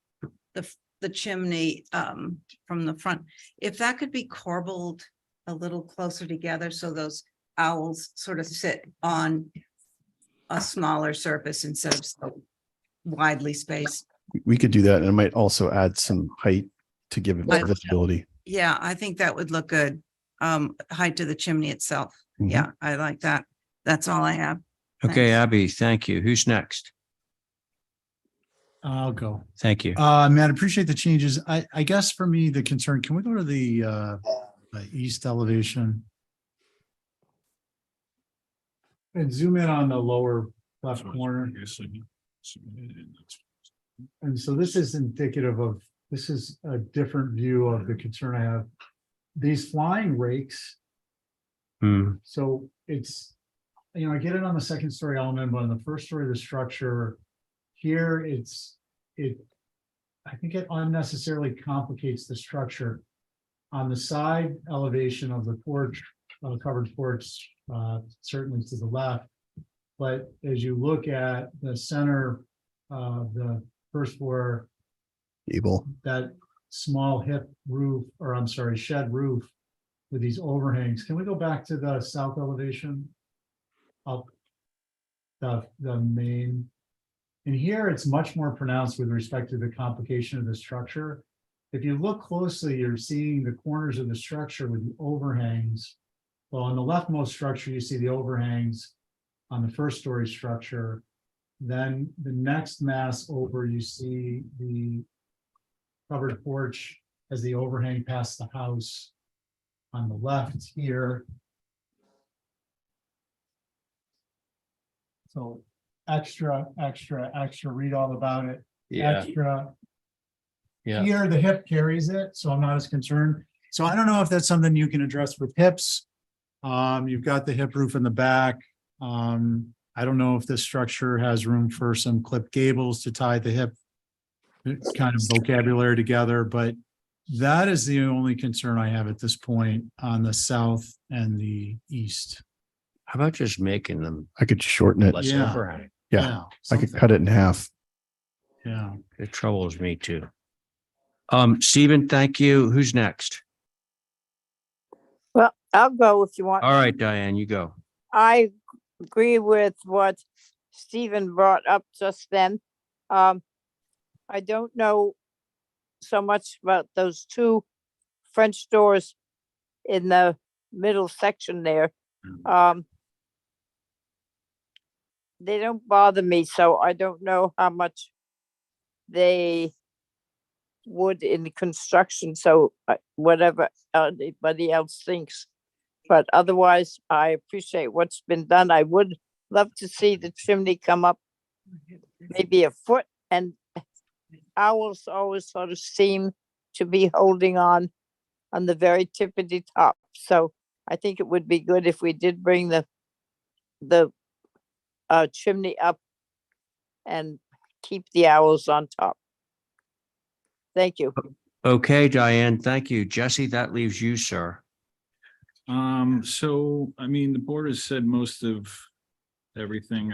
chimney from the front, if that could be corbelled a little closer together so those owls sort of sit on a smaller surface instead of so widely spaced. We could do that, and it might also add some height to give it more visibility. Yeah, I think that would look good. Height to the chimney itself. Mhm. Yeah, I like that. That's all I have. Okay, Thanks. Abby, thank you. Who's next? I'll go. Thank you. Man, appreciate the changes. I guess for me, the concern, can we go to the east elevation? And zoom in on the lower left corner. And so this is indicative of, this is a different view of the concern I have. These flying rakes. So it's, you know, I get it on the second story element, but on the first story of the structure, here I think it unnecessarily complicates the structure. On the side elevation of the porch, covered porch, certainly to the left. But as you look at the center of the first floor, that small hip roof, or I'm sorry, shed roof with these overhangs. Can we go back to the south elevation? Up the main. And here it's much more pronounced with respect to the complication of the structure. If you look closely, you're seeing the corners of the structure with the overhangs. Well, on the leftmost structure, you see the overhangs on the first story structure. Then the next mass over, you see the covered porch as the overhang past the house on the left here. So extra, read all about it. Yeah. Extra. Yeah. Here, the hip carries it, so I'm not as concerned. So I don't know if that's something you can address with hips. You've got the hip roof in the back. I don't know if this structure has room for some clipped gables to tie the hip kind of vocabulary together, but that is the only concern I have at this point on the south and the east. How about just making them? I could shorten it. Less Yeah. overhang? Yeah, I could cut it in half. Yeah. It troubles me too. Stephen, thank you. Who's next? Well, I'll go if you want. All right, Diane, you go. I agree with what Stephen brought up just then. I don't know so much about those two French doors in the middle section there. They don't bother me, so I don't know how much they would in the construction. So whatever anybody else thinks. But otherwise, I appreciate what's been done. I would love to see the chimney come up maybe a foot, and owls always sort of seem to be holding on the very tippity top. So I think it would be good if we did bring the chimney up and keep the owls on top. Thank you. Okay, Diane, thank you. Jesse, that leaves you, sir. So, I mean, the board has said most of everything.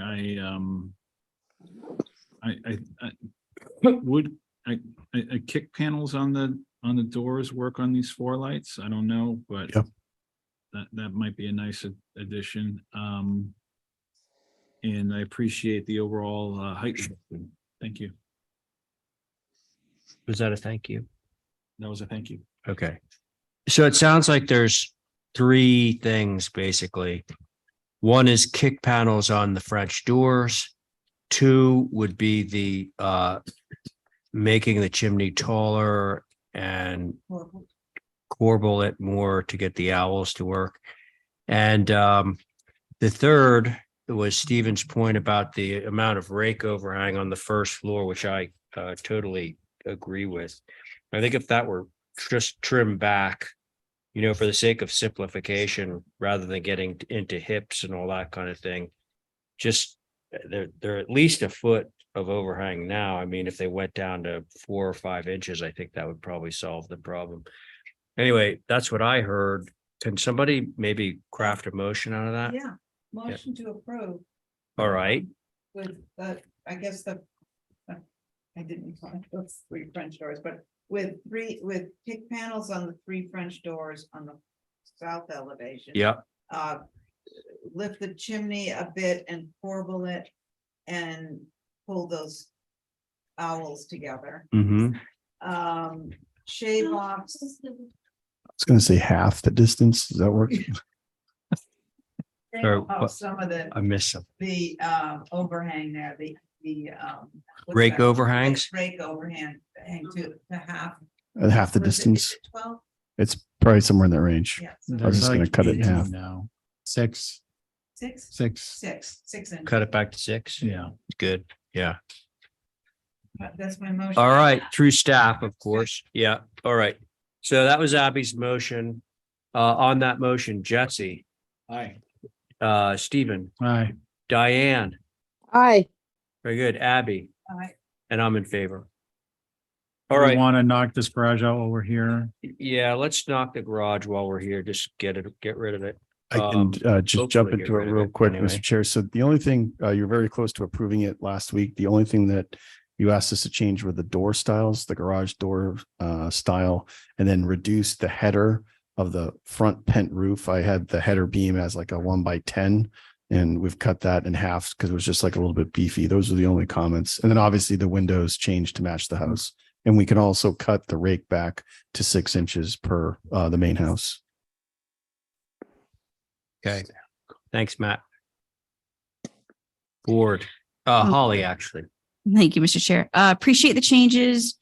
Would kick panels on the doors work on these four lights? I don't know, but Yep. that might be a nice addition. And I appreciate the overall height. Thank you. Was that a thank you? That was a thank you. Okay. So it sounds like there's three things basically. One is kick panels on the French doors. Two would be the making the chimney taller and corbel it more to get the owls to work. And the third was Stephen's point about the amount of rake overhang on the first floor, which I totally agree with. I think if that were just trimmed back, you know, for the sake of simplification, rather than getting into hips and all that kind of thing, just they're at least a foot of overhang now. I mean, if they went down to 4 or 5 inches, I think that would probably solve the problem. Anyway, that's what I heard. Can somebody maybe craft a motion out of that? Yeah, motion to approve All right. with I guess I didn't find those 3 French doors, but with kick panels on the 3 French doors on the south elevation. Yep. Lift the chimney a bit and corbel it and pull those owls together. Mm-hmm. Shave off. I was gonna say half the distance. Does that work? Or Off some of I missed some. the overhang there, the what's Rake that? overhangs? Rake overhang to half. Half the Was it- distance. is it 12? It's probably somewhere in that range. Yeah. I was just gonna cut it in half. Now, 6. 6? 6. 6 inches. Cut it back to 6. Yeah. Good. Yeah. That's my motion. All right. Through staff, of course. Yeah. All right. So that was Abby's motion. On that motion, Jesse, Aye. Stephen, Aye. Diane, Aye. very good. Abby, Aye. and I'm in favor. All We right. want to knock this garage out while we're here. Yeah, let's knock the garage while we're here. Just get rid of it. I can just jump hopefully get into it rid of real it quick, anyway. Mr. Chair. So the only thing, you're very close to approving it last week. The only thing that you asked us to change were the door styles, the garage door style, and then reduce the header of the front pent roof. I had the header beam as like a 1x10, and we've cut that in half because it was just like a little bit beefy. Those are the only comments. And then obviously the windows changed to match the house. And we can also cut the rake back to 6 inches per the main house. Okay. Thanks, Matt. Board, Holly, actually. Thank you, Mr. Chair. Appreciate the changes.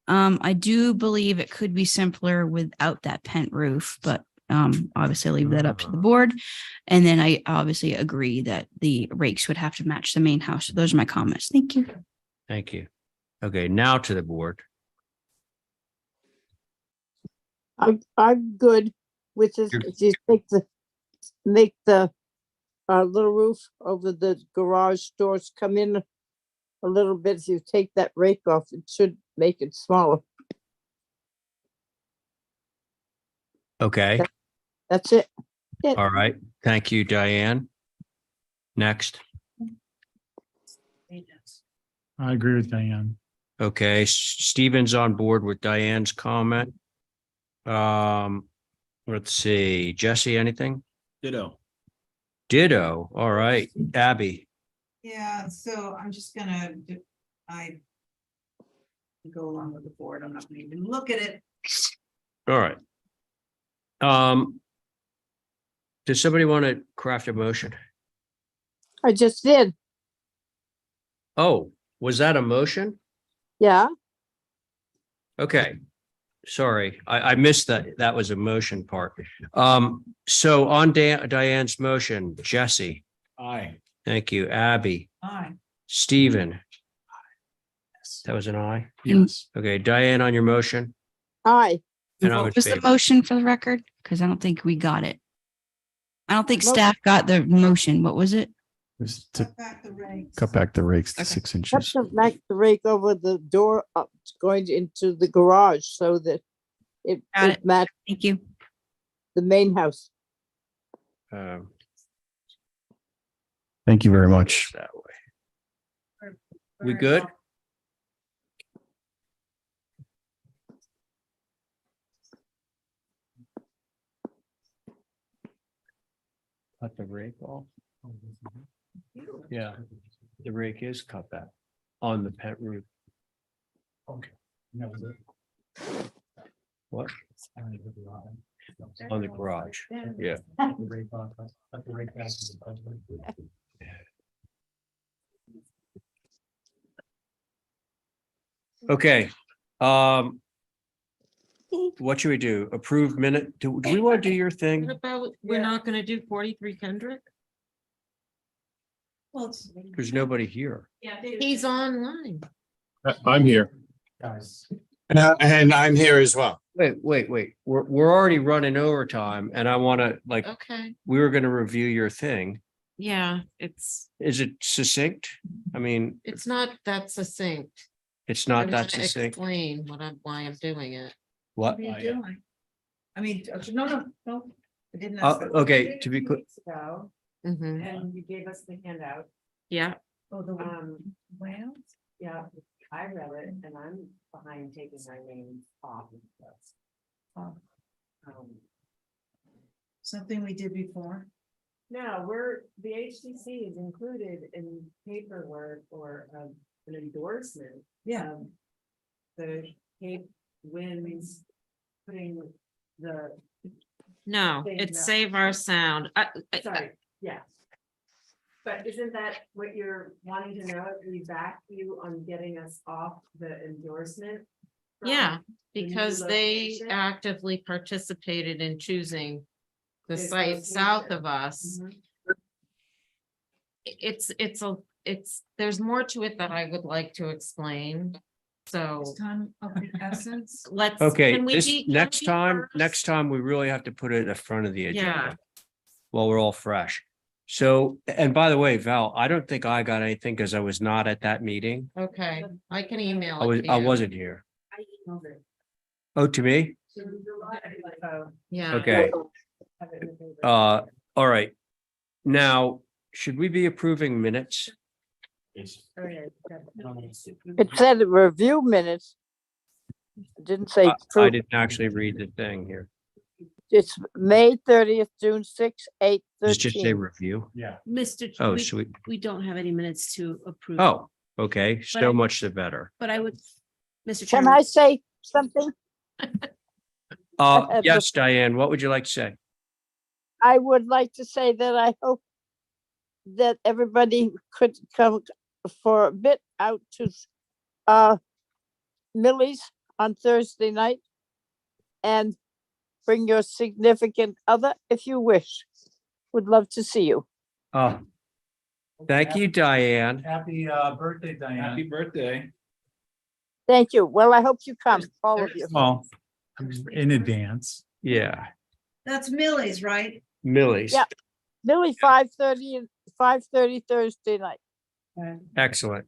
I do believe it could be simpler without that pent roof, but obviously I'll leave that up to the board. And then I obviously agree that the rakes would have to match the main house. So those are my comments. Thank you. Thank you. Okay, now to the board. I'm good with this. If you make the little roof over the garage doors come in a little bit. If you take that rake off, it should make it smaller. Okay, That's it. all right. Thank you, Diane. Next. I agree with Diane. Okay, Stephen's on board with Diane's comment. Let's see, Jesse, anything? Ditto. Ditto. All right, Abby. Yeah, so I'm just gonna go along with the board. I'm not gonna even look at it. All right. Does somebody want to craft a motion? I just did. Oh, was that a motion? Yeah. Okay. Sorry, I missed that. That was a motion part. So on Diane's motion, Jesse. Aye. Thank you. Abby, Aye. Stephen. That was an aye? Yes. Okay, Diane on your motion. Aye. And I'm What in was the favor. motion for the record? Because I don't think we got it. I don't think staff got the motion. What was it? Just to Back the rakes. cut back the rakes to 6 Cut inches. the rake over the door up, going into the garage so that it Got it. matches Thank you. the main house. Thank you very much. That way. We good? Cut the rake off. Yeah, the rake is cut back on the pet roof. Okay. What? On the garage, yeah. Okay, what should we do? Approve minute? Do we want to do your thing? What about, we're not gonna do 43 Kendrick? Well, There's nobody here. He's online. I'm here. And I'm here as well. Wait. We're already running overtime and I want to like, Okay, we were going to review your thing. yeah, it's Is it succinct? I mean, not that succinct. it's I not wanna that succinct. explain why I'm doing it. What? What are you doing? I mean, no. I didn't. ask that. Okay, to be clear, Mhm. And you gave us the handout. Yeah, Oh, the Well, yeah, I read it and I'm behind taking my name off. Oh. Um, Something we did before. No, the HTC is included in paperwork or an endorsement. Yeah. The Cape Winds putting the, no, Thing it's that- Save Our Sound. sorry, yeah. But isn't that what you're wanting to know? If we back you on getting us off the endorsement? from Yeah, the new because they location? actively participated in choosing the This site south location. of us. Mhm. There's more to it that I would like to explain. So It's time of the essence. let's. okay, can we this be- can next we time, first? we really have to put it at the front of the Yeah. agenda. While we're all fresh. So, and by the way, Val, I don't think I got anything because I was not at that meeting. Okay, I can email I it to I you. wasn't here. I emailed it. Oh, to me? So, Yeah. Okay, have it in the paper. all right. Now, should we be approving minutes? Oh, yeah, definitely. It said review minutes. It didn't say I approve. didn't actually read the thing here. It's May 30th, June 6th, 8, Does it just say 13. review? Yeah. Mr. Oh, we- sweet. We don't have any minutes to approve. Oh, okay, so I- much the better. But I would, Mr. Can Chairman. I say something? Yes, Diane, what would you like to say? I would like to say that I hope that everybody could come for a bit out to Millie's on Thursday night and bring your significant other if you wish. Would love to see you. Thank you, Diane. Happy birthday, Diane. Happy birthday. Thank you. Well, I hope you come, all of you. Well, in advance. Yeah, That's Millie's, right? Millie's. Yeah. Millie, 5:30 and 5:30 Thursday night. Excellent.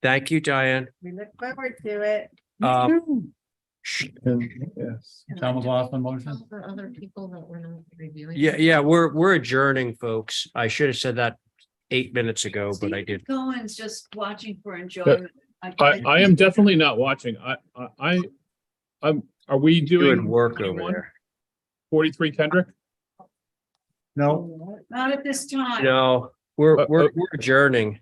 Thank you, Diane. We look forward to it. Yes. Tom McLaughlin motion. The other people that we're not reviewing. Yeah, we're adjourning, folks. I should have said that 8 minutes ago, but I did. Cohen's just watching for enjoyment. I am definitely not watching. Are we Doing doing work over 21? there. 43 Kendrick? No, Not at this time. No, we're adjourning.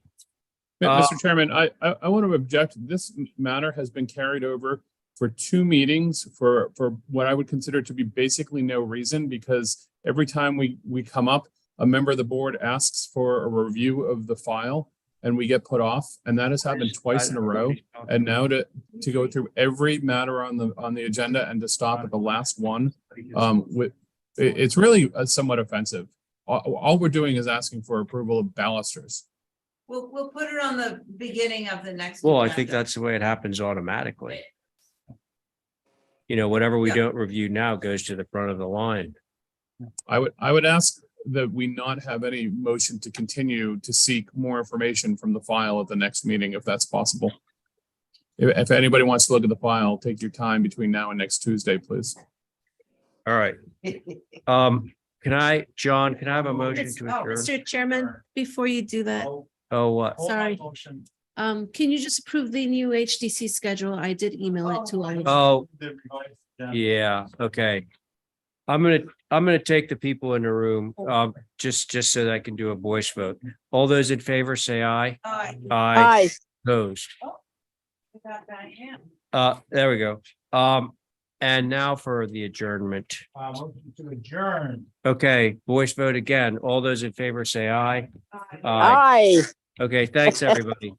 Mr. Chairman, I want to object. This matter has been carried over for 2 meetings for what I would consider to be basically no reason, because every time we come up, a member of the board asks for a review of the file and we get put off, and that has happened twice in a row. And now to go through every matter on the agenda and to stop at the last one, it's really somewhat offensive. All we're doing is asking for approval of balusters. We'll put it on the beginning of the next. Well, I think agenda. that's the way it happens automatically. You know, whatever we Yeah. don't review now goes to the front of the line. I would ask that we not have any motion to continue to seek more information from the file at the next meeting, if that's possible. If anybody wants to look at the file, take your time between now and next Tuesday, please. All right. John, can I have a motion to adjourn? Mr. Chairman, before you do that, Oh, what? sorry. Can you just approve the new HDC schedule? I did email it to all. Oh, yeah, okay. I'm gonna take the people in the room, just so that I can do a voice vote. All those in favor, say aye. Aye. Aye. Opposed. There we go. And now for the adjournment. To adjourn. Okay, voice vote again. All those in favor, say aye. Aye. Okay, thanks, everybody.